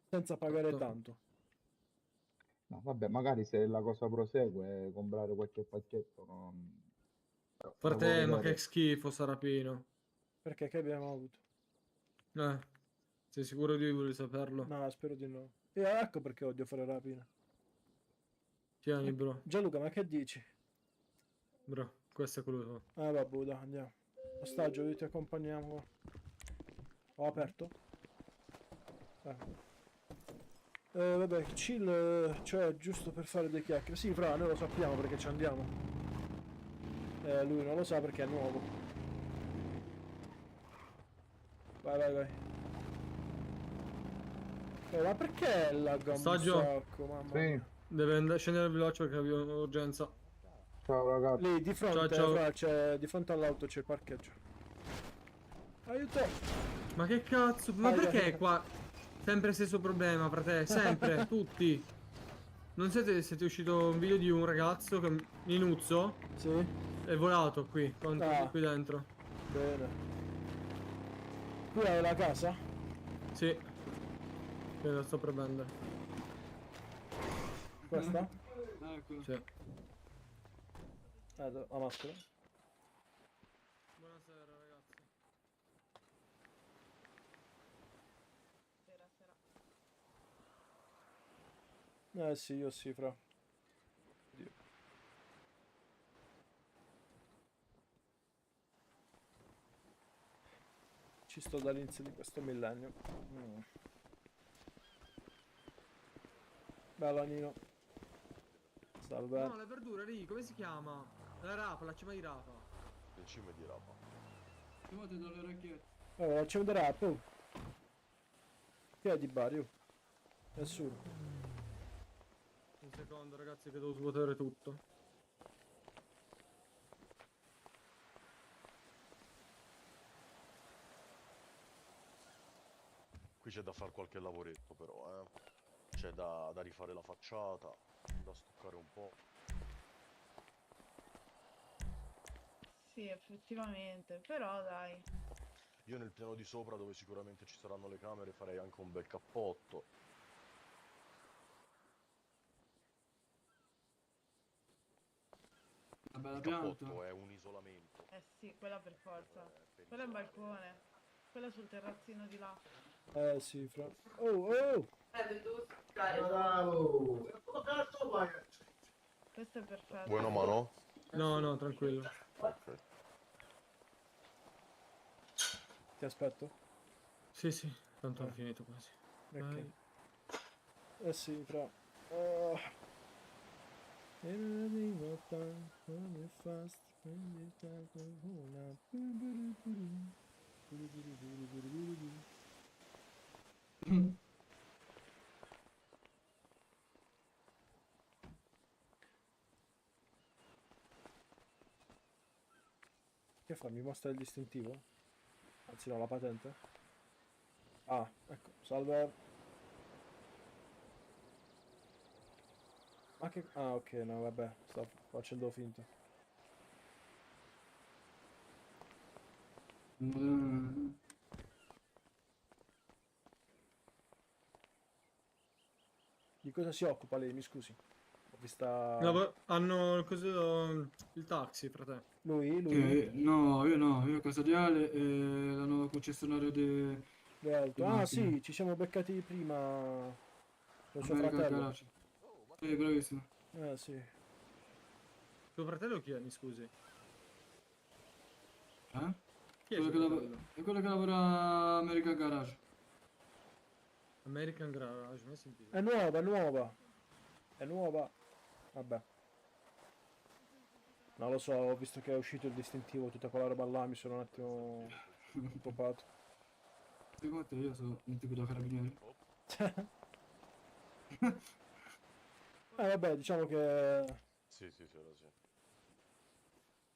S6: senza pagare tanto.
S18: No, vabbè, magari se la cosa prosegue, comprare qualche pacchetto. Non...
S2: Frate, ma che schifo Sarapino.
S6: Perché che abbiamo avuto?
S2: Sei sicuro di voler saperlo?
S6: No, spero di no. Ecco perché odio fare rapina.
S2: Tieni, bro.
S6: Gianluca, ma che dici?
S2: Bro, questo è quello tuo.
S6: Vabbè, dai, andiamo. Ostaggio, io ti accompagniamo. Ho aperto? Vabbè, chill, cioè giusto per fare due chiacchiere. Sì, fra, noi lo sappiamo perché ci andiamo. Lui non lo sa perché è nuovo. Vai. Ma perché lagga un
S2: Ostaggio?
S6: sacco, mamma mia?
S2: Deve scendere veloce perché abbiamo urgenza.
S18: Ciao ragazzi.
S6: Lì di fronte,
S2: Ciao.
S6: fra, c'è, di fronte all'auto c'è il parcheggio. Aiuto!
S2: Ma che cazzo? Ma perché qua? Sempre stesso problema, frate, sempre, tutti. Non siete uscito un video di un ragazzo che Minuzzo?
S6: Sì.
S2: È volato qui qui dentro.
S6: Bene. Qui hai la casa?
S2: Sì. Che la sto per vendere.
S6: Questa?
S2: Sì.
S6: La maschera.
S2: Buonasera ragazzi.
S6: Sì, io sì, fra. Oddio. Ci sto dall'inizio di questo millennio. Bello Nino. Salve.
S2: No, le verdure lì, come si chiama? La rapa, la cima di rapa.
S20: Le cime di rapa.
S2: Io ti do le orecchiette.
S6: Facciamo da rap. Oh. Chi è di Bari? Oh? Nessuno.
S2: Un secondo ragazzi che devo svuotare tutto.
S20: Qui c'è da fare qualche lavoretto però, C'è da rifare la facciata, da stoccare un po'.
S13: Sì, effettivamente, però dai.
S20: Io nel piano di sopra, dove sicuramente ci saranno le camere, farei anche un bel cappotto. Il cappotto è un isolamento.
S13: Sì, quella per forza. Quella è un balcone. Quella sul terrazzino di là.
S6: Sì, fra. Oh!
S13: Bravo! Questo è perfetto.
S20: Vuoi una mano?
S2: No, no, tranquillo.
S20: Ok.
S6: Ti aspetto?
S2: Sì, sì, tanto ho finito quasi.
S6: Ok.
S2: Vai.
S6: Eh sì, fra. Che fa? Mi mostra il distintivo? Anzi no, la patente? Ah, ecco, salve. Ma che... Ah, ok, no, vabbè, sto facendo finta. Di cosa si occupa lei, mi scusi? Ho vista...
S2: Hanno il taxi, frate.
S6: Lui?
S14: No, io Casadiale e la nuova concessionaria di
S6: Le auto. Ah,
S14: macchine.
S6: sì, ci siamo beccati prima con suo
S14: American
S6: fratello.
S14: Garage. Sì, bravissimo.
S6: Sì.
S2: Tuo fratello chi è, mi scusi?
S14: Eh?
S2: Chi è
S14: Quello
S2: suo
S14: che
S2: fratello?
S14: è quello che lavora a American Garage.
S2: American Garage, mai sentito.
S6: È nuova, è nuova. È nuova. Vabbè. Non lo so, ho visto che è uscito il distintivo, tutta quella roba là, mi sono un attimo preoccupato.
S14: Secondo te io sono un tipo da carabinieri?
S6: Vabbè, diciamo che
S20: Sì, sì, sì, ora sì.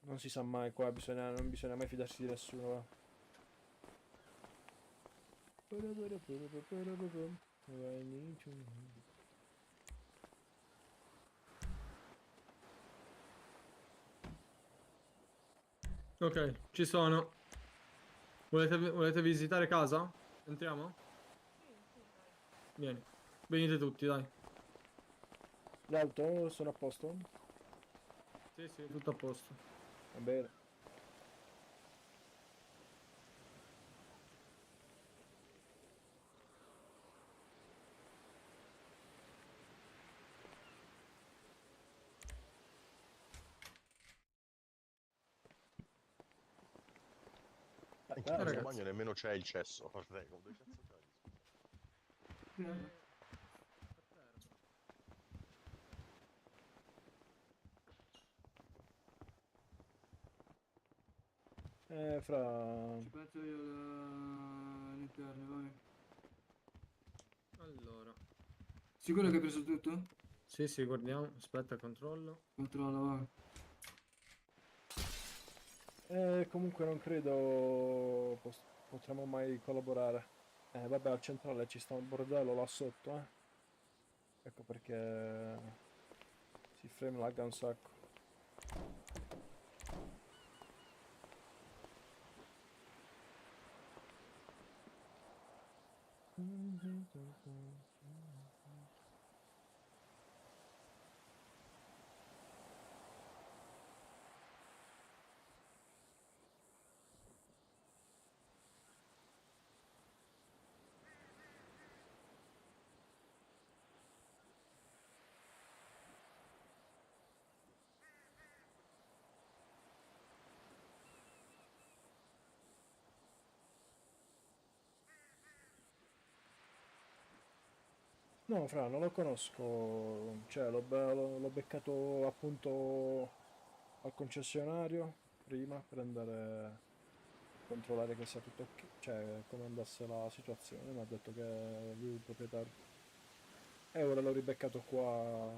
S6: non si sa mai qua, non bisogna mai fidarsi di nessuno.
S2: Ok, ci sono. Volete visitare casa? Entriamo? Vieni. Venite tutti, dai.
S6: Le auto sono a posto?
S2: Sì, sì, tutto a posto.
S6: Va bene.
S20: In questo
S2: ragazzi.
S20: bagno nemmeno c'è il cesso. Vabbè, come cazzo c'hai?
S6: Fra...
S14: Ci penso io all'interno, vai.
S2: Allora.
S14: Sicuro che hai preso tutto?
S2: Sì, sì, guardiamo. Aspetta, controllo.
S14: Controlla, vai.
S6: Comunque non credo potremo mai collaborare. Vabbè, al centrale ci sta un bordello là sotto, eh. Ecco perché si frame lagga un sacco. No, fra, non lo conosco, cioè l'ho beccato appunto al concessionario prima per andare a controllare che sia tutto ok, cioè come andasse la situazione, mi ha detto che è lui il proprietario. E ora l'ho ribeccato qua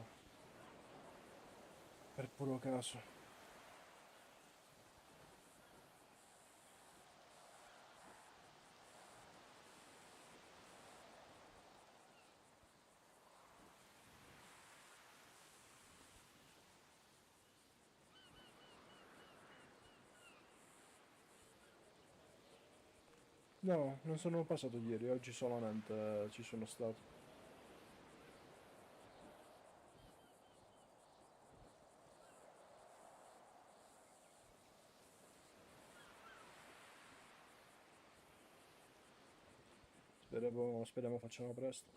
S6: per puro caso. No, non sono passato ieri, oggi solamente ci sono stato. Speriamo facciamo presto.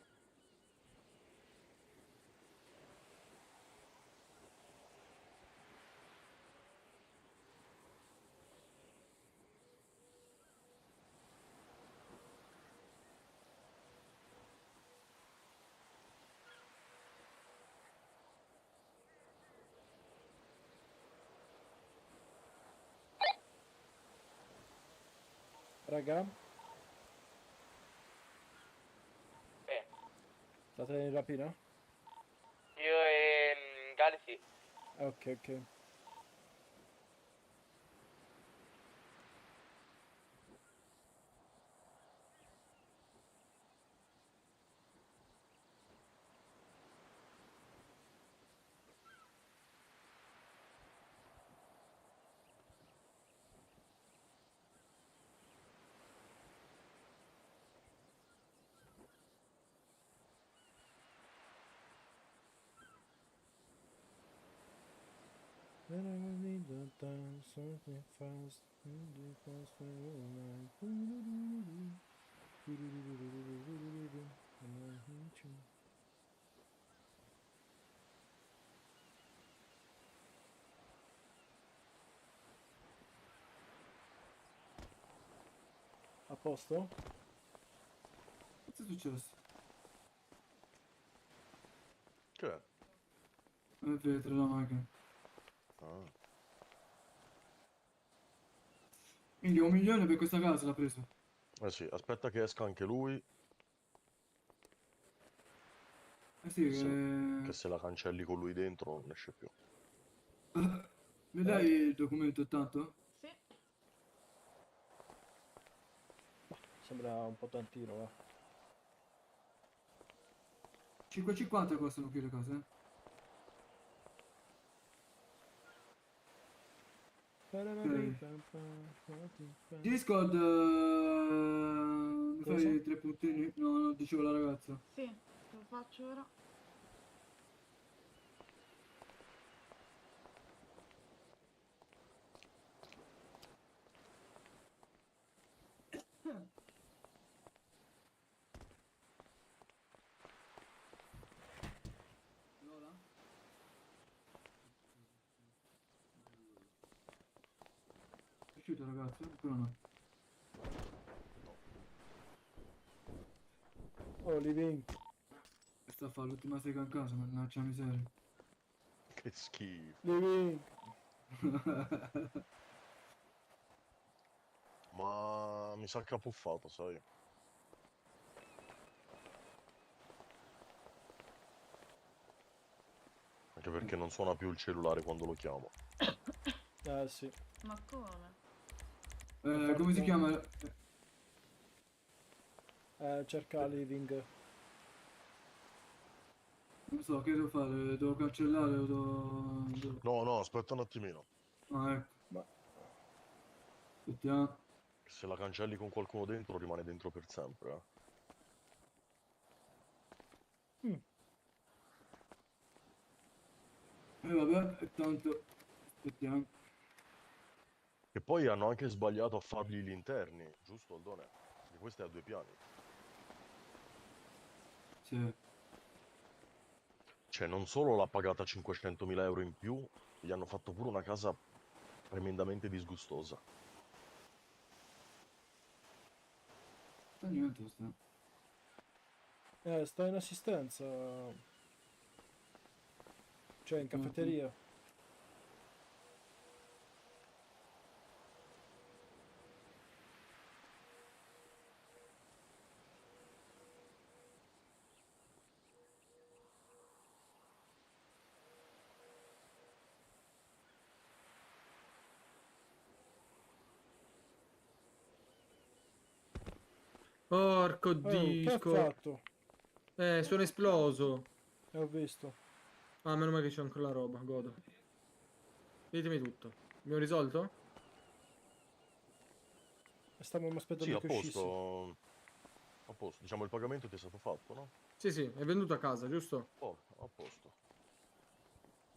S6: Raga, state in rapina?
S15: Io e Gali sì.
S6: Ok, ok. Something fast, a posto?
S14: Cosa è successo?
S20: Che è?
S14: È vetro la macchina.
S20: Ah.
S14: Quindi 1 milione per questa casa l'ha preso.
S20: Eh sì, aspetta che esca anche lui.
S14: Eh sì,
S20: Che se la cancelli con lui dentro non esce più.
S14: mi dai il documento tanto?
S13: Sì.
S6: Sembra un po' tantino, va.
S14: 5,50 costano qui le cose, eh? Discord, mi
S6: Cosa?
S14: fai 3 puntini? No, no, dicevo la ragazza.
S13: Sì, lo faccio ora.
S14: È uscito ragazzi? Ancora no.
S6: Oh, Living.
S14: Sta a fare l'ultima sega in casa, mannaggia miseria.
S20: Che schifo.
S6: Living.
S20: Ma mi sa che ha puffato, sai. Anche perché non suona più il cellulare quando lo chiamo.
S6: Sì.
S13: Ma come?
S14: Come si chiama?
S6: Cerca Living.
S14: Non so, che devo fare? Devo cancellare o devo...
S20: No, no, aspetta un attimino.
S14: Ah, ecco. Aspettiamo.
S20: Se la cancelli con qualcuno dentro rimane dentro per sempre,
S14: Vabbè, tanto... Aspettiamo.
S20: E poi hanno anche sbagliato a fargli gli interni, giusto Aldone? Perché questo è a 2 piani.
S14: Sì.
S20: Cioè, non solo l'ha pagata 500.000 euro in più, gli hanno fatto pure una casa tremendamente disgustosa.
S14: Sta niente, sta.
S6: Sto in assistenza. Cioè, in caffetteria.
S2: Porco
S6: Oh, che ha
S2: disco.
S6: fatto?
S2: Sono esploso.
S6: Ho visto.
S2: Ah, meno male che c'è ancora la roba, godo. Ditemi tutto. Abbiamo risolto?
S6: Stavamo aspettando
S20: Sì, a
S6: che uscisse.
S20: posto. A posto. Diciamo il pagamento ti è stato fatto, no?
S2: Sì, sì, è venduto a casa, giusto?
S20: Oh, a posto.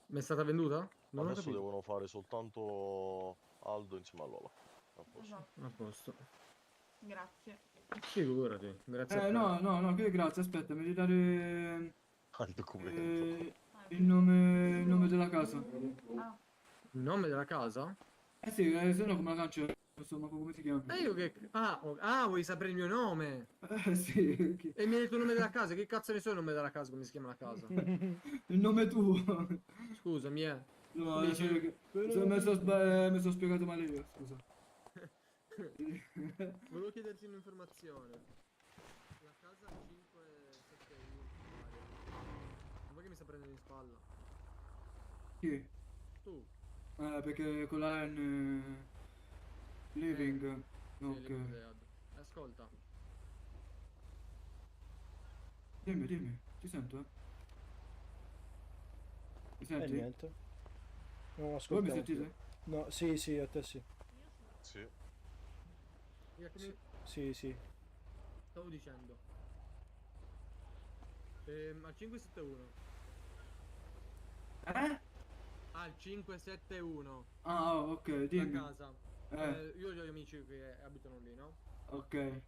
S2: Mi è stata venduta? Non ho
S20: Adesso
S2: capito.
S20: devono fare soltanto Aldo insieme a Lola. A posto.
S13: Esatto.
S2: A posto.
S13: Grazie.
S2: Figurati, grazie a te.
S14: No, che grazie, aspetta, mi devi dare...
S20: Il documento.
S14: il nome della casa.
S2: Il nome della casa?
S14: Eh sì, se no come la cancello, insomma, come si chiama?
S2: Io che... vuoi sapere il mio nome?
S14: Sì.
S2: E mi hai detto il nome della casa? Che cazzo ne so il nome della casa, come si chiama la casa?
S14: Il nome tuo.
S2: Scusami,
S14: No,
S2: Mi dici-
S14: mi sono spiegato male io, scusa.
S2: Volevo chiederti un'informazione. La casa 571. Ma poi che mi sta prendendo in spalla?
S14: Chi?
S2: Tu.
S14: Perché con la N... Living.
S2: Sì,
S14: Ok.
S2: Living Dead. Ascolta.
S14: Dimmi, ti sento, Mi senti?
S6: niente. Non
S14: Voi mi
S6: ascoltiamo
S14: sentite?
S6: più. No, sì, a te sì.
S20: Sì.
S6: Sì.
S2: Stavo dicendo. Al 571. Al 571.
S14: Ah, ok, dimmi.
S2: La casa.
S14: Eh.
S2: Io ho gli amici che abitano lì, no?
S14: Ok.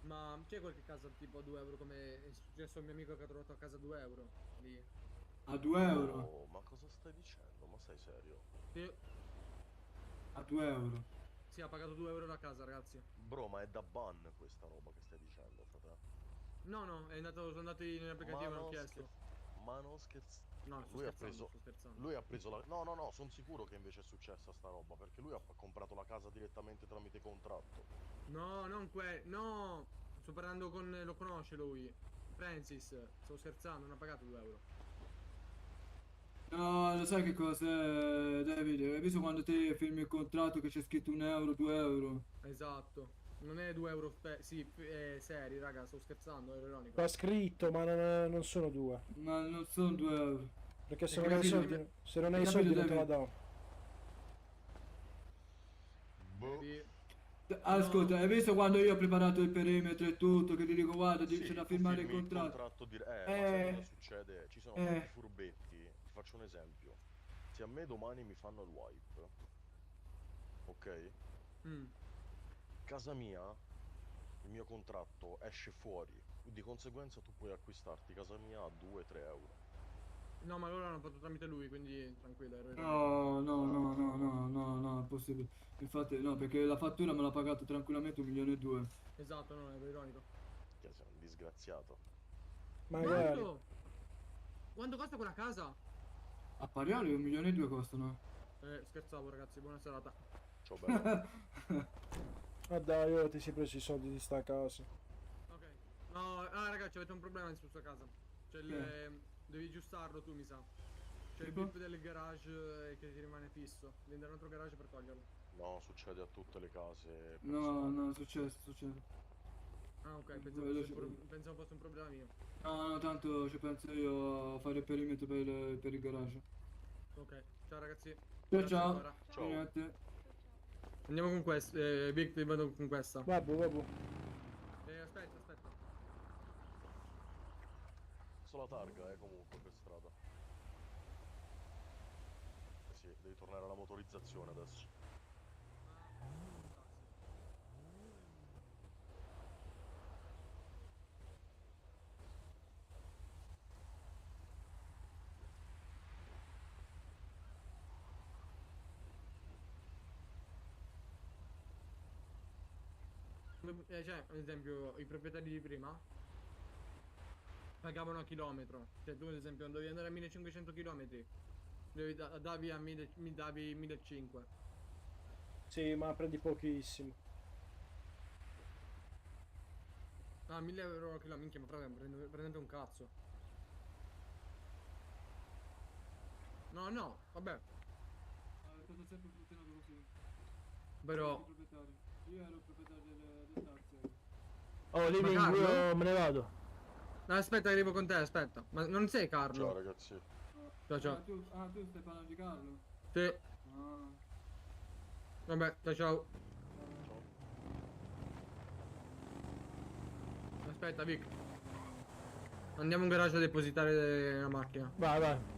S2: Ma c'è qualche casa tipo a 2 euro come è successo a un mio amico che ha trovato a casa a 2 euro? Lì.
S14: A 2 euro?
S20: Oh, ma cosa stai dicendo? Ma sei serio?
S2: Sì.
S14: A 2 euro.
S2: Sì, ha pagato 2 euro la casa, ragazzi.
S20: Bro, ma è da ban questa roba che stai dicendo, frate.
S2: No, sono andati nell'applicativo e hanno chiesto.
S20: Ma non scherzo.
S2: No, sto scherzando.
S20: Lui ha preso la... No, sono sicuro che invece è successa sta roba, perché lui ha comprato la casa direttamente tramite contratto.
S2: No, no, sto parlando con... lo conosce lui. Francis, sto scherzando, non ha pagato 2 euro.
S14: No, lo sai che cosa, Davide? Hai visto quando te firmi il contratto che c'è scritto 1 euro, 2 euro?
S2: Esatto. Non è 2 euro seri, raga, sto scherzando, ero ironico.
S6: Qua scritto, ma non sono 2.
S14: Ma non sono 2 euro.
S6: Perché se
S14: Hai
S6: non hai i
S14: capito?
S6: soldi, se non hai
S14: Hai
S6: i soldi
S14: capito,
S6: non te la
S14: Davide?
S6: do.
S14: Ascolta, hai visto quando io ho preparato il perimetro e tutto, che ti dico guarda, c'è da
S20: tu
S14: firmare il
S20: firmi
S14: contratto?
S20: ma sai cosa succede? Ci sono tanti furbetti. Ti faccio un esempio. Se a me domani mi fanno il wipe, ok? Casa mia, il mio contratto esce fuori, di conseguenza tu puoi acquistarti casa mia a 2-3 euro.
S2: No, ma loro hanno fatto tramite lui, quindi tranquillo, ero ironico.
S14: No, è possibile. Infatti no, perché la fattura me l'ha pagato tranquillamente 1,2 milioni.
S2: Esatto, no, ero ironico.
S20: Che sei un disgraziato.
S6: Magari.
S2: Quanto costa quella casa?
S14: A Parioli 1,2 milioni costano.
S2: Scherzavo ragazzi, buona serata.
S20: Ciao bello.
S6: Ma dai, io ti sei preso i soldi di sta casa.
S2: Ok. No, ragazzi, avete un problema su questa casa. Cioè, devi aggiustarlo tu, mi sa. C'è il bip del garage che ti rimane fisso. Devi andare in un altro garage per toglierlo.
S20: No, succede a tutte le case.
S14: No, succede.
S2: Ah, ok, pensavo fosse un problema mio.
S14: No, tanto ci penso io a fare il perimetro per il garage.
S2: Ok, ciao ragazzi.
S14: Ciao.
S2: Ancora.
S14: Ciao.
S2: Andiamo con questa. Vic, ti vado con questa.
S6: Vabbè.
S2: Aspetta.
S20: Solo la targa, comunque, per strada. Sì, devi tornare alla motorizzazione adesso.
S2: Cioè, ad esempio, i proprietari di prima pagavano a chilometro. Cioè, tu ad esempio, quando devi andare a 1500 km, davi 1500.
S6: Sì, ma prendi pochissimo.
S2: Ah, 1000 euro a chilometro, minchia, ma frate, prendete un cazzo. No, vabbè.
S14: Cosa sempre funzionato così?
S2: Però...
S14: Io ero il proprietario del taxi.
S17: Oh, Living, io me ne vado.
S2: No, aspetta, arrivo con te, aspetta. Ma non sei Carlo?
S20: Ciao ragazzi.
S2: Ciao.
S14: Tu stai parlando di Carlo?
S2: Sì.
S14: Ah.
S2: Vabbè, ciao. Aspetta, Vic. Andiamo in garage a depositare la macchina.
S17: Vai.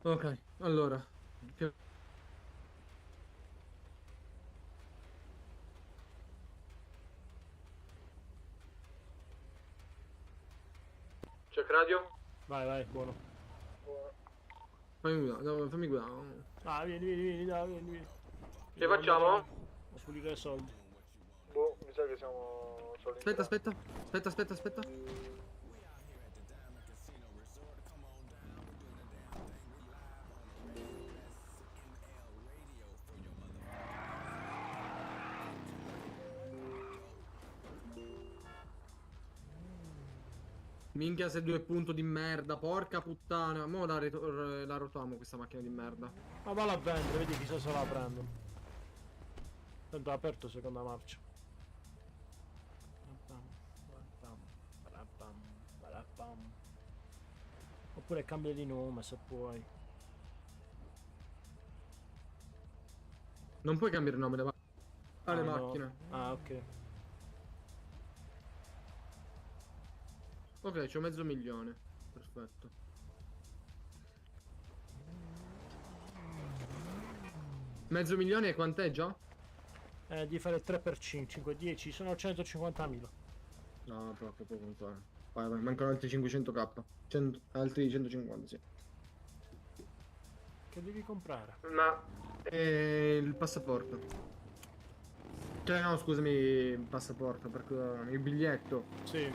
S2: Ok, allora. Check radio?
S17: Vai, buono.
S2: Fammi guidare.
S17: Ah, vieni, dai, vieni.
S1: Che facciamo?
S6: A pulire i soldi.
S1: Boh, mi sa che siamo solo in
S2: Aspetta. Minchia, se 2 punti di merda, porca puttana. Mo la rotomiamo questa macchina di merda.
S6: Ma valla a vendere, vedi chissà se la prendono. Tanto è aperto seconda marcia. Oppure cambia di nome se puoi.
S2: Non puoi cambiare nome alle
S6: no.
S2: macchine.
S6: Ah, ok.
S2: Ok, c'ho 500.000. Perfetto. Mezzo milione e quant'è già?
S6: Di fare il 3 per 5, 10, sono 150.000.
S2: No, proprio poco contare. Vai, mancano altri 500k. Altri 150, sì.
S6: Che devi comprare?
S1: Ma...
S2: il passaporto. Cioè no, scusami, il passaporto, perché il biglietto.
S6: Sì.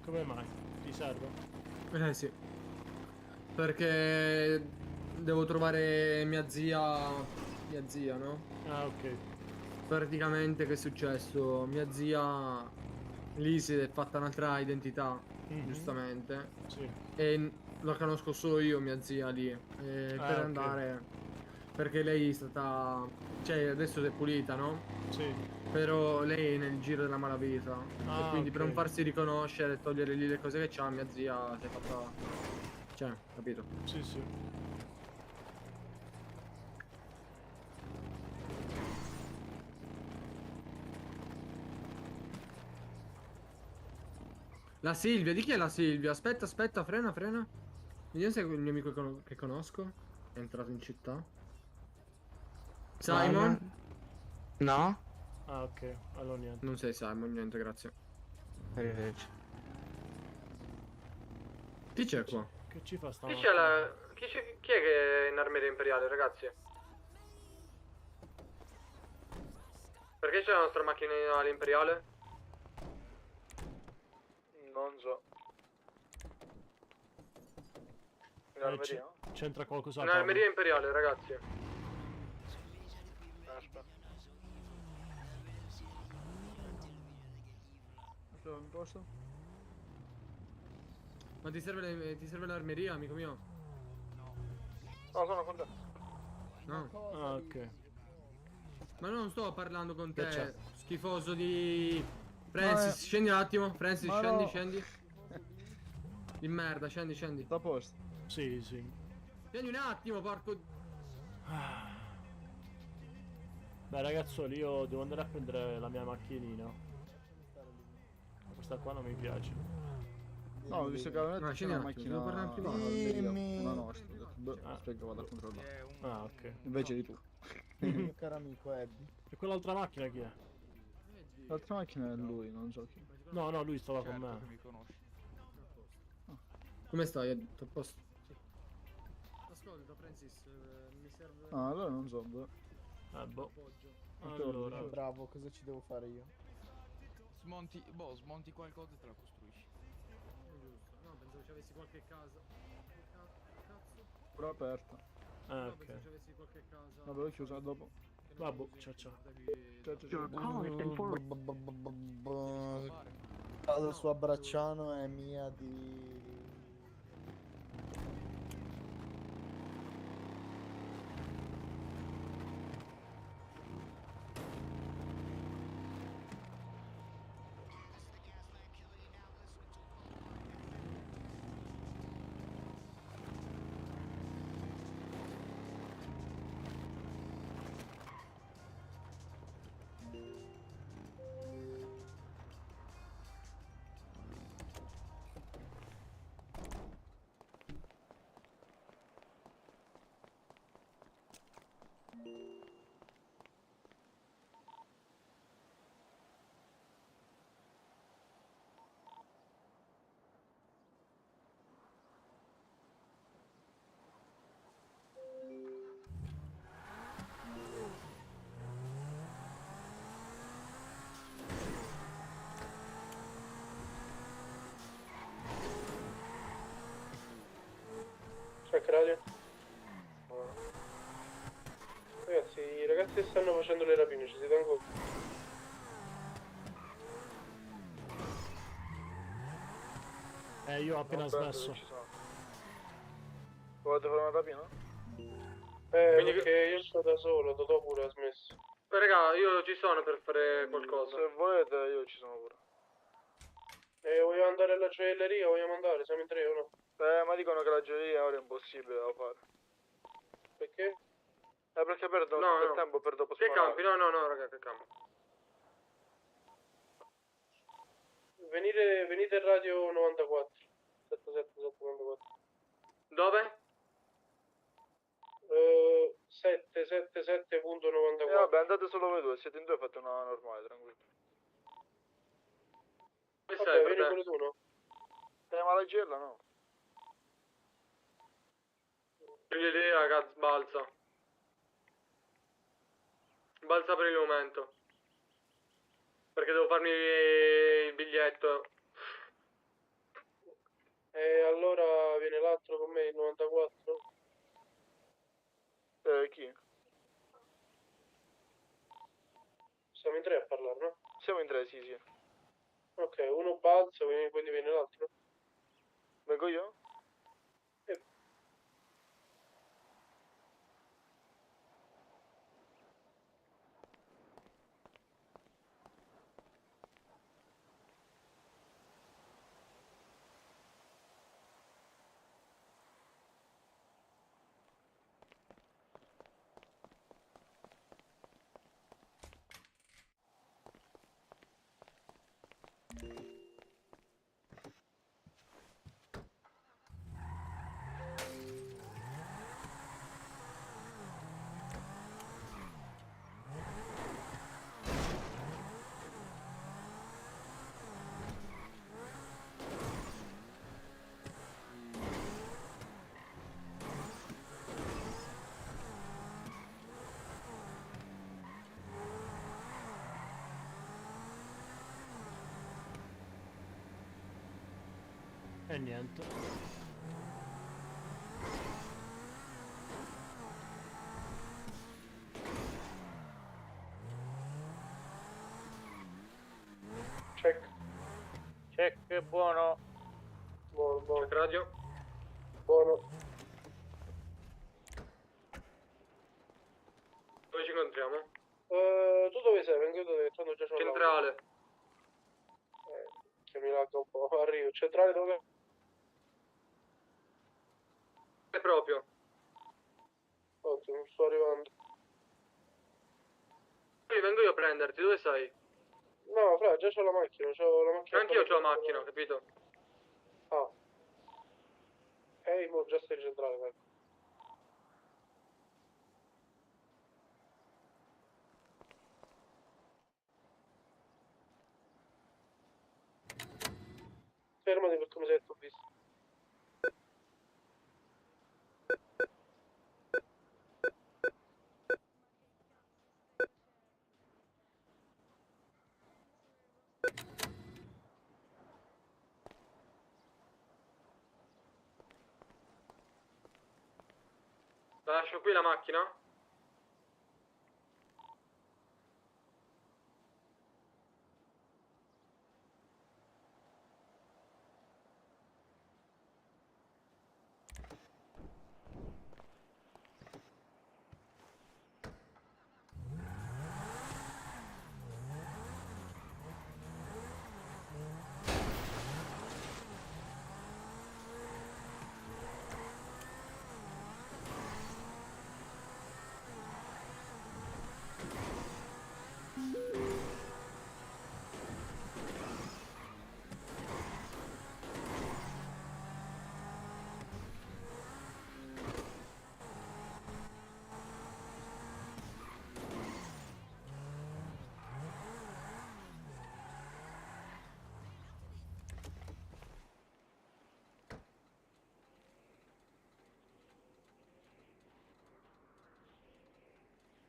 S6: Come mai? Ti serve?
S2: Sì. Perché devo trovare mia zia, no?
S6: Ah, ok.
S2: Praticamente che è successo? Mia zia lì si è fatta un'altra identità, giustamente.
S6: Sì.
S2: E la conosco solo io, mia zia lì. Per
S6: ok.
S2: andare. Perché lei è stata. Cioè, adesso si è pulita, no?
S6: Sì.
S2: Però lei è nel giro della malavita.
S6: Ah,
S2: e quindi per
S6: ok.
S2: non farsi riconoscere e togliere lì le cose che c'ha, mia zia si è fatta. Cioè, capito?
S6: Sì, sì.
S2: La Silvia, di chi è la Silvia? Aspetta, frena. Vediamo se è il mio amico che conosco. È entrato in città. Simon?
S19: No?
S6: Ah, ok. Allora niente.
S2: Non sei Simon, niente, grazie.
S19: Arrivederci.
S2: Chi c'è qua?
S6: Che ci fa
S1: Chi
S6: stamattina?
S1: c'è la... Chi è che è in armeria imperiale, ragazzi? Perché c'è la nostra macchina imperiale? Non so. In armeria?
S6: C'entra qualcosa?
S1: In armeria imperiale, ragazzi. Aspetta. Sono in posto?
S2: Ma ti serve l'armeria, amico mio?
S1: No, sono con te.
S2: No.
S6: Ah, ok.
S2: Ma non sto parlando con
S6: Che c'è?
S2: te, schifoso di... Francis, scendi un attimo. Francis,
S6: Ma
S2: scendi,
S6: no.
S2: scendi. Di merda, scendi.
S6: Sta a posto? Sì, sì.
S2: Scendi un attimo, porco...
S6: Beh ragazzoli, io devo andare a prendere la mia macchinina. Questa qua non mi piace.
S16: No, ho visto che avevano detto
S2: Ma
S16: c'è
S2: scendi
S16: una
S2: un attimo,
S16: macchina
S2: devo parlare in privato.
S16: almeria, una nostra. Ho detto, boh, aspetta, vado a controllare.
S6: Ah, ok.
S16: Invece di tu.
S6: Il mio
S16: caro amico Eddie.
S6: E quell'altra macchina chi è?
S16: L'altra macchina è lui, non so chi.
S6: No, no, lui stava con me.
S16: mi conosci.
S2: Come stai? Tutto a posto? Ascolta, Francis, mi serve...
S16: Ah, allora non so, boh.
S6: Boh.
S16: Allora.
S22: Bravo, cosa ci devo fare io?
S23: Smonti qualcosa e te la costruisci.
S2: Giusto. No, pensavo ci avessi qualche casa. Cazzo?
S16: Pure aperta.
S6: Ah,
S2: No,
S6: ok.
S2: pensavo ci avessi qualche casa.
S16: Vabbè, l'ho chiusa dopo.
S6: Vabbè, ciao.
S22: Vado su a Bracciano è mia di...
S21: Check radio. Ragazzi, i ragazzi stanno facendo le rapine, ci siete ancora?
S6: Io ho appena smesso.
S21: Volete fare una rapina? Perché io sto da solo, Totò pure ha smesso.
S1: Raga, io ci sono per fare qualcosa.
S21: Se volete io ci sono pure. Vogliamo andare alla gioielleria, vogliamo andare? Siamo in tre o no? Ma dicono che la gioielleria ora è impossibile da fare. Perché? Perché perdo tutto il tempo per dopo
S1: Che
S21: sparare.
S1: campi? No, raga, che campi?
S21: Venite in radio 94. 77794.
S1: Dove?
S21: 777.94. Vabbè, andate solo voi due, siete in due, fate una normale, tranquillo.
S1: Dove
S21: Vabbè,
S1: sei,
S21: vieni
S1: frate?
S21: pure tu, no? Ma la gella no.
S1: Lì, raga, sbalza. Balza per il momento. Perché devo farmi il biglietto.
S21: E allora viene l'altro con me, il 94? Chi? Siamo in tre a parlare, no? Siamo in tre, sì. Ok, uno balza, quindi viene l'altro. Vengo io?
S6: E niente.
S21: Check.
S8: Check, buono.
S21: Buono.
S1: Check radio.
S21: Buono.
S1: Dove ci incontriamo?
S21: Tu dove sei? Vengo io dove tanto già c'ho
S1: Centrale.
S21: Che mi lagga un po'. Arrivo. Centrale dove?
S1: È proprio.
S21: Ottimo, sto arrivando.
S1: Vengo io a prenderti, dove sei?
S21: No, fra, già c'ho la macchina,
S1: Anch'io c'ho la macchina, capito?
S21: Ah. Mo già stai in centrale, vai. Fermati per come sei tu visto.
S1: Lascio qui la macchina?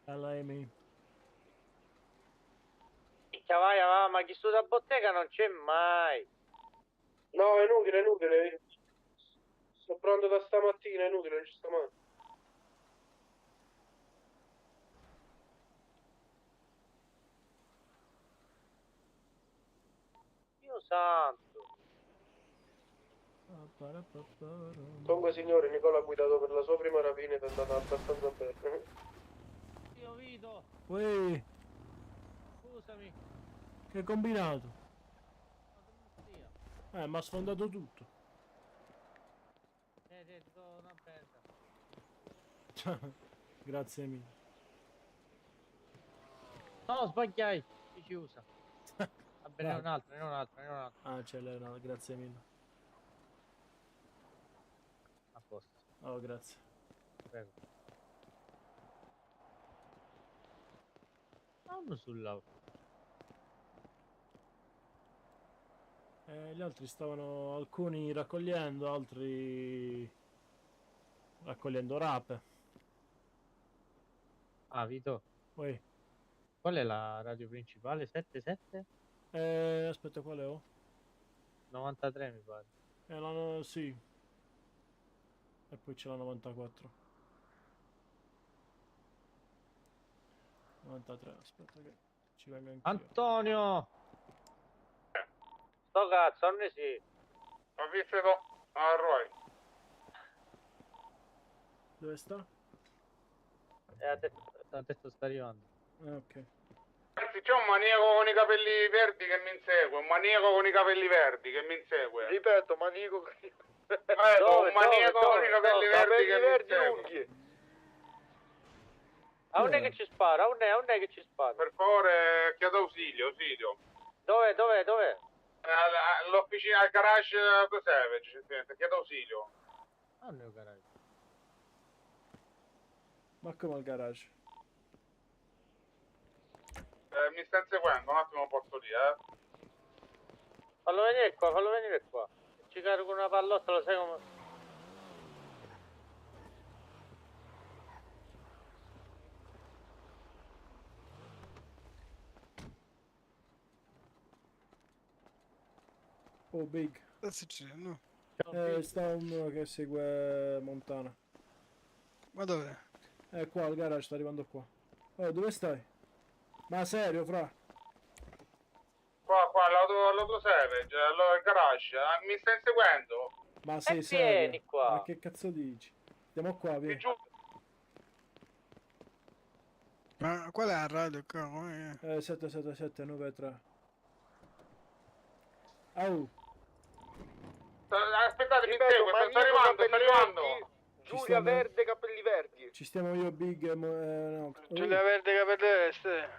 S6: Bella Amy.
S8: Vai, ma chi sta da bottega non c'è mai.
S21: No, è inutile. Sto pronto da stamattina, è inutile, non ci sta mai.
S8: Dio santo.
S21: Comunque signore, Nicola ha guidato per la sua prima rapina ed è andata abbastanza bene.
S17: Io Vito,
S6: Uè,
S17: scusami.
S6: che combinato? Mi ha sfondato tutto.
S17: Hai detto una merda.
S6: Grazie mille.
S17: No, sbagliai. Si chiusa. Va bene,
S6: Vai.
S17: un altro, ne ho un altro, ne ho un altro.
S6: Ah, c'è Leonardo, grazie mille.
S17: A posto.
S6: Oh, grazie.
S17: Prego. Uno sul lavoro.
S6: Gli altri stavano alcuni raccogliendo, altri raccogliendo rape.
S17: Ah, Vito.
S6: Poi,
S17: Qual è la radio principale? 77?
S6: aspetta, quale ho?
S17: 93 mi pare.
S6: Sì. E poi c'è la 94. 93, aspetta che ci venga anch'io.
S17: Antonio! Sto cazzo, non ne sì.
S1: Ho visto a Roy.
S6: Dove sta?
S17: Ha detto sta arrivando.
S6: Ok.
S1: Ragazzi, c'è un maniaco con i capelli verdi che mi insegue. Un maniaco con i capelli verdi che mi insegue.
S21: Ripeto, manico con i...
S1: Un maniaco con i capelli verdi che mi insegue.
S21: lunghi.
S17: A un è che ci spara, a un è che ci spara.
S1: Per favore, chiedo ausilio.
S17: Dov'è?
S1: All'officina, al garage Savage, chiedo ausilio.
S17: Ah, nel garage.
S6: Ma come al garage?
S1: Mi sta inseguendo, un attimo porto lì,
S17: Fallo venire qua. Ci carico una pallottola, sai come...
S6: Oh, Big.
S12: Sta succedendo?
S6: Sta uno che segue Montana.
S12: Ma dov'è?
S6: Qua al garage, sta arrivando qua. Oh, dove stai? Ma serio, fra?
S1: Qua, all'auto Savage, al garage, mi sta inseguendo.
S6: Ma sei
S17: vieni
S6: serio?
S17: qua.
S6: Ma che cazzo dici? Stiamo qua, vieni.
S12: Ma qual è la radio qua? Com'è?
S6: 77793. Au.
S1: Aspettate, mi insegue, sta arrivando.
S21: Giulia Verde, capelli verdi.
S6: Ci stiamo io, Big e no.
S12: Giulia Verde, capelli verdi.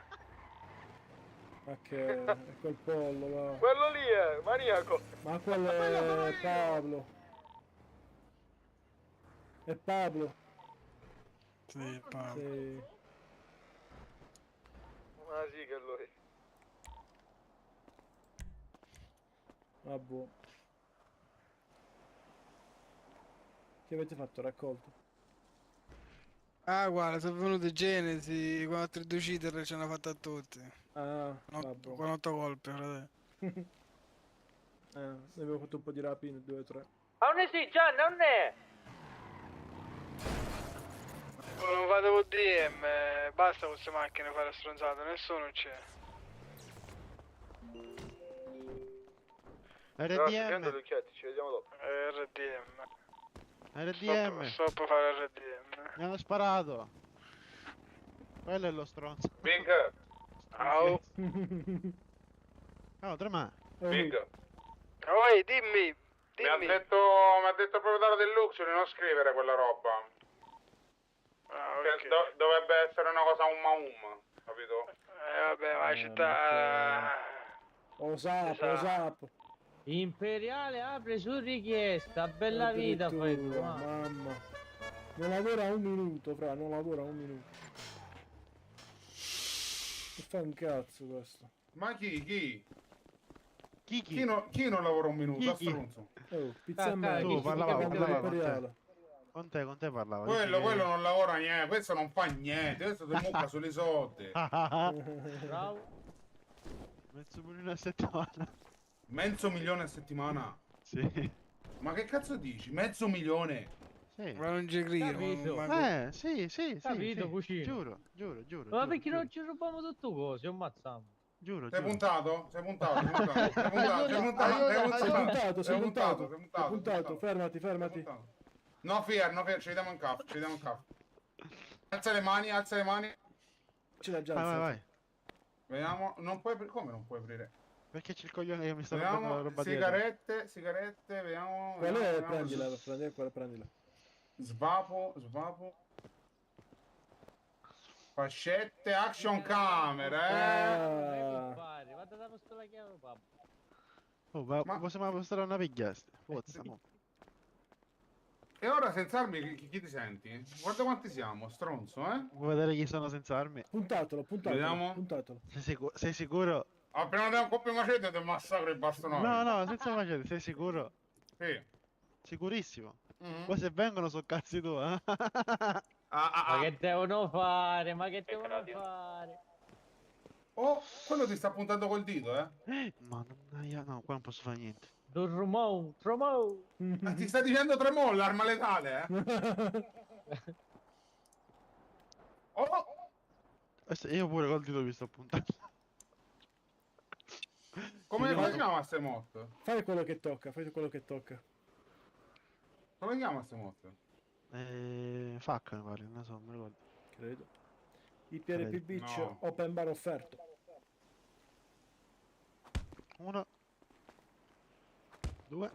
S6: Ma che è quel pollo, va.
S21: Quello lì è maniaco.
S6: Ma quello è Pablo. È Pablo.
S12: Sì, Pablo.
S6: Sì.
S21: Ah sì, che lui.
S6: Vabbè. Che avete fatto? Raccolto?
S12: Ah, guarda, sono venute Genesi, 4 2 cheater ce l'hanno fatta a tutti.
S6: Ah, vabbè.
S12: Con 8 colpi, frate.
S6: Abbiamo fatto un po' di rapine, 2 o 3.
S17: A un sì, Gian, non è!
S12: Non fate DM, basta con queste macchine fare stronzate, nessuno c'è.
S21: RDM. Ci vediamo dopo.
S12: RDM. Stop fare RDM.
S4: Mi hanno sparato. Quello è lo stronzo.
S1: Big.
S12: Au.
S4: No, trema.
S1: Big.
S12: Oi, dimmi.
S1: Mi ha detto il proprietario del Luxury di non scrivere quella roba.
S12: Ah,
S1: Che dovrebbe essere una cosa capito?
S12: Vabbè, ma la città...
S6: Osap.
S17: Imperiale apre su richiesta, bella vita fai tu.
S6: Mamma. Non lavora un minuto, fra, non lavora un minuto. Che fa un cazzo questo?
S7: Ma chi?
S4: Chi?
S7: Chi non lavora un minuto?
S4: Chi?
S7: Stronzo.
S6: Oh, pizza e me.
S4: Tu parlava
S6: imperiale.
S4: con te parlava.
S7: Quello non lavora niente, questo non fa niente, questo ti mucca sulle soldi.
S17: Bravo.
S4: Mezzo milione a settimana.
S7: Mezzo milione a settimana?
S4: Sì.
S7: Ma che cazzo dici? Mezzo milione?
S20: Sì.
S12: Ma non ci credo.
S17: Capito.
S20: Sì,
S17: Capito,
S20: sì.
S17: cucino.
S20: Giuro.
S17: Ma perché non ci rubiamo tutto cose? Ammazziamo.
S20: Giuro.
S7: Sei puntato? Sei puntato? Sei
S6: puntato. Fermati.
S7: No, fear, ci vediamo in capo, Alza le mani.
S6: Ce l'ha già.
S20: Vai.
S7: Vediamo, non puoi aprire, come non puoi aprire?
S20: Perché c'è il coglione che mi sta rompendo la
S7: Vediamo,
S20: roba dietro.
S7: sigarette, vediamo.
S6: Qual è?
S7: Vediamo.
S6: Prendila.
S7: Svapo. Fascette, action camera,
S17: Vado da posto la chiave, papà.
S20: Oh, ma possiamo postare una pigliaste. Forza, mo.
S7: E ora senza armi chi ti senti? Guarda quanti siamo, stronzo, eh?
S20: Vuoi vedere chi sono senza armi?
S6: Puntatelo.
S7: Vediamo.
S20: Sei sicuro?
S7: Appena dai un coppio macete ti massacro il bastonale.
S20: No, senza macete, sei sicuro?
S7: Sì.
S20: Sicurissimo. Poi se vengono sono cazzi tu, eh?
S17: Ma che devono fare?
S7: Oh, quello ti sta puntando col dito, eh?
S20: Ma no, qua non posso fare niente.
S17: Tremò.
S7: Ti sta dicendo tremò, l'arma letale, eh? Oh!
S20: Io pure col dito mi sto puntando.
S7: Come si chiama ste mod?
S6: Fai quello che tocca.
S7: Come si chiama ste mod?
S20: Facca mi pare, non so, non mi ricordo.
S6: Credo. IPRP Beach
S7: No.
S6: Open Bar offerto.
S20: 1 2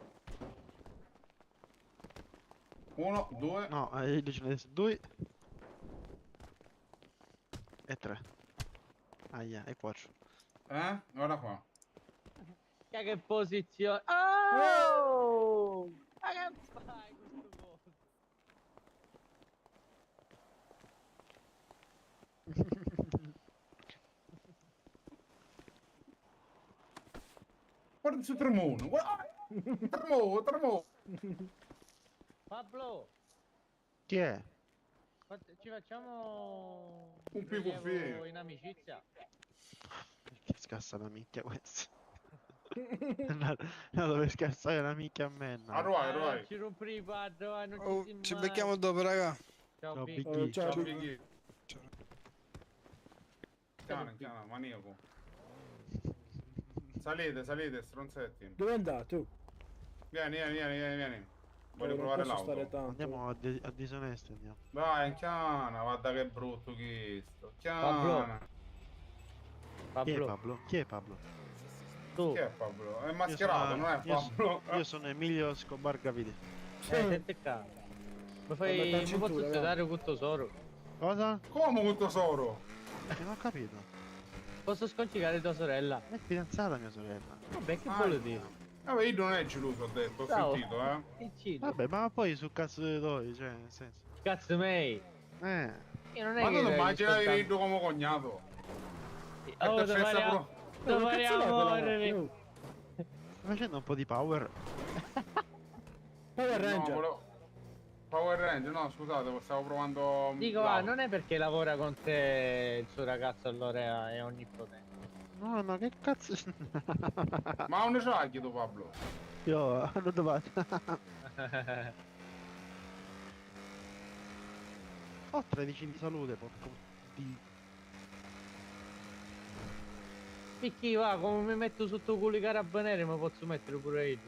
S7: 1, 2.
S20: No, io dico adesso 2 e 3. Aia, e 4.
S7: Guarda qua.
S17: Che posizione. Oh! Ma che fai questo coso?
S7: Guarda su Tremono, guarda. Tremò.
S17: Pablo,
S20: Chi è?
S17: ci facciamo
S7: Un PvP.
S17: in amicizia?
S20: Che scassa la minchia questo. No, dove scassare la minchia a me, no.
S7: Arruai.
S17: Ci rompi i padro, non ci si
S12: Ci
S17: mai.
S12: becchiamo dopo, raga.
S17: Ciao,
S20: Ciao,
S17: Big.
S20: Biggie.
S6: Ciao,
S7: Biggie. Chiama, maniaco. Salite, stronzetti.
S6: Dove andate tu?
S7: Vieni. Voglio
S6: Non
S7: provare
S6: posso stare
S7: l'auto.
S6: tanto.
S20: Andiamo a disonesti, andiamo.
S7: Dai, chiana, guarda che brutto questo.
S17: Pablo.
S20: Chi è Pablo?
S17: Tu.
S7: Chi è Pablo? È mascherato, non è Pablo.
S20: Io sono Emilio Scobar Gavidi.
S17: Senti qua. Mi
S6: Vabbè,
S17: mi
S6: cintura,
S17: posso
S6: va.
S17: sedare con tesoro?
S20: Cosa?
S7: Come un tesoro?
S20: Non ho capito.
S17: Posso scongiurare tua sorella?
S20: È fidanzata mia sorella.
S17: Vabbè, che vuole dire?
S7: Vabbè, io non è geloso, ho detto, ho
S17: Ciao.
S7: sentito, eh.
S17: Che cibo?
S20: Vabbè, ma poi sul cazzo dei doi, cioè, nel senso.
S17: Cazzo mei.
S20: Eh.
S17: Io non è
S7: Ma
S17: che
S7: tu non
S17: devi
S7: immaginavi
S17: ascoltare-
S7: Riddu come cognato?
S17: Oh,
S7: È stessa
S17: domani amore.
S20: Stai facendo un po' di power.
S6: Power Ranger.
S7: No, Power Ranger, no, scusate, stavo provando.
S17: Dico, non è perché lavora con te il suo ragazzo allora è onnipotente.
S20: No, ma che cazzo.
S7: Ma un c'hai chiedo Pablo?
S20: Io hanno trovato. Ho 13 di salute, porco di.
S17: Picchi va, come mi metto sotto culo i carabinieri mi posso mettere pure io.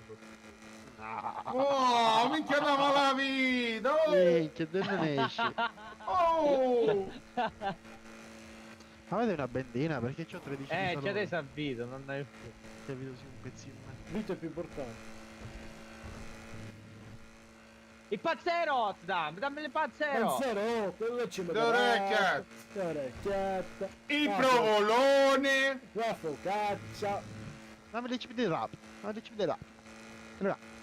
S7: Oh, minchia da malavita!
S20: Minchia, te ne esci.
S7: Oh!
S20: Avete una bendina perché c'ho 13 di salute.
S17: c'è dei salvito, non hai più.
S20: Capito, sì, un pezzino.
S6: Vito è più importante.
S17: Il pazzero! Dammi il pazzero!
S6: Panzero, oh, quello ci mette
S7: L'orecchia!
S6: l'orecchietta.
S7: Il provolone!
S6: La focaccia.
S20: Dammi le chip di rap. Dammi le chip di rap. Allora.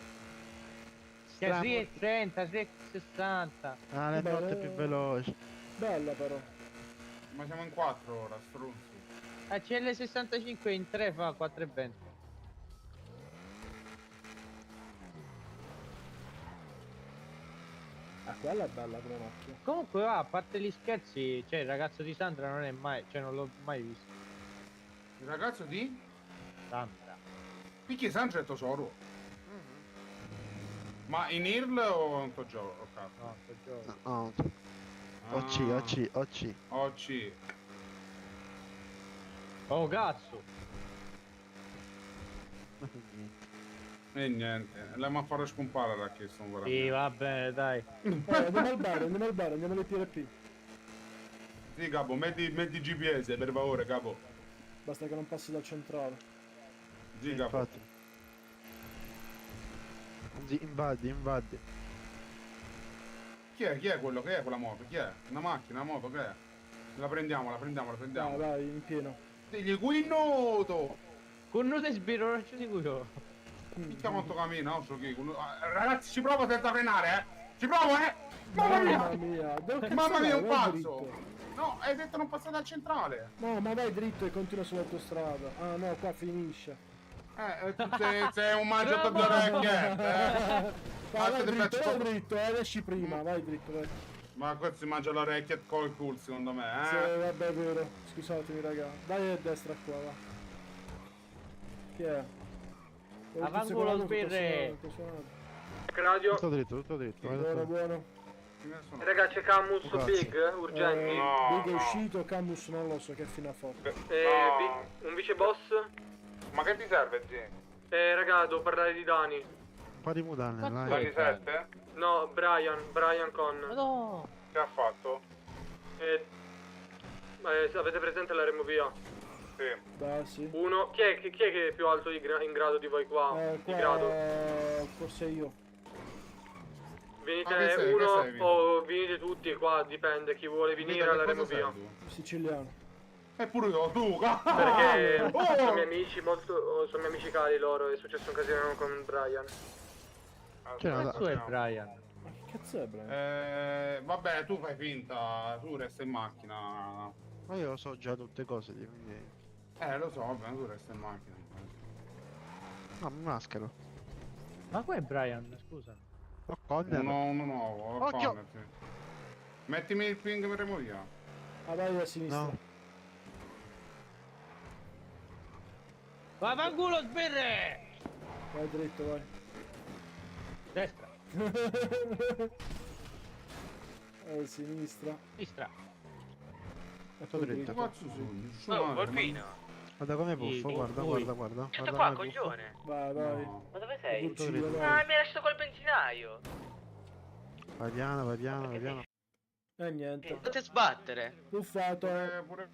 S17: 3,30, 3,60.
S20: Ah, le notte più veloci.
S6: Bella però.
S7: Ma siamo in 4 ora, struzzi.
S17: CL65 in 3 fa 4,20.
S6: Ah, quella è bella come macchina.
S17: Comunque va, a parte gli scherzi, cioè il ragazzo di Sandra non è mai, cioè non l'ho mai visto.
S7: Il ragazzo di?
S17: Sandra.
S7: Picchi Sandra è tesoro. Ma in IRL o in gioco?
S19: No, sto gioco.
S9: No. OC.
S7: OC.
S17: Oh cazzo!
S7: E niente, la ma fare scompare l'ha chiesto ancora.
S17: Sì, va bene, dai.
S6: Andiamo al bar, andiamo alle TRP.
S7: Sì, capo, metti GPS per favore, capo.
S6: Basta che non passi dal centrale.
S7: Sì, capo.
S9: Invadi.
S7: Chi è quello? Che è quella moto? Chi è? Una macchina, una moto, che è? La prendiamo.
S6: Vai, in pieno.
S7: Digli qui noto!
S17: Con noi sbirro, non ci dico io.
S7: Minchia quanto cammina, non so chi. Ragazzi, ci provo senza frenare, Ci provo, Mamma mia! Mamma mia, un pazzo! No, hai detto non passare dal centrale!
S6: No, ma vai dritto e continua sull'autostrada. Ah no, qua finisce.
S7: Tu sei un mangiato di orecchie!
S6: Vai dritto, esci prima, vai dritto, vai.
S7: Ma questo si mangia l'orecchia col culo, secondo me,
S6: Sì, vabbè, è vero. Scusatemi, raga. Vai a destra qua, va. Chi è?
S17: Avangulo sbirre!
S1: Radio.
S9: Tutto dritto.
S6: Buono.
S1: Raga, c'è Camus Big, urgenti.
S6: Big è uscito, Camus non lo so che fine ha fatto.
S1: Un vice boss?
S7: Ma che ti serve, zio?
S1: Raga, devo parlare di Dani.
S9: Un po' di mutande, dai.
S7: Dani 7?
S1: No, Brian con.
S17: No!
S7: Che ha fatto?
S1: Avete presente la removia?
S7: Sì.
S6: Beh, sì.
S1: Uno. Chi è che è più alto in grado di voi qua? Di grado?
S6: Forse io.
S1: Venite uno o venite tutti qua, dipende chi vuole venire alla removia.
S6: Siciliano.
S7: Pure io, tu!
S1: Perché sono miei amici, sono miei amici cari loro, è successo un casino con Brian.
S17: Che cazzo è Brian?
S6: Ma che cazzo è Brian?
S7: Vabbè, tu fai finta, tu resta in macchina.
S9: Ma io so già tutte cose di quindi.
S7: Lo so, vabbè, tu resta in macchina.
S9: No, mi maschero.
S17: Ma qua è Brian, scusa.
S7: Uno nuovo,
S9: Occhio!
S7: Connor, sì. Mettimi il ping per removia.
S6: Ah, vai a sinistra.
S9: No.
S17: Va fanculo sbirre!
S6: Vai dritto, vai.
S17: Destra.
S6: A sinistra.
S17: Sinistra.
S6: E poi dritto.
S7: Cazzo sono?
S15: Volpino.
S9: Guarda come buffo, guarda.
S15: Sento qua, coglione.
S6: Vai.
S15: Ma dove sei?
S6: Uccido, vai.
S15: Ah, mi hai lasciato col benzinaio.
S9: Vai piano.
S6: Niente.
S15: Dovete sbattere.
S6: Buffato.
S7: Pure